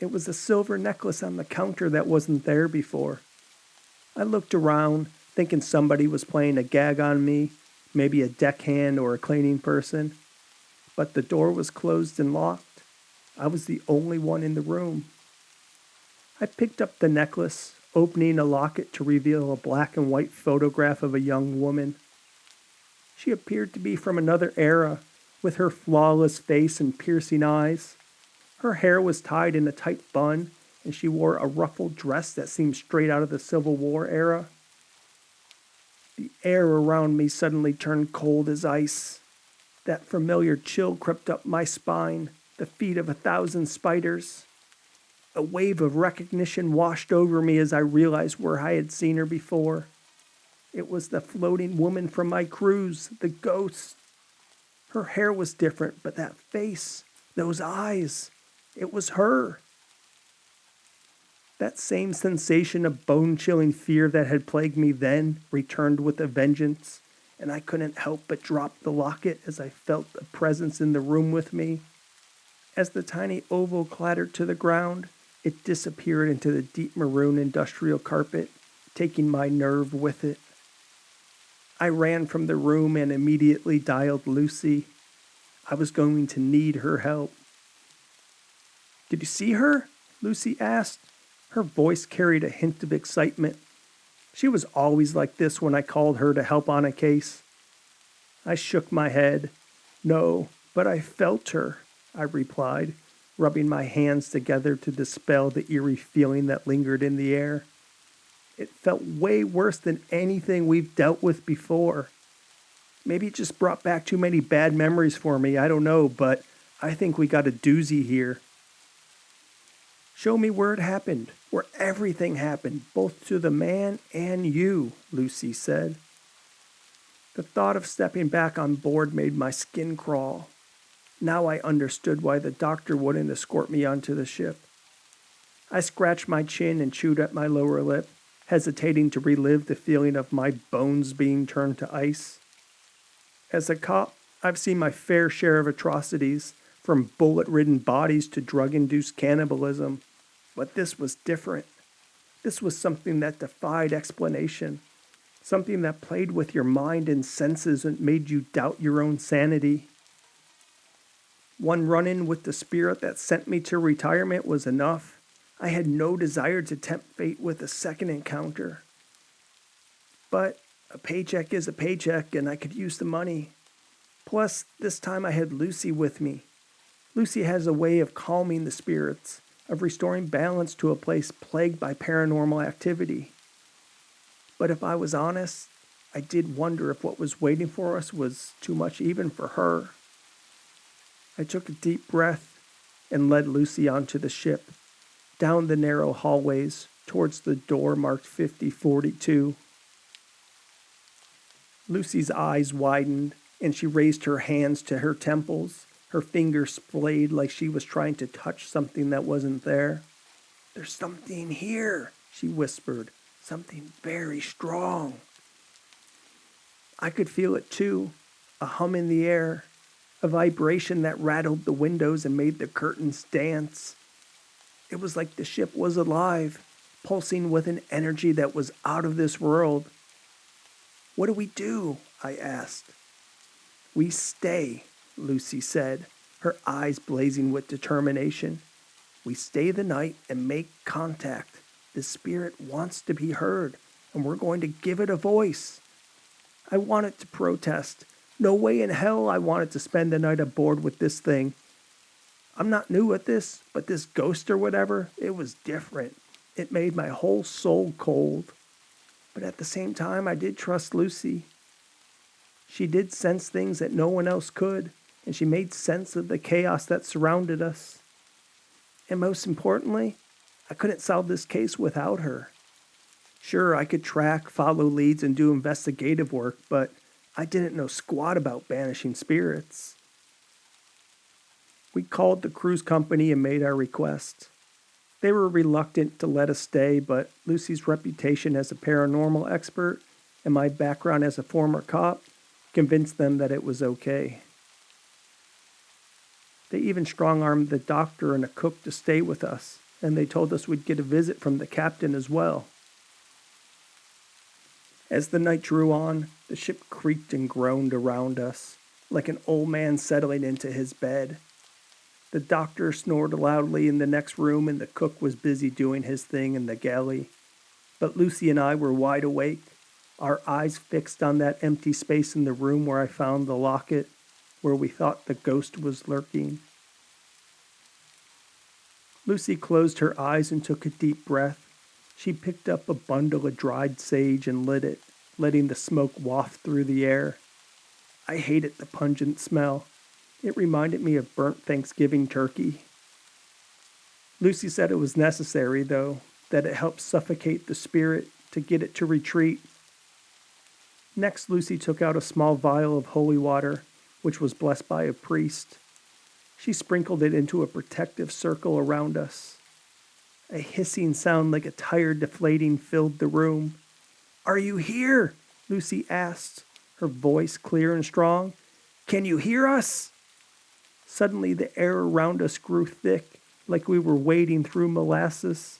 It was a silver necklace on the counter that wasn't there before. I looked around, thinking somebody was playing a gag on me, maybe a deckhand or a cleaning person. But the door was closed and locked. I was the only one in the room. I picked up the necklace, opening a locket to reveal a black and white photograph of a young woman. She appeared to be from another era, with her flawless face and piercing eyes. Her hair was tied in a tight bun, and she wore a ruffled dress that seemed straight out of the Civil War era. The air around me suddenly turned cold as ice. That familiar chill crept up my spine, the feet of 1,000 spiders. A wave of recognition washed over me as I realized where I had seen her before. It was the floating woman from my cruise, the ghost. Her hair was different, but that face, those eyes, it was her. That same sensation of bone-chilling fear that had plagued me then returned with a vengeance, and I couldn't help but drop the locket as I felt a presence in the room with me. As the tiny oval clattered to the ground, it disappeared into the deep maroon industrial carpet, taking my nerve with it. I ran from the room and immediately dialed Lucy. I was going to need her help. "Did you see her?" Lucy asked. Her voice carried a hint of excitement. She was always like this when I called her to help on a case. I shook my head. "No, but I felt her," I replied, rubbing my hands together to dispel the eerie feeling that lingered in the air. It felt way worse than anything we've dealt with before. Maybe it just brought back too many bad memories for me, I don't know, but I think we got a doozy here. "Show me where it happened, where everything happened, both to the man and you," Lucy said. The thought of stepping back on board made my skin crawl. Now I understood why the doctor wouldn't escort me onto the ship. I scratched my chin and chewed at my lower lip, hesitating to relive the feeling of my bones being turned to ice. As a cop, I've seen my fair share of atrocities, from bullet-ridden bodies to drug-induced cannibalism. But this was different. This was something that defied explanation, something that played with your mind and senses and made you doubt your own sanity. One run-in with the spirit that sent me to retirement was enough. I had no desire to tempt fate with a second encounter. But a paycheck is a paycheck, and I could use the money. Plus, this time I had Lucy with me. Lucy has a way of calming the spirits, of restoring balance to a place plagued by paranormal activity. But if I was honest, I did wonder if what was waiting for us was too much even for her. I took a deep breath and led Lucy onto the ship, down the narrow hallways towards the door marked 5042. Lucy's eyes widened, and she raised her hands to her temples, her fingers splayed like she was trying to touch something that wasn't there. "There's something here," she whispered, "something very strong." I could feel it too, a hum in the air, a vibration that rattled the windows and made the curtains dance. It was like the ship was alive, pulsing with an energy that was out of this world. "What do we do?" I asked. "We stay," Lucy said, her eyes blazing with determination. "We stay the night and make contact. The spirit wants to be heard, and we're going to give it a voice." I wanted to protest. No way in hell I wanted to spend the night aboard with this thing. I'm not new at this, but this ghost or whatever, it was different. It made my whole soul cold. But at the same time, I did trust Lucy. She did sense things that no one else could, and she made sense of the chaos that surrounded us. And most importantly, I couldn't solve this case without her. Sure, I could track, follow leads, and do investigative work, but I didn't know squat about banishing spirits. We called the cruise company and made our request. They were reluctant to let us stay, but Lucy's reputation as a paranormal expert and my background as a former cop convinced them that it was okay. They even strong-armed the doctor and a cook to stay with us, and they told us we'd get a visit from the captain as well. As the night drew on, the ship creaked and groaned around us, like an old man settling into his bed. The doctor snored loudly in the next room, and the cook was busy doing his thing in the galley. But Lucy and I were wide awake, our eyes fixed on that empty space in the room where I found the locket, where we thought the ghost was lurking. Lucy closed her eyes and took a deep breath. She picked up a bundle of dried sage and lit it, letting the smoke waft through the air. I hated the pungent smell. It reminded me of burnt Thanksgiving turkey. Lucy said it was necessary, though, that it helped suffocate the spirit to get it to retreat. Next, Lucy took out a small vial of holy water, which was blessed by a priest. She sprinkled it into a protective circle around us. A hissing sound like a tire deflating filled the room. "Are you here?" Lucy asked, her voice clear and strong. "Can you hear us?" Suddenly the air around us grew thick, like we were wading through molasses.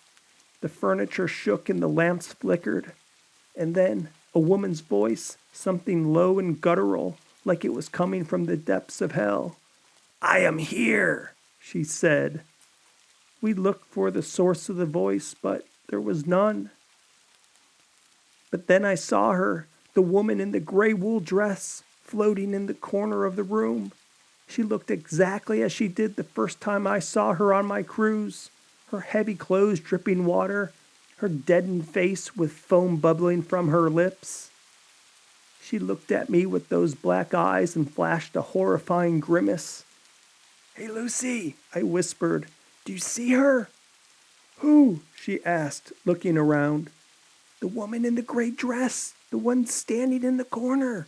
The furniture shook and the lamps flickered. And then a woman's voice, something low and guttural, like it was coming from the depths of hell. "I am here," she said. We looked for the source of the voice, but there was none. But then I saw her, the woman in the gray wool dress, floating in the corner of the room. She looked exactly as she did the first time I saw her on my cruise, her heavy clothes dripping water, her deadened face with foam bubbling from her lips. She looked at me with those black eyes and flashed a horrifying grimace. "Hey, Lucy," I whispered. "Do you see her?" "Who?" she asked, looking around. "The woman in the gray dress, the one standing in the corner."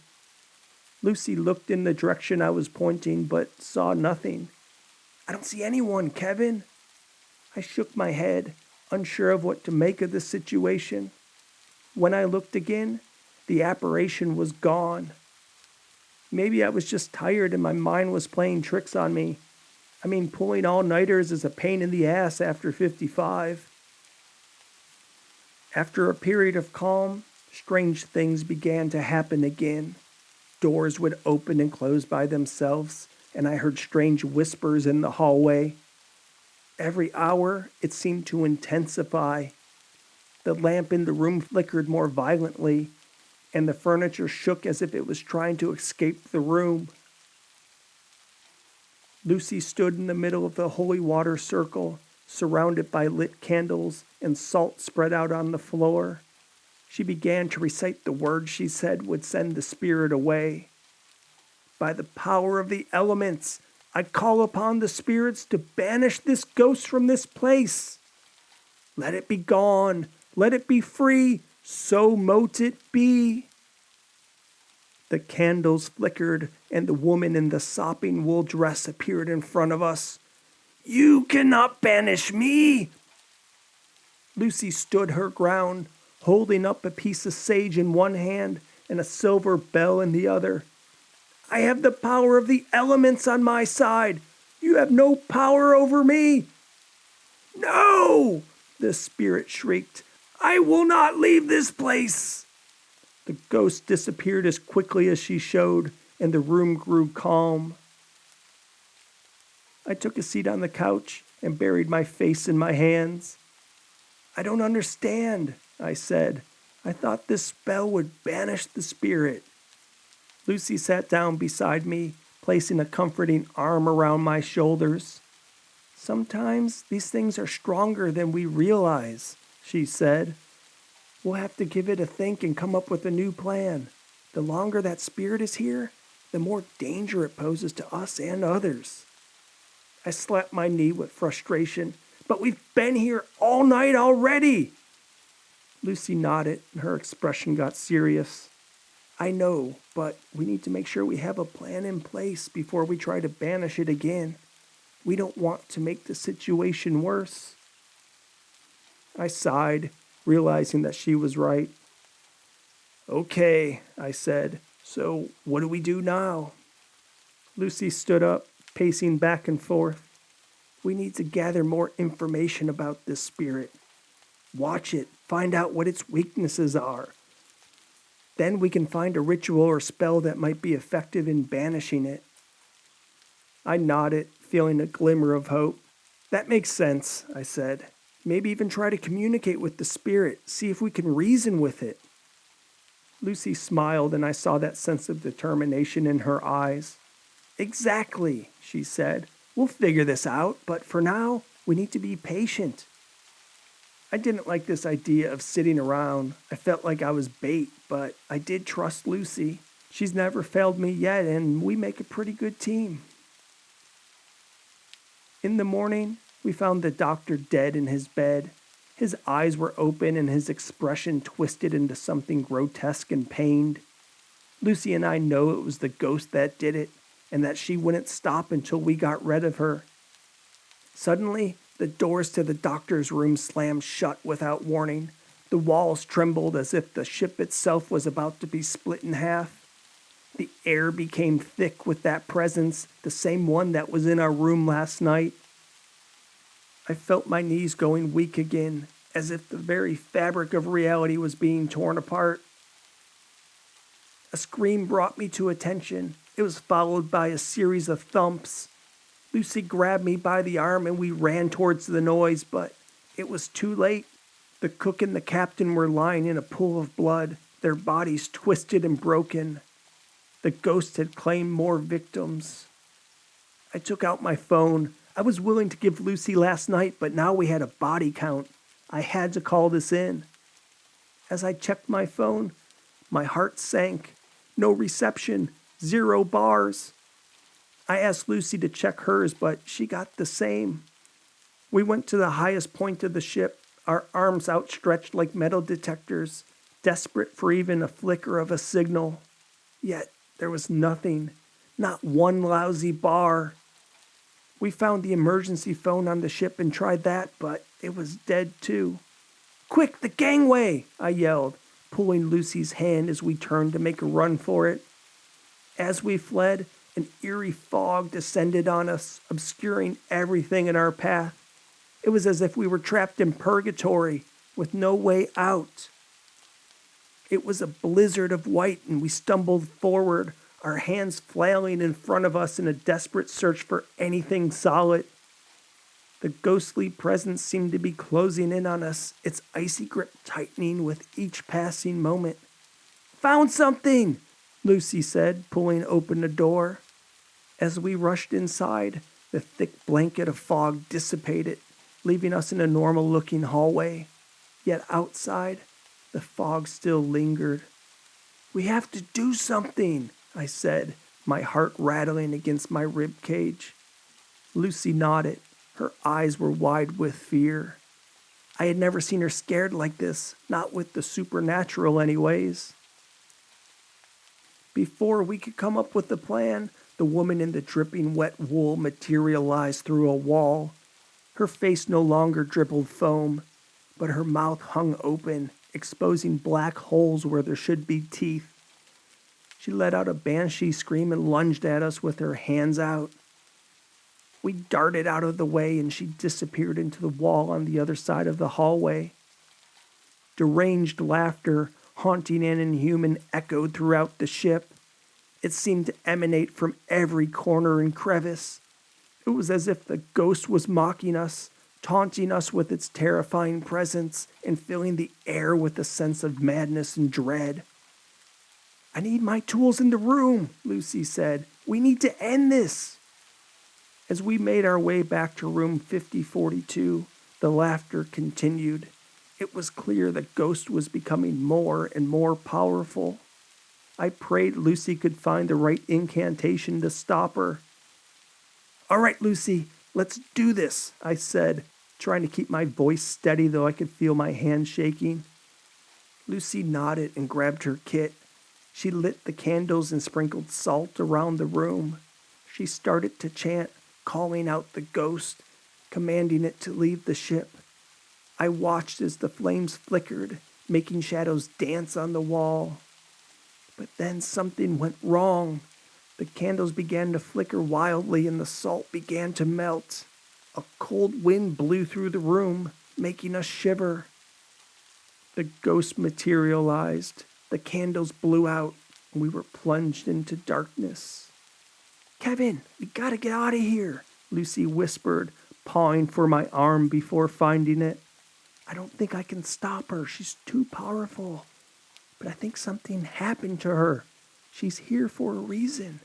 Lucy looked in the direction I was pointing, but saw nothing. "I don't see anyone, Kevin." I shook my head, unsure of what to make of the situation. When I looked again, the apparition was gone. Maybe I was just tired and my mind was playing tricks on me. I mean, pulling all-nighters is a pain in the ass after 55. After a period of calm, strange things began to happen again. Doors would open and close by themselves, and I heard strange whispers in the hallway. Every hour, it seemed to intensify. The lamp in the room flickered more violently, and the furniture shook as if it was trying to escape the room. Lucy stood in the middle of the holy water circle, surrounded by lit candles and salt spread out on the floor. She began to recite the words she said would send the spirit away. "By the power of the elements, I call upon the spirits to banish this ghost from this place. Let it be gone, let it be free, so mote it be." The candles flickered, and the woman in the sopping wool dress appeared in front of us. "You cannot banish me!" Lucy stood her ground, holding up a piece of sage in one hand and a silver bell in the other. "I have the power of the elements on my side. You have no power over me." "No!" the spirit shrieked. "I will not leave this place." The ghost disappeared as quickly as she showed, and the room grew calm. I took a seat on the couch and buried my face in my hands. "I don't understand," I said. "I thought this spell would banish the spirit." Lucy sat down beside me, placing a comforting arm around my shoulders. "Sometimes these things are stronger than we realize," she said. "We'll have to give it a think and come up with a new plan. The longer that spirit is here, the more danger it poses to us and others." I slapped my knee with frustration. "But we've been here all night already." Lucy nodded, and her expression got serious. "I know, but we need to make sure we have a plan in place before we try to banish it again. We don't want to make the situation worse." I sighed, realizing that she was right. "Okay," I said. "So what do we do now?" Lucy stood up, pacing back and forth. "We need to gather more information about this spirit. Watch it, find out what its weaknesses are. Then we can find a ritual or spell that might be effective in banishing it. I nodded, feeling a glimmer of hope. That makes sense, I said. Maybe even try to communicate with the spirit, see if we can reason with it. Lucy smiled, and I saw that sense of determination in her eyes. Exactly, she said. We'll figure this out, but for now, we need to be patient. I didn't like this idea of sitting around. I felt like I was bait, but I did trust Lucy. She's never failed me yet, and we make a pretty good team. In the morning, we found the doctor dead in his bed. His eyes were open and his expression twisted into something grotesque and pained. Lucy and I know it was the ghost that did it, and that she wouldn't stop until we got rid of her. Suddenly, the doors to the doctor's room slammed shut without warning. The walls trembled as if the ship itself was about to be split in half. The air became thick with that presence, the same one that was in our room last night. I felt my knees going weak again, as if the very fabric of reality was being torn apart. A scream brought me to attention. It was followed by a series of thumps. Lucy grabbed me by the arm and we ran towards the noise, but it was too late. The cook and the captain were lying in a pool of blood, their bodies twisted and broken. The ghost had claimed more victims. I took out my phone. I was willing to give Lucy last night, but now we had a body count. I had to call this in. As I checked my phone, my heart sank. No reception, 0 bars. I asked Lucy to check hers, but she got the same. We went to the highest point of the ship, our arms outstretched like metal detectors, desperate for even a flicker of a signal. Yet there was nothing, not one lousy bar. We found the emergency phone on the ship and tried that, but it was dead too. "Quick, the gangway!" I yelled, pulling Lucy's hand as we turned to make a run for it. As we fled, an eerie fog descended on us, obscuring everything in our path. It was as if we were trapped in purgatory, with no way out. It was a blizzard of white, and we stumbled forward, our hands flailing in front of us in a desperate search for anything solid. The ghostly presence seemed to be closing in on us, its icy grip tightening with each passing moment. "Found something!" Lucy said, pulling open the door. As we rushed inside, the thick blanket of fog dissipated, leaving us in a normal-looking hallway. Yet outside, the fog still lingered. "We have to do something," I said, my heart rattling against my rib cage. Lucy nodded. Her eyes were wide with fear. I had never seen her scared like this, not with the supernatural anyways. Before we could come up with a plan, the woman in the dripping wet wool materialized through a wall. Her face no longer dribbled foam, but her mouth hung open, exposing black holes where there should be teeth. She let out a banshee scream and lunged at us with her hands out. We darted out of the way and she disappeared into the wall on the other side of the hallway. Deranged laughter, haunting and inhuman, echoed throughout the ship. It seemed to emanate from every corner and crevice. It was as if the ghost was mocking us, taunting us with its terrifying presence and filling the air with a sense of madness and dread. "I need my tools in the room," Lucy said. "We need to end this." As we made our way back to room 5042, the laughter continued. It was clear the ghost was becoming more and more powerful. I prayed Lucy could find the right incantation to stop her. "All right, Lucy, let's do this," I said, trying to keep my voice steady though I could feel my hand shaking. Lucy nodded and grabbed her kit. She lit the candles and sprinkled salt around the room. She started to chant, calling out the ghost, commanding it to leave the ship. I watched as the flames flickered, making shadows dance on the wall. But then something went wrong. The candles began to flicker wildly and the salt began to melt. A cold wind blew through the room, making us shiver. The ghost materialized. The candles blew out, and we were plunged into darkness. "Kevin, we gotta get out of here," Lucy whispered, pawing for my arm before finding it. "I don't think I can stop her. She's too powerful. But I think something happened to her. She's here for a reason.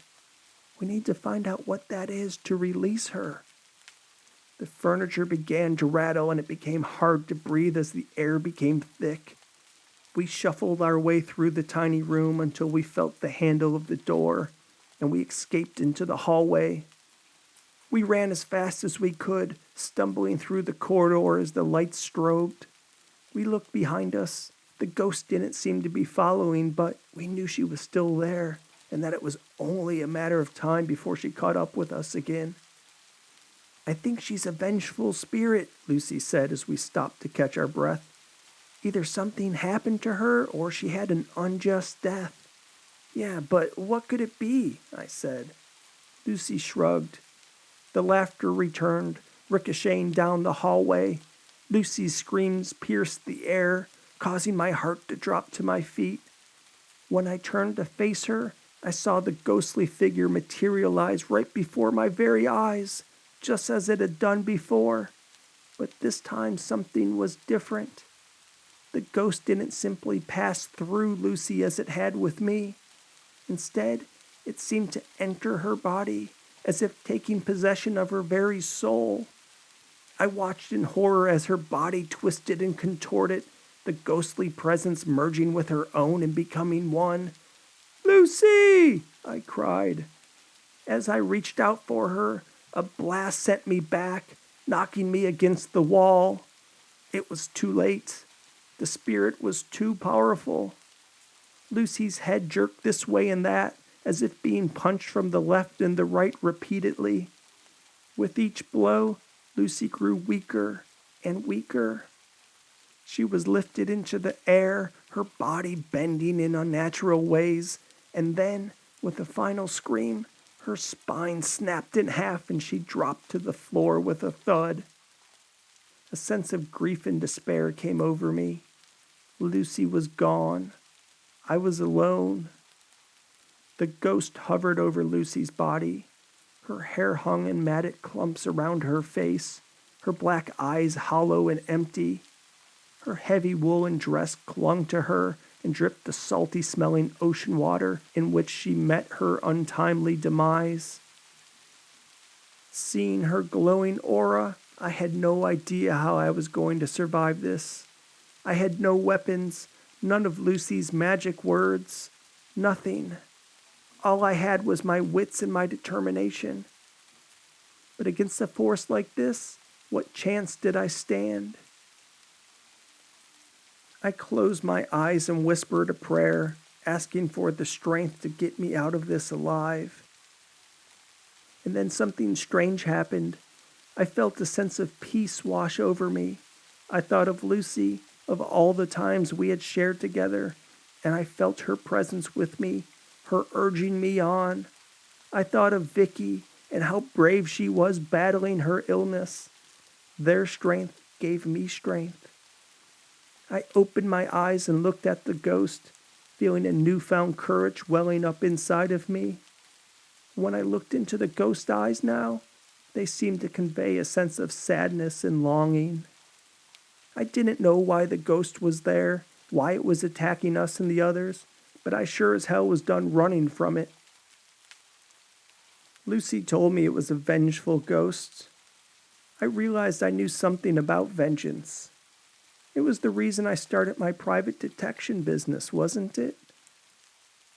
We need to find out what that is to release her." The furniture began to rattle, and it became hard to breathe as the air became thick. We shuffled our way through the tiny room until we felt the handle of the door, and we escaped into the hallway. We ran as fast as we could, stumbling through the corridor as the lights strobed. We looked behind us. The ghost didn't seem to be following, but we knew she was still there, and that it was only a matter of time before she caught up with us again. "I think she's a vengeful spirit," Lucy said as we stopped to catch our breath. "Either something happened to her or she had an unjust death." "Yeah, but what could it be?" I said. Lucy shrugged. The laughter returned, ricocheting down the hallway. Lucy's screams pierced the air, causing my heart to drop to my feet. When I turned to face her, I saw the ghostly figure materialize right before my very eyes, just as it had done before. But this time something was different. The ghost didn't simply pass through Lucy as it had with me. Instead, it seemed to enter her body, as if taking possession of her very soul. I watched in horror as her body twisted and contorted, the ghostly presence merging with her own and becoming one. "Lucy!" I cried. As I reached out for her, a blast sent me back, knocking me against the wall. It was too late. The spirit was too powerful. Lucy's head jerked this way and that, as if being punched from the left and the right repeatedly. With each blow, Lucy grew weaker and weaker. She was lifted into the air, her body bending in unnatural ways, and then, with a final scream, her spine snapped in half and she dropped to the floor with a thud. A sense of grief and despair came over me. Lucy was gone. I was alone. The ghost hovered over Lucy's body. Her hair hung in matted clumps around her face, her black eyes hollow and empty. Her heavy woolen dress clung to her and dripped the salty-smelling ocean water in which she met her untimely demise. Seeing her glowing aura, I had no idea how I was going to survive this. I had no weapons, none of Lucy's magic words, nothing. All I had was my wits and my determination. But against a force like this, what chance did I stand? I closed my eyes and whispered a prayer, asking for the strength to get me out of this alive. And then something strange happened. I felt a sense of peace wash over me. I thought of Lucy, of all the times we had shared together, and I felt her presence with me, her urging me on. I thought of Vicky and how brave she was battling her illness. Their strength gave me strength. I opened my eyes and looked at the ghost, feeling a newfound courage welling up inside of me. When I looked into the ghost's eyes now, they seemed to convey a sense of sadness and longing. I didn't know why the ghost was there, why it was attacking us and the others, but I sure as hell was done running from it. Lucy told me it was a vengeful ghost. I realized I knew something about vengeance. It was the reason I started my private detection business, wasn't it?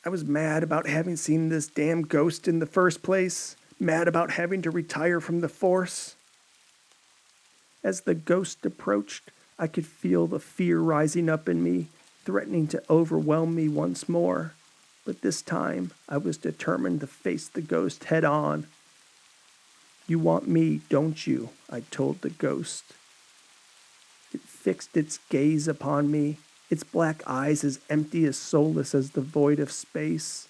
I was mad about having seen this damn ghost in the first place, mad about having to retire from the force. As the ghost approached, I could feel the fear rising up in me, threatening to overwhelm me once more. But this time, I was determined to face the ghost head on. "You want me, don't you?" I told the ghost. It fixed its gaze upon me, its black eyes as empty as soulless as the void of space.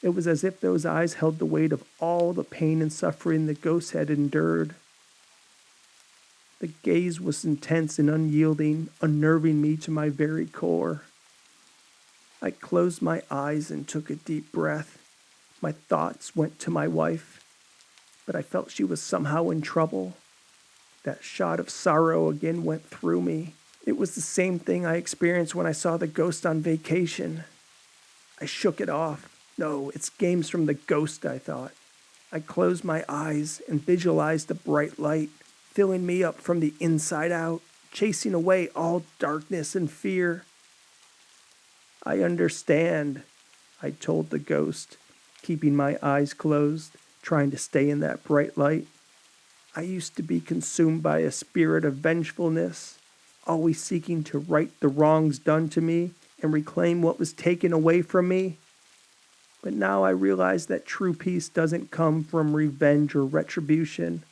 It was as if those eyes held the weight of all the pain and suffering the ghost had endured. The gaze was intense and unyielding, unnerving me to my very core. I closed my eyes and took a deep breath. My thoughts went to my wife, but I felt she was somehow in trouble. That shot of sorrow again went through me. It was the same thing I experienced when I saw the ghost on vacation. I shook it off. No, it's games from the ghost, I thought. I closed my eyes and visualized a bright light, filling me up from the inside out, chasing away all darkness and fear. I understand, I told the ghost, keeping my eyes closed, trying to stay in that bright light. I used to be consumed by a spirit of vengefulness, always seeking to right the wrongs done to me and reclaim what was taken away from me. But now I realize that true peace doesn't come from revenge or retribution.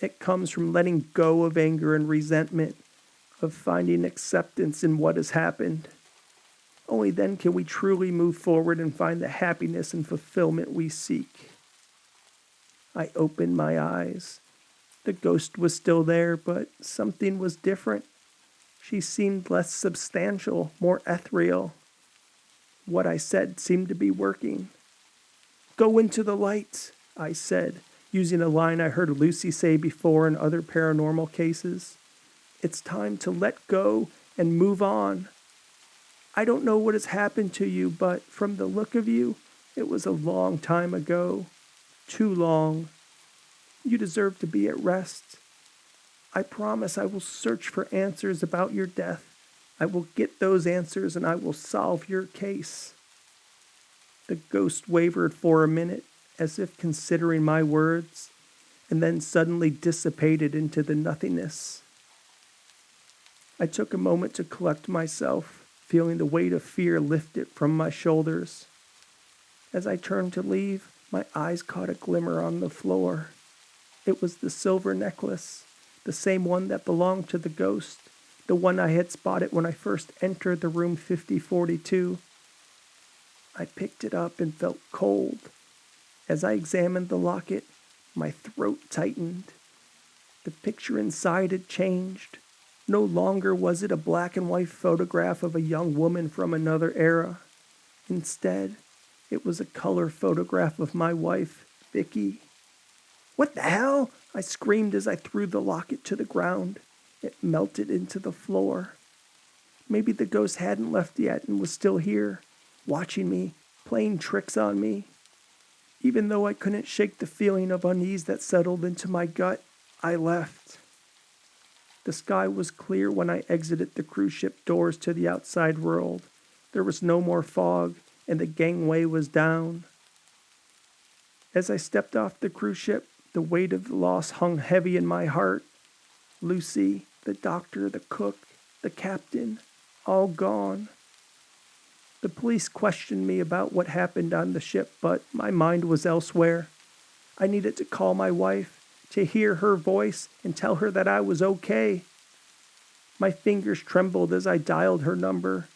It comes from letting go of anger and resentment, of finding acceptance in what has happened. Only then can we truly move forward and find the happiness and fulfillment we seek. I opened my eyes. The ghost was still there, but something was different. She seemed less substantial, more ethereal. What I said seemed to be working. "Go into the light," I said, using a line I heard Lucy say before in other paranormal cases. "It's time to let go and move on. I don't know what has happened to you, but from the look of you, it was a long time ago. Too long. You deserve to be at rest. I promise I will search for answers about your death. I will get those answers and I will solve your case." The ghost wavered for a minute, as if considering my words, and then suddenly dissipated into the nothingness. I took a moment to collect myself, feeling the weight of fear lifted from my shoulders. As I turned to leave, my eyes caught a glimmer on the floor. It was the silver necklace, the same one that belonged to the ghost, the one I had spotted when I first entered the room 5042. I picked it up and felt cold. As I examined the locket, my throat tightened. The picture inside had changed. No longer was it a black and white photograph of a young woman from another era. Instead, it was a color photograph of my wife, Vicky. "What the hell?" I screamed as I threw the locket to the ground. It melted into the floor. Maybe the ghost hadn't left yet and was still here, watching me, playing tricks on me. Even though I couldn't shake the feeling of unease that settled into my gut, I left. The sky was clear when I exited the cruise ship doors to the outside world. There was no more fog, and the gangway was down. As I stepped off the cruise ship, the weight of the loss hung heavy in my heart. Lucy, the doctor, the cook, the captain, all gone. The police questioned me about what happened on the ship, but my mind was elsewhere. I needed to call my wife, to hear her voice and tell her that I was okay. My fingers trembled as I dialed her number,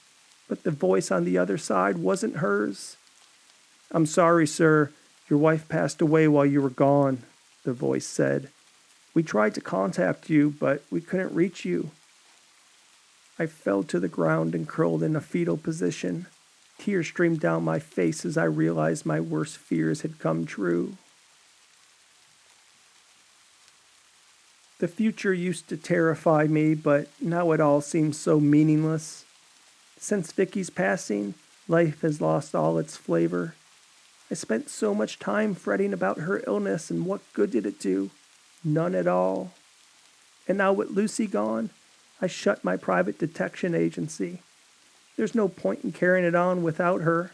but the voice on the other side wasn't hers. "I'm sorry, sir. Your wife passed away while you were gone," the voice said. "We tried to contact you, but we couldn't reach you." I fell to the ground and curled in a fetal position. Tears streamed down my face as I realized my worst fears had come true. The future used to terrify me, but now it all seems so meaningless. Since Vicky's passing, life has lost all its flavor. I spent so much time fretting about her illness, and what good did it do? None at all. And now with Lucy gone, I shut my private detection agency. There's no point in carrying it on without her.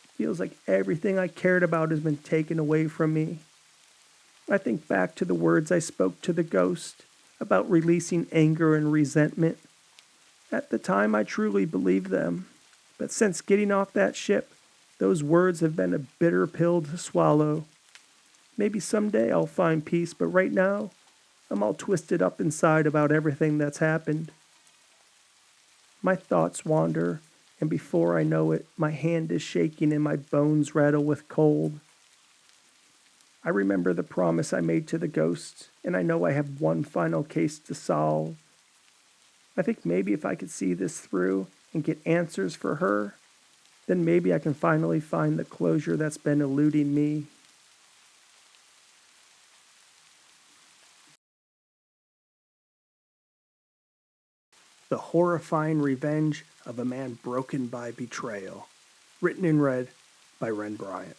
It feels like everything I cared about has been taken away from me. I think back to the words I spoke to the ghost about releasing anger and resentment. At the time, I truly believed them. But since getting off that ship, those words have been a bitter pill to swallow. Maybe someday I'll find peace, but right now, I'm all twisted up inside about everything that's happened. My thoughts wander, and before I know it, my hand is shaking and my bones rattle with cold. I remember the promise I made to the ghost, and I know I have one final case to solve. I think maybe if I could see this through and get answers for her, then maybe I can finally find the closure that's been eluding me. The Horrifying Revenge of a Man Broken by Betrayal. Written in red by Ren Bryant.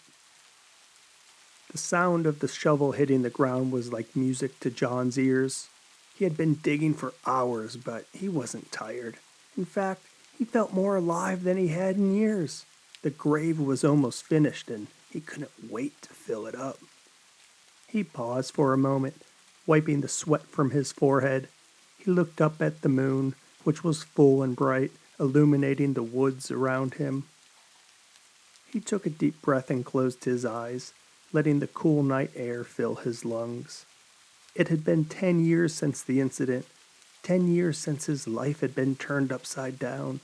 The sound of the shovel hitting the ground was like music to John's ears. He had been digging for hours, but he wasn't tired. In fact, he felt more alive than he had in years. The grave was almost finished, and he couldn't wait to fill it up. He paused for a moment, wiping the sweat from his forehead. He looked up at the moon, which was full and bright, illuminating the woods around him. He took a deep breath and closed his eyes, letting the cool night air fill his lungs. It had been 10 years since the incident, 10 years since his life had been turned upside down.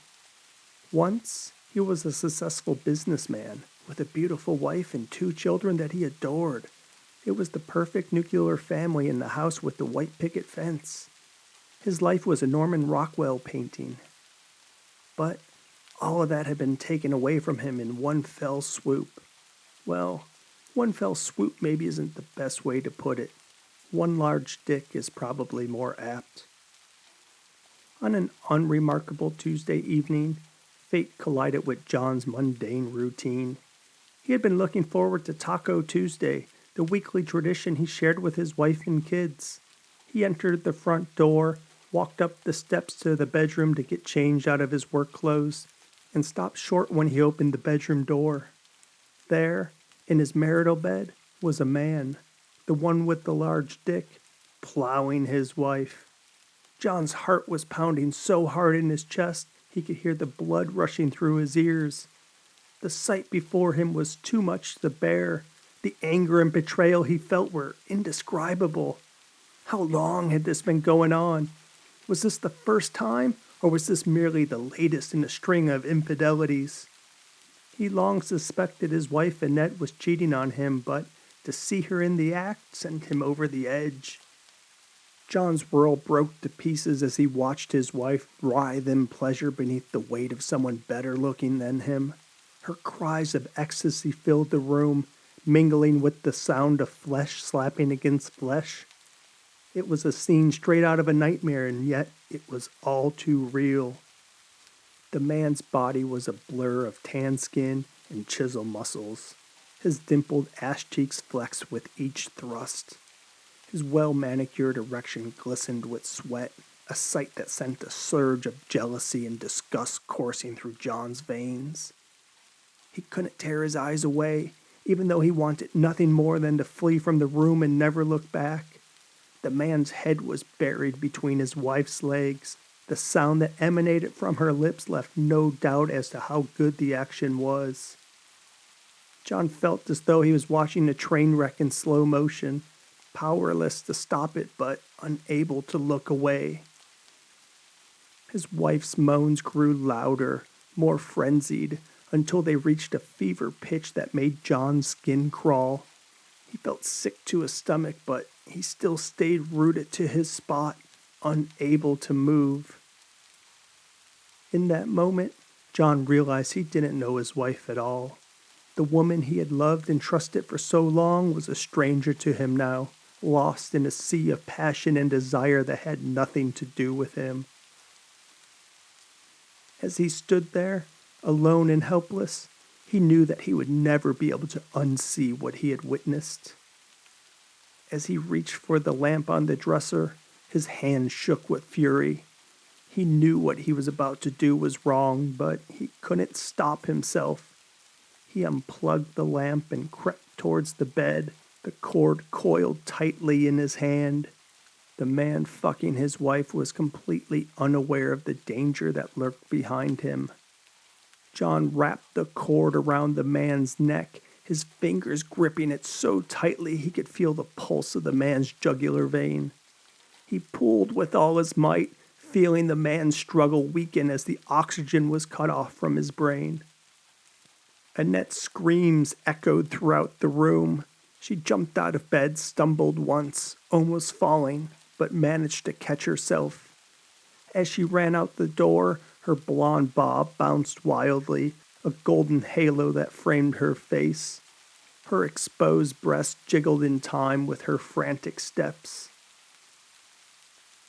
Once, he was a successful businessman with a beautiful wife and 2 children that he adored. It was the perfect nuclear family in the house with the white picket fence. His life was a Norman Rockwell painting. But all of that had been taken away from him in one fell swoop. Well, one fell swoop maybe isn't the best way to put it. One large dick is probably more apt. On an unremarkable Tuesday evening, fate collided with John's mundane routine. He had been looking forward to Taco Tuesday, the weekly tradition he shared with his wife and kids. He entered the front door, walked up the steps to the bedroom to get changed out of his work clothes, and stopped short when he opened the bedroom door. There, in his marital bed, was a man, the one with the large dick, plowing his wife. John's heart was pounding so hard in his chest he could hear the blood rushing through his ears. The sight before him was too much to bear. The anger and betrayal he felt were indescribable. How long had this been going on? Was this the first time, or was this merely the latest in a string of infidelities? He long suspected his wife Annette was cheating on him, but to see her in the act sent him over the edge. John's world broke to pieces as he watched his wife writhe in pleasure beneath the weight of someone better looking than him. Her cries of ecstasy filled the room, mingling with the sound of flesh slapping against flesh. It was a scene straight out of a nightmare, and yet it was all too real. The man's body was a blur of tan skin and chisel muscles. His dimpled ass cheeks flexed with each thrust. His well-manicured erection glistened with sweat, a sight that sent a surge of jealousy and disgust coursing through John's veins. He couldn't tear his eyes away, even though he wanted nothing more than to flee from the room and never look back. The man's head was buried between his wife's legs. The sound that emanated from her lips left no doubt as to how good the action was. John felt as though he was watching a train wreck in slow motion, powerless to stop it but unable to look away. His wife's moans grew louder, more frenzied, until they reached a fever pitch that made John's skin crawl. He felt sick to his stomach, but he still stayed rooted to his spot, unable to move. In that moment, John realized he didn't know his wife at all. The woman he had loved and trusted for so long was a stranger to him now, lost in a sea of passion and desire that had nothing to do with him. As he stood there, alone and helpless, he knew that he would never be able to unsee what he had witnessed. As he reached for the lamp on the dresser, his hand shook with fury. He knew what he was about to do was wrong, but he couldn't stop himself. He unplugged the lamp and crept towards the bed, the cord coiled tightly in his hand. The man fucking his wife was completely unaware of the danger that lurked behind him. John wrapped the cord around the man's neck, his fingers gripping it so tightly he could feel the pulse of the man's jugular vein. He pulled with all his might, feeling the man's struggle weaken as the oxygen was cut off from his brain. Annette's screams echoed throughout the room. She jumped out of bed, stumbled once, almost falling, but managed to catch herself. As she ran out the door, Her blonde bob bounced wildly, a golden halo that framed her face. Her exposed breast jiggled in time with her frantic steps.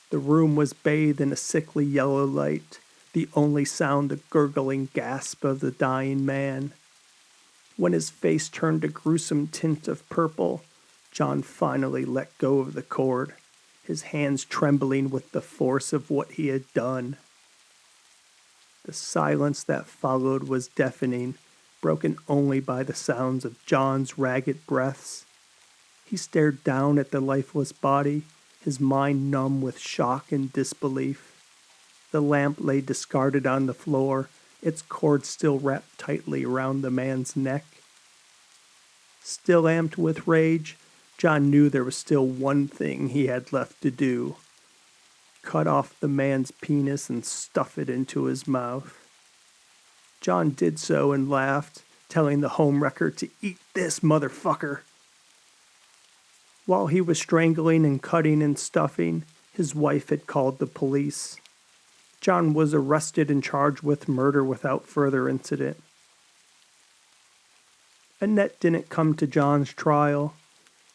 The room was bathed in a sickly yellow light, the only sound the gurgling gasp of the dying man. When his face turned a gruesome tint of purple, John finally let go of the cord, his hands trembling with the force of what he had done. The silence that followed was deafening, broken only by the sounds of John's ragged breaths. He stared down at the lifeless body, his mind numb with shock and disbelief. The lamp lay discarded on the floor, its cord still wrapped tightly around the man's neck. Still amped with rage, John knew there was still one thing he had left to do. Cut off the man's penis and stuff it into his mouth. John did so and laughed, telling the homewrecker to eat this motherfucker. While he was strangling and cutting and stuffing, his wife had called the police. John was arrested and charged with murder without further incident. Annette didn't come to John's trial.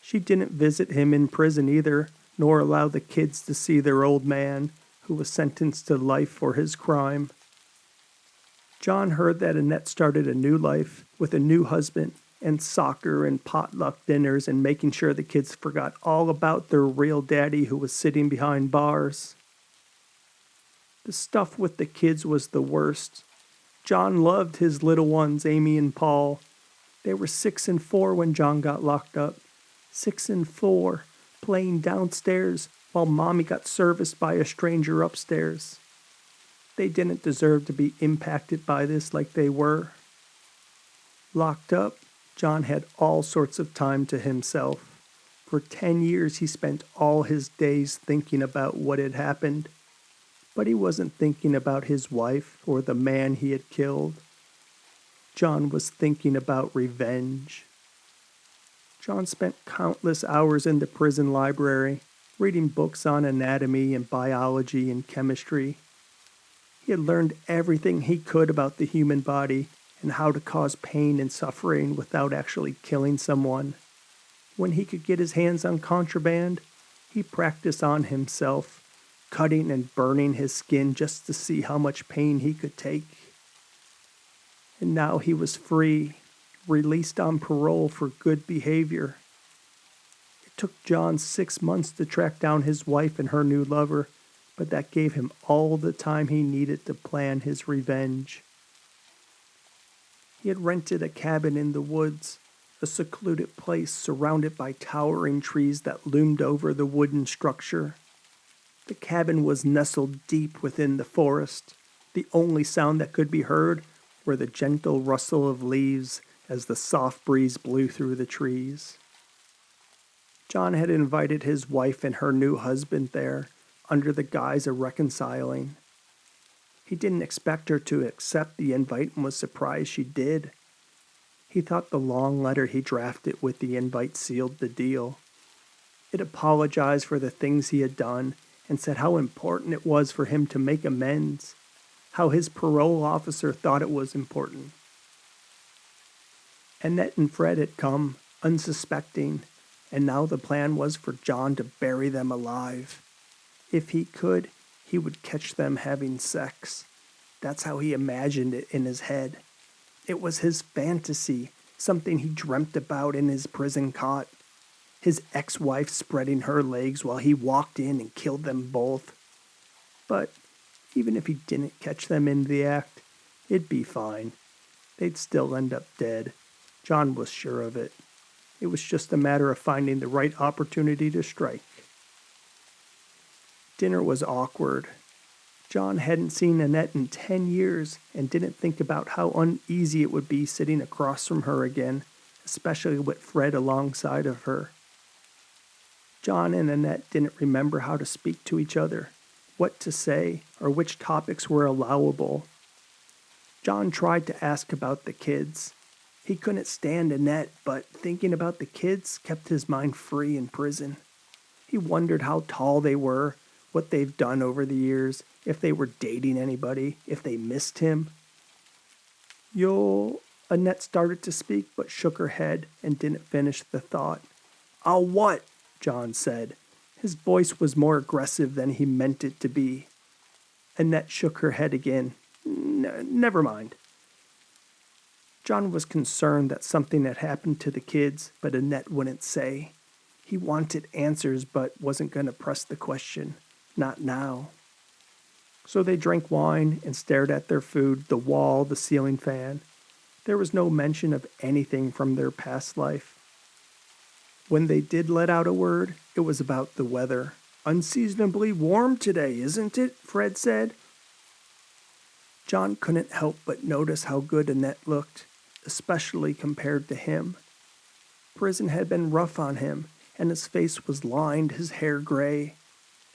She didn't visit him in prison either, nor allow the kids to see their old man, who was sentenced to life for his crime. John heard that Annette started a new life with a new husband, and soccer and potluck dinners and making sure the kids forgot all about their real daddy who was sitting behind bars. The stuff with the kids was the worst. John loved his little ones, Amy and Paul. They were 6 and 4 when John got locked up. 6 and 4, playing downstairs while Mommy got serviced by a stranger upstairs. They didn't deserve to be impacted by this like they were. Locked up, John had all sorts of time to himself. For 10 years he spent all his days thinking about what had happened. But he wasn't thinking about his wife or the man he had killed. John was thinking about revenge. John spent countless hours in the prison library, reading books on anatomy and biology and chemistry. He had learned everything he could about the human body and how to cause pain and suffering without actually killing someone. When he could get his hands on contraband, he practiced on himself, cutting and burning his skin just to see how much pain he could take. And now he was free, released on parole for good behavior. It took John 6 months to track down his wife and her new lover, but that gave him all the time he needed to plan his revenge. He had rented a cabin in the woods, a secluded place surrounded by towering trees that loomed over the wooden structure. The cabin was nestled deep within the forest. The only sound that could be heard were the gentle rustle of leaves as the soft breeze blew through the trees. John had invited his wife and her new husband there, under the guise of reconciling. He didn't expect her to accept the invite and was surprised she did. He thought the long letter he drafted with the invite sealed the deal. It apologized for the things he had done and said how important it was for him to make amends, how his parole officer thought it was important. Annette and Fred had come, unsuspecting, and now the plan was for John to bury them alive. If he could, he would catch them having sex. That's how he imagined it in his head. It was his fantasy, something he dreamt about in his prison cot. His ex-wife spreading her legs while he walked in and killed them both. But even if he didn't catch them in the act, it'd be fine. They'd still end up dead. John was sure of it. It was just a matter of finding the right opportunity to strike. Dinner was awkward. John hadn't seen Annette in 10 years and didn't think about how uneasy it would be sitting across from her again, especially with Fred alongside of her. John and Annette didn't remember how to speak to each other, what to say, or which topics were allowable. John tried to ask about the kids. He couldn't stand Annette, but thinking about the kids kept his mind free in prison. He wondered how tall they were, what they've done over the years, if they were dating anybody, if they missed him. Annette started to speak, but shook her head and didn't finish the thought. I'll what? John said. His voice was more aggressive than he meant it to be. Annette shook her head again. Never mind. John was concerned that something had happened to the kids, but Annette wouldn't say. He wanted answers, but wasn't going to press the question. Not now. So they drank wine and stared at their food, the wall, the ceiling fan. There was no mention of anything from their past life. When they did let out a word, it was about the weather. Unseasonably warm today, isn't it? Fred said. John couldn't help but notice how good Annette looked, especially compared to him. Prison had been rough on him, and his face was lined, his hair gray.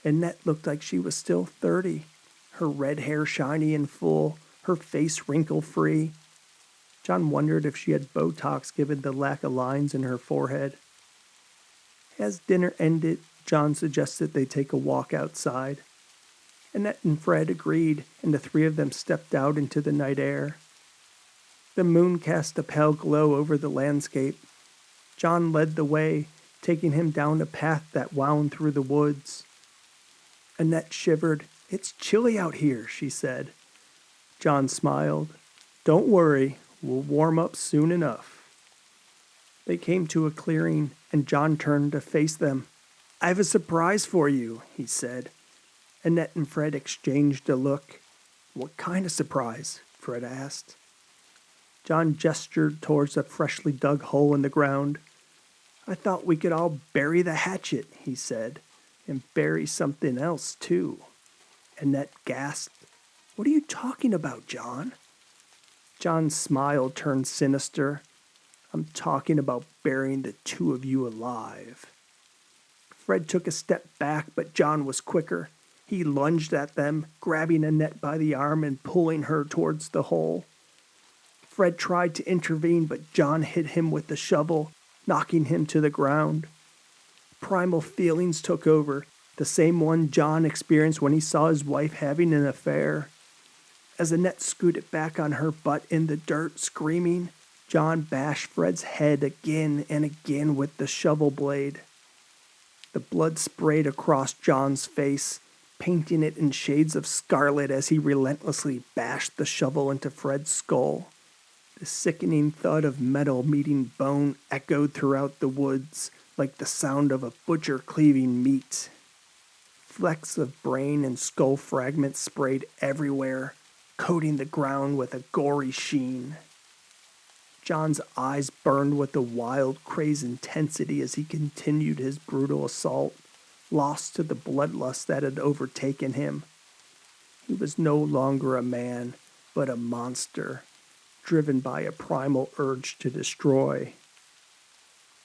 Annette looked like she was still 30, her red hair shiny and full, her face wrinkle-free. John wondered if she had Botox given the lack of lines in her forehead. As dinner ended, John suggested they take a walk outside. Annette and Fred agreed, and the three of them stepped out into the night air. The moon cast a pale glow over the landscape. John led the way, taking him down a path that wound through the woods. Annette shivered. It's chilly out here, she said. John smiled. Don't worry, we'll warm up soon enough. They came to a clearing, and John turned to face them. I have a surprise for you, he said. Annette and Fred exchanged a look. What kind of surprise? Fred asked. John gestured towards a freshly dug hole in the ground. I thought we could all bury the hatchet, he said, and bury something else, too. Annette gasped. What are you talking about, John? John's smile turned sinister. I'm talking about burying the two of you alive. Fred took a step back, but John was quicker. He lunged at them, grabbing Annette by the arm and pulling her towards the hole. Fred tried to intervene, but John hit him with the shovel, knocking him to the ground. Primal feelings took over, the same one John experienced when he saw his wife having an affair. As Annette scooted back on her butt in the dirt, screaming, John bashed Fred's head again and again with the shovel blade. The blood sprayed across John's face, painting it in shades of scarlet as he relentlessly bashed the shovel into Fred's skull. The sickening thud of metal meeting bone echoed throughout the woods like the sound of a butcher cleaving meat. Flecks of brain and skull fragments sprayed everywhere, coating the ground with a gory sheen. John's eyes burned with a wild, crazed intensity as he continued his brutal assault, lost to the bloodlust that had overtaken him. He was no longer a man, but a monster, driven by a primal urge to destroy.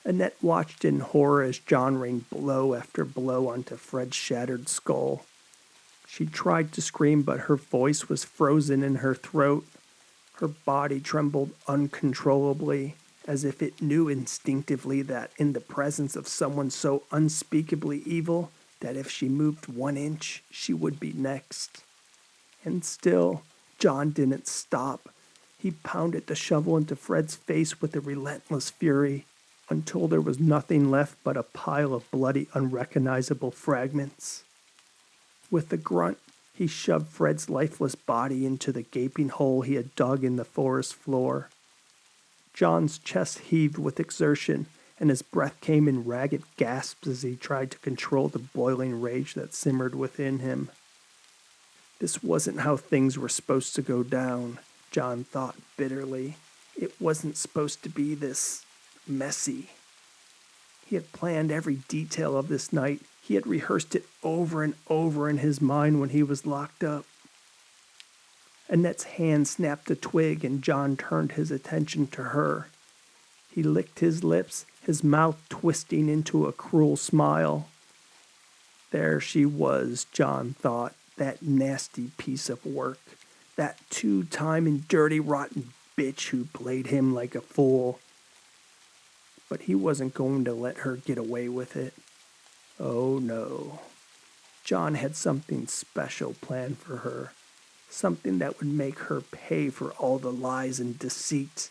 Annette watched in horror as John rained blow after blow onto Fred's shattered skull. She tried to scream, but her voice was frozen in her throat. Her body trembled uncontrollably, as if it knew instinctively that in the presence of someone so unspeakably evil that if she moved 1 inch, she would be next. And still, John didn't stop. He pounded the shovel into Fred's face with a relentless fury, until there was nothing left but a pile of bloody, unrecognizable fragments. With a grunt, he shoved Fred's lifeless body into the gaping hole he had dug in the forest floor. John's chest heaved with exertion, and his breath came in ragged gasps as he tried to control the boiling rage that simmered within him. This wasn't how things were supposed to go down, John thought bitterly. It wasn't supposed to be this messy. He had planned every detail of this night. He had rehearsed it over and over in his mind when he was locked up. Annette's hand snapped a twig, and John turned his attention to her. He licked his lips, his mouth twisting into a cruel smile. There she was, John thought, that nasty piece of work, that two-time and dirty, rotten bitch who played him like a fool. But he wasn't going to let her get away with it. Oh, no. John had something special planned for her, something that would make her pay for all the lies and deceit.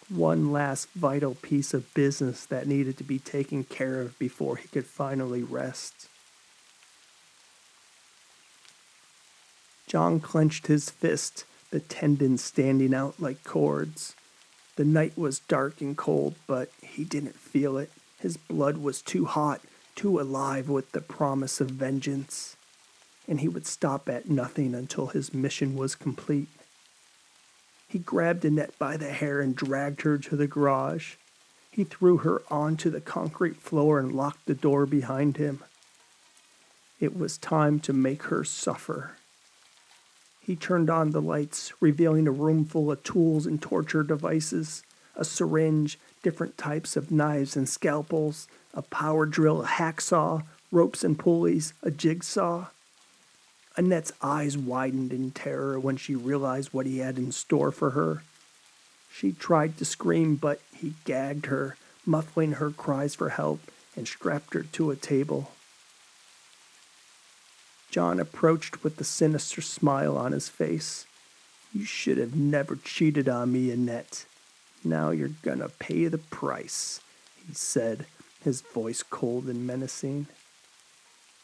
One last vital piece of business that needed to be taken care of before he could finally rest. John clenched his fist, the tendons standing out like cords. The night was dark and cold, but he didn't feel it. His blood was too hot, too alive with the promise of vengeance. And he would stop at nothing until his mission was complete. He grabbed Annette by the hair and dragged her to the garage. He threw her onto the concrete floor and locked the door behind him. It was time to make her suffer. He turned on the lights, revealing a room full of tools and torture devices, a syringe, different types of knives and scalpels, a power drill, a hacksaw, ropes and pulleys, a jigsaw. Annette's eyes widened in terror when she realized what he had in store for her. She tried to scream, but he gagged her, muffling her cries for help, and strapped her to a table. John approached with a sinister smile on his face. "You should have never cheated on me, Annette. Now you're gonna pay the price," he said, his voice cold and menacing.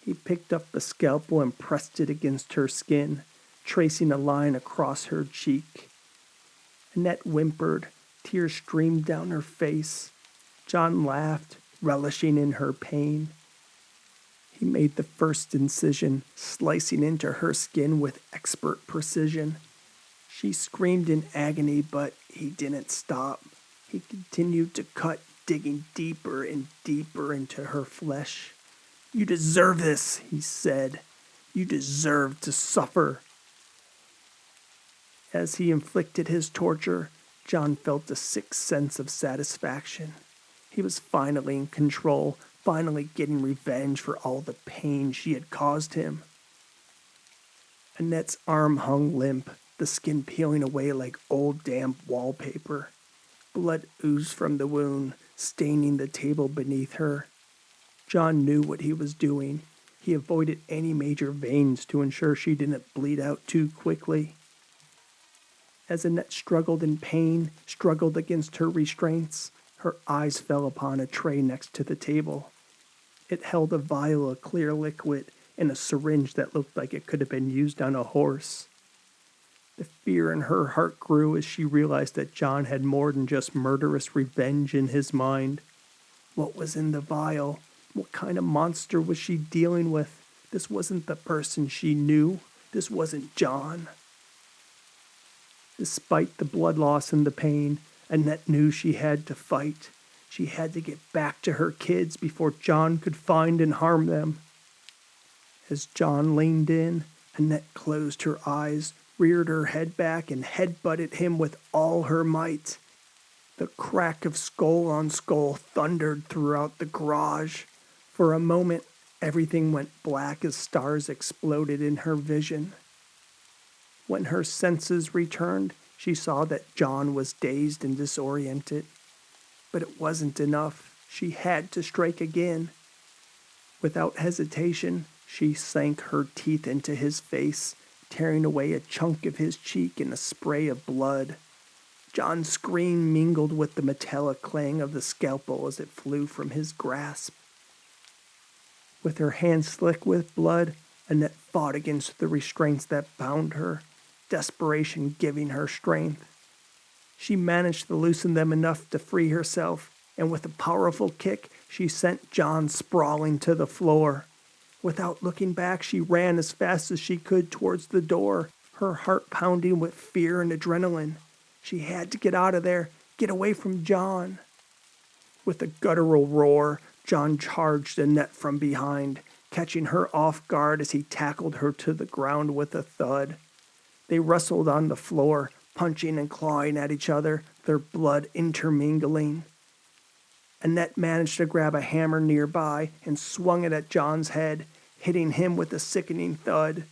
He picked up the scalpel and pressed it against her skin, tracing a line across her cheek. Annette whimpered. Tears streamed down her face. John laughed, relishing in her pain. He made the first incision, slicing into her skin with expert precision. She screamed in agony, but he didn't stop. He continued to cut, digging deeper and deeper into her flesh. "You deserve this," he said. "You deserve to suffer." As he inflicted his torture, John felt a sick sense of satisfaction. He was finally in control, finally getting revenge for all the pain she had caused him. Annette's arm hung limp, the skin peeling away like old damp wallpaper. Blood oozed from the wound, staining the table beneath her. John knew what he was doing. He avoided any major veins to ensure she didn't bleed out too quickly. As Annette struggled in pain, struggled against her restraints, her eyes fell upon a tray next to the table. It held a vial of clear liquid and a syringe that looked like it could have been used on a horse. The fear in her heart grew as she realized that John had more than just murderous revenge in his mind. What was in the vial? What kind of monster was she dealing with? This wasn't the person she knew. This wasn't John. Despite the blood loss and the pain, Annette knew she had to fight. She had to get back to her kids before John could find and harm them. As John leaned in, Annette closed her eyes, reared her head back, and headbutted him with all her might. The crack of skull on skull thundered throughout the garage. For a moment, everything went black as stars exploded in her vision. When her senses returned, she saw that John was dazed and disoriented. But it wasn't enough. She had to strike again. Without hesitation, she sank her teeth into his face, tearing away a chunk of his cheek in a spray of blood. John's scream mingled with the metallic clang of the scalpel as it flew from his grasp. With her hands slick with blood, Annette fought against the restraints that bound her, desperation giving her strength. She managed to loosen them enough to free herself, and with a powerful kick, she sent John sprawling to the floor. Without looking back, she ran as fast as she could towards the door, her heart pounding with fear and adrenaline. She had to get out of there, get away from John. With a guttural roar, John charged Annette from behind, catching her off guard as he tackled her to the ground with a thud. They wrestled on the floor, punching and clawing at each other, their blood intermingling. Annette managed to grab a hammer nearby and swung it at John's head, hitting him with a sickening thud.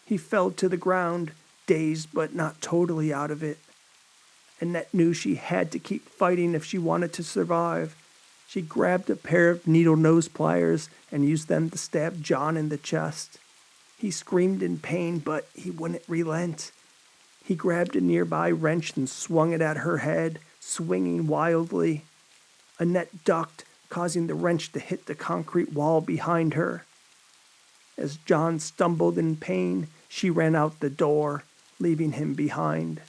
He fell to the ground, dazed but not totally out of it. Annette knew she had to keep fighting if she wanted to survive. She grabbed a pair of needle nose pliers and used them to stab John in the chest. He screamed in pain, but he wouldn't relent. He grabbed a nearby wrench and swung it at her head, swinging wildly. Annette ducked, causing the wrench to hit the concrete wall behind her. As John stumbled in pain, she ran out the door, leaving him behind.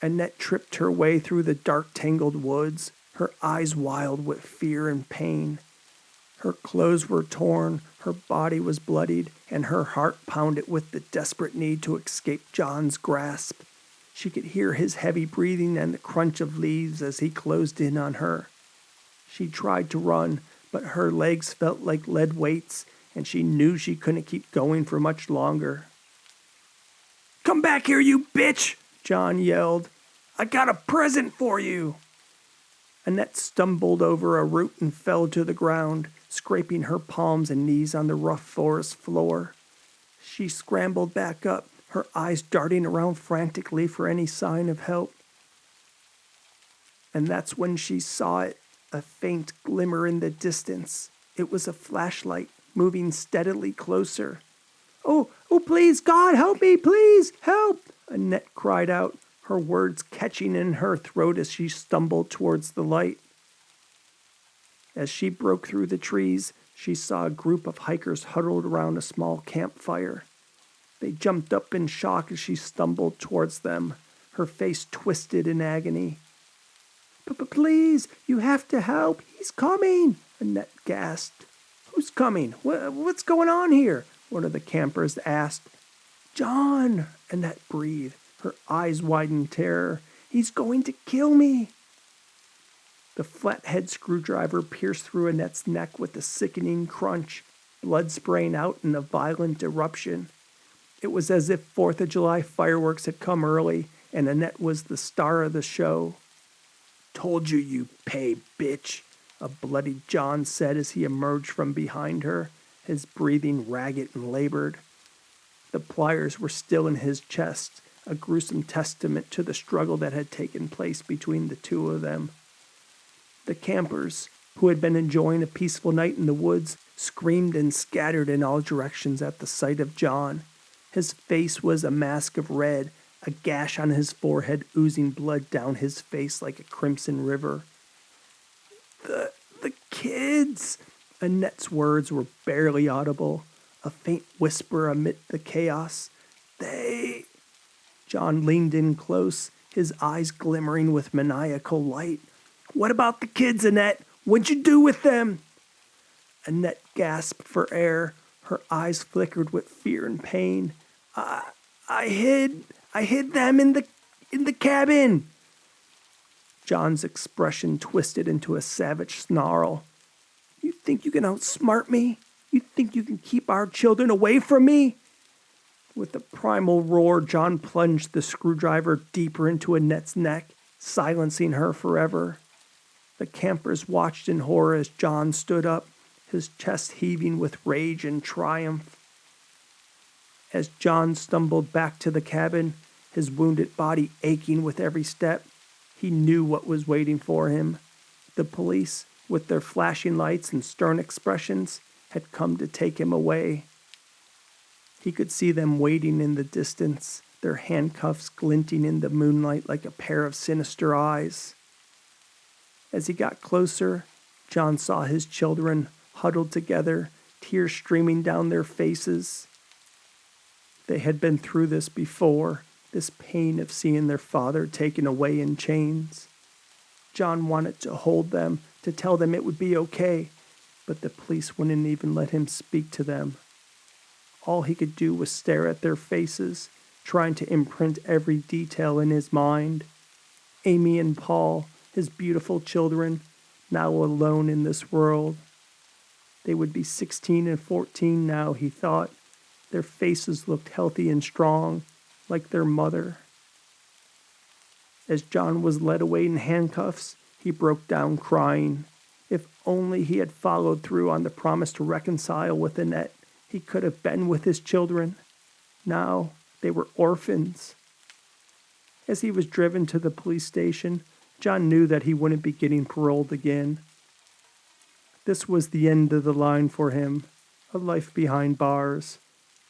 Annette tripped her way through the dark, tangled woods, her eyes wild with fear and pain. Her clothes were torn, her body was bloodied, and her heart pounded with the desperate need to escape John's grasp. She could hear his heavy breathing and the crunch of leaves as he closed in on her. She tried to run, but her legs felt like lead weights, and she knew she couldn't keep going for much longer. "Come back here, you bitch!" John yelled. "I got a present for you!" Annette stumbled over a root and fell to the ground, scraping her palms and knees on the rough forest floor. She scrambled back up, her eyes darting around frantically for any sign of help. And that's when she saw it, a faint glimmer in the distance. It was a flashlight, moving steadily closer. Oh, please, God, help me, please, help!" Annette cried out, her words catching in her throat as she stumbled towards the light. As she broke through the trees, she saw a group of hikers huddled around a small campfire. They jumped up in shock as she stumbled towards them, her face twisted in agony. Please, you have to help. He's coming," Annette gasped. "Who's coming? What's going on here?" one of the campers asked. "John," Annette breathed, her eyes wide in terror. "He's going to kill me." The flathead screwdriver pierced through Annette's neck with a sickening crunch, blood spraying out in a violent eruption. It was as if 4th of July fireworks had come early, and Annette was the star of the show. "Told you, you pay, bitch," a bloody John said as he emerged from behind her, his breathing ragged and labored. The pliers were still in his chest, a gruesome testament to the struggle that had taken place between the two of them. The campers, who had been enjoying a peaceful night in the woods, screamed and scattered in all directions at the sight of John. His face was a mask of red, a gash on his forehead oozing blood down his face like a crimson river. The kids!" Annette's words were barely audible, a faint whisper amid the chaos. "They—" John leaned in close, his eyes glimmering with maniacal light. "What about the kids, Annette? What'd you do with them?" Annette gasped for air, her eyes flickered with fear and pain. I hid them in the cabin." John's expression twisted into a savage snarl. "You think you can outsmart me? You think you can keep our children away from me?" With a primal roar, John plunged the screwdriver deeper into Annette's neck, silencing her forever. The campers watched in horror as John stood up, his chest heaving with rage and triumph. As John stumbled back to the cabin, his wounded body aching with every step, he knew what was waiting for him. The police, with their flashing lights and stern expressions, had come to take him away. He could see them waiting in the distance, their handcuffs glinting in the moonlight like a pair of sinister eyes. As he got closer, John saw his children huddled together, tears streaming down their faces. They had been through this before, this pain of seeing their father taken away in chains. John wanted to hold them, to tell them it would be okay, but the police wouldn't even let him speak to them. All he could do was stare at their faces, trying to imprint every detail in his mind. Amy and Paul, his beautiful children, now alone in this world. They would be 16 and 14 now, he thought. Their faces looked healthy and strong, like their mother. As John was led away in handcuffs, he broke down crying. If only he had followed through on the promise to reconcile with Annette, he could have been with his children. Now they were orphans. As he was driven to the police station, John knew that he wouldn't be getting paroled again. This was the end of the line for him, a life behind bars,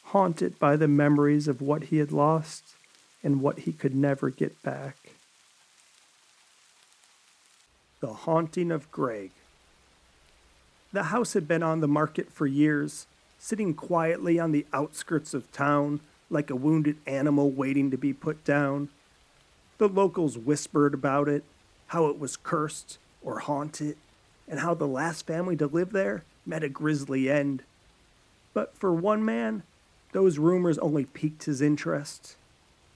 haunted by the memories of what he had lost and what he could never get back. The Haunting of Greg. The house had been on the market for years, sitting quietly on the outskirts of town like a wounded animal waiting to be put down. The locals whispered about it, how it was cursed or haunted, and how the last family to live there met a grisly end. But for one man, those rumors only piqued his interest.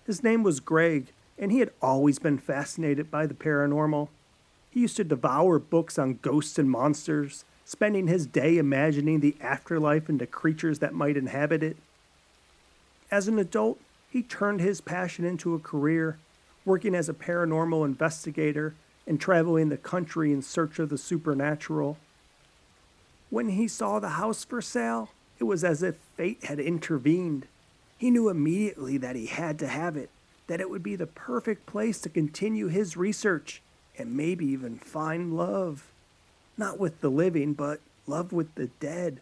His name was Greg, and he had always been fascinated by the paranormal. He used to devour books on ghosts and monsters, spending his day imagining the afterlife and the creatures that might inhabit it. As an adult, he turned his passion into a career, working as a paranormal investigator and traveling the country in search of the supernatural. When he saw the house for sale, it was as if fate had intervened. He knew immediately that he had to have it, that it would be the perfect place to continue his research and maybe even find love. Not with the living, but love with the dead.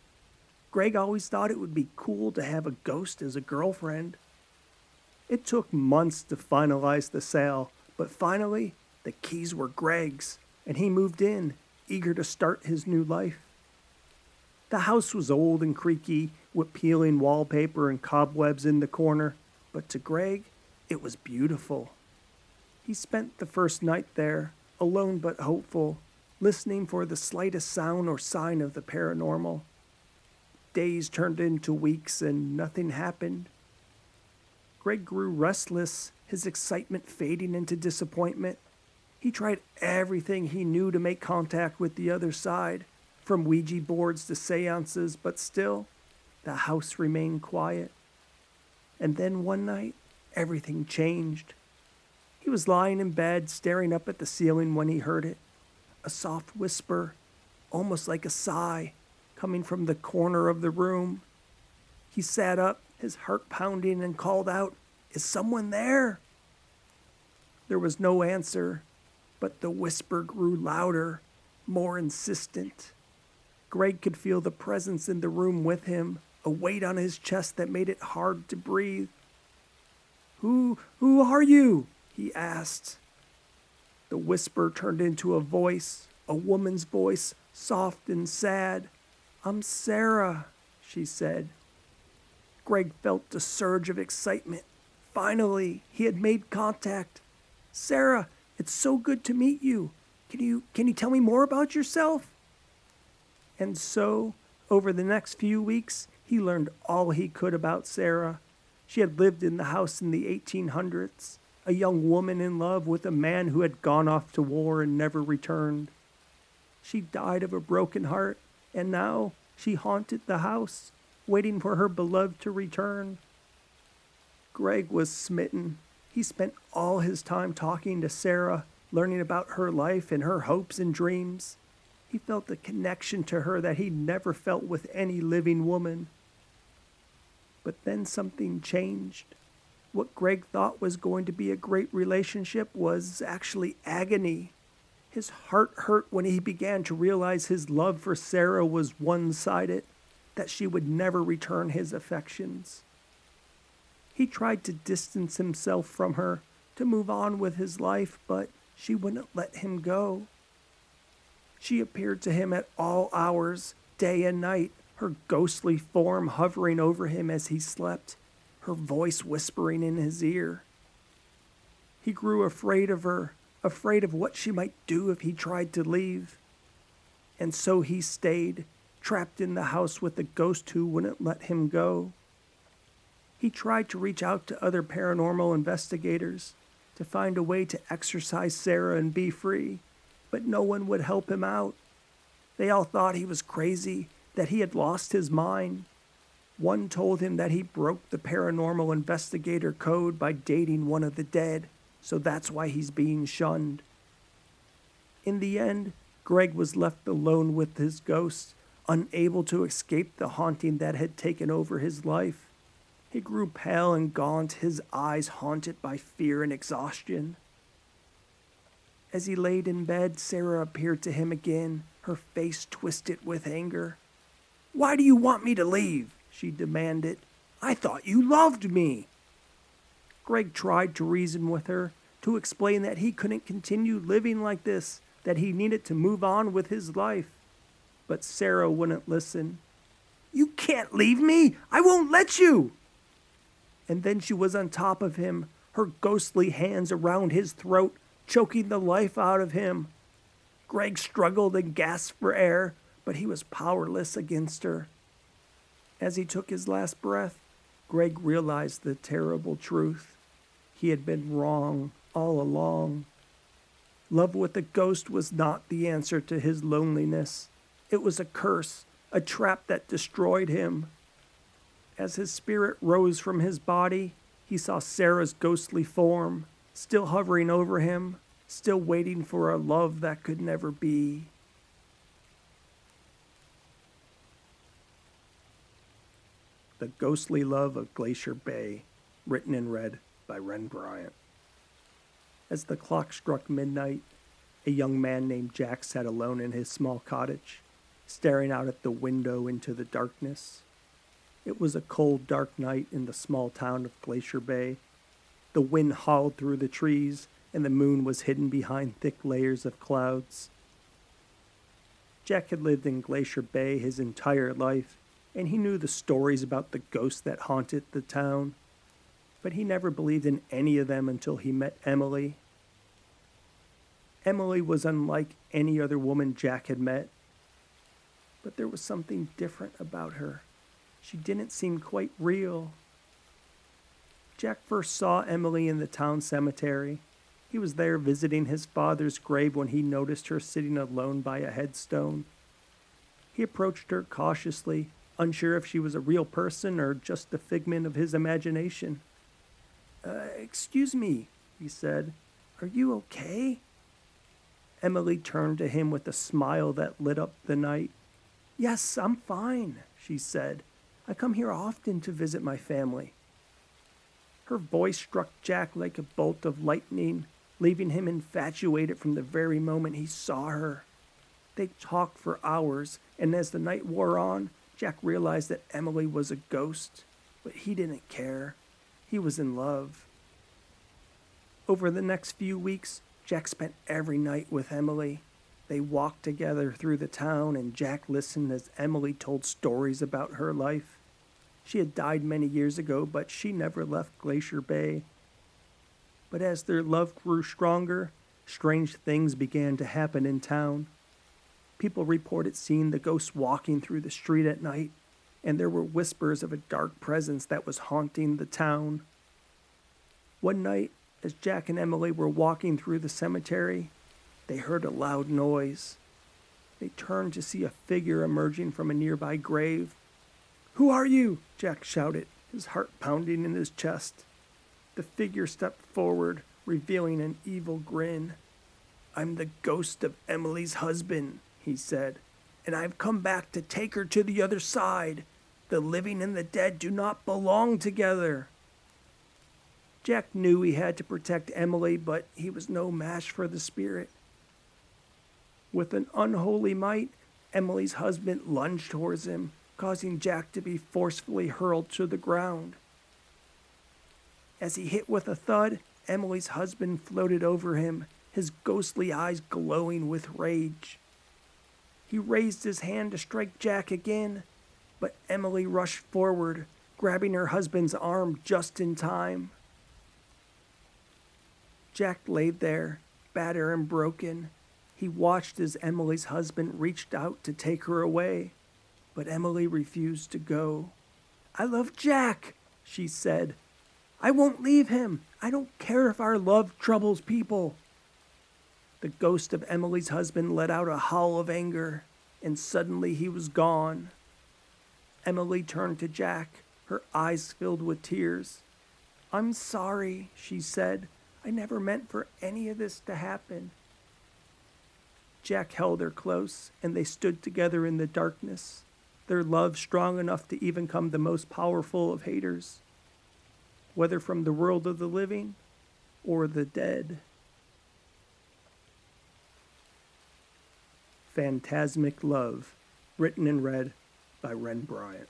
Greg always thought it would be cool to have a ghost as a girlfriend. It took months to finalize the sale, but finally, the keys were Greg's, and he moved in, eager to start his new life. The house was old and creaky, with peeling wallpaper and cobwebs in the corner, but to Greg, it was beautiful. He spent the first night there, alone but hopeful, listening for the slightest sound or sign of the paranormal. Days turned into weeks and nothing happened. Greg grew restless, his excitement fading into disappointment. He tried everything he knew to make contact with the other side, from Ouija boards to seances, but still, the house remained quiet. And then one night, everything changed. He was lying in bed, staring up at the ceiling when he heard it. A soft whisper, almost like a sigh, coming from the corner of the room. He sat up, his heart pounding, and called out, "Is someone there?" There was no answer, but the whisper grew louder, more insistent. Greg could feel the presence in the room with him, a weight on his chest that made it hard to breathe. Who are you?" he asked. The whisper turned into a voice, a woman's voice, soft and sad. "I'm Sarah," she said. Greg felt a surge of excitement. Finally, he had made contact. "Sarah, it's so good to meet you. Can you tell me more about yourself?" And so, over the next few weeks, he learned all he could about Sarah. She had lived in the house in the 1800s, a young woman in love with a man who had gone off to war and never returned. She died of a broken heart, and now she haunted the house, waiting for her beloved to return. Greg was smitten. He spent all his time talking to Sarah, learning about her life and her hopes and dreams. He felt a connection to her that he'd never felt with any living woman. But then something changed. What Greg thought was going to be a great relationship was actually agony. His heart hurt when he began to realize his love for Sarah was one-sided, that she would never return his affections. He tried to distance himself from her, to move on with his life, but she wouldn't let him go. She appeared to him at all hours, day and night, her ghostly form hovering over him as he slept, her voice whispering in his ear. He grew afraid of her, afraid of what she might do if he tried to leave. And so he stayed, trapped in the house with the ghost who wouldn't let him go. He tried to reach out to other paranormal investigators, to find a way to exorcise Sarah and be free, but no one would help him out. They all thought he was crazy, that he had lost his mind. One told him that he broke the paranormal investigator code by dating one of the dead, so that's why he's being shunned. In the end, Greg was left alone with his ghost, unable to escape the haunting that had taken over his life. He grew pale and gaunt, his eyes haunted by fear and exhaustion. As he laid in bed, Sarah appeared to him again, her face twisted with anger. "Why do you want me to leave?" she demanded. "I thought you loved me." Greg tried to reason with her, to explain that he couldn't continue living like this, that he needed to move on with his life. But Sarah wouldn't listen. "You can't leave me! I won't let you!" And then she was on top of him, her ghostly hands around his throat, choking the life out of him. Greg struggled and gasped for air, but he was powerless against her. As he took his last breath, Greg realized the terrible truth. He had been wrong all along. Love with a ghost was not the answer to his loneliness. It was a curse, a trap that destroyed him. As his spirit rose from his body, he saw Sarah's ghostly form, still hovering over him, still waiting for a love that could never be. The Ghostly Love of Glacier Bay, written and read by Ren Bryant. As the clock struck midnight, a young man named Jack sat alone in his small cottage, staring out at the window into the darkness. It was a cold, dark night in the small town of Glacier Bay. The wind howled through the trees, and the moon was hidden behind thick layers of clouds. Jack had lived in Glacier Bay his entire life, and he knew the stories about the ghosts that haunted the town. But he never believed in any of them until he met Emily. Emily was unlike any other woman Jack had met, but there was something different about her. She didn't seem quite real. Jack first saw Emily in the town cemetery. He was there visiting his father's grave when he noticed her sitting alone by a headstone. He approached her cautiously, unsure if she was a real person or just a figment of his imagination. Excuse me," he said. "Are you okay?" Emily turned to him with a smile that lit up the night. "Yes, I'm fine," she said. "I come here often to visit my family." Her voice struck Jack like a bolt of lightning, leaving him infatuated from the very moment he saw her. They talked for hours, and as the night wore on, Jack realized that Emily was a ghost, but he didn't care. He was in love. Over the next few weeks, Jack spent every night with Emily. They walked together through the town, and Jack listened as Emily told stories about her life. She had died many years ago, but she never left Glacier Bay. But as their love grew stronger, strange things began to happen in town. People reported seeing the ghost walking through the street at night, and there were whispers of a dark presence that was haunting the town. One night, as Jack and Emily were walking through the cemetery, they heard a loud noise. They turned to see a figure emerging from a nearby grave. "Who are you?" Jack shouted, his heart pounding in his chest. The figure stepped forward, revealing an evil grin. "I'm the ghost of Emily's husband," he said, "and I've come back to take her to the other side. The living and the dead do not belong together." Jack knew he had to protect Emily, but he was no match for the spirit. With an unholy might, Emily's husband lunged towards him, causing Jack to be forcefully hurled to the ground. As he hit with a thud, Emily's husband floated over him, his ghostly eyes glowing with rage. He raised his hand to strike Jack again, but Emily rushed forward, grabbing her husband's arm just in time. Jack laid there, battered and broken. He watched as Emily's husband reached out to take her away, but Emily refused to go. "I love Jack," she said. "I won't leave him. I don't care if our love troubles people." The ghost of Emily's husband let out a howl of anger, and suddenly he was gone. Emily turned to Jack, her eyes filled with tears. "I'm sorry," she said. "I never meant for any of this to happen." Jack held her close, and they stood together in the darkness, their love strong enough to even come the most powerful of haters, whether from the world of the living or the dead. Phantasmic Love, written and read by Ren Bryant.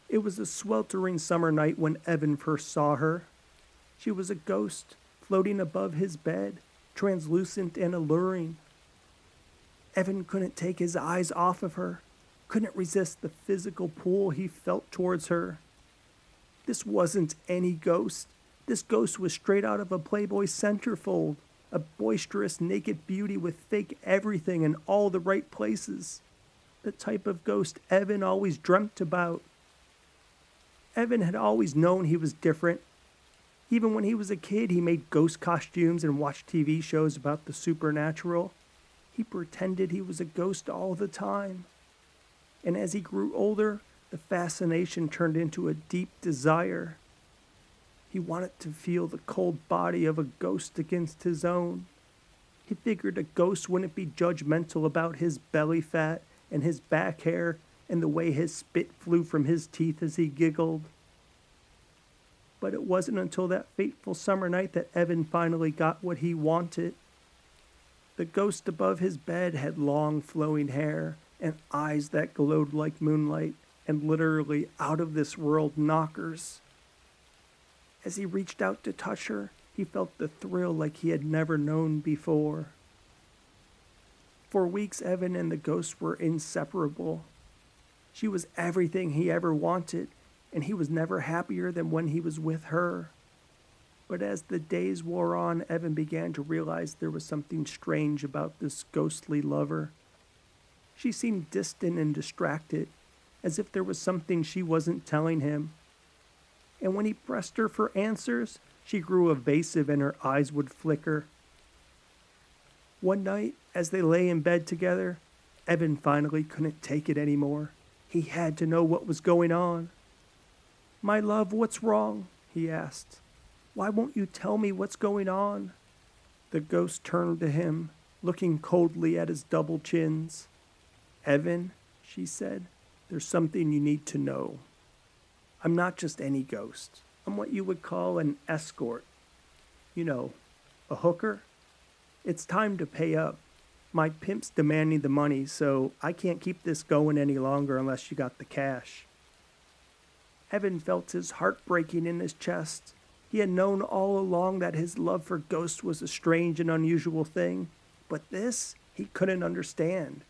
It was a sweltering summer night when Evan first saw her. She was a ghost floating above his bed, translucent and alluring. Evan couldn't take his eyes off of her, couldn't resist the physical pull he felt towards her. This wasn't any ghost. This ghost was straight out of a Playboy centerfold, a boisterous naked beauty with fake everything in all the right places. The type of ghost Evan always dreamt about. Evan had always known he was different. Even when he was a kid, he made ghost costumes and watched TV shows about the supernatural. He pretended he was a ghost all the time. And as he grew older, the fascination turned into a deep desire. He wanted to feel the cold body of a ghost against his own. He figured a ghost wouldn't be judgmental about his belly fat and his back hair and the way his spit flew from his teeth as he giggled. But it wasn't until that fateful summer night that Evan finally got what he wanted. The ghost above his bed had long flowing hair and eyes that glowed like moonlight and literally out-of-this-world knockers. As he reached out to touch her, he felt the thrill like he had never known before. For weeks, Evan and the ghost were inseparable. She was everything he ever wanted, and he was never happier than when he was with her. But as the days wore on, Evan began to realize there was something strange about this ghostly lover. She seemed distant and distracted, as if there was something she wasn't telling him. And when he pressed her for answers, she grew evasive and her eyes would flicker. One night, as they lay in bed together, Evan finally couldn't take it anymore. He had to know what was going on. "My love, what's wrong?" he asked. "Why won't you tell me what's going on?" The ghost turned to him, looking coldly at his double chins. "Evan," she said, "there's something you need to know. I'm not just any ghost. I'm what you would call an escort. You know, a hooker. It's time to pay up. My pimp's demanding the money, so I can't keep this going any longer unless you got the cash." Evan felt his heart breaking in his chest. He had known all along that his love for ghosts was a strange and unusual thing, but this he couldn't understand.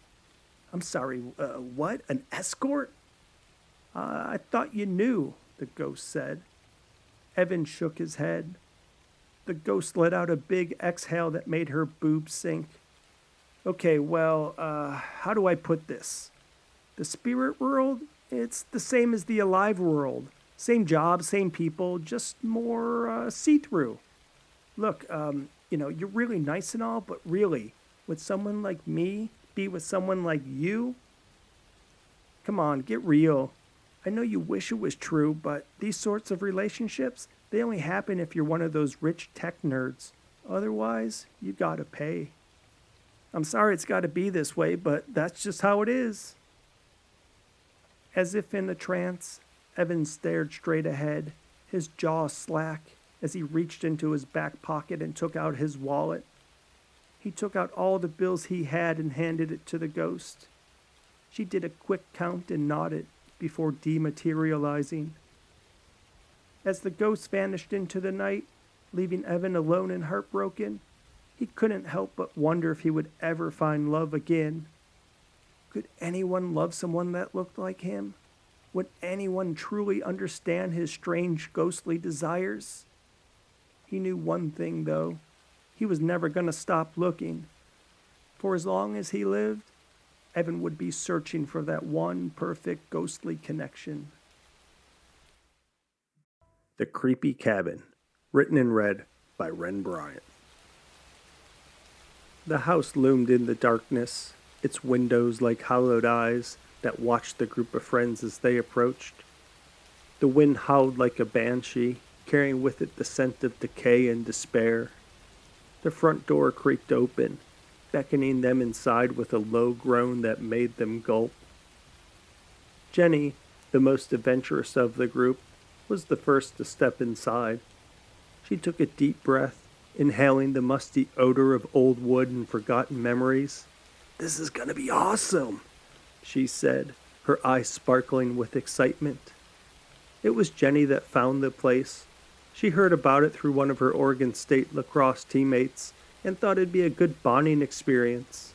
"I'm sorry, what? An escort?" I thought you knew," the ghost said. Evan shook his head. The ghost let out a big exhale that made her boobs sink. "Okay, well, how do I put this? The spirit world, it's the same as the alive world. Same job, same people, just more see-through. Look, you're really nice and all, but really, would someone like me be with someone like you? Come on, get real. I know you wish it was true, but these sorts of relationships, they only happen if you're one of those rich tech nerds. Otherwise, you gotta pay. I'm sorry it's gotta be this way, but that's just how it is." As if in a trance, Evan stared straight ahead, his jaw slack, as he reached into his back pocket and took out his wallet. He took out all the bills he had and handed it to the ghost. She did a quick count and nodded before dematerializing. As the ghost vanished into the night, leaving Evan alone and heartbroken, he couldn't help but wonder if he would ever find love again. Could anyone love someone that looked like him? Would anyone truly understand his strange ghostly desires? He knew one thing, though. He was never going to stop looking. For as long as he lived, Evan would be searching for that one perfect ghostly connection. The Creepy Cabin, written and read by Ren Bryant. The house loomed in the darkness, its windows like hollowed eyes that watched the group of friends as they approached. The wind howled like a banshee, carrying with it the scent of decay and despair. The front door creaked open, beckoning them inside with a low groan that made them gulp. Jenny, the most adventurous of the group, was the first to step inside. She took a deep breath, inhaling the musty odor of old wood and forgotten memories. This is gonna be awesome, she said, her eyes sparkling with excitement. It was Jenny that found the place. She heard about it through one of her Oregon State lacrosse teammates and thought it'd be a good bonding experience.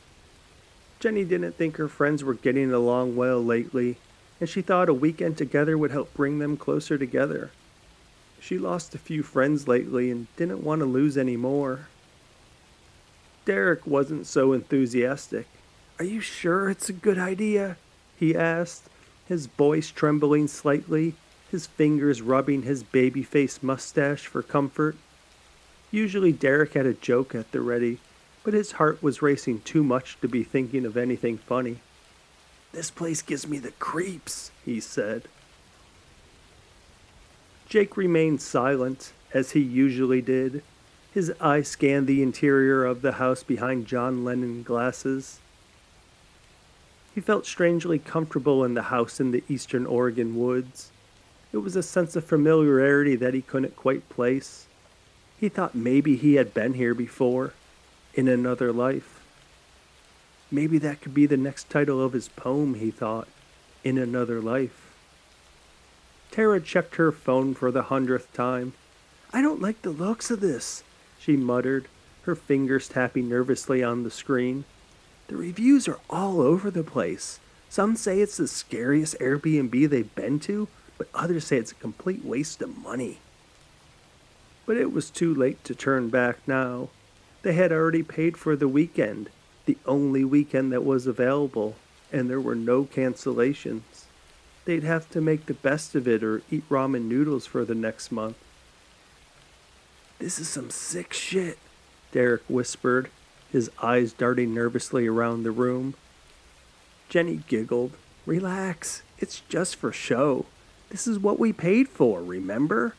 Jenny didn't think her friends were getting along well lately, and she thought a weekend together would help bring them closer together. She lost a few friends lately and didn't want to lose any more. Derek wasn't so enthusiastic. "Are you sure it's a good idea?" he asked, his voice trembling slightly, his fingers rubbing his baby-faced mustache for comfort. Usually Derek had a joke at the ready, but his heart was racing too much to be thinking of anything funny. "This place gives me the creeps," he said. Jake remained silent, as he usually did. His eye scanned the interior of the house behind John Lennon glasses. He felt strangely comfortable in the house in the eastern Oregon woods. It was a sense of familiarity that he couldn't quite place. He thought maybe he had been here before, in another life. Maybe that could be the next title of his poem, he thought, In Another Life. Tara checked her phone for the 100th time. "I don't like the looks of this," she muttered, her fingers tapping nervously on the screen. "The reviews are all over the place. Some say it's the scariest Airbnb they've been to, but others say it's a complete waste of money." But it was too late to turn back now. They had already paid for the weekend, the only weekend that was available, and there were no cancellations. They'd have to make the best of it or eat ramen noodles for the next month. "This is some sick shit," Derek whispered, his eyes darting nervously around the room. Jenny giggled. "Relax, it's just for show. This is what we paid for, remember?"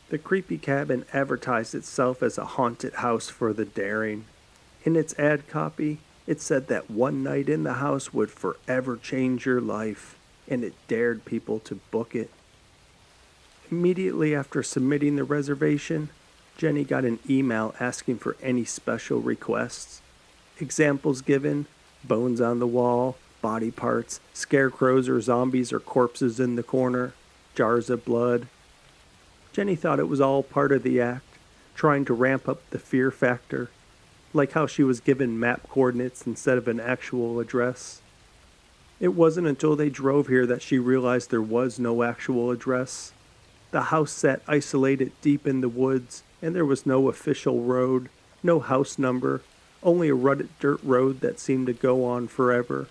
The creepy cabin advertised itself as a haunted house for the daring. In its ad copy, it said that one night in the house would forever change your life, and it dared people to book it. Immediately after submitting the reservation, Jenny got an email asking for any special requests. Examples given: bones on the wall, body parts, scarecrows or zombies or corpses in the corner, jars of blood. Jenny thought it was all part of the act, trying to ramp up the fear factor, like how she was given map coordinates instead of an actual address. It wasn't until they drove here that she realized there was no actual address. The house sat isolated deep in the woods, and there was no official road, no house number, only a rutted dirt road that seemed to go on forever.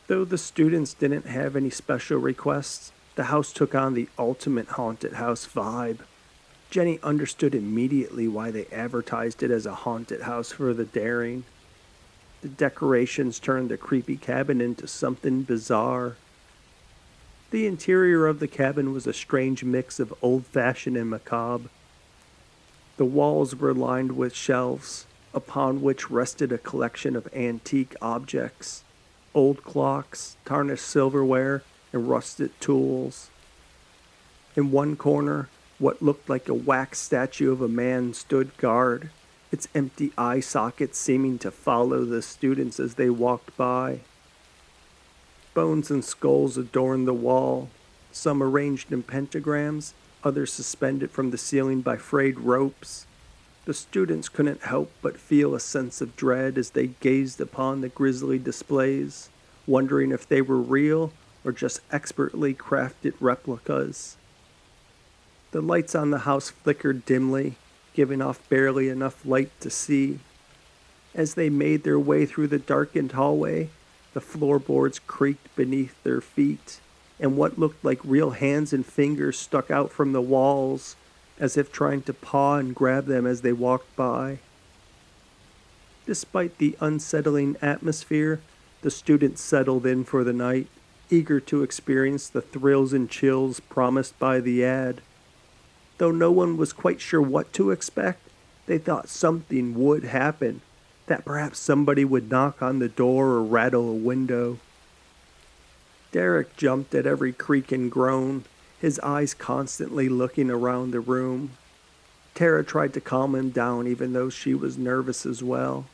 Though the students didn't have any special requests, the house took on the ultimate haunted house vibe. Jenny understood immediately why they advertised it as a haunted house for the daring. The decorations turned the creepy cabin into something bizarre. The interior of the cabin was a strange mix of old-fashioned and macabre. The walls were lined with shelves, upon which rested a collection of antique objects, old clocks, tarnished silverware, and rusted tools. In one corner, what looked like a wax statue of a man stood guard, its empty eye sockets seeming to follow the students as they walked by. Bones and skulls adorned the wall, some arranged in pentagrams, others suspended from the ceiling by frayed ropes. The students couldn't help but feel a sense of dread as they gazed upon the grisly displays, wondering if they were real or just expertly crafted replicas. The lights on the house flickered dimly, giving off barely enough light to see. As they made their way through the darkened hallway, the floorboards creaked beneath their feet, and what looked like real hands and fingers stuck out from the walls, as if trying to paw and grab them as they walked by. Despite the unsettling atmosphere, the students settled in for the night, eager to experience the thrills and chills promised by the ad. Though no one was quite sure what to expect, they thought something would happen, that perhaps somebody would knock on the door or rattle a window. Derek jumped at every creak and groan, his eyes constantly looking around the room. Tara tried to calm him down even though she was nervous as well.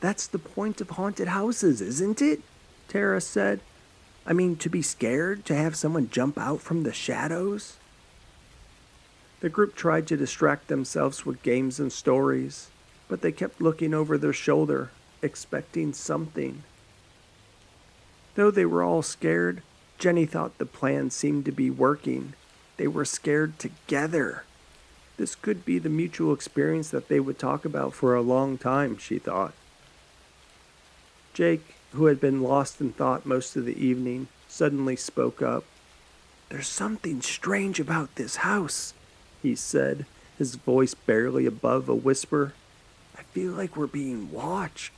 That's the point of haunted houses, isn't it? Tara said. I mean, to be scared, to have someone jump out from the shadows? The group tried to distract themselves with games and stories, but they kept looking over their shoulder, expecting something. Though they were all scared, Jenny thought the plan seemed to be working. They were scared together. This could be the mutual experience that they would talk about for a long time, she thought. Jake, who had been lost in thought most of the evening, suddenly spoke up. There's something strange about this house, he said, his voice barely above a whisper. I feel like we're being watched.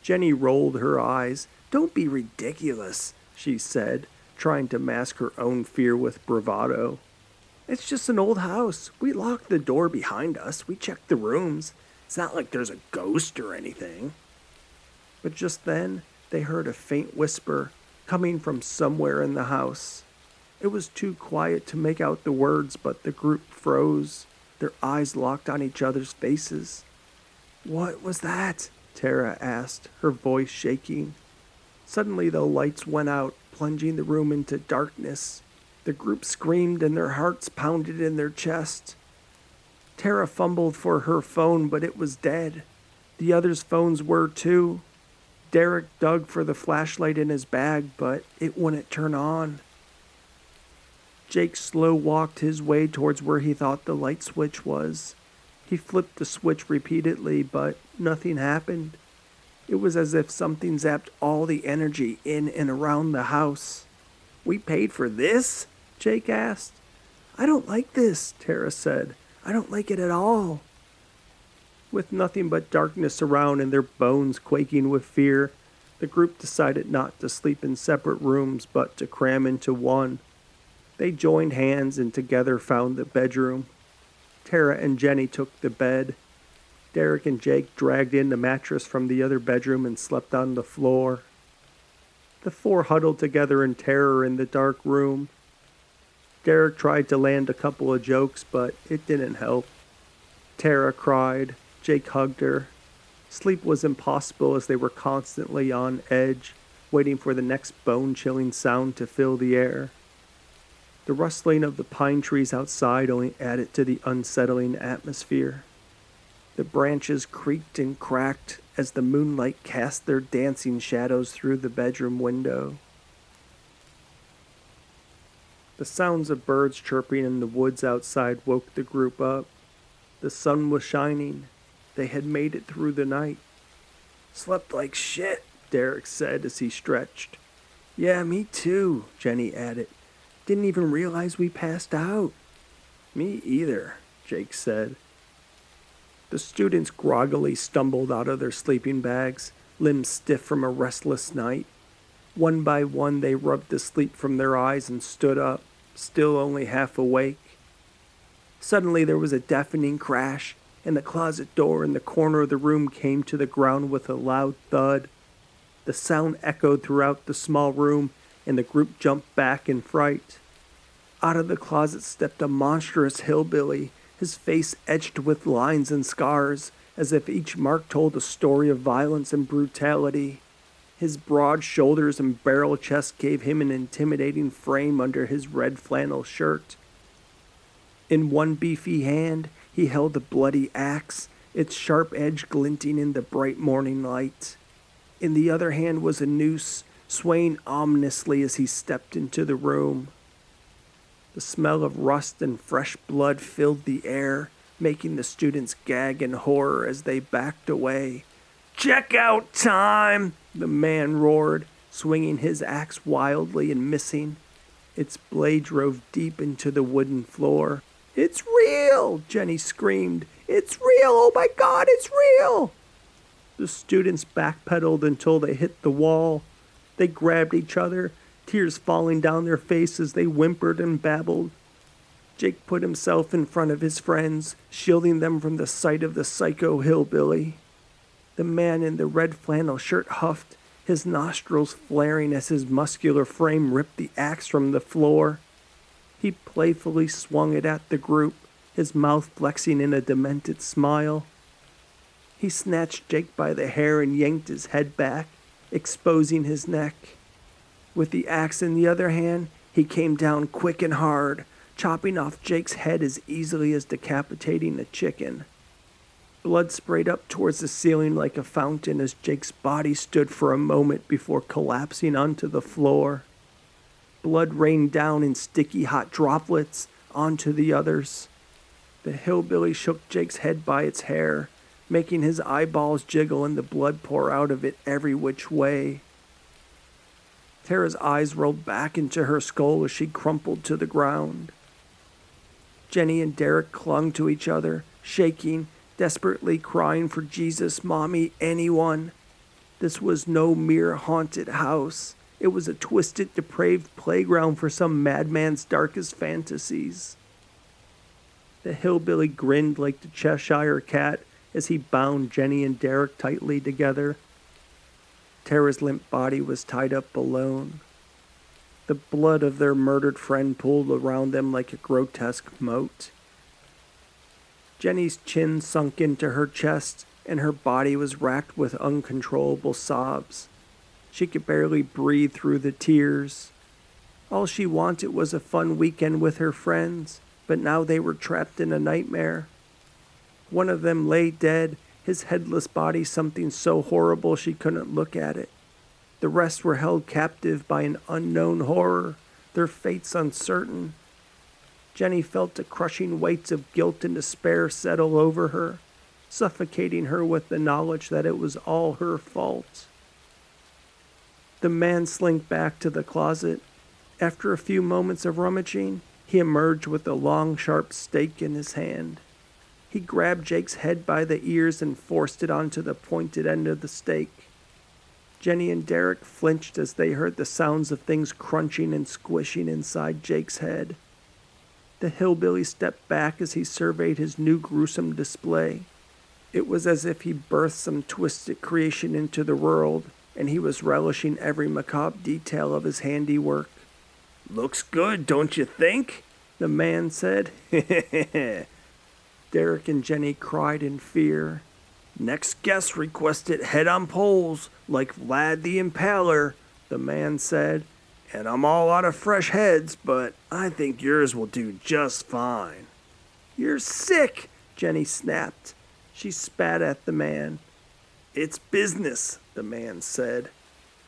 Jenny rolled her eyes. Don't be ridiculous, she said, trying to mask her own fear with bravado. It's just an old house. We locked the door behind us. We checked the rooms. It's not like there's a ghost or anything. But just then, they heard a faint whisper coming from somewhere in the house. It was too quiet to make out the words, but the group froze, their eyes locked on each other's faces. What was that? Tara asked, her voice shaking. Suddenly the lights went out, plunging the room into darkness. The group screamed and their hearts pounded in their chest. Tara fumbled for her phone, but it was dead. The others' phones were too. Derek dug for the flashlight in his bag, but it wouldn't turn on. Jake slow-walked his way towards where he thought the light switch was. He flipped the switch repeatedly, but nothing happened. It was as if something zapped all the energy in and around the house. We paid for this? Jake asked. I don't like this, Tara said. I don't like it at all. With nothing but darkness around and their bones quaking with fear, the group decided not to sleep in separate rooms but to cram into one. They joined hands and together found the bedroom. Tara and Jenny took the bed. Derek and Jake dragged in the mattress from the other bedroom and slept on the floor. The four huddled together in terror in the dark room. Derek tried to land a couple of jokes, but it didn't help. Tara cried. Jake hugged her. Sleep was impossible as they were constantly on edge, waiting for the next bone-chilling sound to fill the air. The rustling of the pine trees outside only added to the unsettling atmosphere. The branches creaked and cracked as the moonlight cast their dancing shadows through the bedroom window. The sounds of birds chirping in the woods outside woke the group up. The sun was shining. They had made it through the night. Slept like shit, Derek said as he stretched. Yeah, me too, Jenny added. Didn't even realize we passed out. Me either, Jake said. The students groggily stumbled out of their sleeping bags, limbs stiff from a restless night. One by one they rubbed the sleep from their eyes and stood up, still only half awake. Suddenly there was a deafening crash, and the closet door in the corner of the room came to the ground with a loud thud. The sound echoed throughout the small room, and the group jumped back in fright. Out of the closet stepped a monstrous hillbilly, his face etched with lines and scars, as if each mark told a story of violence and brutality. His broad shoulders and barrel chest gave him an intimidating frame under his red flannel shirt. In one beefy hand, he held a bloody axe, its sharp edge glinting in the bright morning light. In the other hand was a noose, swaying ominously as he stepped into the room. The smell of rust and fresh blood filled the air, making the students gag in horror as they backed away. Check out time! The man roared, swinging his axe wildly and missing. Its blade drove deep into the wooden floor. It's real! Jenny screamed. It's real! Oh my God, it's real! The students backpedaled until they hit the wall. They grabbed each other, tears falling down their faces. They whimpered and babbled. Jake put himself in front of his friends, shielding them from the sight of the psycho hillbilly. The man in the red flannel shirt huffed, his nostrils flaring as his muscular frame ripped the axe from the floor. He playfully swung it at the group, his mouth flexing in a demented smile. He snatched Jake by the hair and yanked his head back, exposing his neck. With the axe in the other hand, he came down quick and hard, chopping off Jake's head as easily as decapitating a chicken. Blood sprayed up towards the ceiling like a fountain as Jake's body stood for a moment before collapsing onto the floor. Blood rained down in sticky hot droplets onto the others. The hillbilly shook Jake's head by its hair, making his eyeballs jiggle and the blood pour out of it every which way. Tara's eyes rolled back into her skull as she crumpled to the ground. Jenny and Derek clung to each other, shaking, desperately crying for Jesus, Mommy, anyone. This was no mere haunted house. It was a twisted, depraved playground for some madman's darkest fantasies. The hillbilly grinned like the Cheshire Cat as he bound Jenny and Derek tightly together. Tara's limp body was tied up alone. The blood of their murdered friend pooled around them like a grotesque moat. Jenny's chin sunk into her chest, and her body was racked with uncontrollable sobs. She could barely breathe through the tears. All she wanted was a fun weekend with her friends, but now they were trapped in a nightmare. One of them lay dead, his headless body something so horrible she couldn't look at it. The rest were held captive by an unknown horror, their fates uncertain. Jenny felt the crushing weights of guilt and despair settle over her, suffocating her with the knowledge that it was all her fault. The man slinked back to the closet. After a few moments of rummaging, he emerged with a long, sharp stake in his hand. He grabbed Jake's head by the ears and forced it onto the pointed end of the stake. Jenny and Derek flinched as they heard the sounds of things crunching and squishing inside Jake's head. The hillbilly stepped back as he surveyed his new gruesome display. It was as if he birthed some twisted creation into the world, and he was relishing every macabre detail of his handiwork. "Looks good, don't you think?" the man said. Derek and Jenny cried in fear. "Next guest requested head on poles, like Vlad the Impaler," the man said. "And I'm all out of fresh heads, but I think yours will do just fine." "You're sick," Jenny snapped. She spat at the man. "It's business," the man said.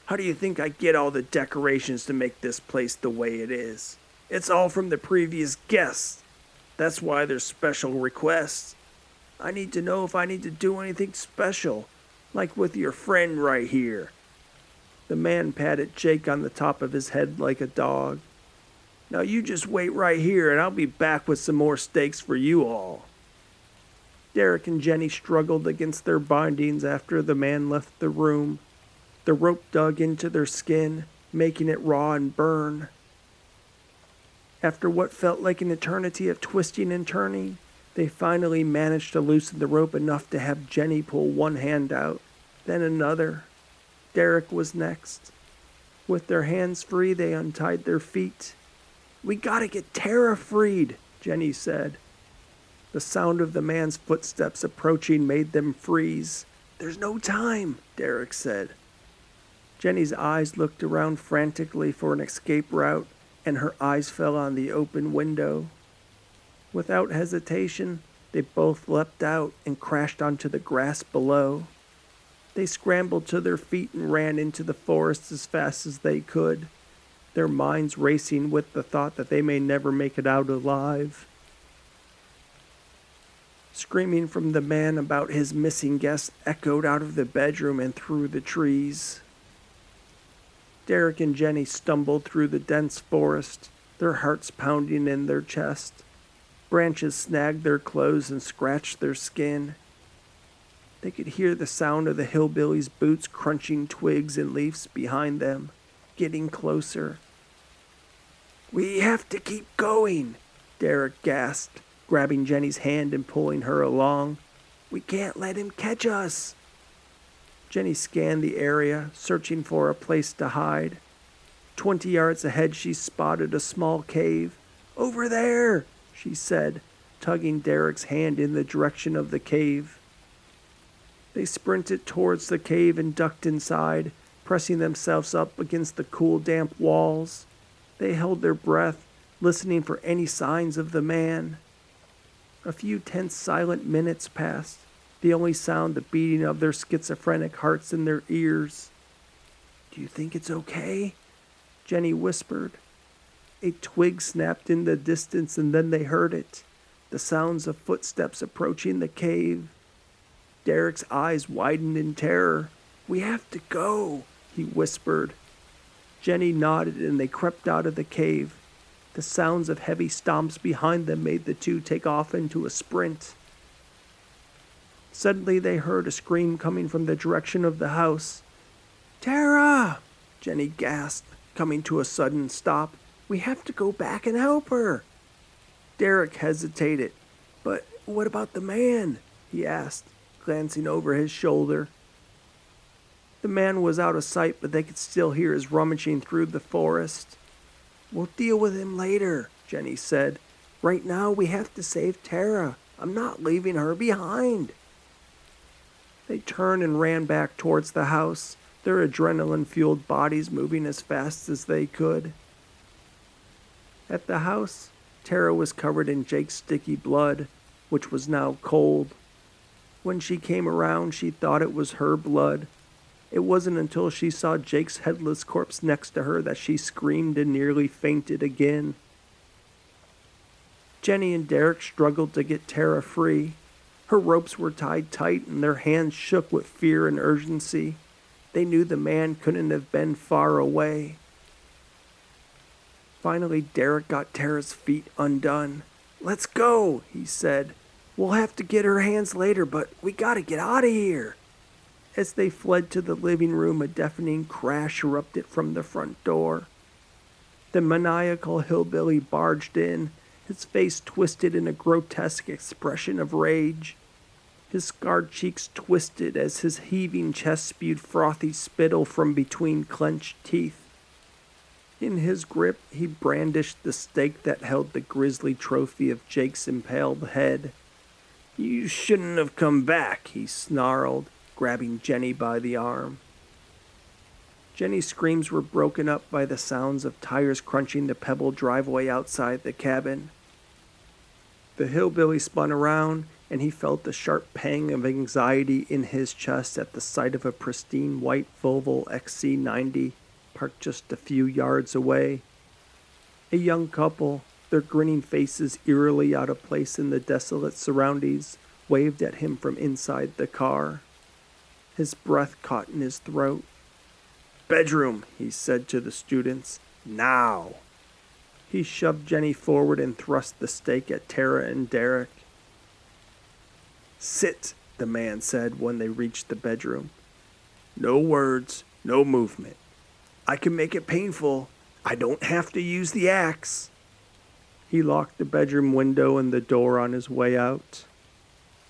"How do you think I get all the decorations to make this place the way it is? It's all from the previous guests. That's why there's special requests. I need to know if I need to do anything special, like with your friend right here." The man patted Jake on the top of his head like a dog. "Now you just wait right here and I'll be back with some more steaks for you all." Derek and Jenny struggled against their bindings after the man left the room. The rope dug into their skin, making it raw and burn. After what felt like an eternity of twisting and turning, they finally managed to loosen the rope enough to have Jenny pull one hand out, then another. Derek was next. With their hands free, they untied their feet. "We gotta get Tara freed," Jenny said. The sound of the man's footsteps approaching made them freeze. "There's no time," Derek said. Jenny's eyes looked around frantically for an escape route, and her eyes fell on the open window. Without hesitation, they both leapt out and crashed onto the grass below. They scrambled to their feet and ran into the forest as fast as they could, their minds racing with the thought that they may never make it out alive. Screaming from the man about his missing guests echoed out of the bedroom and through the trees. Derek and Jenny stumbled through the dense forest, their hearts pounding in their chest. Branches snagged their clothes and scratched their skin. They could hear the sound of the hillbilly's boots crunching twigs and leaves behind them, getting closer. "We have to keep going," Derek gasped, grabbing Jenny's hand and pulling her along. "We can't let him catch us." Jenny scanned the area, searching for a place to hide. 20 yards ahead, she spotted a small cave. "Over there," she said, tugging Derek's hand in the direction of the cave. They sprinted towards the cave and ducked inside, pressing themselves up against the cool, damp walls. They held their breath, listening for any signs of the man. A few tense, silent minutes passed, the only sound the beating of their schizophrenic hearts in their ears. "Do you think it's okay?" Jenny whispered. A twig snapped in the distance, and then they heard it, the sounds of footsteps approaching the cave. Derek's eyes widened in terror. "We have to go," he whispered. Jenny nodded, and they crept out of the cave. The sounds of heavy stomps behind them made the two take off into a sprint. Suddenly they heard a scream coming from the direction of the house. "Tara!" Jenny gasped, coming to a sudden stop. "We have to go back and help her." Derek hesitated. "But what about the man?" he asked, glancing over his shoulder. The man was out of sight, but they could still hear his rummaging through the forest. "We'll deal with him later," Jenny said. "Right now we have to save Tara. I'm not leaving her behind." They turned and ran back towards the house, their adrenaline-fueled bodies moving as fast as they could. At the house, Tara was covered in Jake's sticky blood, which was now cold. When she came around, she thought it was her blood. It wasn't until she saw Jake's headless corpse next to her that she screamed and nearly fainted again. Jenny and Derek struggled to get Tara free. Her ropes were tied tight and their hands shook with fear and urgency. They knew the man couldn't have been far away. Finally, Derek got Tara's feet undone. "Let's go," he said. "We'll have to get her hands later, but we gotta get out of here." As they fled to the living room, a deafening crash erupted from the front door. The maniacal hillbilly barged in, his face twisted in a grotesque expression of rage. His scarred cheeks twisted as his heaving chest spewed frothy spittle from between clenched teeth. In his grip, he brandished the stake that held the grisly trophy of Jake's impaled head. "You shouldn't have come back," he snarled, grabbing Jenny by the arm. Jenny's screams were broken up by the sounds of tires crunching the pebbled driveway outside the cabin. The hillbilly spun around, and he felt a sharp pang of anxiety in his chest at the sight of a pristine white Volvo XC90 parked just a few yards away. A young couple, their grinning faces eerily out of place in the desolate surroundings, waved at him from inside the car. His breath caught in his throat. "Bedroom," he said to the students. "Now!" He shoved Jenny forward and thrust the stake at Tara and Derek. "Sit," the man said when they reached the bedroom. "No words, no movement. I can make it painful. I don't have to use the axe." He locked the bedroom window and the door on his way out.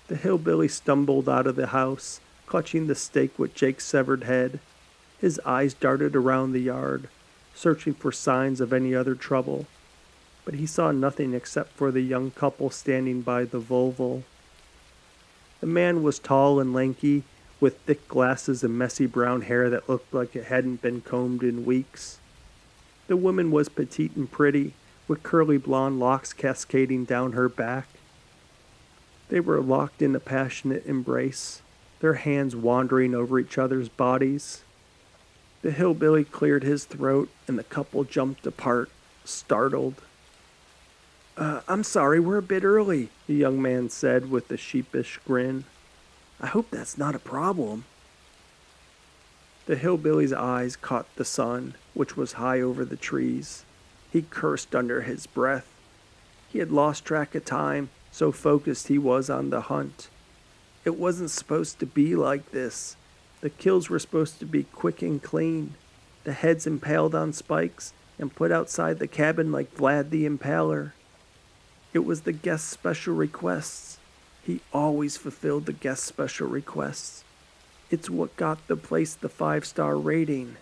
The hillbilly stumbled out of the house, clutching the stake with Jake's severed head. His eyes darted around the yard, searching for signs of any other trouble, but he saw nothing except for the young couple standing by the Volvo. The man was tall and lanky, with thick glasses and messy brown hair that looked like it hadn't been combed in weeks. The woman was petite and pretty, with curly blonde locks cascading down her back. They were locked in a passionate embrace, their hands wandering over each other's bodies. The hillbilly cleared his throat, and the couple jumped apart, startled. I'm sorry, we're a bit early," the young man said with a sheepish grin. "I hope that's not a problem." The hillbilly's eyes caught the sun, which was high over the trees. He cursed under his breath. He had lost track of time, so focused he was on the hunt. It wasn't supposed to be like this. The kills were supposed to be quick and clean. The heads impaled on spikes and put outside the cabin like Vlad the Impaler. It was the guest special requests. He always fulfilled the guest special requests. It's what got the place the 5-star rating.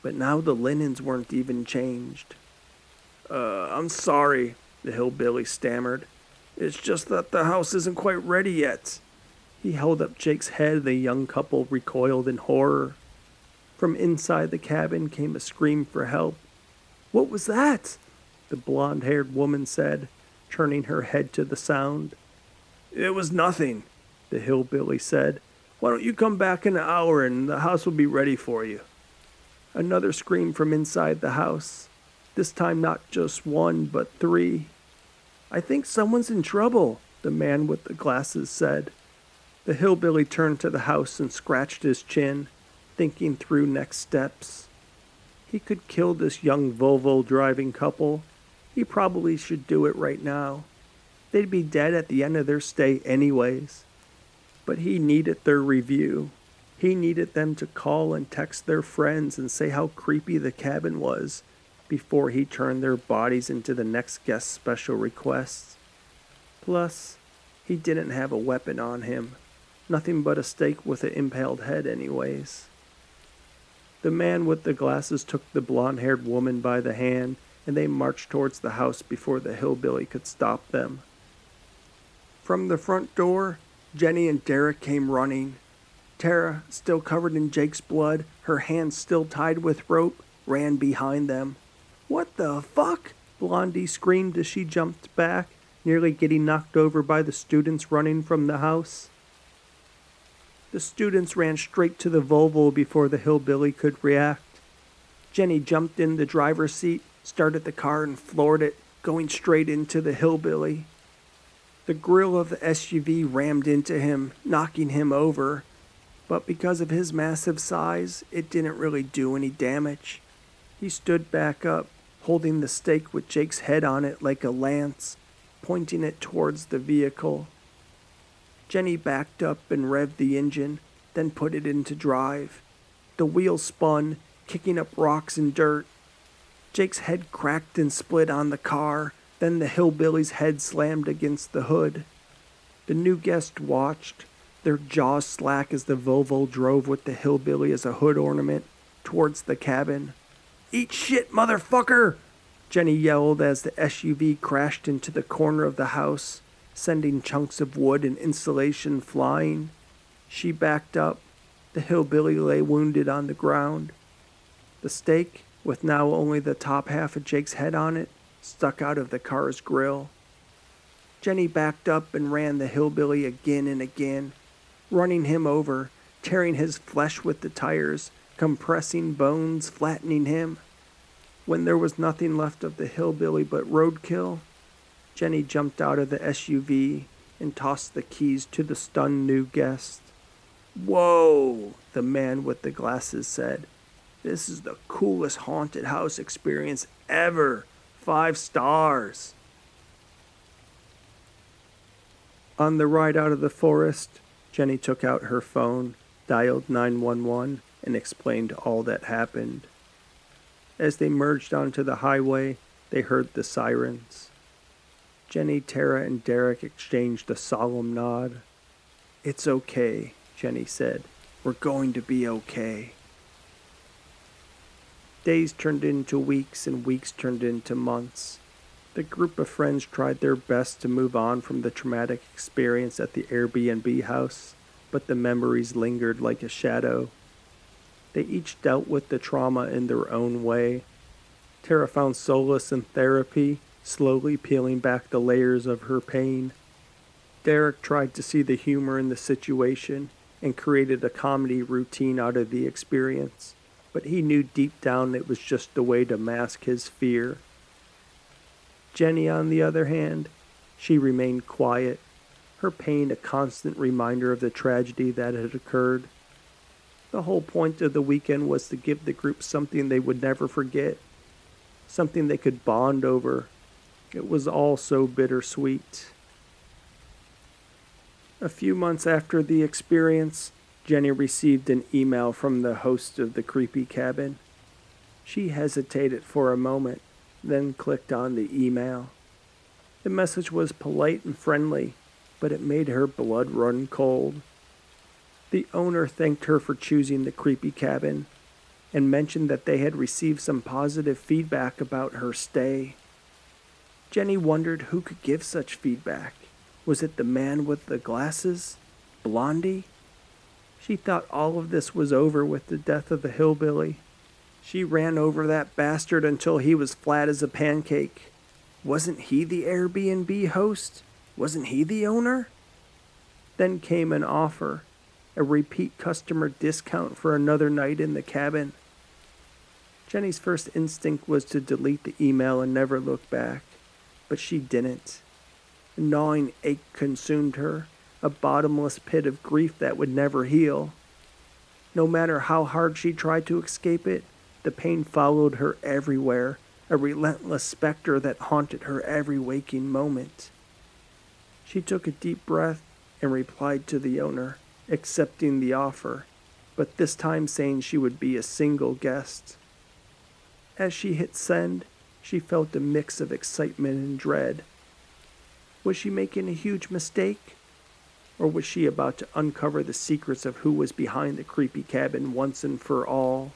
But now the linens weren't even changed. I'm sorry," the hillbilly stammered. "It's just that the house isn't quite ready yet." He held up Jake's head. The young couple recoiled in horror. From inside the cabin came a scream for help. "What was that?" the blonde-haired woman said, turning her head to the sound. "It was nothing," the hillbilly said. "Why don't you come back in an hour and the house will be ready for you?" Another scream from inside the house. This time not just one, but three. "I think someone's in trouble," the man with the glasses said. The hillbilly turned to the house and scratched his chin, thinking through next steps. He could kill this young Volvo-driving couple. He probably should do it right now. They'd be dead at the end of their stay anyways. But he needed their review. He needed them to call and text their friends and say how creepy the cabin was before he turned their bodies into the next guest's special requests. Plus, he didn't have a weapon on him. Nothing but a stake with an impaled head anyways. The man with the glasses took the blonde-haired woman by the hand, and they marched towards the house before the hillbilly could stop them. From the front door, Jenny and Derek came running. Tara, still covered in Jake's blood, her hands still tied with rope, ran behind them. "What the fuck?" Blondie screamed as she jumped back, nearly getting knocked over by the students running from the house. The students ran straight to the Volvo before the hillbilly could react. Jenny jumped in the driver's seat, started the car, and floored it, going straight into the hillbilly. The grill of the SUV rammed into him, knocking him over, but because of his massive size, it didn't really do any damage. He stood back up, holding the stake with Jake's head on it like a lance, pointing it towards the vehicle. Jenny backed up and revved the engine, then put it into drive. The wheels spun, kicking up rocks and dirt. Jake's head cracked and split on the car, then the hillbilly's head slammed against the hood. The new guest watched, their jaws slack as the Volvo drove with the hillbilly as a hood ornament towards the cabin. "Eat shit, motherfucker!" Jenny yelled as the SUV crashed into the corner of the house, sending chunks of wood and insulation flying. She backed up. The hillbilly lay wounded on the ground. The stake, with now only the top half of Jake's head on it, stuck out of the car's grill. Jenny backed up and ran the hillbilly again and again, running him over, tearing his flesh with the tires, compressing bones, flattening him. When there was nothing left of the hillbilly but roadkill, Jenny jumped out of the SUV and tossed the keys to the stunned new guest. "Whoa," the man with the glasses said. "This is the coolest haunted house experience ever. 5 stars. On the ride out of the forest, Jenny took out her phone, dialed 911, and explained all that happened. As they merged onto the highway, they heard the sirens. Jenny, Tara, and Derek exchanged a solemn nod. "It's okay," Jenny said. "We're going to be okay." Days turned into weeks, and weeks turned into months. The group of friends tried their best to move on from the traumatic experience at the Airbnb house, but the memories lingered like a shadow. They each dealt with the trauma in their own way. Tara found solace in therapy, slowly peeling back the layers of her pain. Derek tried to see the humor in the situation and created a comedy routine out of the experience, but he knew deep down it was just a way to mask his fear. Jenny, on the other hand, she remained quiet, her pain a constant reminder of the tragedy that had occurred. The whole point of the weekend was to give the group something they would never forget, something they could bond over. It was all so bittersweet. A few months after the experience, Jenny received an email from the host of the creepy cabin. She hesitated for a moment, then clicked on the email. The message was polite and friendly, but it made her blood run cold. The owner thanked her for choosing the creepy cabin and mentioned that they had received some positive feedback about her stay. Jenny wondered who could give such feedback. Was it the man with the glasses? Blondie? She thought all of this was over with the death of the hillbilly. She ran over that bastard until he was flat as a pancake. Wasn't he the Airbnb host? Wasn't he the owner? Then came an offer, a repeat customer discount for another night in the cabin. Jenny's first instinct was to delete the email and never look back, but she didn't. A gnawing ache consumed her, a bottomless pit of grief that would never heal. No matter how hard she tried to escape it, the pain followed her everywhere, a relentless specter that haunted her every waking moment. She took a deep breath and replied to the owner, accepting the offer, but this time saying she would be a single guest. As she hit send, she felt a mix of excitement and dread. Was she making a huge mistake? Or was she about to uncover the secrets of who was behind the creepy cabin once and for all?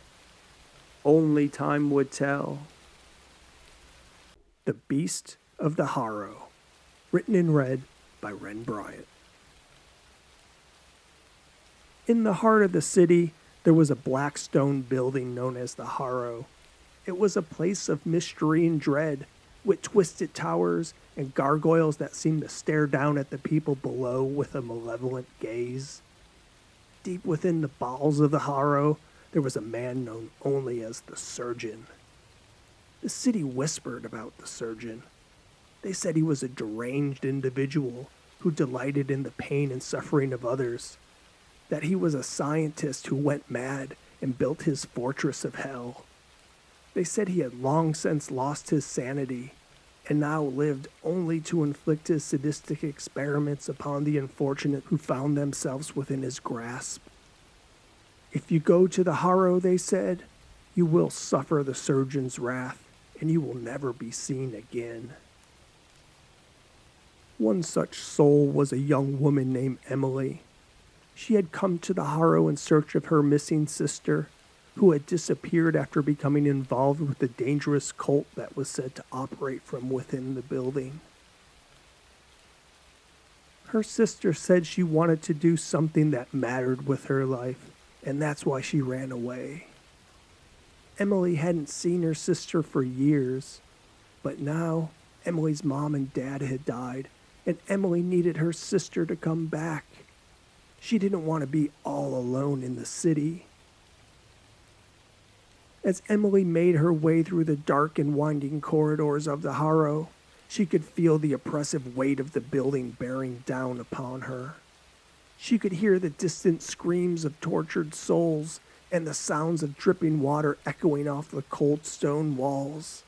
Only time would tell. The Beast of the Harrow, written and read by Ren Bryant. In the heart of the city, there was a black stone building known as the Harrow. It was a place of mystery and dread, with twisted towers and gargoyles that seemed to stare down at the people below with a malevolent gaze. Deep within the bowels of the Harrow, there was a man known only as the Surgeon. The city whispered about the Surgeon. They said he was a deranged individual who delighted in the pain and suffering of others, that he was a scientist who went mad and built his fortress of hell. They said he had long since lost his sanity and now lived only to inflict his sadistic experiments upon the unfortunate who found themselves within his grasp. If you go to the Harrow, they said, you will suffer the Surgeon's wrath, and you will never be seen again. One such soul was a young woman named Emily. She had come to the Harrow in search of her missing sister, who had disappeared after becoming involved with the dangerous cult that was said to operate from within the building. Her sister said she wanted to do something that mattered with her life, and that's why she ran away. Emily hadn't seen her sister for years, but now Emily's mom and dad had died, and Emily needed her sister to come back. She didn't want to be all alone in the city. As Emily made her way through the dark and winding corridors of the Harrow, she could feel the oppressive weight of the building bearing down upon her. She could hear the distant screams of tortured souls and the sounds of dripping water echoing off the cold stone walls.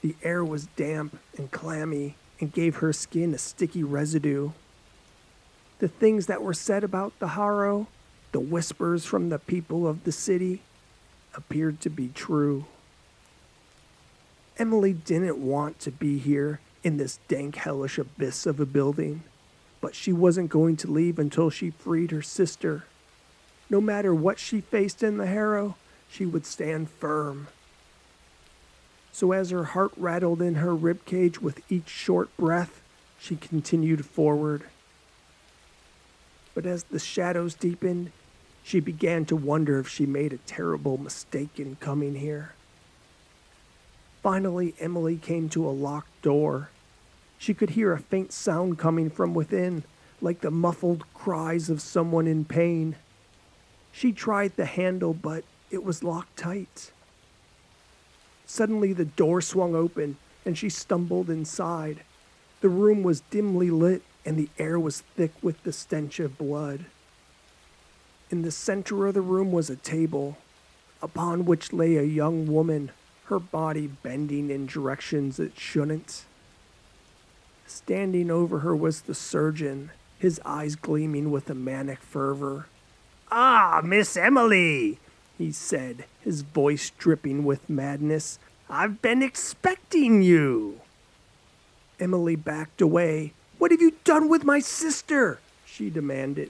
The air was damp and clammy and gave her skin a sticky residue. The things that were said about the Harrow, the whispers from the people of the city, appeared to be true. Emily didn't want to be here in this dank, hellish abyss of a building, but she wasn't going to leave until she freed her sister. No matter what she faced in the Harrow, she would stand firm. So as her heart rattled in her ribcage with each short breath, she continued forward. But as the shadows deepened, she began to wonder if she made a terrible mistake in coming here. Finally, Emily came to a locked door. She could hear a faint sound coming from within, like the muffled cries of someone in pain. She tried the handle, but it was locked tight. Suddenly, the door swung open, and she stumbled inside. The room was dimly lit, and the air was thick with the stench of blood. In the center of the room was a table, upon which lay a young woman, her body bending in directions it shouldn't. Standing over her was the Surgeon, his eyes gleaming with a manic fervor. "Ah, Miss Emily," he said, his voice dripping with madness. "I've been expecting you." Emily backed away. "What have you done with my sister?" she demanded.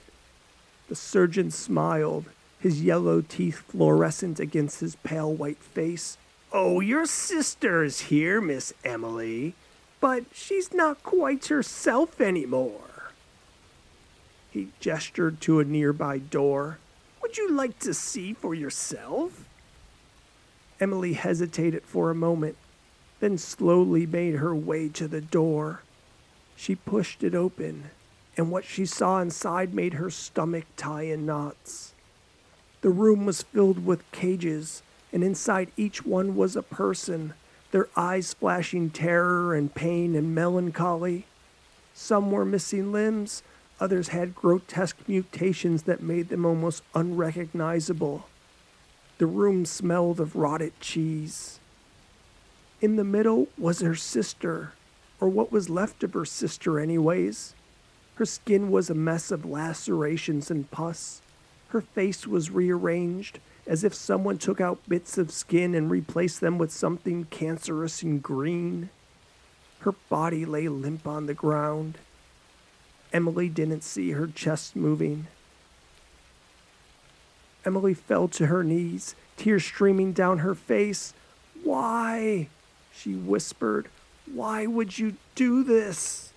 The Surgeon smiled, his yellow teeth fluorescent against his pale white face. "Oh, your sister's here, Miss Emily, but she's not quite herself anymore." He gestured to a nearby door. "Would you like to see for yourself?" Emily hesitated for a moment, then slowly made her way to the door. She pushed it open, and what she saw inside made her stomach tie in knots. The room was filled with cages, and inside each one was a person, their eyes flashing terror and pain and melancholy. Some were missing limbs, others had grotesque mutations that made them almost unrecognizable. The room smelled of rotted cheese. In the middle was her sister, or what was left of her sister anyways. Her skin was a mess of lacerations and pus. Her face was rearranged, as if someone took out bits of skin and replaced them with something cancerous and green. Her body lay limp on the ground. Emily didn't see her chest moving. Emily fell to her knees, tears streaming down her face. "Why?" she whispered. "Why would you do this?"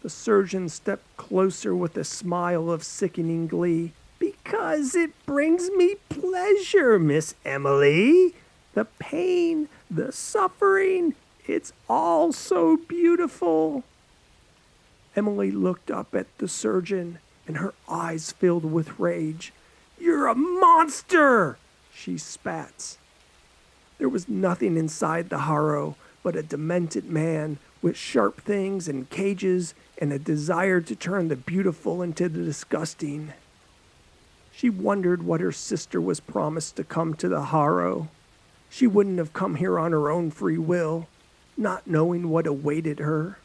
The surgeon stepped closer with a smile of sickening glee. "Because it brings me pleasure, Miss Emily. The pain, the suffering, it's all so beautiful." Emily looked up at the surgeon, and her eyes filled with rage. "You're a monster!" she spat. There was nothing inside the Harrow but a demented man with sharp things and cages and a desire to turn the beautiful into the disgusting. She wondered what her sister was promised to come to the Harrow. She wouldn't have come here on her own free will, not knowing what awaited her.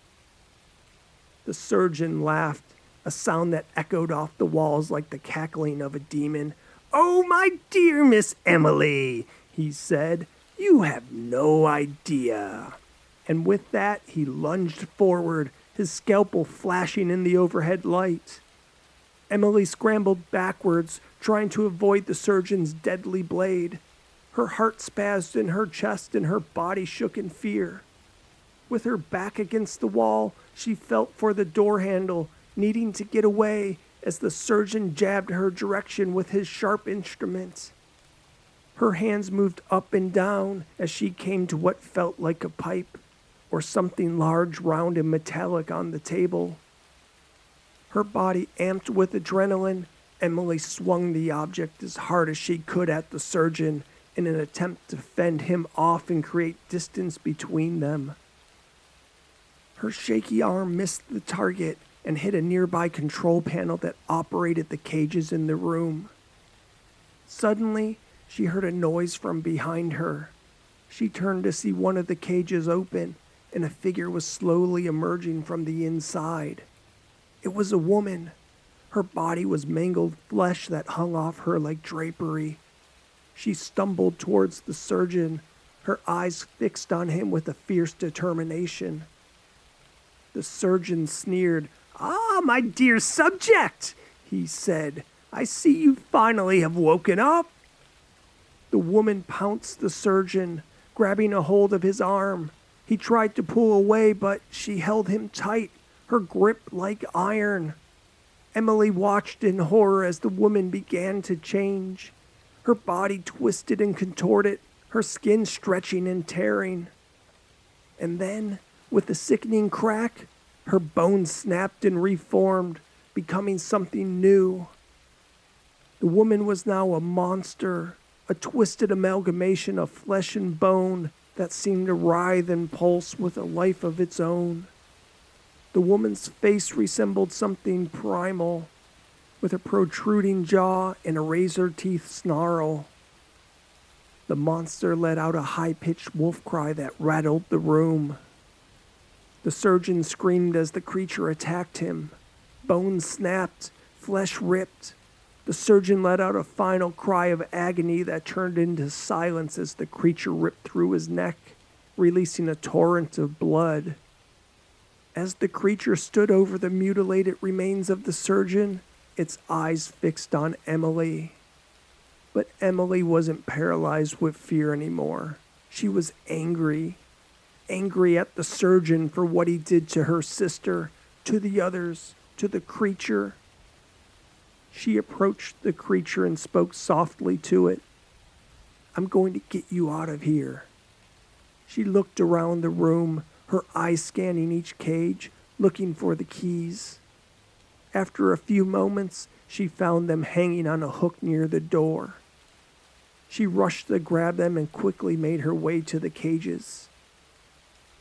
The surgeon laughed, a sound that echoed off the walls like the cackling of a demon. "Oh, my dear Miss Emily," he said, "you have no idea." And with that, he lunged forward, his scalpel flashing in the overhead light. Emily scrambled backwards, trying to avoid the surgeon's deadly blade. Her heart spazzed in her chest and her body shook in fear. With her back against the wall, she felt for the door handle, needing to get away as the surgeon jabbed her direction with his sharp instrument. Her hands moved up and down as she came to what felt like a pipe, or something large, round, and metallic on the table. Her body amped with adrenaline, Emily swung the object as hard as she could at the surgeon in an attempt to fend him off and create distance between them. Her shaky arm missed the target and hit a nearby control panel that operated the cages in the room. Suddenly, she heard a noise from behind her. She turned to see one of the cages open, and a figure was slowly emerging from the inside. It was a woman. Her body was mangled flesh that hung off her like drapery. She stumbled towards the surgeon, her eyes fixed on him with a fierce determination. The surgeon sneered. "Ah, my dear subject," he said. "I see you finally have woken up." The woman pounced the surgeon, grabbing a hold of his arm. He tried to pull away, but she held him tight, her grip like iron. Emily watched in horror as the woman began to change. Her body twisted and contorted, her skin stretching and tearing. And then, with a sickening crack, her bones snapped and reformed, becoming something new. The woman was now a monster, a twisted amalgamation of flesh and bone that seemed to writhe and pulse with a life of its own. The woman's face resembled something primal, with a protruding jaw and a razor-teeth snarl. The monster let out a high-pitched wolf cry that rattled the room. The surgeon screamed as the creature attacked him. Bones snapped, flesh ripped. The surgeon let out a final cry of agony that turned into silence as the creature ripped through his neck, releasing a torrent of blood. As the creature stood over the mutilated remains of the surgeon, its eyes fixed on Emily. But Emily wasn't paralyzed with fear anymore. She was angry. Angry at the surgeon for what he did to her sister, to the others, to the creature. She approached the creature and spoke softly to it. I'm going to get you out of here. She looked around the room, her eyes scanning each cage, looking for the keys. After a few moments, she found them hanging on a hook near the door. She rushed to grab them and quickly made her way to the cages.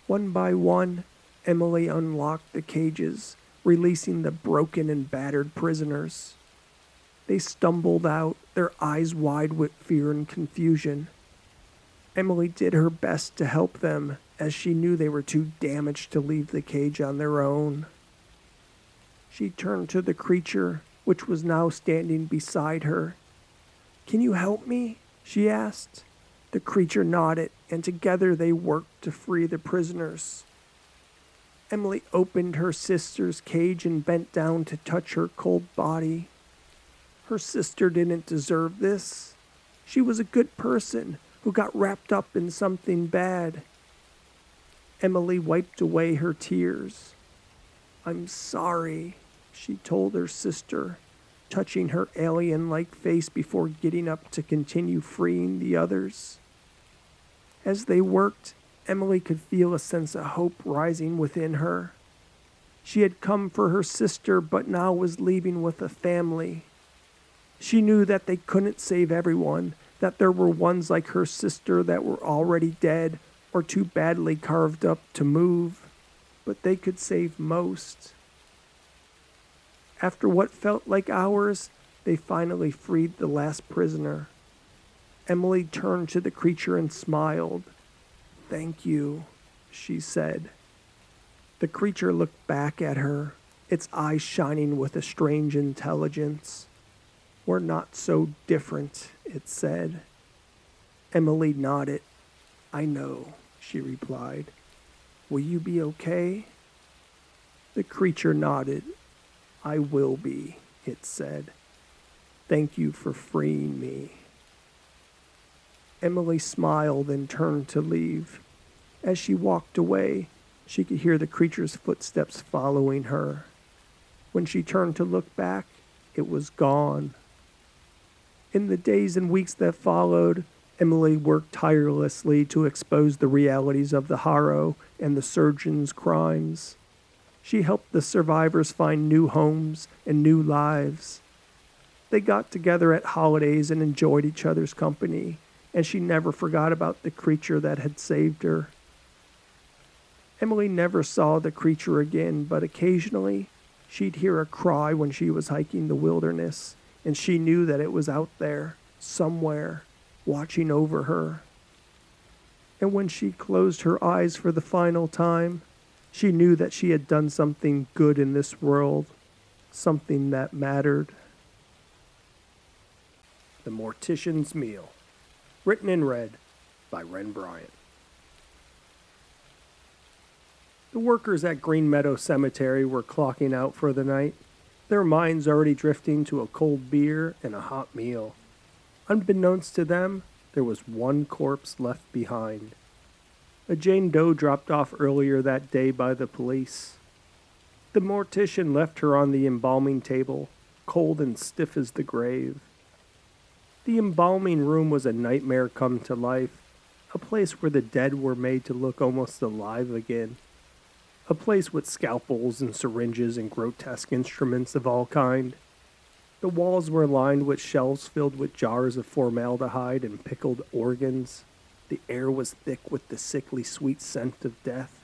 One by one, Emily unlocked the cages, releasing the broken and battered prisoners. They stumbled out, their eyes wide with fear and confusion. Emily did her best to help them, as she knew they were too damaged to leave the cage on their own. She turned to the creature, which was now standing beside her. Can you help me? She asked. The creature nodded, and together they worked to free the prisoners. Emily opened her sister's cage and bent down to touch her cold body. Her sister didn't deserve this. She was a good person who got wrapped up in something bad. Emily wiped away her tears. I'm sorry, she told her sister, touching her alien-like face before getting up to continue freeing the others. As they worked, Emily could feel a sense of hope rising within her. She had come for her sister, but now was leaving with a family. She knew that they couldn't save everyone, that there were ones like her sister that were already dead or too badly carved up to move, but they could save most. After what felt like hours, they finally freed the last prisoner. Emily turned to the creature and smiled. Thank you, she said. The creature looked back at her, its eyes shining with a strange intelligence. We're not so different, it said. Emily nodded. I know, she replied. Will you be okay? The creature nodded. I will be, it said. Thank you for freeing me. Emily smiled and turned to leave. As she walked away, she could hear the creature's footsteps following her. When she turned to look back, it was gone. In the days and weeks that followed, Emily worked tirelessly to expose the realities of the Harrow and the surgeon's crimes. She helped the survivors find new homes and new lives. They got together at holidays and enjoyed each other's company, and she never forgot about the creature that had saved her. Emily never saw the creature again, but occasionally she'd hear a cry when she was hiking the wilderness, and she knew that it was out there, somewhere, watching over her. And when she closed her eyes for the final time, she knew that she had done something good in this world, something that mattered. The Mortician's Meal. Written and read by Ren Bryant. The workers at Green Meadow Cemetery were clocking out for the night, their minds already drifting to a cold beer and a hot meal. Unbeknownst to them, there was one corpse left behind. A Jane Doe dropped off earlier that day by the police. The mortician left her on the embalming table, cold and stiff as the grave. The embalming room was a nightmare come to life, a place where the dead were made to look almost alive again. A place with scalpels and syringes and grotesque instruments of all kind. The walls were lined with shelves filled with jars of formaldehyde and pickled organs. The air was thick with the sickly sweet scent of death.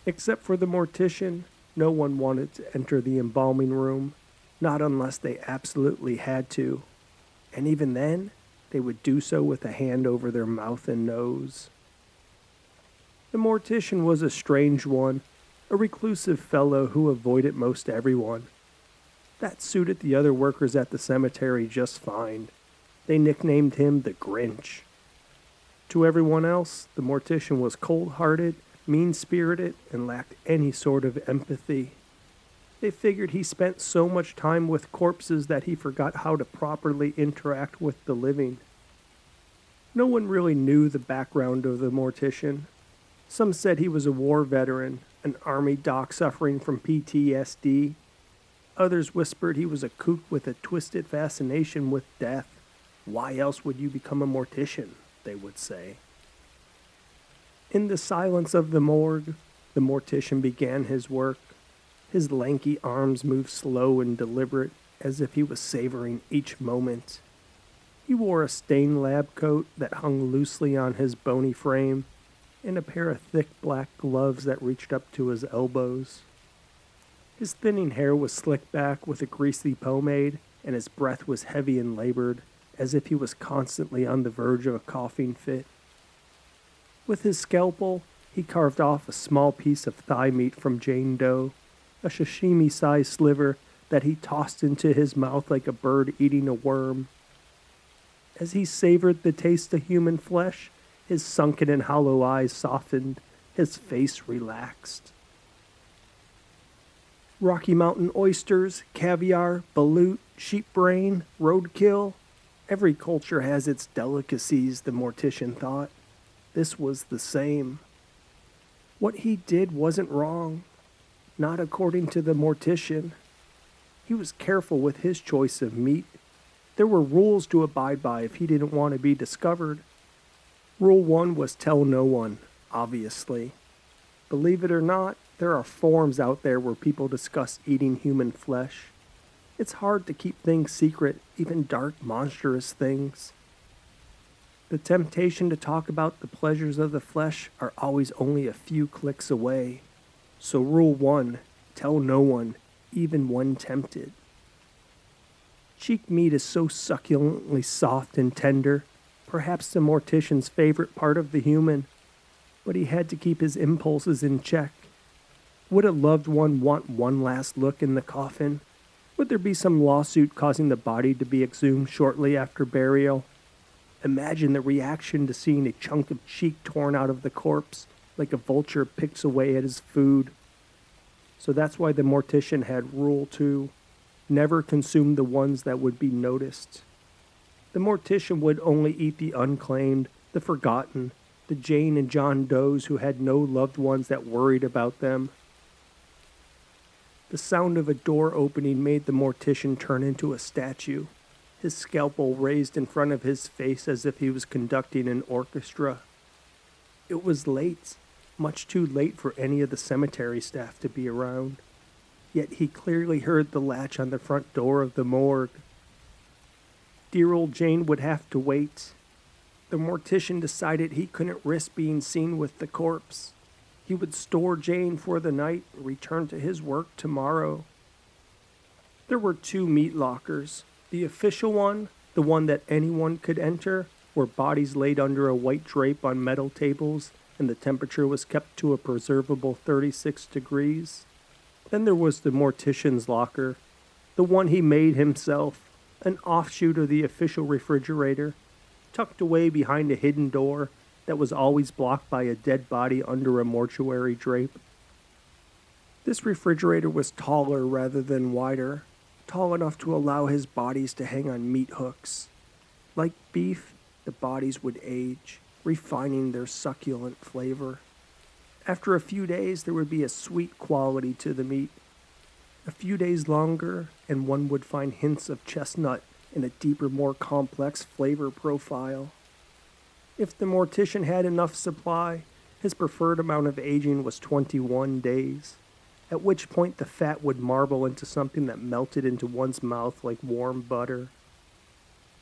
Except for the mortician, no one wanted to enter the embalming room, not unless they absolutely had to. And even then, they would do so with a hand over their mouth and nose. The mortician was a strange one, a reclusive fellow who avoided most everyone. That suited the other workers at the cemetery just fine. They nicknamed him the Grinch. To everyone else, the mortician was cold-hearted, mean-spirited, and lacked any sort of empathy. They figured he spent so much time with corpses that he forgot how to properly interact with the living. No one really knew the background of the mortician. Some said he was a war veteran, an army doc suffering from PTSD, Others whispered he was a kook with a twisted fascination with death. Why else would you become a mortician, they would say. In the silence of the morgue, the mortician began his work. His lanky arms moved slow and deliberate, as if he was savoring each moment. He wore a stained lab coat that hung loosely on his bony frame, and a pair of thick black gloves that reached up to his elbows. His thinning hair was slicked back with a greasy pomade, and his breath was heavy and labored, as if he was constantly on the verge of a coughing fit. With his scalpel, he carved off a small piece of thigh meat from Jane Doe, a sashimi-sized sliver that he tossed into his mouth like a bird eating a worm. As he savored the taste of human flesh, his sunken and hollow eyes softened, his face relaxed. Rocky Mountain oysters, caviar, balut, sheep brain, roadkill. Every culture has its delicacies, the mortician thought. This was the same. What he did wasn't wrong, not according to the mortician. He was careful with his choice of meat. There were rules to abide by if he didn't want to be discovered. Rule 1 was tell no one, obviously. Believe it or not, there are forums out there where people discuss eating human flesh. It's hard to keep things secret, even dark, monstrous things. The temptation to talk about the pleasures of the flesh are always only a few clicks away. So rule 1, tell no one, even when tempted. Cheek meat is so succulently soft and tender, perhaps the mortician's favorite part of the human, but he had to keep his impulses in check. Would a loved one want one last look in the coffin? Would there be some lawsuit causing the body to be exhumed shortly after burial? Imagine the reaction to seeing a chunk of cheek torn out of the corpse, like a vulture picks away at his food. So that's why the mortician had Rule 2, never consume the ones that would be noticed. The mortician would only eat the unclaimed, the forgotten, the Jane and John Does who had no loved ones that worried about them. The sound of a door opening made the mortician turn into a statue, his scalpel raised in front of his face as if he was conducting an orchestra. It was late, much too late for any of the cemetery staff to be around, yet he clearly heard the latch on the front door of the morgue. Dear old Jane would have to wait. The mortician decided he couldn't risk being seen with the corpse. He would store Jane for the night and return to his work tomorrow. There were 2 meat lockers. The official one, the one that anyone could enter, where bodies laid under a white drape on metal tables and the temperature was kept to a preservable 36 degrees. Then there was the mortician's locker, the one he made himself, an offshoot of the official refrigerator, tucked away behind a hidden door that was always blocked by a dead body under a mortuary drape. This refrigerator was taller rather than wider, tall enough to allow his bodies to hang on meat hooks. Like beef, the bodies would age, refining their succulent flavor. After a few days, there would be a sweet quality to the meat. A few days longer, and one would find hints of chestnut and a deeper, more complex flavor profile. If the mortician had enough supply, his preferred amount of aging was 21 days, at which point the fat would marble into something that melted into one's mouth like warm butter.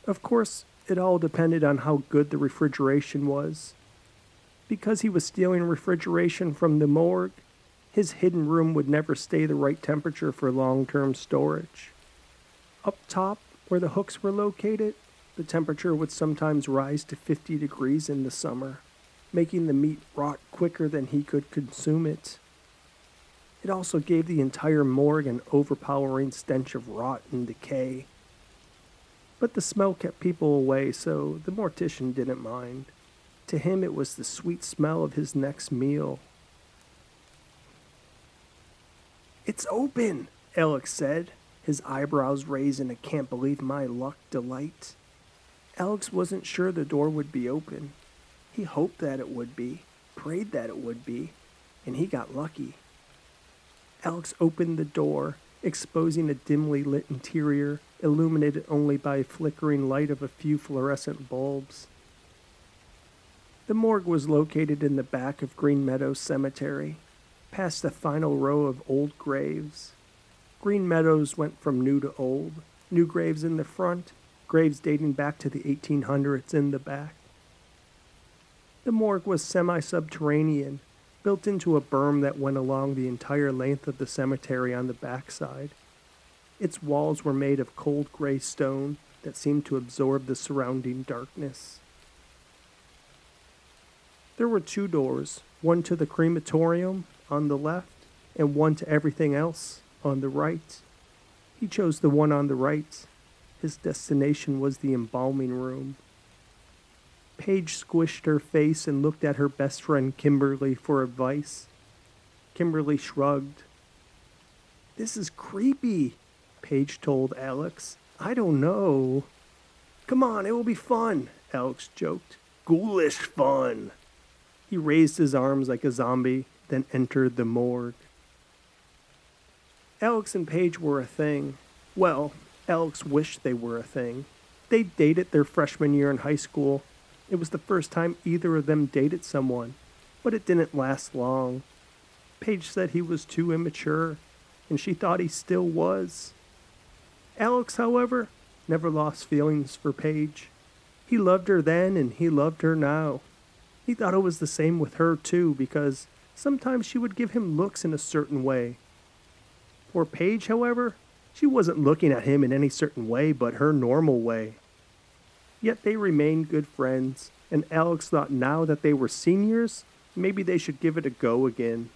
Of course, it all depended on how good the refrigeration was. Because he was stealing refrigeration from the morgue, his hidden room would never stay the right temperature for long-term storage. Up top, where the hooks were located, the temperature would sometimes rise to 50 degrees in the summer, making the meat rot quicker than he could consume it. It also gave the entire morgue an overpowering stench of rot and decay. But the smell kept people away, so the mortician didn't mind. To him, it was the sweet smell of his next meal. "It's open," Alex said, his eyebrows raised in a can't-believe-my-luck delight. Alex wasn't sure the door would be open. He hoped that it would be, prayed that it would be, and he got lucky. Alex opened the door, exposing a dimly lit interior illuminated only by a flickering light of a few fluorescent bulbs. The morgue was located in the back of Green Meadows Cemetery, past the final row of old graves. Green Meadows went from new to old, new graves in the front, graves dating back to the 1800s in the back. The morgue was semi-subterranean, built into a berm that went along the entire length of the cemetery on the backside. Its walls were made of cold gray stone that seemed to absorb the surrounding darkness. There were 2 doors, one to the crematorium on the left and one to everything else on the right. He chose the one on the right. His destination was the embalming room. Paige squished her face and looked at her best friend Kimberly for advice. Kimberly shrugged. "This is creepy," Paige told Alex. "I don't know." "Come on, it will be fun," Alex joked. "Ghoulish fun." He raised his arms like a zombie, then entered the morgue. Alex and Paige were a thing. Well, Alex wished they were a thing. They dated their freshman year in high school. It was the first time either of them dated someone, but it didn't last long. Paige said he was too immature, and she thought he still was. Alex, however, never lost feelings for Paige. He loved her then, and he loved her now. He thought it was the same with her, too, because sometimes she would give him looks in a certain way. For Paige, however, she wasn't looking at him in any certain way but her normal way. Yet they remained good friends, and Alex thought now that they were seniors, maybe they should give it a go again.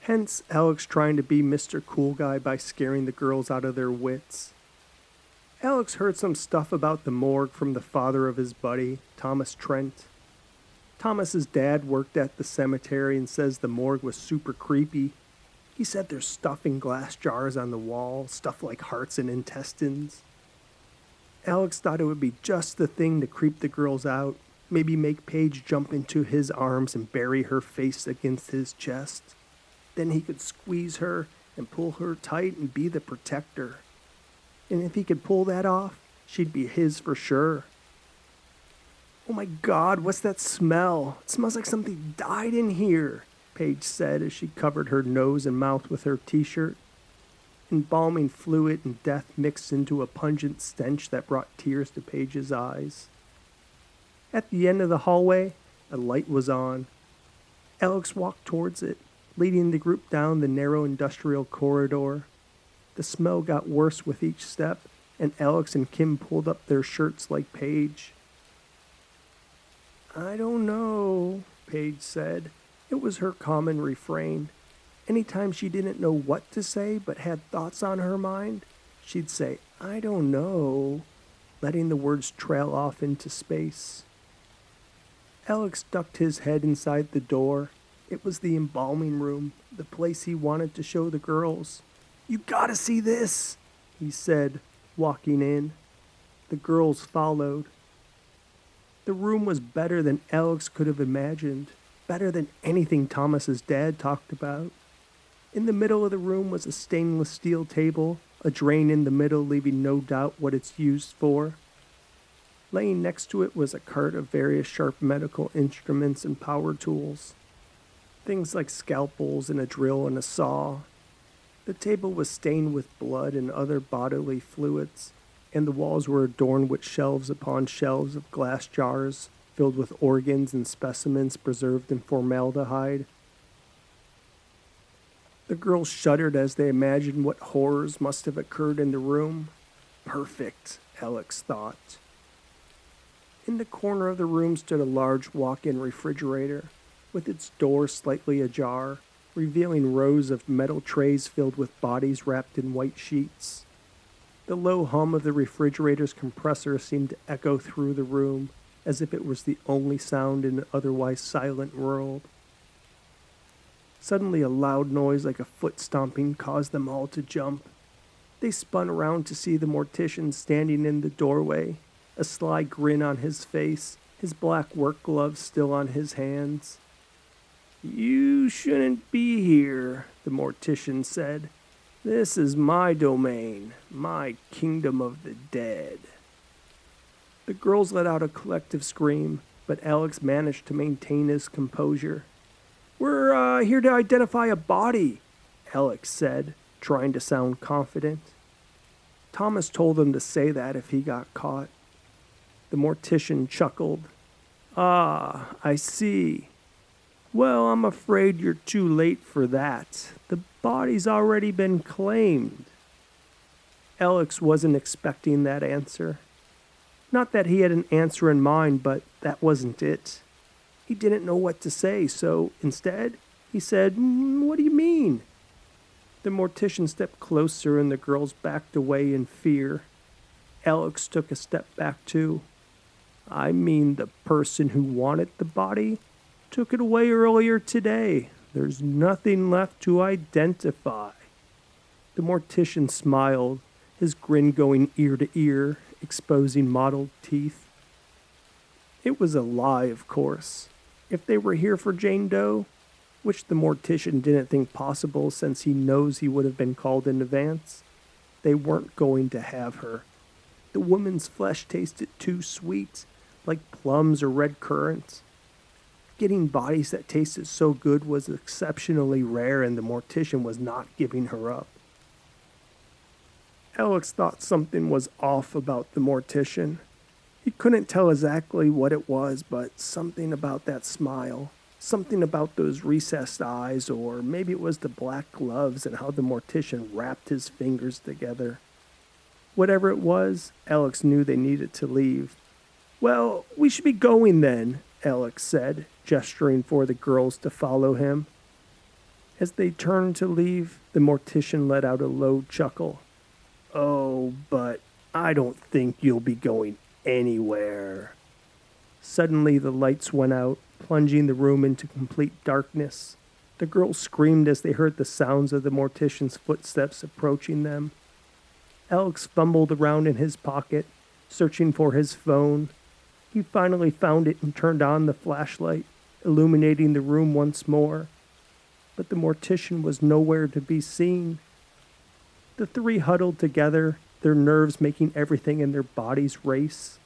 Hence, Alex trying to be Mr. Cool Guy by scaring the girls out of their wits. Alex heard some stuff about the morgue from the father of his buddy, Thomas Trent. Thomas's dad worked at the cemetery and says the morgue was super creepy. He said there's stuff in glass jars on the wall, stuff like hearts and intestines. Alex thought it would be just the thing to creep the girls out, maybe make Paige jump into his arms and bury her face against his chest. Then he could squeeze her and pull her tight and be the protector. And if he could pull that off, she'd be his for sure. "Oh my God, what's that smell? It smells like something died in here," Paige said as she covered her nose and mouth with her t-shirt. Embalming fluid and death mixed into a pungent stench that brought tears to Paige's eyes. At the end of the hallway, a light was on. Alex walked towards it, leading the group down the narrow industrial corridor. The smell got worse with each step, and Alex and Kim pulled up their shirts like Paige. "I don't know," Paige said. It was her common refrain. Anytime she didn't know what to say but had thoughts on her mind, she'd say, "I don't know," letting the words trail off into space. Alex ducked his head inside the door. It was the embalming room, the place he wanted to show the girls. "You gotta see this," he said, walking in. The girls followed. The room was better than Alex could have imagined, better than anything Thomas's dad talked about. In the middle of the room was a stainless steel table, a drain in the middle leaving no doubt what it's used for. Laying next to it was a cart of various sharp medical instruments and power tools. Things like scalpels and a drill and a saw. The table was stained with blood and other bodily fluids, and the walls were adorned with shelves upon shelves of glass jars filled with organs and specimens preserved in formaldehyde. The girls shuddered as they imagined what horrors must have occurred in the room. Perfect, Alex thought. In the corner of the room stood a large walk-in refrigerator, with its door slightly ajar, revealing rows of metal trays filled with bodies wrapped in white sheets. The low hum of the refrigerator's compressor seemed to echo through the room, as if it was the only sound in an otherwise silent world. Suddenly a loud noise like a foot stomping caused them all to jump. They spun around to see the Mortician standing in the doorway, a sly grin on his face, his black work gloves still on his hands. "You shouldn't be here," the Mortician said. This is my domain, my kingdom of the dead. The girls let out a collective scream, but Alex managed to maintain his composure. We're here to identify a body, Alex said, trying to sound confident. Thomas told him to say that if he got caught. The mortician chuckled. Ah, I see. Well, I'm afraid you're too late for that. The body's already been claimed. Alex wasn't expecting that answer. Not that he had an answer in mind, but that wasn't it. He didn't know what to say, so instead, he said, What do you mean? The mortician stepped closer and the girls backed away in fear. Alex took a step back too. I mean, the person who wanted the body took it away earlier today. There's nothing left to identify. The mortician smiled, his grin going ear to ear, exposing mottled teeth. It was a lie, of course. If they were here for Jane Doe, which the mortician didn't think possible since he knows he would have been called in advance, they weren't going to have her. The woman's flesh tasted too sweet, like plums or red currants. Getting bodies that tasted so good was exceptionally rare, and the mortician was not giving her up. Alex thought something was off about the mortician. He couldn't tell exactly what it was, but something about that smile, something about those recessed eyes, or maybe it was the black gloves and how the mortician wrapped his fingers together. Whatever it was, Alex knew they needed to leave. Well, we should be going then, Alex said, gesturing for the girls to follow him. As they turned to leave, the mortician let out a low chuckle. Oh, but I don't think you'll be going anywhere. Suddenly the lights went out, plunging the room into complete darkness. The girls screamed as they heard the sounds of the mortician's footsteps approaching them. Alex fumbled around in his pocket, searching for his phone. He finally found it and turned on the flashlight, illuminating the room once more. But the mortician was nowhere to be seen. The three huddled together, their nerves making everything in their bodies race.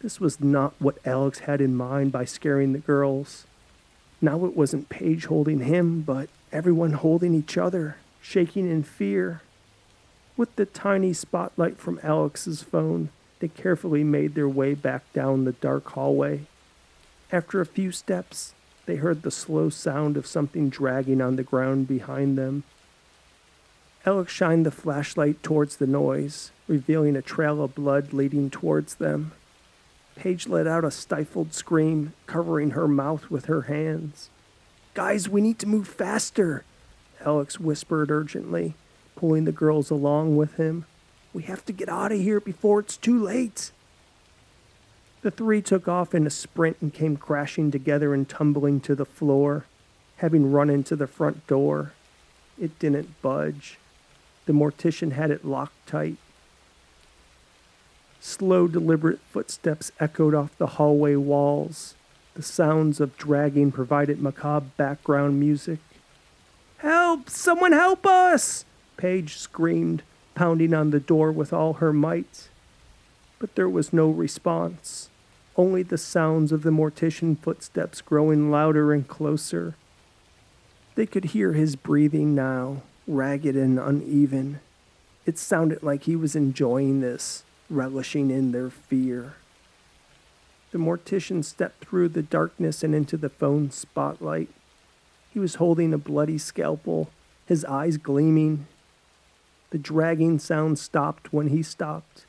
This was not what Alex had in mind by scaring the girls. Now it wasn't Paige holding him, but everyone holding each other, shaking in fear. With the tiny spotlight from Alex's phone, they carefully made their way back down the dark hallway. After a few steps, they heard the slow sound of something dragging on the ground behind them. Alex shined the flashlight towards the noise, revealing a trail of blood leading towards them. Paige let out a stifled scream, covering her mouth with her hands. Guys, we need to move faster, Alex whispered urgently, pulling the girls along with him. We have to get out of here before it's too late. The three took off in a sprint and came crashing together and tumbling to the floor, having run into the front door. It didn't budge. The mortician had it locked tight. Slow, deliberate footsteps echoed off the hallway walls. The sounds of dragging provided macabre background music. Help! Someone help us! Paige screamed, pounding on the door with all her might. But there was no response, only the sounds of the mortician footsteps growing louder and closer. They could hear his breathing now, ragged and uneven. It sounded like he was enjoying this, relishing in their fear. The mortician stepped through the darkness and into the phone spotlight. He was holding a bloody scalpel, his eyes gleaming. The dragging sound stopped when he stopped.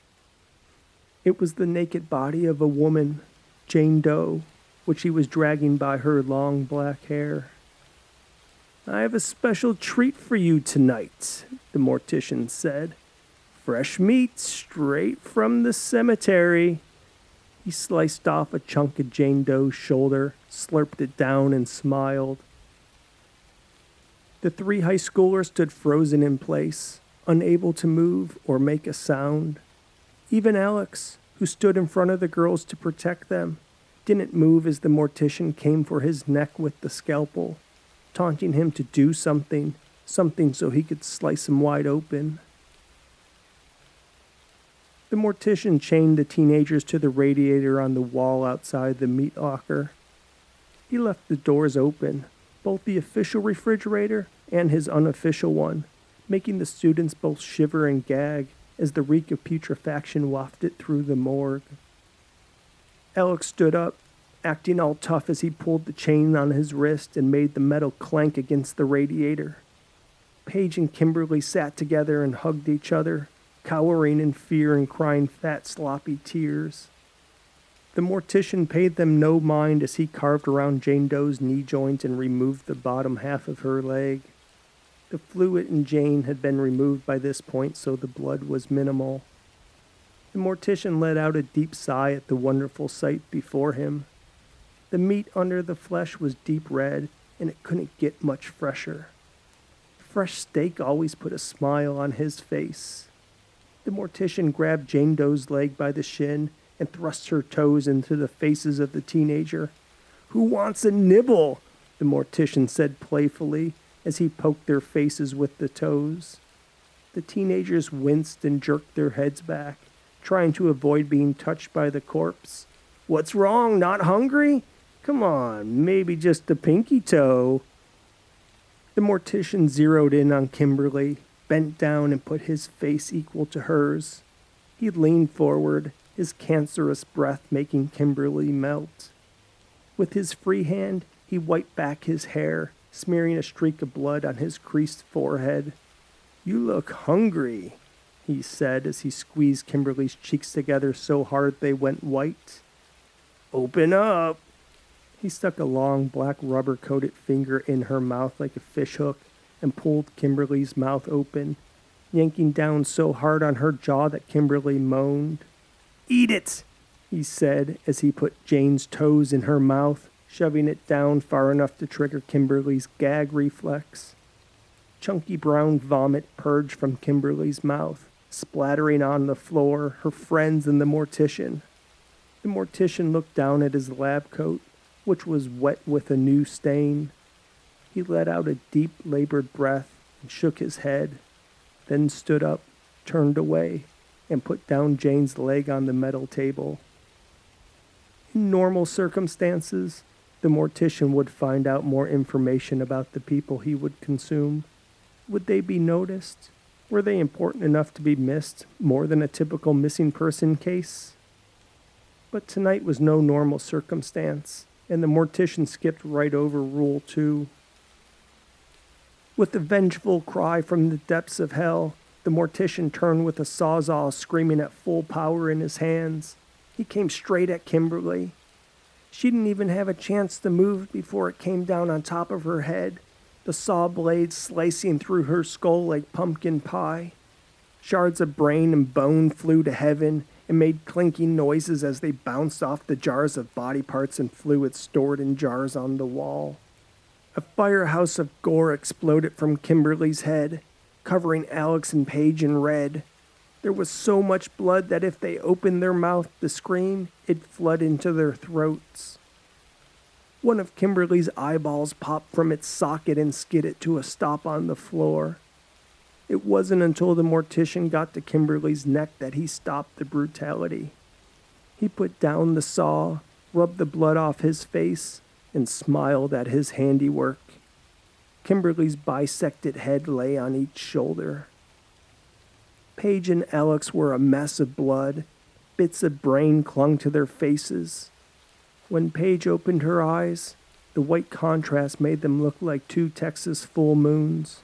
It was the naked body of a woman, Jane Doe, which he was dragging by her long black hair. I have a special treat for you tonight, the mortician said. Fresh meat straight from the cemetery. He sliced off a chunk of Jane Doe's shoulder, slurped it down, and smiled. The three high schoolers stood frozen in place, unable to move or make a sound. Even Alex, who stood in front of the girls to protect them, didn't move as the mortician came for his neck with the scalpel, taunting him to do something, something so he could slice him wide open. The mortician chained the teenagers to the radiator on the wall outside the meat locker. He left the doors open, both the official refrigerator and his unofficial one, making the students both shiver and gag as the reek of putrefaction wafted through the morgue. Alex stood up, acting all tough as he pulled the chain on his wrist and made the metal clank against the radiator. Paige and Kimberly sat together and hugged each other, cowering in fear and crying fat, sloppy tears. The mortician paid them no mind as he carved around Jane Doe's knee joint and removed the bottom half of her leg. The fluid in Jane had been removed by this point, so the blood was minimal. The mortician let out a deep sigh at the wonderful sight before him. The meat under the flesh was deep red, and it couldn't get much fresher. Fresh steak always put a smile on his face. The mortician grabbed Jane Doe's leg by the shin and thrust her toes into the faces of the teenager. "Who wants a nibble?" the mortician said playfully as he poked their faces with the toes. The teenagers winced and jerked their heads back, trying to avoid being touched by the corpse. "What's wrong? Not hungry? Come on, maybe just a pinky toe." The mortician zeroed in on Kimberly, bent down and put his face equal to hers. He leaned forward, his cancerous breath making Kimberly melt. With his free hand, he wiped back his hair, smearing a streak of blood on his creased forehead. "You look hungry," he said as he squeezed Kimberly's cheeks together so hard they went white. "Open up." He stuck a long black rubber-coated finger in her mouth like a fishhook and pulled Kimberly's mouth open, yanking down so hard on her jaw that Kimberly moaned. "Eat it," he said as he put Jane's toes in her mouth, shoving it down far enough to trigger Kimberly's gag reflex. Chunky brown vomit purged from Kimberly's mouth, splattering on the floor, her friends, and the mortician. The mortician looked down at his lab coat, which was wet with a new stain. He let out a deep, labored breath and shook his head, then stood up, turned away, and put down Jane's leg on the metal table. In normal circumstances, the mortician would find out more information about the people he would consume. Would they be noticed? Were they important enough to be missed, more than a typical missing person case? But tonight was no normal circumstance, and the mortician skipped right over Rule 2. With a vengeful cry from the depths of hell, the mortician turned with a sawzall screaming at full power in his hands. He came straight at Kimberly. She didn't even have a chance to move before it came down on top of her head, the saw blade slicing through her skull like pumpkin pie. Shards of brain and bone flew to heaven and made clinking noises as they bounced off the jars of body parts and fluids stored in jars on the wall. A firehouse of gore exploded from Kimberly's head, covering Alex and Paige in red. There was so much blood that if they opened their mouth to scream, it'd flood into their throats. One of Kimberly's eyeballs popped from its socket and skidded to a stop on the floor. It wasn't until the mortician got to Kimberly's neck that he stopped the brutality. He put down the saw, rubbed the blood off his face, and smiled at his handiwork. Kimberly's bisected head lay on each shoulder. Paige and Alex were a mess of blood. Bits of brain clung to their faces. When Paige opened her eyes, the white contrast made them look like two Texas full moons.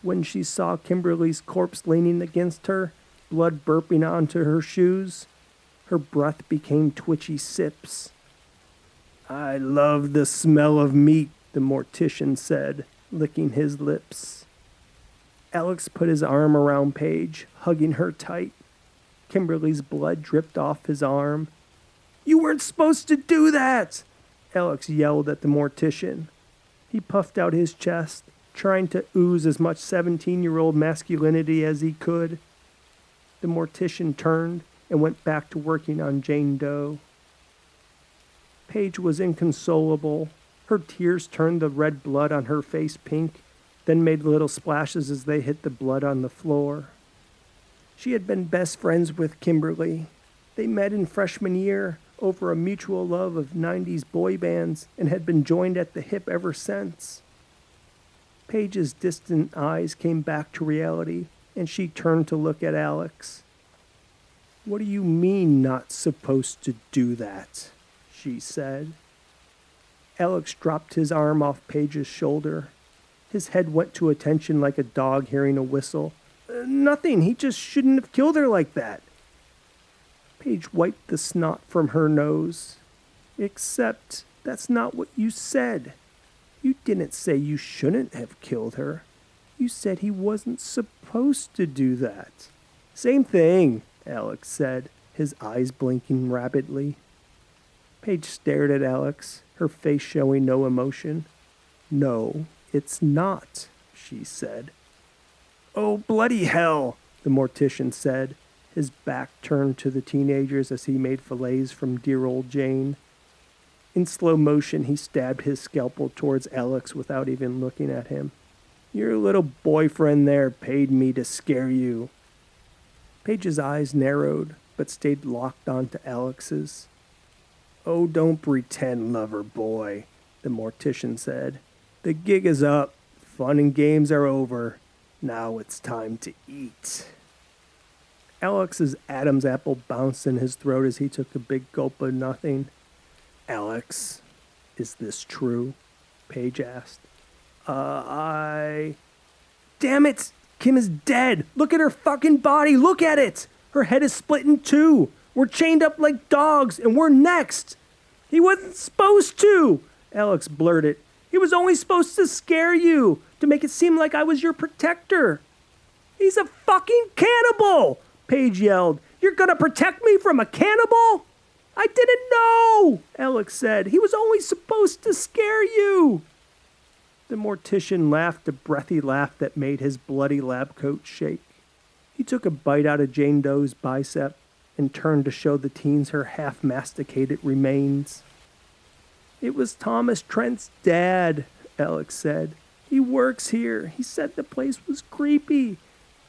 When she saw Kimberly's corpse leaning against her, blood burping onto her shoes, her breath became twitchy sips. "I love the smell of meat," the mortician said, licking his lips. Alex put his arm around Paige, hugging her tight. Kimberly's blood dripped off his arm. "You weren't supposed to do that!" Alex yelled at the mortician. He puffed out his chest, trying to ooze as much 17-year-old masculinity as he could. The mortician turned and went back to working on Jane Doe. Paige was inconsolable. Her tears turned the red blood on her face pink, then made little splashes as they hit the blood on the floor. She had been best friends with Kimberly. They met in freshman year over a mutual love of 90s boy bands and had been joined at the hip ever since. Paige's distant eyes came back to reality, and she turned to look at Alex. "What do you mean, not supposed to do that?" she said. Alex dropped his arm off Paige's shoulder. His head went to attention like a dog hearing a whistle. Nothing, he just shouldn't have killed her like that." Paige wiped the snot from her nose. "Except, that's not what you said. You didn't say you shouldn't have killed her. You said he wasn't supposed to do that." "Same thing," Alex said, his eyes blinking rapidly. Paige stared at Alex, her face showing no emotion. "No, it's not," she said. "Oh, bloody hell," the Mortician said, his back turned to the teenagers as he made fillets from dear old Jane. In slow motion, he stabbed his scalpel towards Alex without even looking at him. "Your little boyfriend there paid me to scare you." Paige's eyes narrowed, but stayed locked onto Alex's. "Oh, don't pretend, lover boy," the Mortician said. "The gig is up. Fun and games are over. Now it's time to eat." Alex's Adam's apple bounced in his throat as he took a big gulp of nothing. "Alex, is this true?" Paige asked. I... Damn it! Kim is dead! Look at her fucking body! Look at it! Her head is split in two! We're chained up like dogs, and we're next! "He wasn't supposed to!" Alex blurted. "He was only supposed to scare you, to make it seem like I was your protector." "He's a fucking cannibal!" Paige yelled. "You're gonna protect me from a cannibal?" "I didn't know," Alex said. "He was only supposed to scare you." The Mortician laughed a breathy laugh that made his bloody lab coat shake. He took a bite out of Jane Doe's bicep and turned to show the teens her half-masticated remains. "It was Thomas Trent's dad," Alex said. "He works here. He said the place was creepy.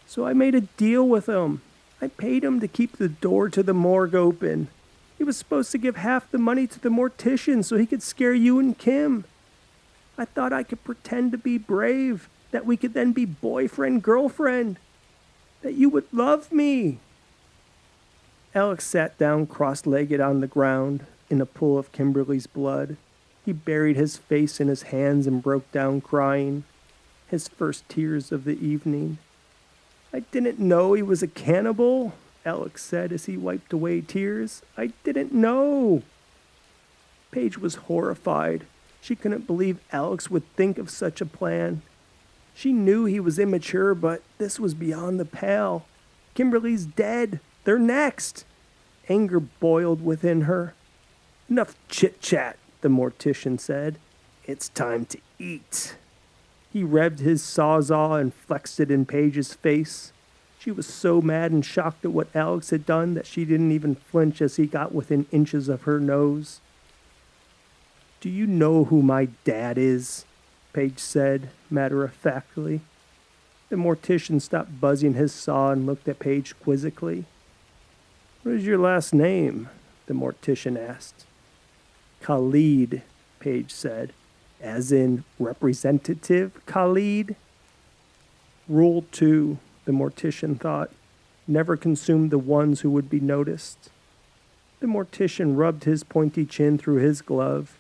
So I made a deal with him. I paid him to keep the door to the morgue open. He was supposed to give half the money to the Mortician so he could scare you and Kim. I thought I could pretend to be brave, that we could then be boyfriend-girlfriend, that you would love me." Alex sat down cross-legged on the ground in a pool of Kimberly's blood. He buried his face in his hands and broke down crying, his first tears of the evening. "I didn't know he was a cannibal," Alex said as he wiped away tears. "I didn't know." Paige was horrified. She couldn't believe Alex would think of such a plan. She knew he was immature, but this was beyond the pale. Kimberly's dead. They're next. Anger boiled within her. "Enough chit-chat," the Mortician said. "It's time to eat." He revved his sawzall and flexed it in Paige's face. She was so mad and shocked at what Alex had done that she didn't even flinch as he got within inches of her nose. "Do you know who my dad is?" Paige said, matter-of-factly. The Mortician stopped buzzing his saw and looked at Paige quizzically. "What is your last name?" the Mortician asked. "Khalid," Paige said. "As in Representative Khalid?" Rule 2, the Mortician thought. Never consume the ones who would be noticed. The Mortician rubbed his pointy chin through his glove.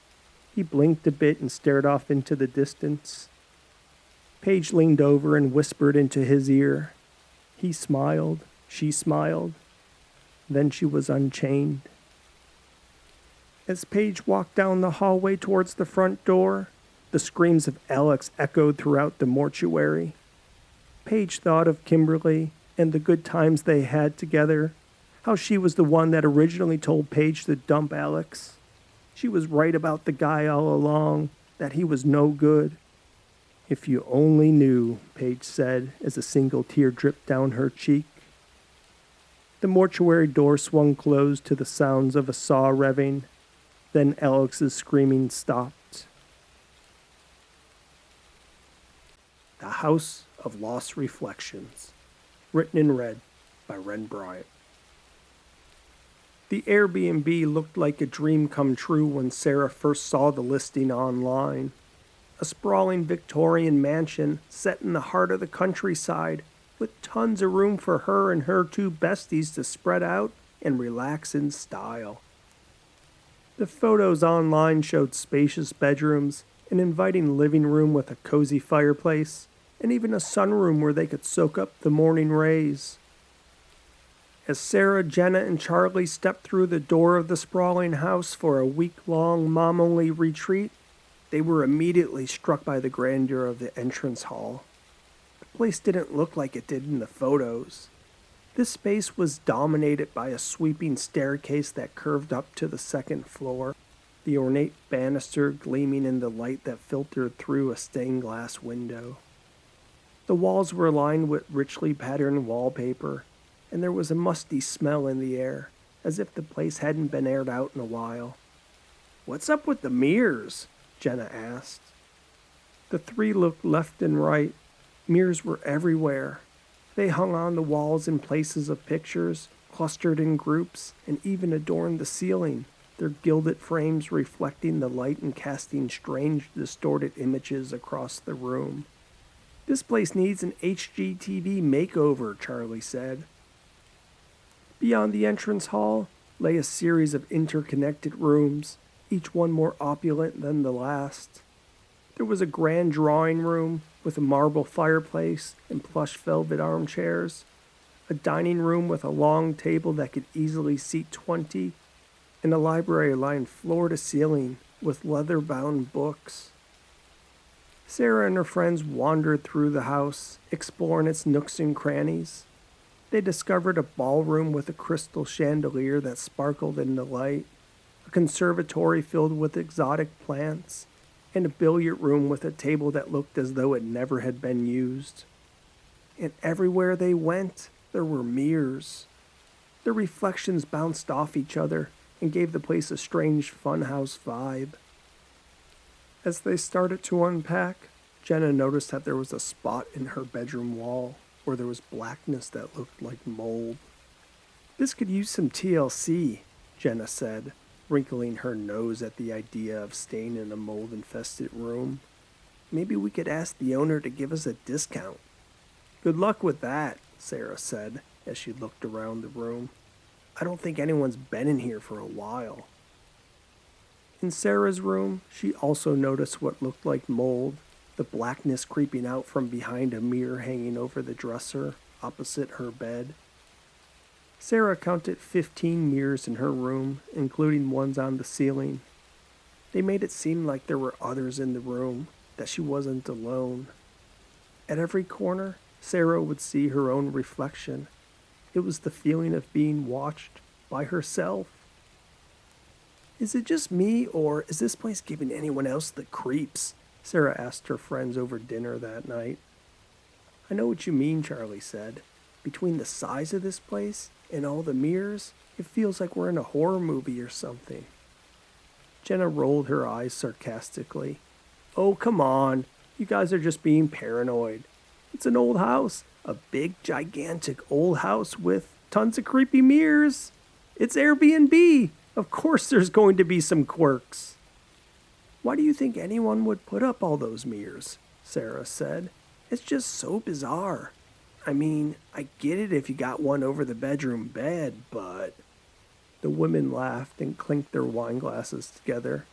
He blinked a bit and stared off into the distance. Paige leaned over and whispered into his ear. He smiled. She smiled. Then she was unchained. As Paige walked down the hallway towards the front door, the screams of Alex echoed throughout the mortuary. Paige thought of Kimberly and the good times they had together, how she was the one that originally told Paige to dump Alex. She was right about the guy all along, that he was no good. "If you only knew," Paige said as a single tear dripped down her cheek. The mortuary door swung closed to the sounds of a saw revving. Then Alex's screaming stopped. House of Lost Reflections, written and read by Ren Bryant. The Airbnb looked like a dream come true when Sarah first saw the listing online. A sprawling Victorian mansion set in the heart of the countryside, with tons of room for her and her two besties to spread out and relax in style. The photos online showed spacious bedrooms, an inviting living room with a cozy fireplace, and even a sunroom where they could soak up the morning rays. As Sarah, Jenna, and Charlie stepped through the door of the sprawling house for a week-long mom-only retreat, they were immediately struck by the grandeur of the entrance hall. The place didn't look like it did in the photos. This space was dominated by a sweeping staircase that curved up to the second floor, the ornate banister gleaming in the light that filtered through a stained glass window. The walls were lined with richly patterned wallpaper, and there was a musty smell in the air, as if the place hadn't been aired out in a while. "What's up with the mirrors?" Jenna asked. The three looked left and right. Mirrors were everywhere. They hung on the walls in places of pictures, clustered in groups, and even adorned the ceiling, their gilded frames reflecting the light and casting strange, distorted images across the room. "This place needs an HGTV makeover," Charlie said. Beyond the entrance hall lay a series of interconnected rooms, each one more opulent than the last. There was a grand drawing room with a marble fireplace and plush velvet armchairs, a dining room with a long table that could easily seat 20, and a library lined floor to ceiling with leather-bound books. Sarah and her friends wandered through the house, exploring its nooks and crannies. They discovered a ballroom with a crystal chandelier that sparkled in the light, a conservatory filled with exotic plants, and a billiard room with a table that looked as though it never had been used. And everywhere they went, there were mirrors. The reflections bounced off each other and gave the place a strange funhouse vibe. As they started to unpack, Jenna noticed that there was a spot in her bedroom wall where there was blackness that looked like mold. "This could use some TLC," Jenna said, wrinkling her nose at the idea of staying in a mold-infested room. "Maybe we could ask the owner to give us a discount." "Good luck with that," Sarah said as she looked around the room. "I don't think anyone's been in here for a while." In Sarah's room, she also noticed what looked like mold, the blackness creeping out from behind a mirror hanging over the dresser opposite her bed. Sarah counted 15 mirrors in her room, including ones on the ceiling. They made it seem like there were others in the room, that she wasn't alone. At every corner, Sarah would see her own reflection. It was the feeling of being watched by herself. "Is it just me, or is this place giving anyone else the creeps?" Sarah asked her friends over dinner that night. "I know what you mean," Charlie said. "Between the size of this place and all the mirrors, it feels like we're in a horror movie or something." Jenna rolled her eyes sarcastically. "Oh, come on. You guys are just being paranoid. It's an old house. A big, gigantic old house with tons of creepy mirrors. It's Airbnb. Of course there's going to be some quirks." "Why do you think anyone would put up all those mirrors?" Sarah said. "It's just so bizarre. I mean, I get it if you got one over the bedroom bed, but..." The women laughed and clinked their wine glasses together.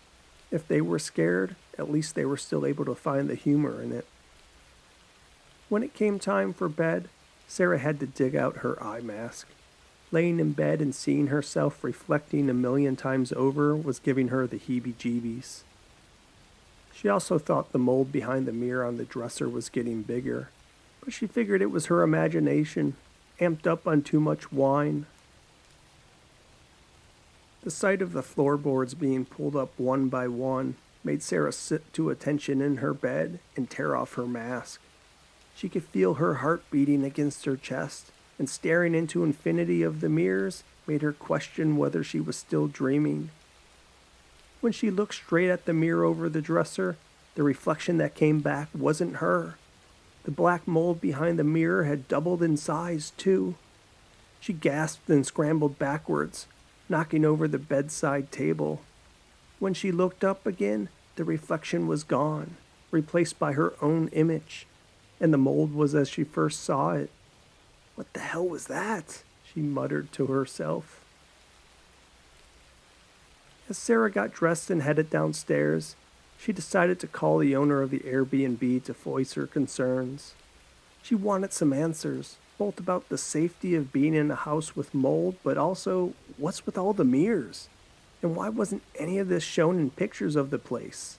If they were scared, at least they were still able to find the humor in it. When it came time for bed, Sarah had to dig out her eye mask. Laying in bed and seeing herself reflecting a million times over was giving her the heebie-jeebies. She also thought the mold behind the mirror on the dresser was getting bigger, but she figured it was her imagination, amped up on too much wine. The sight of the floorboards being pulled up one by one made Sarah sit to attention in her bed and tear off her mask. She could feel her heart beating against her chest, and staring into infinity of the mirrors made her question whether she was still dreaming. When she looked straight at the mirror over the dresser, the reflection that came back wasn't her. The black mold behind the mirror had doubled in size, too. She gasped and scrambled backwards, knocking over the bedside table. When she looked up again, the reflection was gone, replaced by her own image, and the mold was as she first saw it. What the hell was that? She muttered to herself. As Sarah got dressed and headed downstairs, she decided to call the owner of the Airbnb to voice her concerns. She wanted some answers, both about the safety of being in a house with mold, but also what's with all the mirrors, and why wasn't any of this shown in pictures of the place?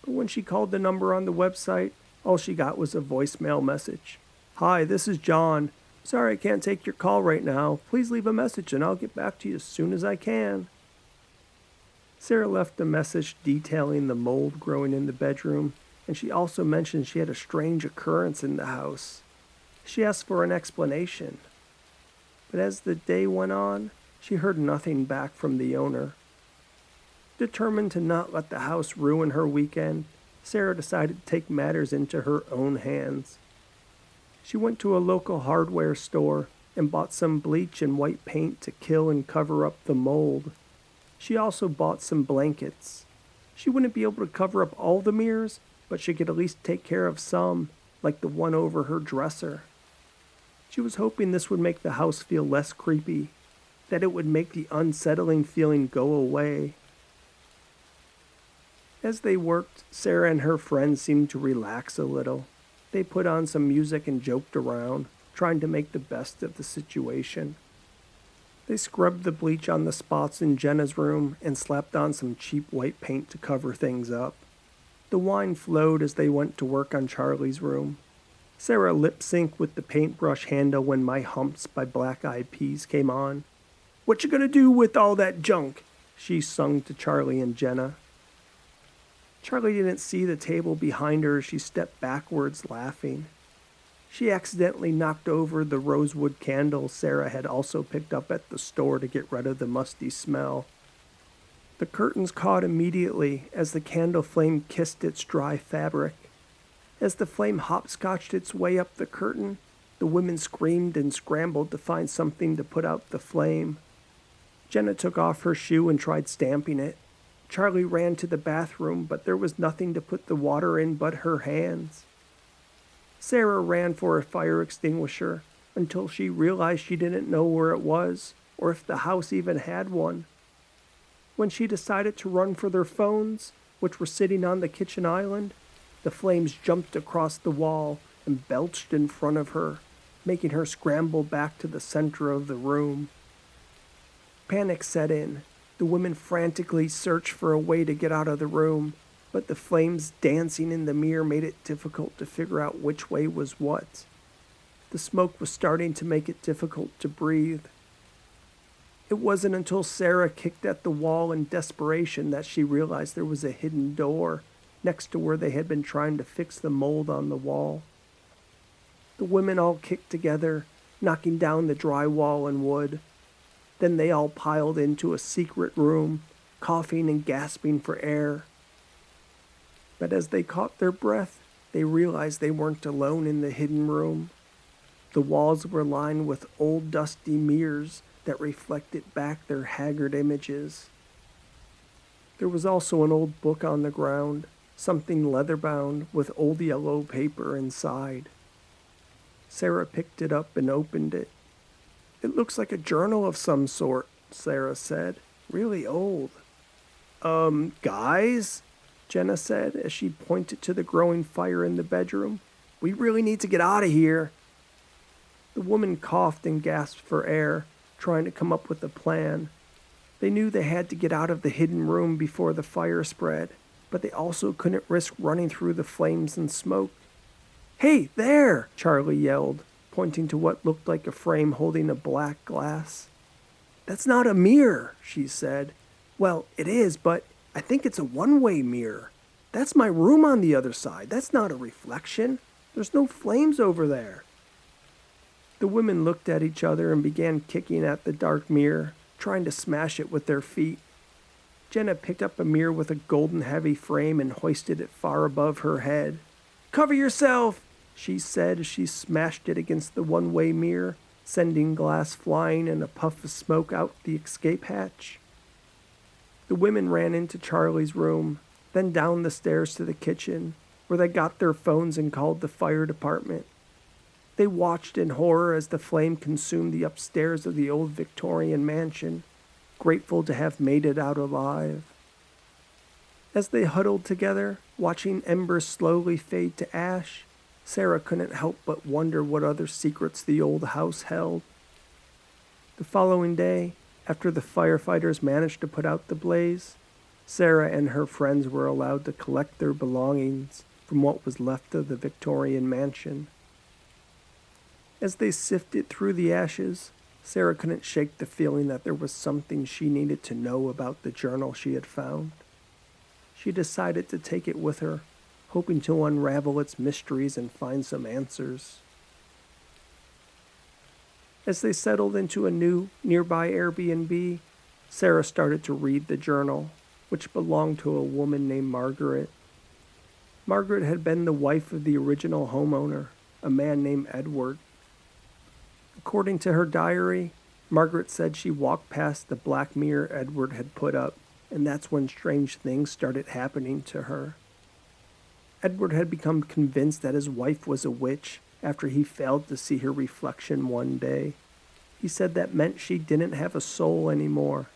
But when she called the number on the website, all she got was a voicemail message. "Hi, this is John. Sorry I can't take your call right now. Please leave a message and I'll get back to you as soon as I can." Sarah left a message detailing the mold growing in the bedroom, and she also mentioned she had a strange occurrence in the house. She asked for an explanation. But as the day went on, she heard nothing back from the owner. Determined to not let the house ruin her weekend, Sarah decided to take matters into her own hands. She went to a local hardware store and bought some bleach and white paint to kill and cover up the mold. She also bought some blankets. She wouldn't be able to cover up all the mirrors, but she could at least take care of some, like the one over her dresser. She was hoping this would make the house feel less creepy, that it would make the unsettling feeling go away. As they worked, Sarah and her friends seemed to relax a little. They put on some music and joked around, trying to make the best of the situation. They scrubbed the bleach on the spots in Jenna's room and slapped on some cheap white paint to cover things up. The wine flowed as they went to work on Charlie's room. Sarah lip-synced with the paintbrush handle when My Humps by Black Eyed Peas came on. "What you gonna do with all that junk?" she sung to Charlie and Jenna. Charlie didn't see the table behind her as she stepped backwards, laughing. She accidentally knocked over the rosewood candle Sarah had also picked up at the store to get rid of the musty smell. The curtains caught immediately as the candle flame kissed its dry fabric. As the flame hopscotched its way up the curtain, the women screamed and scrambled to find something to put out the flame. Jenna took off her shoe and tried stamping it. Charlie ran to the bathroom, but there was nothing to put the water in but her hands. Sarah ran for a fire extinguisher until she realized she didn't know where it was, or if the house even had one. When she decided to run for their phones, which were sitting on the kitchen island, the flames jumped across the wall and belched in front of her, making her scramble back to the center of the room. Panic set in. The women frantically searched for a way to get out of the room, but the flames dancing in the mirror made it difficult to figure out which way was what. The smoke was starting to make it difficult to breathe. It wasn't until Sarah kicked at the wall in desperation that she realized there was a hidden door next to where they had been trying to fix the mold on the wall. The women all kicked together, knocking down the drywall and wood. Then they all piled into a secret room, coughing and gasping for air. But as they caught their breath, they realized they weren't alone in the hidden room. The walls were lined with old dusty mirrors that reflected back their haggard images. There was also an old book on the ground, something leather-bound with old yellow paper inside. Sarah picked it up and opened it. "It looks like a journal of some sort," Sarah said. "Really old." Guys?" Jenna said as she pointed to the growing fire in the bedroom. "We really need to get out of here." The woman coughed and gasped for air, trying to come up with a plan. They knew they had to get out of the hidden room before the fire spread, but they also couldn't risk running through the flames and smoke. "Hey, there!" Charlie yelled, pointing to what looked like a frame holding a black glass. "That's not a mirror," she said. "Well, it is, but I think it's a one-way mirror. That's my room on the other side. That's not a reflection. There's no flames over there." The women looked at each other and began kicking at the dark mirror, trying to smash it with their feet. Jenna picked up a mirror with a golden heavy frame and hoisted it far above her head. Cover yourself, she said as she smashed it against the one-way mirror, sending glass flying and a puff of smoke out the escape hatch. The women ran into Charlie's room, then down the stairs to the kitchen, where they got their phones and called the fire department. They watched in horror as the flame consumed the upstairs of the old Victorian mansion, grateful to have made it out alive. As they huddled together, watching embers slowly fade to ash, Sarah couldn't help but wonder what other secrets the old house held. The following day, after the firefighters managed to put out the blaze, Sarah and her friends were allowed to collect their belongings from what was left of the Victorian mansion. As they sifted through the ashes, Sarah couldn't shake the feeling that there was something she needed to know about the journal she had found. She decided to take it with her, hoping to unravel its mysteries and find some answers. As they settled into a new, nearby Airbnb, Sarah started to read the journal, which belonged to a woman named Margaret. Margaret had been the wife of the original homeowner, a man named Edward. According to her diary, Margaret said she walked past the black mirror Edward had put up, and that's when strange things started happening to her. Edward had become convinced that his wife was a witch after he failed to see her reflection one day. He said that meant she didn't have a soul anymore.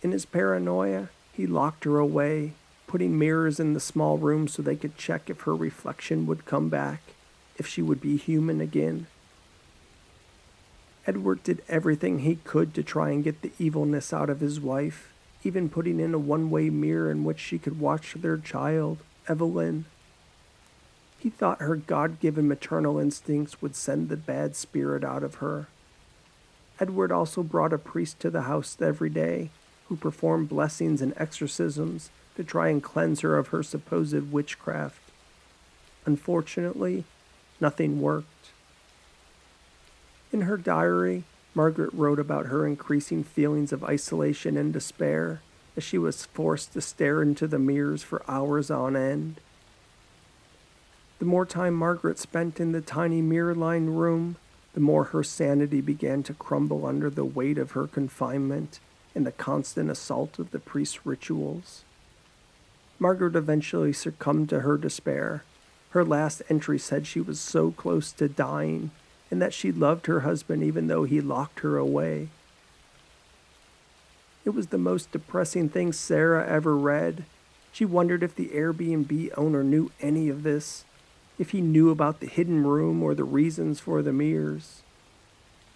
In his paranoia, he locked her away, putting mirrors in the small room so they could check if her reflection would come back, if she would be human again. Edward did everything he could to try and get the evilness out of his wife, even putting in a one-way mirror in which she could watch their child, Evelyn. He thought her God-given maternal instincts would send the bad spirit out of her. Edward also brought a priest to the house every day, who performed blessings and exorcisms to try and cleanse her of her supposed witchcraft. Unfortunately, nothing worked. In her diary, Margaret wrote about her increasing feelings of isolation and despair as she was forced to stare into the mirrors for hours on end. The more time Margaret spent in the tiny mirror-lined room, the more her sanity began to crumble under the weight of her confinement and the constant assault of the priest's rituals. Margaret eventually succumbed to her despair. Her last entry said she was so close to dying and that she loved her husband even though he locked her away. It was the most depressing thing Sarah ever read. She wondered if the Airbnb owner knew any of this, if he knew about the hidden room or the reasons for the mirrors.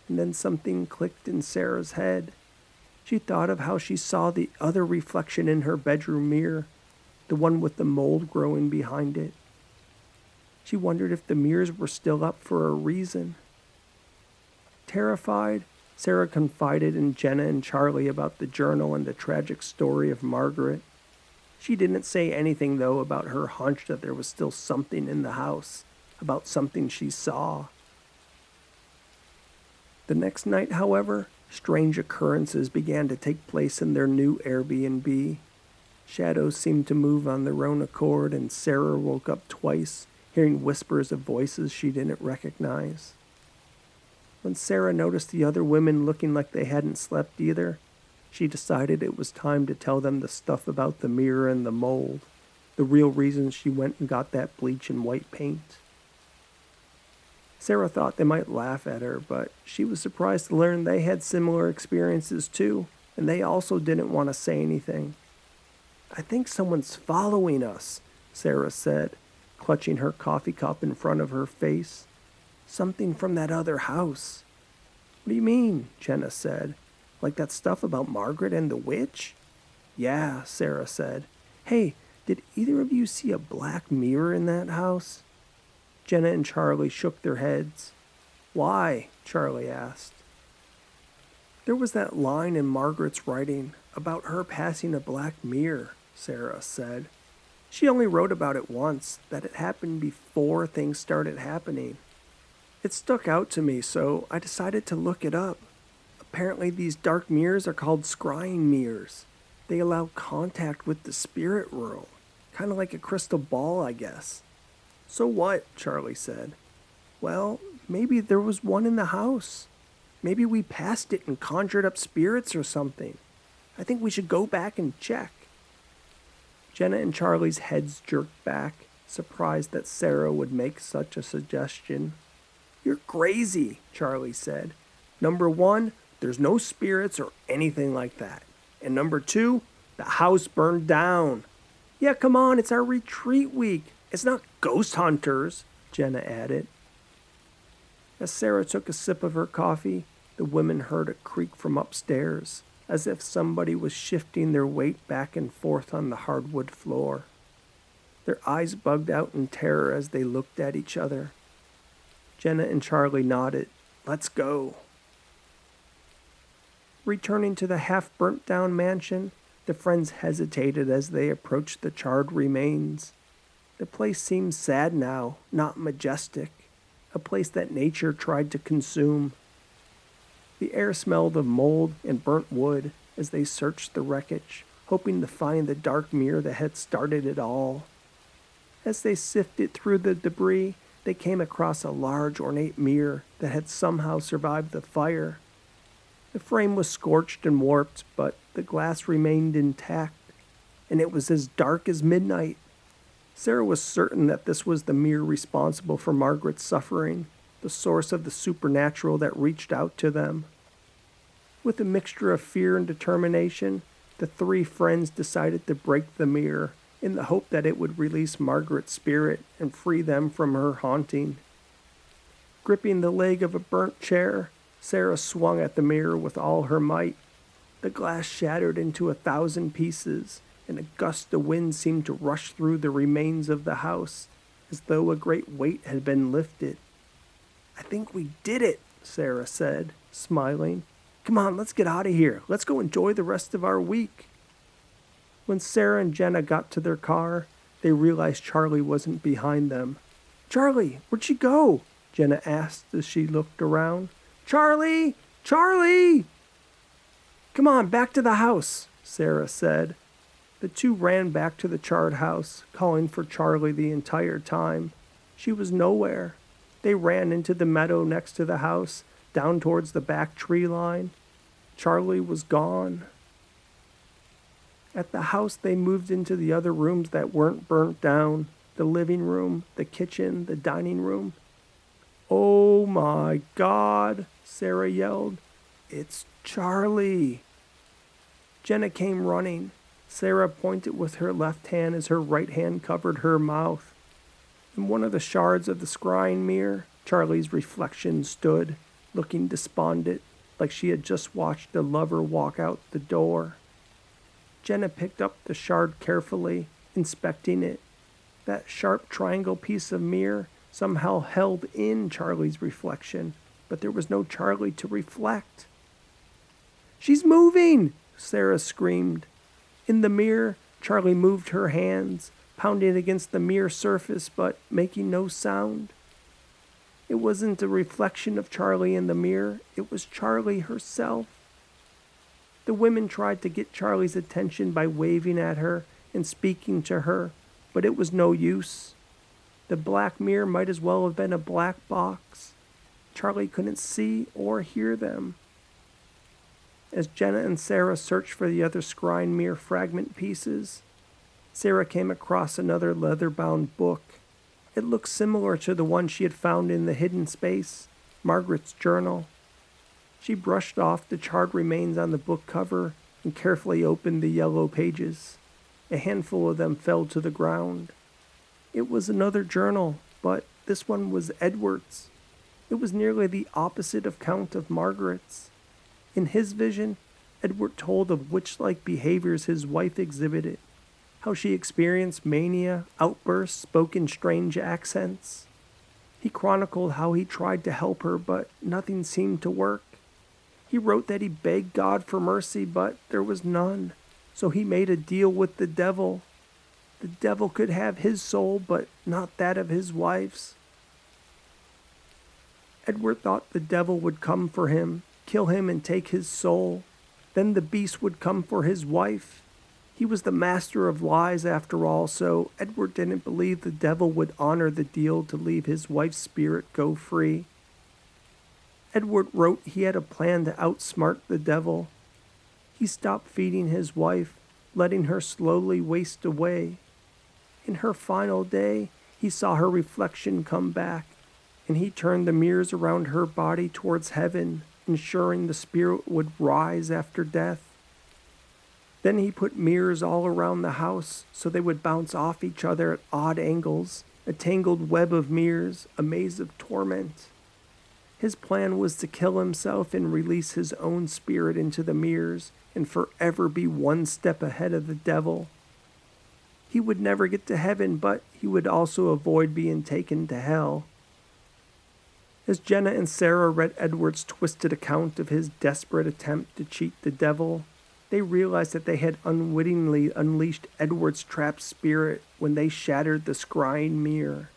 And then something clicked in Sarah's head. She thought of how she saw the other reflection in her bedroom mirror, the one with the mold growing behind it. She wondered if the mirrors were still up for a reason. Terrified, Sarah confided in Jenna and Charlie about the journal and the tragic story of Margaret. She didn't say anything, though, about her hunch that there was still something in the house, about something she saw. The next night, however, strange occurrences began to take place in their new Airbnb. Shadows seemed to move on their own accord, and Sarah woke up twice, hearing whispers of voices she didn't recognize. When Sarah noticed the other women looking like they hadn't slept either, she decided it was time to tell them the stuff about the mirror and the mold, the real reason she went and got that bleach and white paint. Sarah thought they might laugh at her, but she was surprised to learn they had similar experiences too, and they also didn't want to say anything. "I think someone's following us," Sarah said, clutching her coffee cup in front of her face. "Something from that other house." "What do you mean?" Jenna said. "Like that stuff about Margaret and the witch?" "Yeah," Sarah said. "Hey, did either of you see a black mirror in that house?" Jenna and Charlie shook their heads. "Why?" Charlie asked. "There was that line in Margaret's writing about her passing a black mirror," Sarah said. "She only wrote about it once, that it happened before things started happening. It stuck out to me, so I decided to look it up. Apparently these dark mirrors are called scrying mirrors. They allow contact with the spirit world, kind of like a crystal ball, I guess." So what? Charlie said. Well, maybe there was one in the house. Maybe we passed it and conjured up spirits or something. I think we should go back and check. Jenna and Charlie's heads jerked back, surprised that Sarah would make such a suggestion. You're crazy, Charlie said. Number one, there's no spirits or anything like that. And number two, the house burned down. Yeah, come on, it's our retreat week. It's not ghost hunters, Jenna added. As Sarah took a sip of her coffee, the women heard a creak from upstairs, as if somebody was shifting their weight back and forth on the hardwood floor. Their eyes bugged out in terror as they looked at each other. Jenna and Charlie nodded. Let's go. Returning to the half-burnt-down mansion, the friends hesitated as they approached the charred remains. The place seemed sad now, not majestic, a place that nature tried to consume. The air smelled of mold and burnt wood as they searched the wreckage, hoping to find the dark mirror that had started it all. As they sifted through the debris, they came across a large, ornate mirror that had somehow survived the fire. The frame was scorched and warped, but the glass remained intact, and it was as dark as midnight. Sarah was certain that this was the mirror responsible for Margaret's suffering, the source of the supernatural that reached out to them. With a mixture of fear and determination, the three friends decided to break the mirror in the hope that it would release Margaret's spirit and free them from her haunting. Gripping the leg of a burnt chair, Sarah swung at the mirror with all her might. The glass shattered into 1,000 pieces, and a gust of wind seemed to rush through the remains of the house, as though a great weight had been lifted. I think we did it, Sarah said, smiling. Come on, let's get out of here. Let's go enjoy the rest of our week. When Sarah and Jenna got to their car, they realized Charlie wasn't behind them. Charlie, where'd she go? Jenna asked as she looked around. Charlie! Charlie! Come on, back to the house, Sarah said. The two ran back to the charred house, calling for Charlie the entire time. She was nowhere. They ran into the meadow next to the house, down towards the back tree line. Charlie was gone. At the house, they moved into the other rooms that weren't burnt down, the living room, the kitchen, the dining room. Oh my God, Sarah yelled. It's Charlie. Jenna came running. Sarah pointed with her left hand as her right hand covered her mouth. In one of the shards of the scrying mirror, Charlie's reflection stood, looking despondent, like she had just watched a lover walk out the door. Jenna picked up the shard carefully, inspecting it. That sharp triangle piece of mirror somehow held in Charlie's reflection, but there was no Charlie to reflect. She's moving! Sarah screamed. In the mirror, Charlie moved her hands, pounding against the mirror surface but making no sound. It wasn't a reflection of Charlie in the mirror, it was Charlie herself. The women tried to get Charlie's attention by waving at her and speaking to her, but it was no use. The black mirror might as well have been a black box. Charlie couldn't see or hear them. As Jenna and Sarah searched for the other scrying mirror fragment pieces, Sarah came across another leather-bound book. It looked similar to the one she had found in the hidden space, Margaret's journal. She brushed off the charred remains on the book cover and carefully opened the yellow pages. A handful of them fell to the ground. It was another journal, but this one was Edward's. It was nearly the opposite account of Margaret's. In his vision, Edward told of witch-like behaviors his wife exhibited, how she experienced mania, outbursts, spoke in strange accents. He chronicled how he tried to help her, but nothing seemed to work. He wrote that he begged God for mercy, but there was none, so he made a deal with the devil. The devil could have his soul, but not that of his wife's. Edward thought the devil would come for him, kill him and take his soul. Then the beast would come for his wife. He was the master of lies after all, so Edward didn't believe the devil would honor the deal to leave his wife's spirit go free. Edward wrote he had a plan to outsmart the devil. He stopped feeding his wife, letting her slowly waste away. In her final day, he saw her reflection come back, and he turned the mirrors around her body towards heaven, ensuring the spirit would rise after death. Then he put mirrors all around the house so they would bounce off each other at odd angles, a tangled web of mirrors, a maze of torment. His plan was to kill himself and release his own spirit into the mirrors and forever be one step ahead of the devil. He would never get to heaven, but he would also avoid being taken to hell. As Jenna and Sarah read Edward's twisted account of his desperate attempt to cheat the devil, they realized that they had unwittingly unleashed Edward's trapped spirit when they shattered the scrying mirror.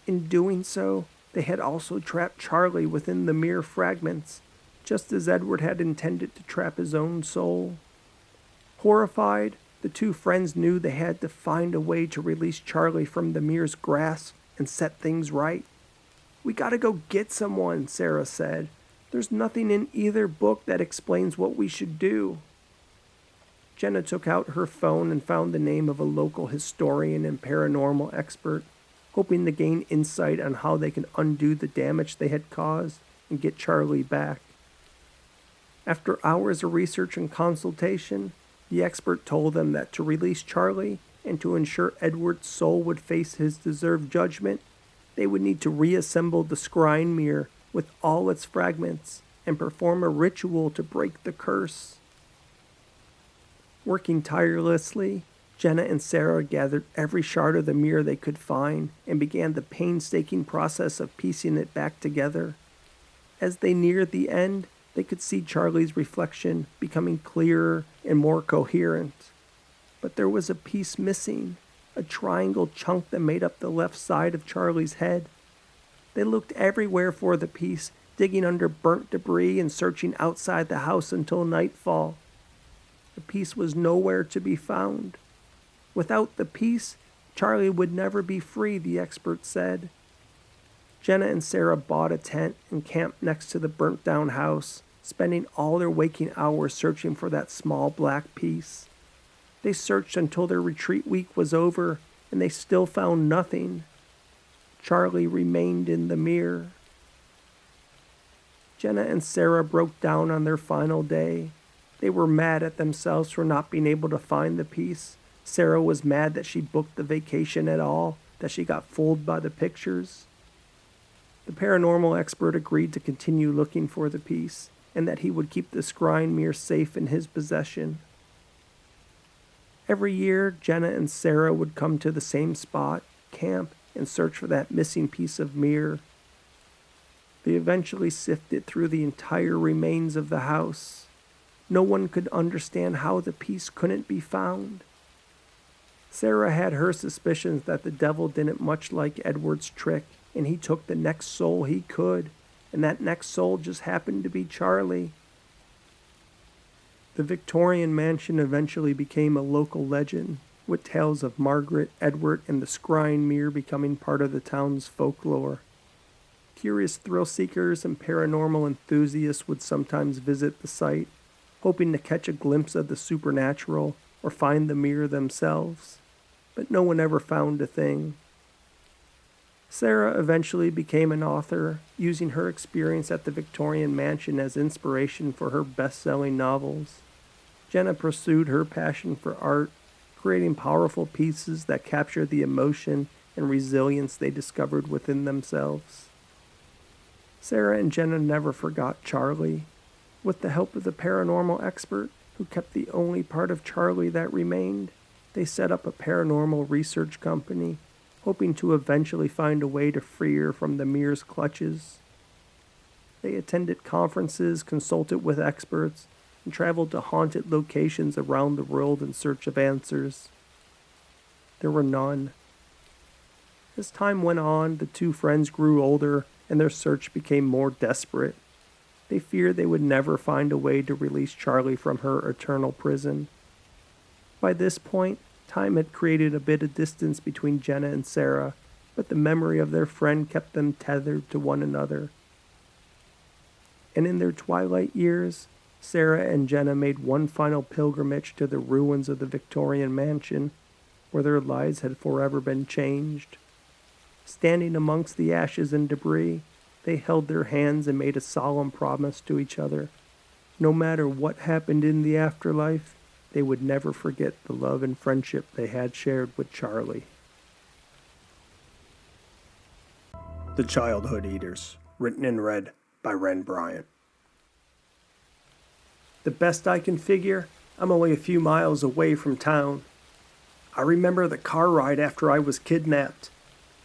In doing so, they had also trapped Charlie within the mirror fragments, just as Edward had intended to trap his own soul. Horrified, the two friends knew they had to find a way to release Charlie from the mirror's grasp and set things right. "We gotta go get someone," Sarah said. "There's nothing in either book that explains what we should do." Jenna took out her phone and found the name of a local historian and paranormal expert, hoping to gain insight on how they can undo the damage they had caused and get Charlie back. After hours of research and consultation, the expert told them that to release Charlie and to ensure Edward's soul would face his deserved judgment, they would need to reassemble the scrying mirror with all its fragments and perform a ritual to break the curse. Working tirelessly, Jenna and Sarah gathered every shard of the mirror they could find and began the painstaking process of piecing it back together. As they neared the end, they could see Charlie's reflection becoming clearer and more coherent. But there was a piece missing, a triangle chunk that made up the left side of Charlie's head. They looked everywhere for the piece, digging under burnt debris and searching outside the house until nightfall. The piece was nowhere to be found. Without the piece, Charlie would never be free, the expert said. Jenna and Sarah bought a tent and camped next to the burnt-down house, spending all their waking hours searching for that small black piece. They searched until their retreat week was over, and they still found nothing. Charlie remained in the mirror. Jenna and Sarah broke down on their final day. They were mad at themselves for not being able to find the piece. Sarah was mad that she booked the vacation at all, that she got fooled by the pictures. The paranormal expert agreed to continue looking for the piece, and that he would keep the scrying mirror safe in his possession. Every year, Jenna and Sarah would come to the same spot, camp, and search for that missing piece of mirror. They eventually sifted through the entire remains of the house. No one could understand how the piece couldn't be found. Sarah had her suspicions that the devil didn't much like Edward's trick, and he took the next soul he could, and that next soul just happened to be Charlie. The Victorian mansion eventually became a local legend, with tales of Margaret, Edward, and the scrying mirror becoming part of the town's folklore. Curious thrill-seekers and paranormal enthusiasts would sometimes visit the site, hoping to catch a glimpse of the supernatural or find the mirror themselves, but no one ever found a thing. Sarah eventually became an author, using her experience at the Victorian mansion as inspiration for her best-selling novels. Jenna pursued her passion for art, creating powerful pieces that captured the emotion and resilience they discovered within themselves. Sarah and Jenna never forgot Charlie. With the help of the paranormal expert, who kept the only part of Charlie that remained, they set up a paranormal research company, hoping to eventually find a way to free her from the mirror's clutches. They attended conferences, consulted with experts, and traveled to haunted locations around the world in search of answers. There were none. As time went on, the two friends grew older, and their search became more desperate. They feared they would never find a way to release Charlie from her eternal prison. By this point, time had created a bit of distance between Jenna and Sarah, but the memory of their friend kept them tethered to one another. And in their twilight years, Sarah and Jenna made one final pilgrimage to the ruins of the Victorian mansion, where their lives had forever been changed. Standing amongst the ashes and debris, they held their hands and made a solemn promise to each other. No matter what happened in the afterlife, they would never forget the love and friendship they had shared with Charlie. The Childhood Eaters, written and read by Ren Bryant. The best I can figure, I'm only a few miles away from town. I remember the car ride after I was kidnapped.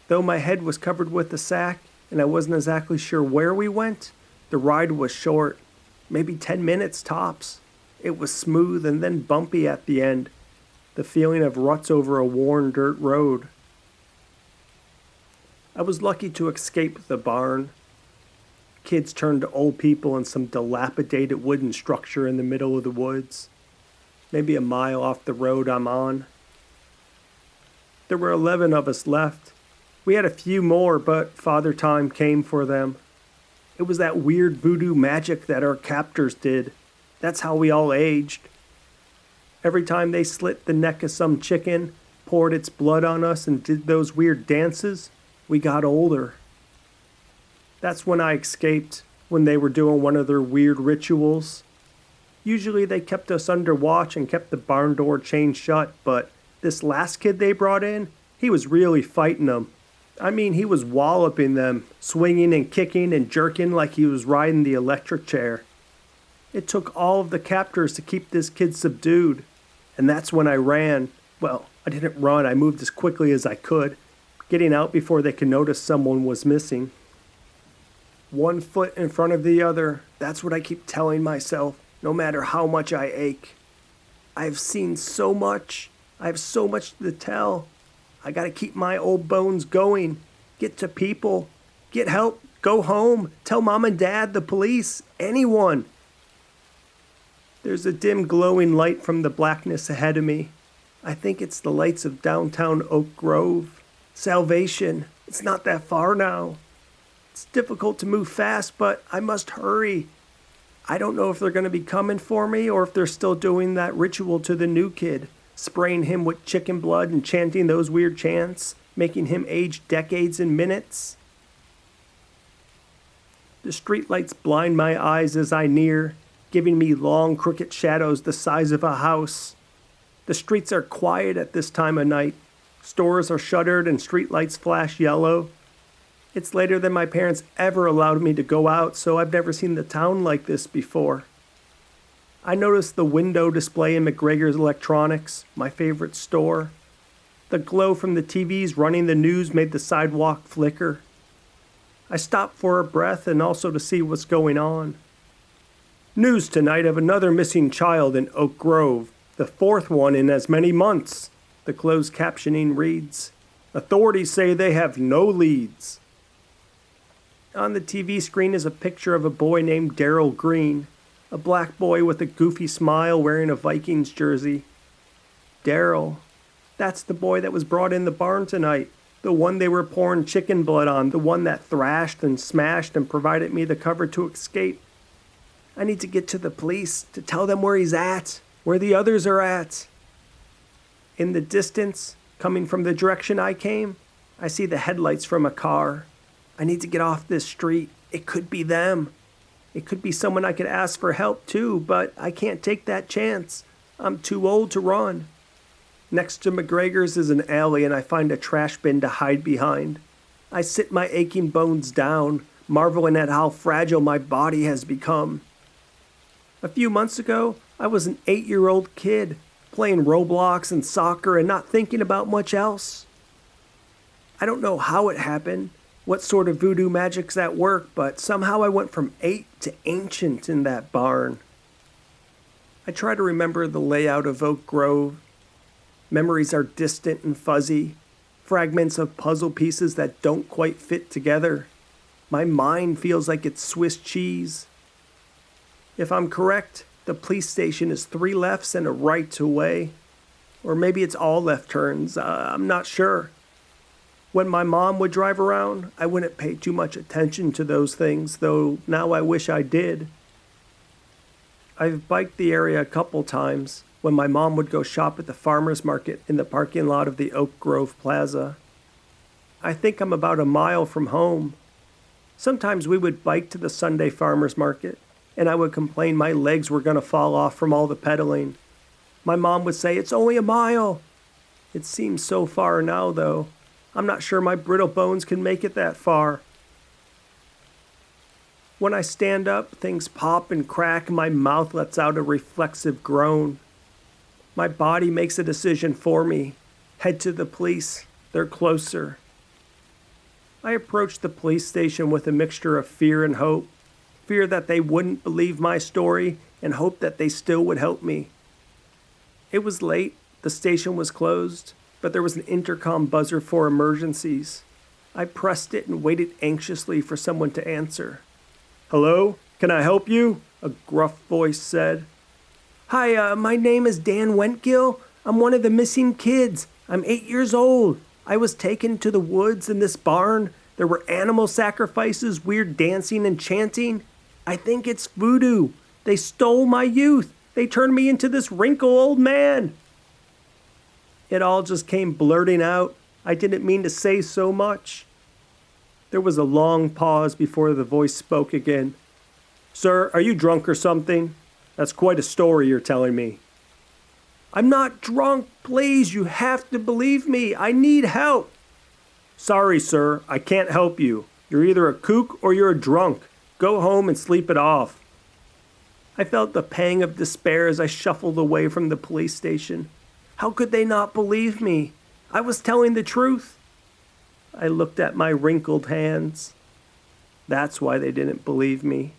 Though my head was covered with a sack and I wasn't exactly sure where we went, the ride was short, maybe 10 minutes tops. It was smooth and then bumpy at the end, the feeling of ruts over a worn dirt road. I was lucky to escape the barn. Kids turned to old people in some dilapidated wooden structure in the middle of the woods, maybe a mile off the road I'm on. There were 11 of us left. We had a few more, but Father Time came for them. It was that weird voodoo magic that our captors did. That's how we all aged. Every time they slit the neck of some chicken, poured its blood on us, and did those weird dances, we got older. That's when I escaped, when they were doing one of their weird rituals. Usually they kept us under watch and kept the barn door chained shut, but this last kid they brought in, he was really fighting them. I mean, he was walloping them, swinging and kicking and jerking like he was riding the electric chair. It took all of the captors to keep this kid subdued, and that's when I ran. Well, I didn't run, I moved as quickly as I could, getting out before they could notice someone was missing. One foot in front of the other, that's what I keep telling myself, no matter how much I ache. I've seen so much. I have so much to tell. I gotta keep my old bones going. Get to people. Get help. Go home. Tell mom and dad, the police, anyone. There's a dim glowing light from the blackness ahead of me. I think it's the lights of downtown Oak Grove. Salvation. It's not that far now. It's difficult to move fast, but I must hurry. I don't know if they're going to be coming for me or if they're still doing that ritual to the new kid, spraying him with chicken blood and chanting those weird chants, making him age decades in minutes. The streetlights blind my eyes as I near, giving me long, crooked shadows the size of a house. The streets are quiet at this time of night. Stores are shuttered and streetlights flash yellow. It's later than my parents ever allowed me to go out, so I've never seen the town like this before. I noticed the window display in McGregor's Electronics, my favorite store. The glow from the TVs running the news made the sidewalk flicker. I stopped for a breath and also to see what's going on. News tonight of another missing child in Oak Grove, the fourth one in as many months. The closed captioning reads, "Authorities say they have no leads." On the TV screen is a picture of a boy named Daryl Green, a black boy with a goofy smile wearing a Vikings jersey. Daryl, that's the boy that was brought in the barn tonight, the one they were pouring chicken blood on, the one that thrashed and smashed and provided me the cover to escape. I need to get to the police to tell them where he's at, where the others are at. In the distance, coming from the direction I came, I see the headlights from a car. I need to get off this street. It could be them. It could be someone I could ask for help too, but I can't take that chance. I'm too old to run. Next to McGregor's is an alley and I find a trash bin to hide behind. I sit my aching bones down, marveling at how fragile my body has become. A few months ago, I was an 8-year-old kid, playing Roblox and soccer and not thinking about much else. I don't know how it happened, what sort of voodoo magic's at work, but somehow I went from 8 to ancient in that barn. I try to remember the layout of Oak Grove. Memories are distant and fuzzy, fragments of puzzle pieces that don't quite fit together. My mind feels like it's Swiss cheese. If I'm correct, the police station is 3 lefts and a right away. Or maybe it's all left turns. I'm not sure. When my mom would drive around, I wouldn't pay too much attention to those things, though now I wish I did. I've biked the area a couple times when my mom would go shop at the farmer's market in the parking lot of the Oak Grove Plaza. I think I'm about a mile from home. Sometimes we would bike to the Sunday farmer's market, and I would complain my legs were going to fall off from all the pedaling. My mom would say, "It's only a mile." It seems so far now, though. I'm not sure my brittle bones can make it that far. When I stand up, things pop and crack and my mouth lets out a reflexive groan. My body makes a decision for me. Head to the police. They're closer. I approached the police station with a mixture of fear and hope. Fear that they wouldn't believe my story and hope that they still would help me. It was late. The station was closed, but there was an intercom buzzer for emergencies. I pressed it and waited anxiously for someone to answer. "Hello? Can I help you?" a gruff voice said. "Hi, my name is Dan Wentgill. I'm one of the missing kids. I'm 8 years old. I was taken to the woods in this barn. There were animal sacrifices, weird dancing and chanting. I think it's voodoo. They stole my youth. They turned me into this wrinkled old man." It all just came blurting out. I didn't mean to say so much. There was a long pause before the voice spoke again. "Sir, are you drunk or something? That's quite a story you're telling me." "I'm not drunk. Please, you have to believe me. I need help." "Sorry, sir. I can't help you. You're either a kook or you're a drunk. Go home and sleep it off." I felt the pang of despair as I shuffled away from the police station. How could they not believe me? I was telling the truth. I looked at my wrinkled hands. That's why they didn't believe me.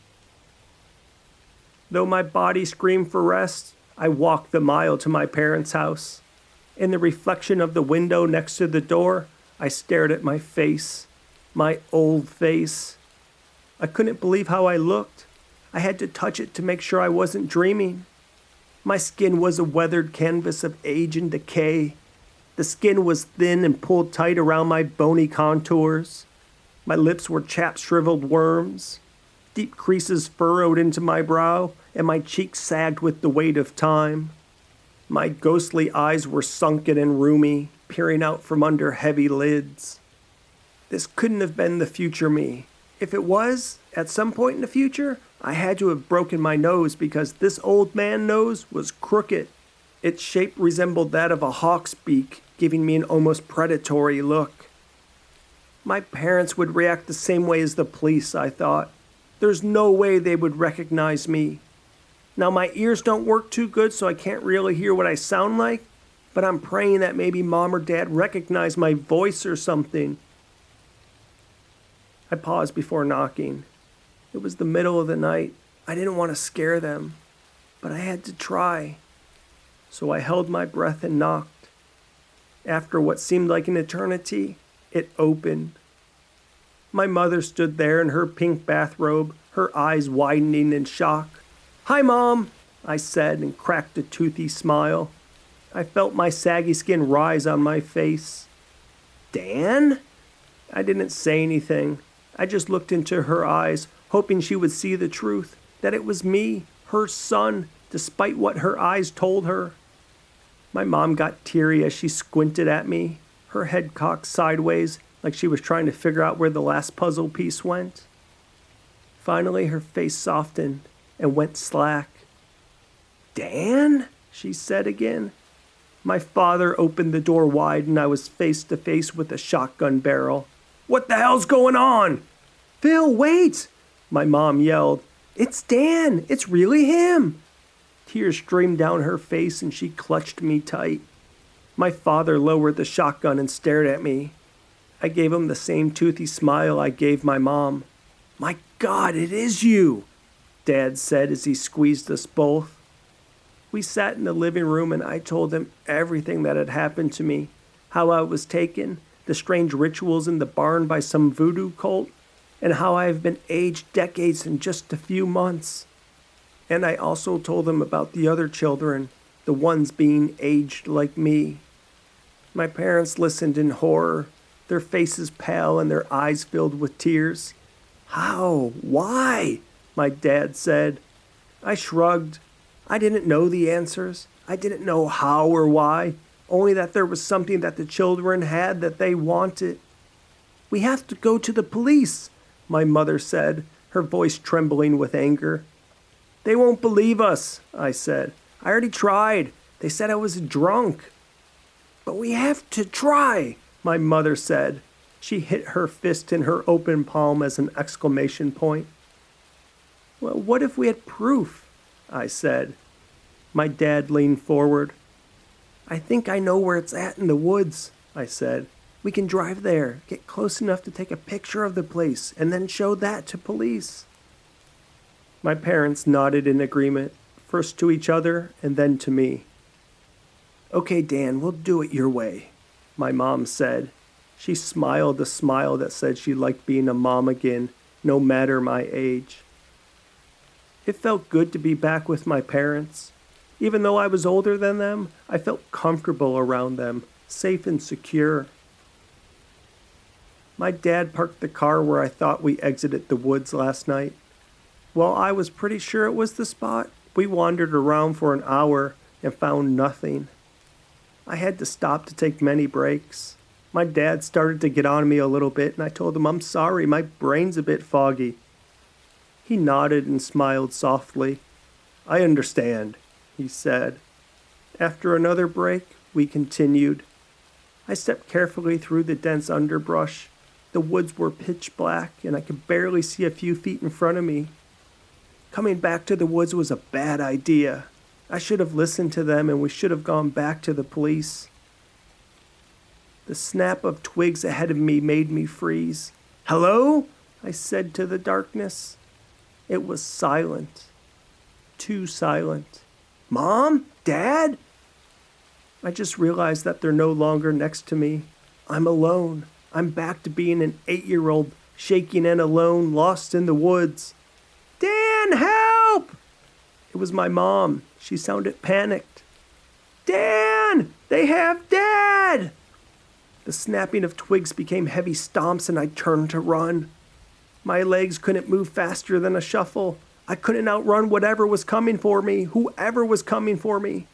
Though my body screamed for rest, I walked the mile to my parents' house. In the reflection of the window next to the door, I stared at my face, my old face. I couldn't believe how I looked. I had to touch it to make sure I wasn't dreaming. My skin was a weathered canvas of age and decay. The skin was thin and pulled tight around my bony contours. My lips were chapped, shriveled worms. Deep creases furrowed into my brow, and my cheeks sagged with the weight of time. My ghostly eyes were sunken and roomy, peering out from under heavy lids. This couldn't have been the future me. If it was, at some point in the future, I had to have broken my nose because this old man nose was crooked. Its shape resembled that of a hawk's beak, giving me an almost predatory look. My parents would react the same way as the police, I thought. There's no way they would recognize me. Now, my ears don't work too good, so I can't really hear what I sound like, but I'm praying that maybe Mom or Dad recognize my voice or something. I paused before knocking. It was the middle of the night. I didn't want to scare them, but I had to try. So I held my breath and knocked. After what seemed like an eternity, it opened. My mother stood there in her pink bathrobe, her eyes widening in shock. "Hi, Mom," I said and cracked a toothy smile. I felt my saggy skin rise on my face. "Dan?" I didn't say anything. I just looked into her eyes, hoping she would see the truth, that it was me, her son, despite what her eyes told her. My mom got teary as she squinted at me, her head cocked sideways like she was trying to figure out where the last puzzle piece went. Finally, her face softened and went slack. "Dan?" she said again. My father opened the door wide and I was face to face with a shotgun barrel. "What the hell's going on?" "Phil, wait!" my mom yelled. "It's Dan! It's really him!" Tears streamed down her face and she clutched me tight. My father lowered the shotgun and stared at me. I gave him the same toothy smile I gave my mom. "My God, it is you!" Dad said as he squeezed us both. We sat in the living room and I told him everything that had happened to me, how I was taken, the strange rituals in the barn by some voodoo cult, and how I have been aged decades in just a few months. And I also told him about the other children, the the ones being aged like me. My parents listened in horror, their faces pale and their eyes filled with tears. How? Why? My dad said. I shrugged. I didn't know the answers. I didn't know how or why, only that there was something that the children had that they wanted. We have to go to the police, my mother said, her voice trembling with anger. They won't believe us, I said. I already tried. They said I was drunk. But we have to try, my mother said. She hit her fist in her open palm as an exclamation point. Well, what if we had proof? I said. My dad leaned forward. I think I know where it's at in the woods, I said. We can drive there, get close enough to take a picture of the place, and then show that to police. My parents nodded in agreement, first to each other and then to me. Okay, Dan, we'll do it your way, my mom said. She smiled a smile that said she liked being a mom again, no matter my age. It felt good to be back with my parents. Even though I was older than them, I felt comfortable around them, safe and secure. My dad parked the car where I thought we exited the woods last night. While I was pretty sure it was the spot, we wandered around for an hour and found nothing. I had to stop to take many breaks. My dad started to get on me a little bit, and I told him I'm sorry, my brain's a bit foggy. He nodded and smiled softly. I understand, he said. After another break, we continued. I stepped carefully through the dense underbrush. The woods were pitch black, and I could barely see a few feet in front of me. Coming back to the woods was a bad idea. I should have listened to them, and we should have gone back to the police. The snap of twigs ahead of me made me freeze. Hello? I said to the darkness. It was silent. Too silent. Mom? Dad? I just realized that they're no longer next to me. I'm alone. I'm back to being an 8-year-old, shaking and alone, lost in the woods. Dan, help! It was my mom. She sounded panicked. Dan! They have Dad! The snapping of twigs became heavy stomps and I turned to run. My legs couldn't move faster than a shuffle. I couldn't outrun whatever was coming for me, whoever was coming for me.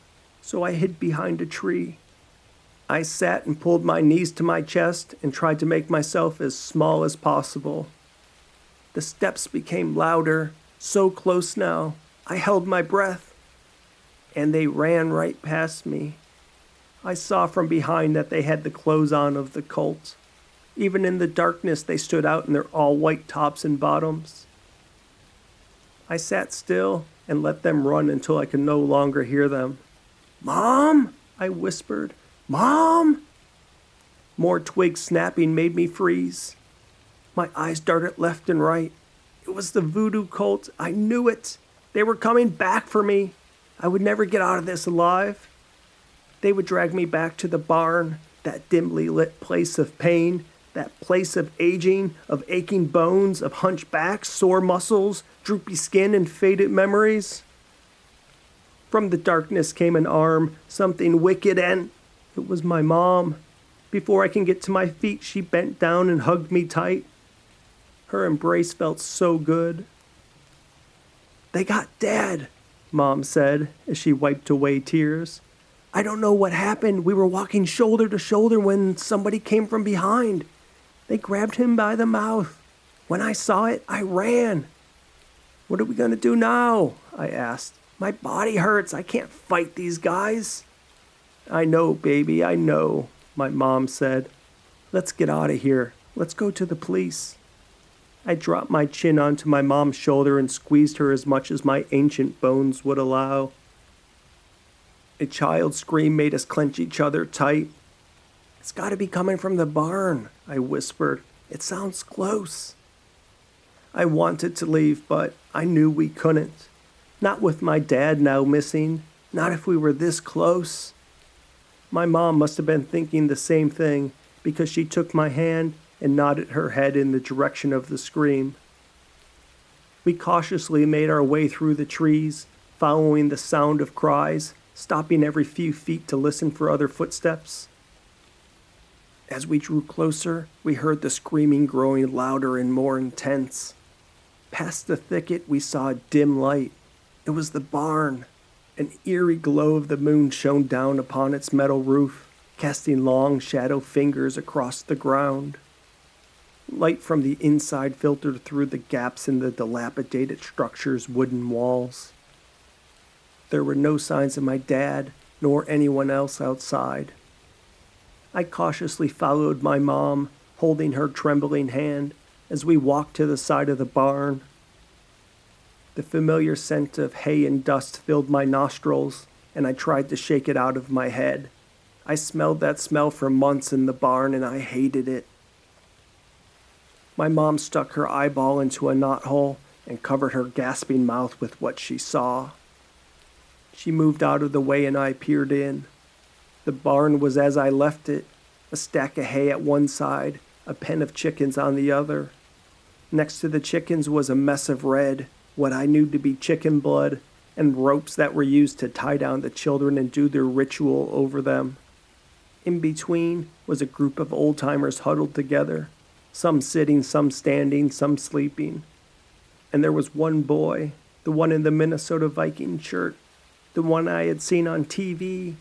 So I hid behind a tree. I sat and pulled my knees to my chest and tried to make myself as small as possible. The steps became louder, so close now. I held my breath, and they ran right past me. I saw from behind that they had the clothes on of the cult. Even in the darkness, they stood out in their all-white tops and bottoms. I sat still and let them run until I could no longer hear them. Mom, I whispered. Mom! More twigs snapping made me freeze. My eyes darted left and right. It was the voodoo cult. I knew it. They were coming back for me. I would never get out of this alive. They would drag me back to the barn, that dimly lit place of pain, that place of aging, of aching bones, of hunched backs, sore muscles, droopy skin, and faded memories. From the darkness came an arm, something wicked, and it was my mom. Before I can get to my feet, she bent down and hugged me tight. Her embrace felt so good. They got Dad, Mom said as she wiped away tears. I don't know what happened. We were walking shoulder to shoulder when somebody came from behind. They grabbed him by the mouth. When I saw it, I ran. What are we going to do now? I asked. My body hurts. I can't fight these guys. I know, baby, I know, my mom said. Let's get out of here. Let's go to the police. I dropped my chin onto my mom's shoulder and squeezed her as much as my ancient bones would allow. A child's scream made us clench each other tight. It's got to be coming from the barn, I whispered. It sounds close. I wanted to leave, but I knew we couldn't. Not with my dad now missing. Not if we were this close. My mom must have been thinking the same thing because she took my hand and nodded her head in the direction of the scream. We cautiously made our way through the trees, following the sound of cries, stopping every few feet to listen for other footsteps. As we drew closer, we heard the screaming growing louder and more intense. Past the thicket, we saw a dim light. It was the barn. An eerie glow of the moon shone down upon its metal roof, casting long shadow fingers across the ground. Light from the inside filtered through the gaps in the dilapidated structure's wooden walls. There were no signs of my dad, nor anyone else outside. I cautiously followed my mom, holding her trembling hand, as we walked to the side of the barn. The familiar scent of hay and dust filled my nostrils, and I tried to shake it out of my head. I smelled that smell for months in the barn, and I hated it. My mom stuck her eyeball into a knothole and covered her gasping mouth with what she saw. She moved out of the way and I peered in. The barn was as I left it, a stack of hay at one side, a pen of chickens on the other. Next to the chickens was a mess of red, what I knew to be chicken blood, and ropes that were used to tie down the children and do their ritual over them. In between was a group of old-timers huddled together, some sitting, some standing, some sleeping. And there was one boy, the one in the Minnesota Viking shirt, the one I had seen on TV,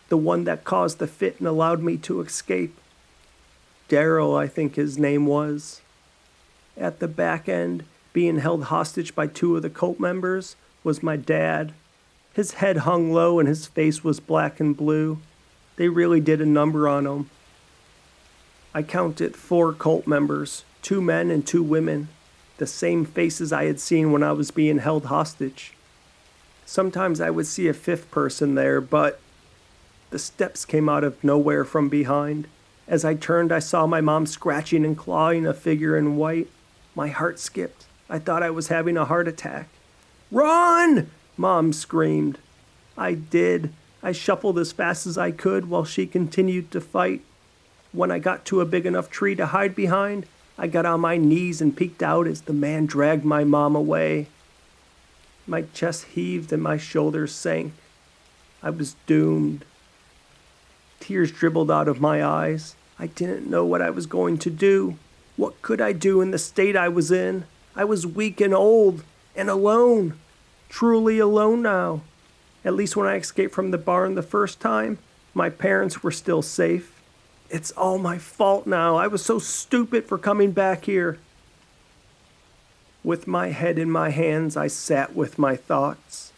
the one that caused the fit and allowed me to escape. Daryl, I think his name was. At the back end, being held hostage by two of the cult members, was my dad. His head hung low and his face was black and blue. They really did a number on him. I counted 4 cult members, 2 men and 2 women, the same faces I had seen when I was being held hostage. Sometimes I would see a 5th person there, but the steps came out of nowhere from behind. As I turned, I saw my mom scratching and clawing a figure in white. My heart skipped. I thought I was having a heart attack. "Run!" Mom screamed. I did. I shuffled as fast as I could while she continued to fight. When I got to a big enough tree to hide behind, I got on my knees and peeked out as the man dragged my mom away. My chest heaved and my shoulders sank. I was doomed. Tears dribbled out of my eyes. I didn't know what I was going to do. What could I do in the state I was in? I was weak and old and alone. Truly alone now. At least when I escaped from the barn the first time, my parents were still safe. It's all my fault now. I was so stupid for coming back here. With my head in my hands, I sat with my thoughts.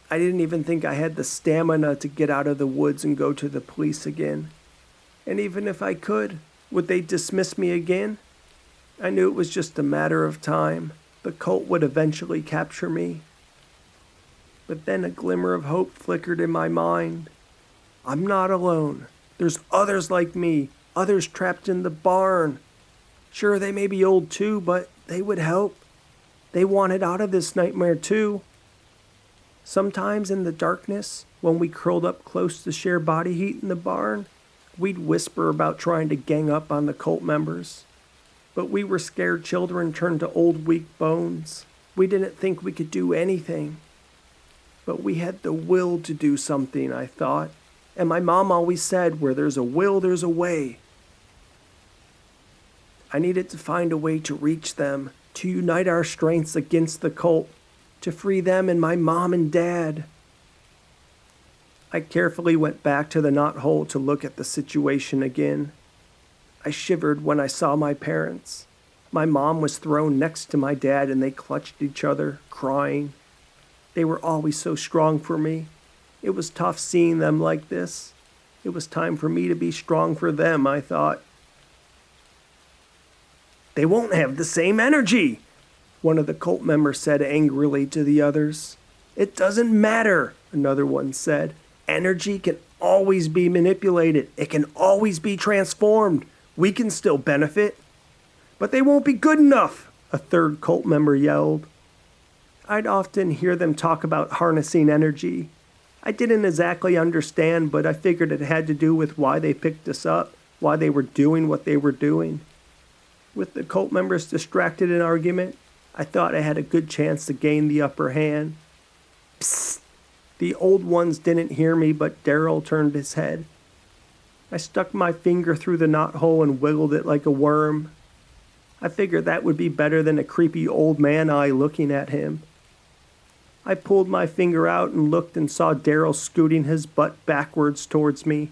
I didn't even think I had the stamina to get out of the woods and go to the police again. And even if I could, would they dismiss me again? I knew it was just a matter of time. The cult would eventually capture me. But then a glimmer of hope flickered in my mind. I'm not alone. There's others like me, others trapped in the barn. Sure, they may be old too, but they would help. They wanted out of this nightmare too. Sometimes in the darkness, when we curled up close to share body heat in the barn, we'd whisper about trying to gang up on the cult members. But we were scared children turned to old weak bones. We didn't think we could do anything. But we had the will to do something, I thought. And my mom always said, where there's a will, there's a way. I needed to find a way to reach them, to unite our strengths against the cult, to free them and my mom and dad. I carefully went back to the knothole to look at the situation again. I shivered when I saw my parents. My mom was thrown next to my dad and they clutched each other, crying. They were always so strong for me. It was tough seeing them like this. It was time for me to be strong for them, I thought. They won't have the same energy, one of the cult members said angrily to the others. It doesn't matter, another one said. Energy can always be manipulated. It can always be transformed. We can still benefit. But they won't be good enough, a third cult member yelled. I'd often hear them talk about harnessing energy. I didn't exactly understand, but I figured it had to do with why they picked us up, why they were doing what they were doing. With the cult members distracted in argument, I thought I had a good chance to gain the upper hand. Psst, The old ones didn't hear me, but Daryl turned his head. I stuck my finger through the knothole and wiggled it like a worm. I figured that would be better than a creepy old man eye looking at him. I pulled my finger out and looked and saw Daryl scooting his butt backwards towards me.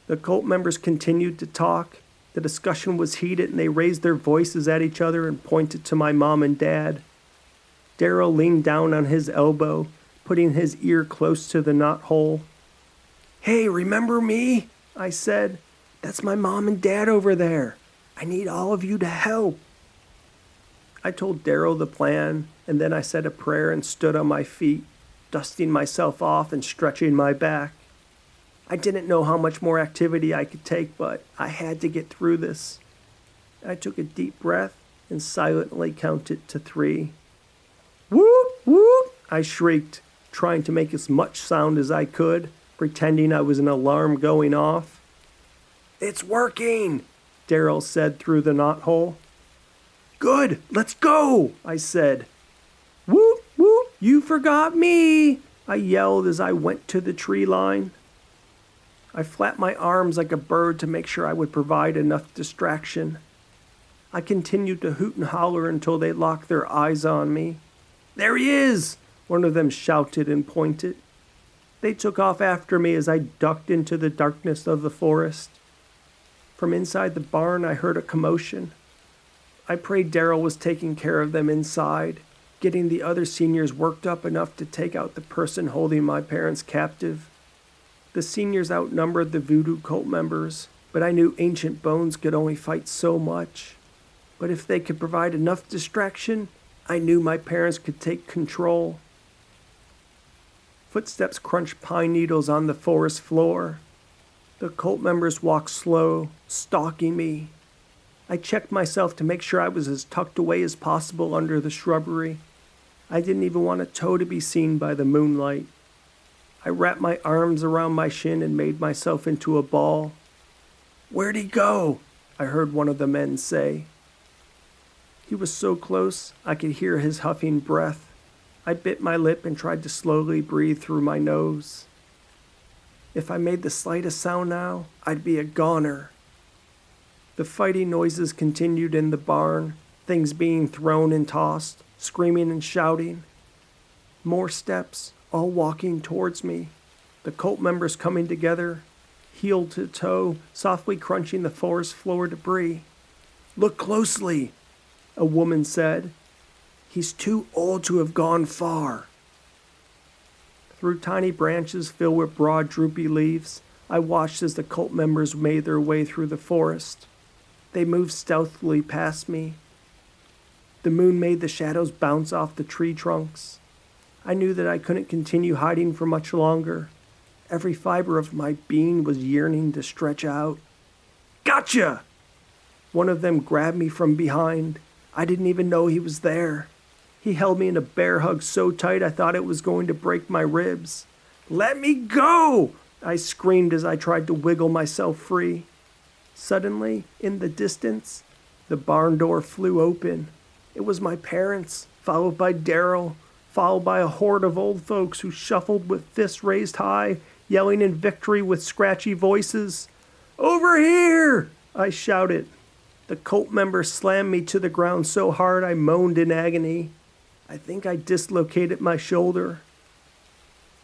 The cult members continued to talk. The discussion was heated and they raised their voices at each other and pointed to my mom and dad. Daryl leaned down on his elbow, putting his ear close to the knothole. "Hey, remember me?" I said. "That's my mom and dad over there. I need all of you to help." I told Daryl the plan, and then I said a prayer and stood on my feet, dusting myself off and stretching my back. I didn't know how much more activity I could take, but I had to get through this. I took a deep breath and silently counted to 3. "Woot! Woot!" I shrieked, trying to make as much sound as I could, pretending I was an alarm going off. "It's working," Daryl said through the knothole. "Good, let's go," I said. "Woot! Woot! You forgot me," I yelled as I went to the tree line. I flapped my arms like a bird to make sure I would provide enough distraction. I continued to hoot and holler until they locked their eyes on me. "There he is!" one of them shouted and pointed. They took off after me as I ducked into the darkness of the forest. From inside the barn, I heard a commotion. I prayed Daryl was taking care of them inside, getting the other seniors worked up enough to take out the person holding my parents captive. The seniors outnumbered the voodoo cult members, but I knew Ancient Bones could only fight so much. But if they could provide enough distraction, I knew my parents could take control. Footsteps crunched pine needles on the forest floor. The cult members walked slow, stalking me. I checked myself to make sure I was as tucked away as possible under the shrubbery. I didn't even want a toe to be seen by the moonlight. I wrapped my arms around my shin and made myself into a ball. "Where'd he go?" I heard one of the men say. He was so close, I could hear his huffing breath. I bit my lip and tried to slowly breathe through my nose. If I made the slightest sound now, I'd be a goner. The fighting noises continued in the barn, things being thrown and tossed, screaming and shouting. More steps, all walking towards me. The cult members coming together, heel to toe, softly crunching the forest floor debris. "Look closely," a woman said. "He's too old to have gone far." Through tiny branches filled with broad, droopy leaves, I watched as the cult members made their way through the forest. They moved stealthily past me. The moon made the shadows bounce off the tree trunks. I knew that I couldn't continue hiding for much longer. Every fiber of my being was yearning to stretch out. "Gotcha!" One of them grabbed me from behind. I didn't even know he was there. He held me in a bear hug so tight I thought it was going to break my ribs. "Let me go!" I screamed as I tried to wiggle myself free. Suddenly, in the distance, the barn door flew open. It was my parents, followed by Daryl, followed by a horde of old folks who shuffled with fists raised high, yelling in victory with scratchy voices. "Over here!" I shouted. The cult member slammed me to the ground so hard I moaned in agony. I think I dislocated my shoulder.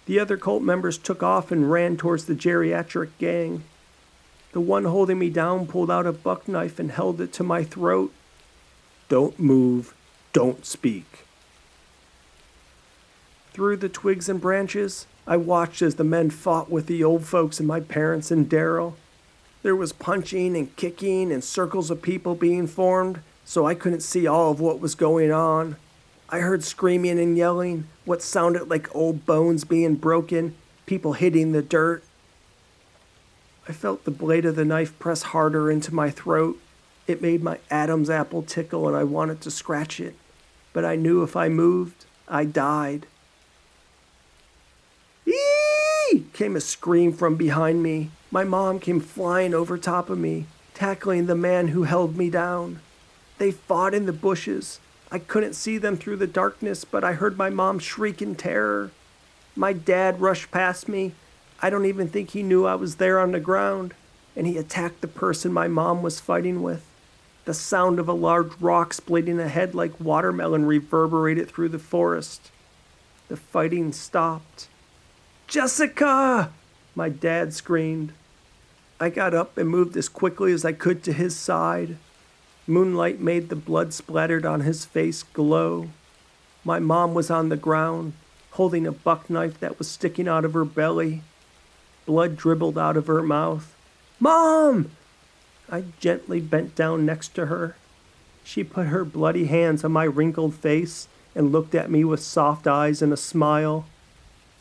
The other cult members took off and ran towards the geriatric gang. The one holding me down pulled out a buck knife and held it to my throat. "Don't move, don't speak." Through the twigs and branches, I watched as the men fought with the old folks and my parents and Daryl. There was punching and kicking and circles of people being formed, so I couldn't see all of what was going on. I heard screaming and yelling, what sounded like old bones being broken, people hitting the dirt. I felt the blade of the knife press harder into my throat. It made my Adam's apple tickle and I wanted to scratch it, but I knew if I moved, I died. "Eee!" came a scream from behind me. My mom came flying over top of me, tackling the man who held me down. They fought in the bushes. I couldn't see them through the darkness, but I heard my mom shriek in terror. My dad rushed past me. I don't even think he knew I was there on the ground, and he attacked the person my mom was fighting with. The sound of a large rock splitting ahead like watermelon reverberated through the forest. The fighting stopped. "Jessica!" my dad screamed. I got up and moved as quickly as I could to his side. Moonlight made the blood splattered on his face glow. My mom was on the ground, holding a buck knife that was sticking out of her belly. Blood dribbled out of her mouth. "Mom!" I gently bent down next to her. She put her bloody hands on my wrinkled face and looked at me with soft eyes and a smile.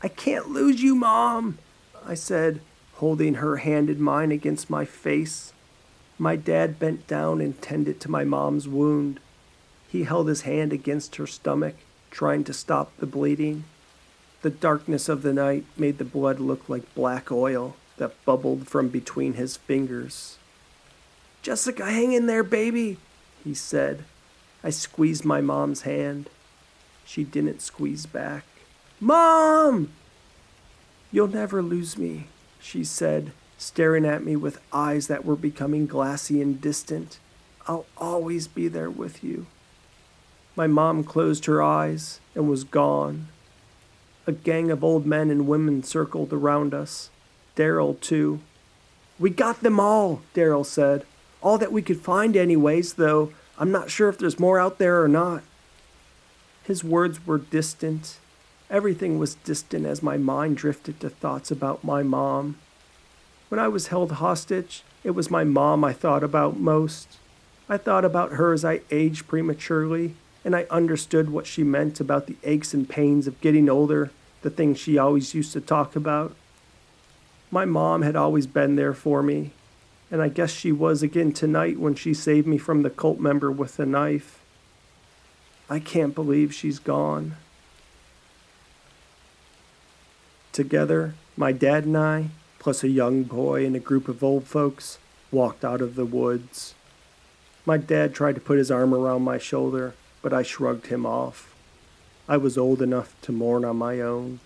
"I can't lose you, Mom," I said, holding her hand in mine against my face. My dad bent down and tended to my mom's wound. He held his hand against her stomach, trying to stop the bleeding. The darkness of the night made the blood look like black oil that bubbled from between his fingers. "Jessica, hang in there, baby," he said. I squeezed my mom's hand. She didn't squeeze back. "Mom!" "You'll never lose me," she said, staring at me with eyes that were becoming glassy and distant. "I'll always be there with you." My mom closed her eyes and was gone. A gang of old men and women circled around us. Daryl, too. "We got them all," Daryl said. "All that we could find anyways, though I'm not sure if there's more out there or not." His words were distant. Everything was distant as my mind drifted to thoughts about my mom. When I was held hostage, it was my mom I thought about most. I thought about her as I aged prematurely, and I understood what she meant about the aches and pains of getting older, the things she always used to talk about. My mom had always been there for me, and I guess she was again tonight when she saved me from the cult member with the knife. I can't believe she's gone. Together, my dad and I, plus a young boy and a group of old folks, walked out of the woods. My dad tried to put his arm around my shoulder, but I shrugged him off. I was old enough to mourn on my own.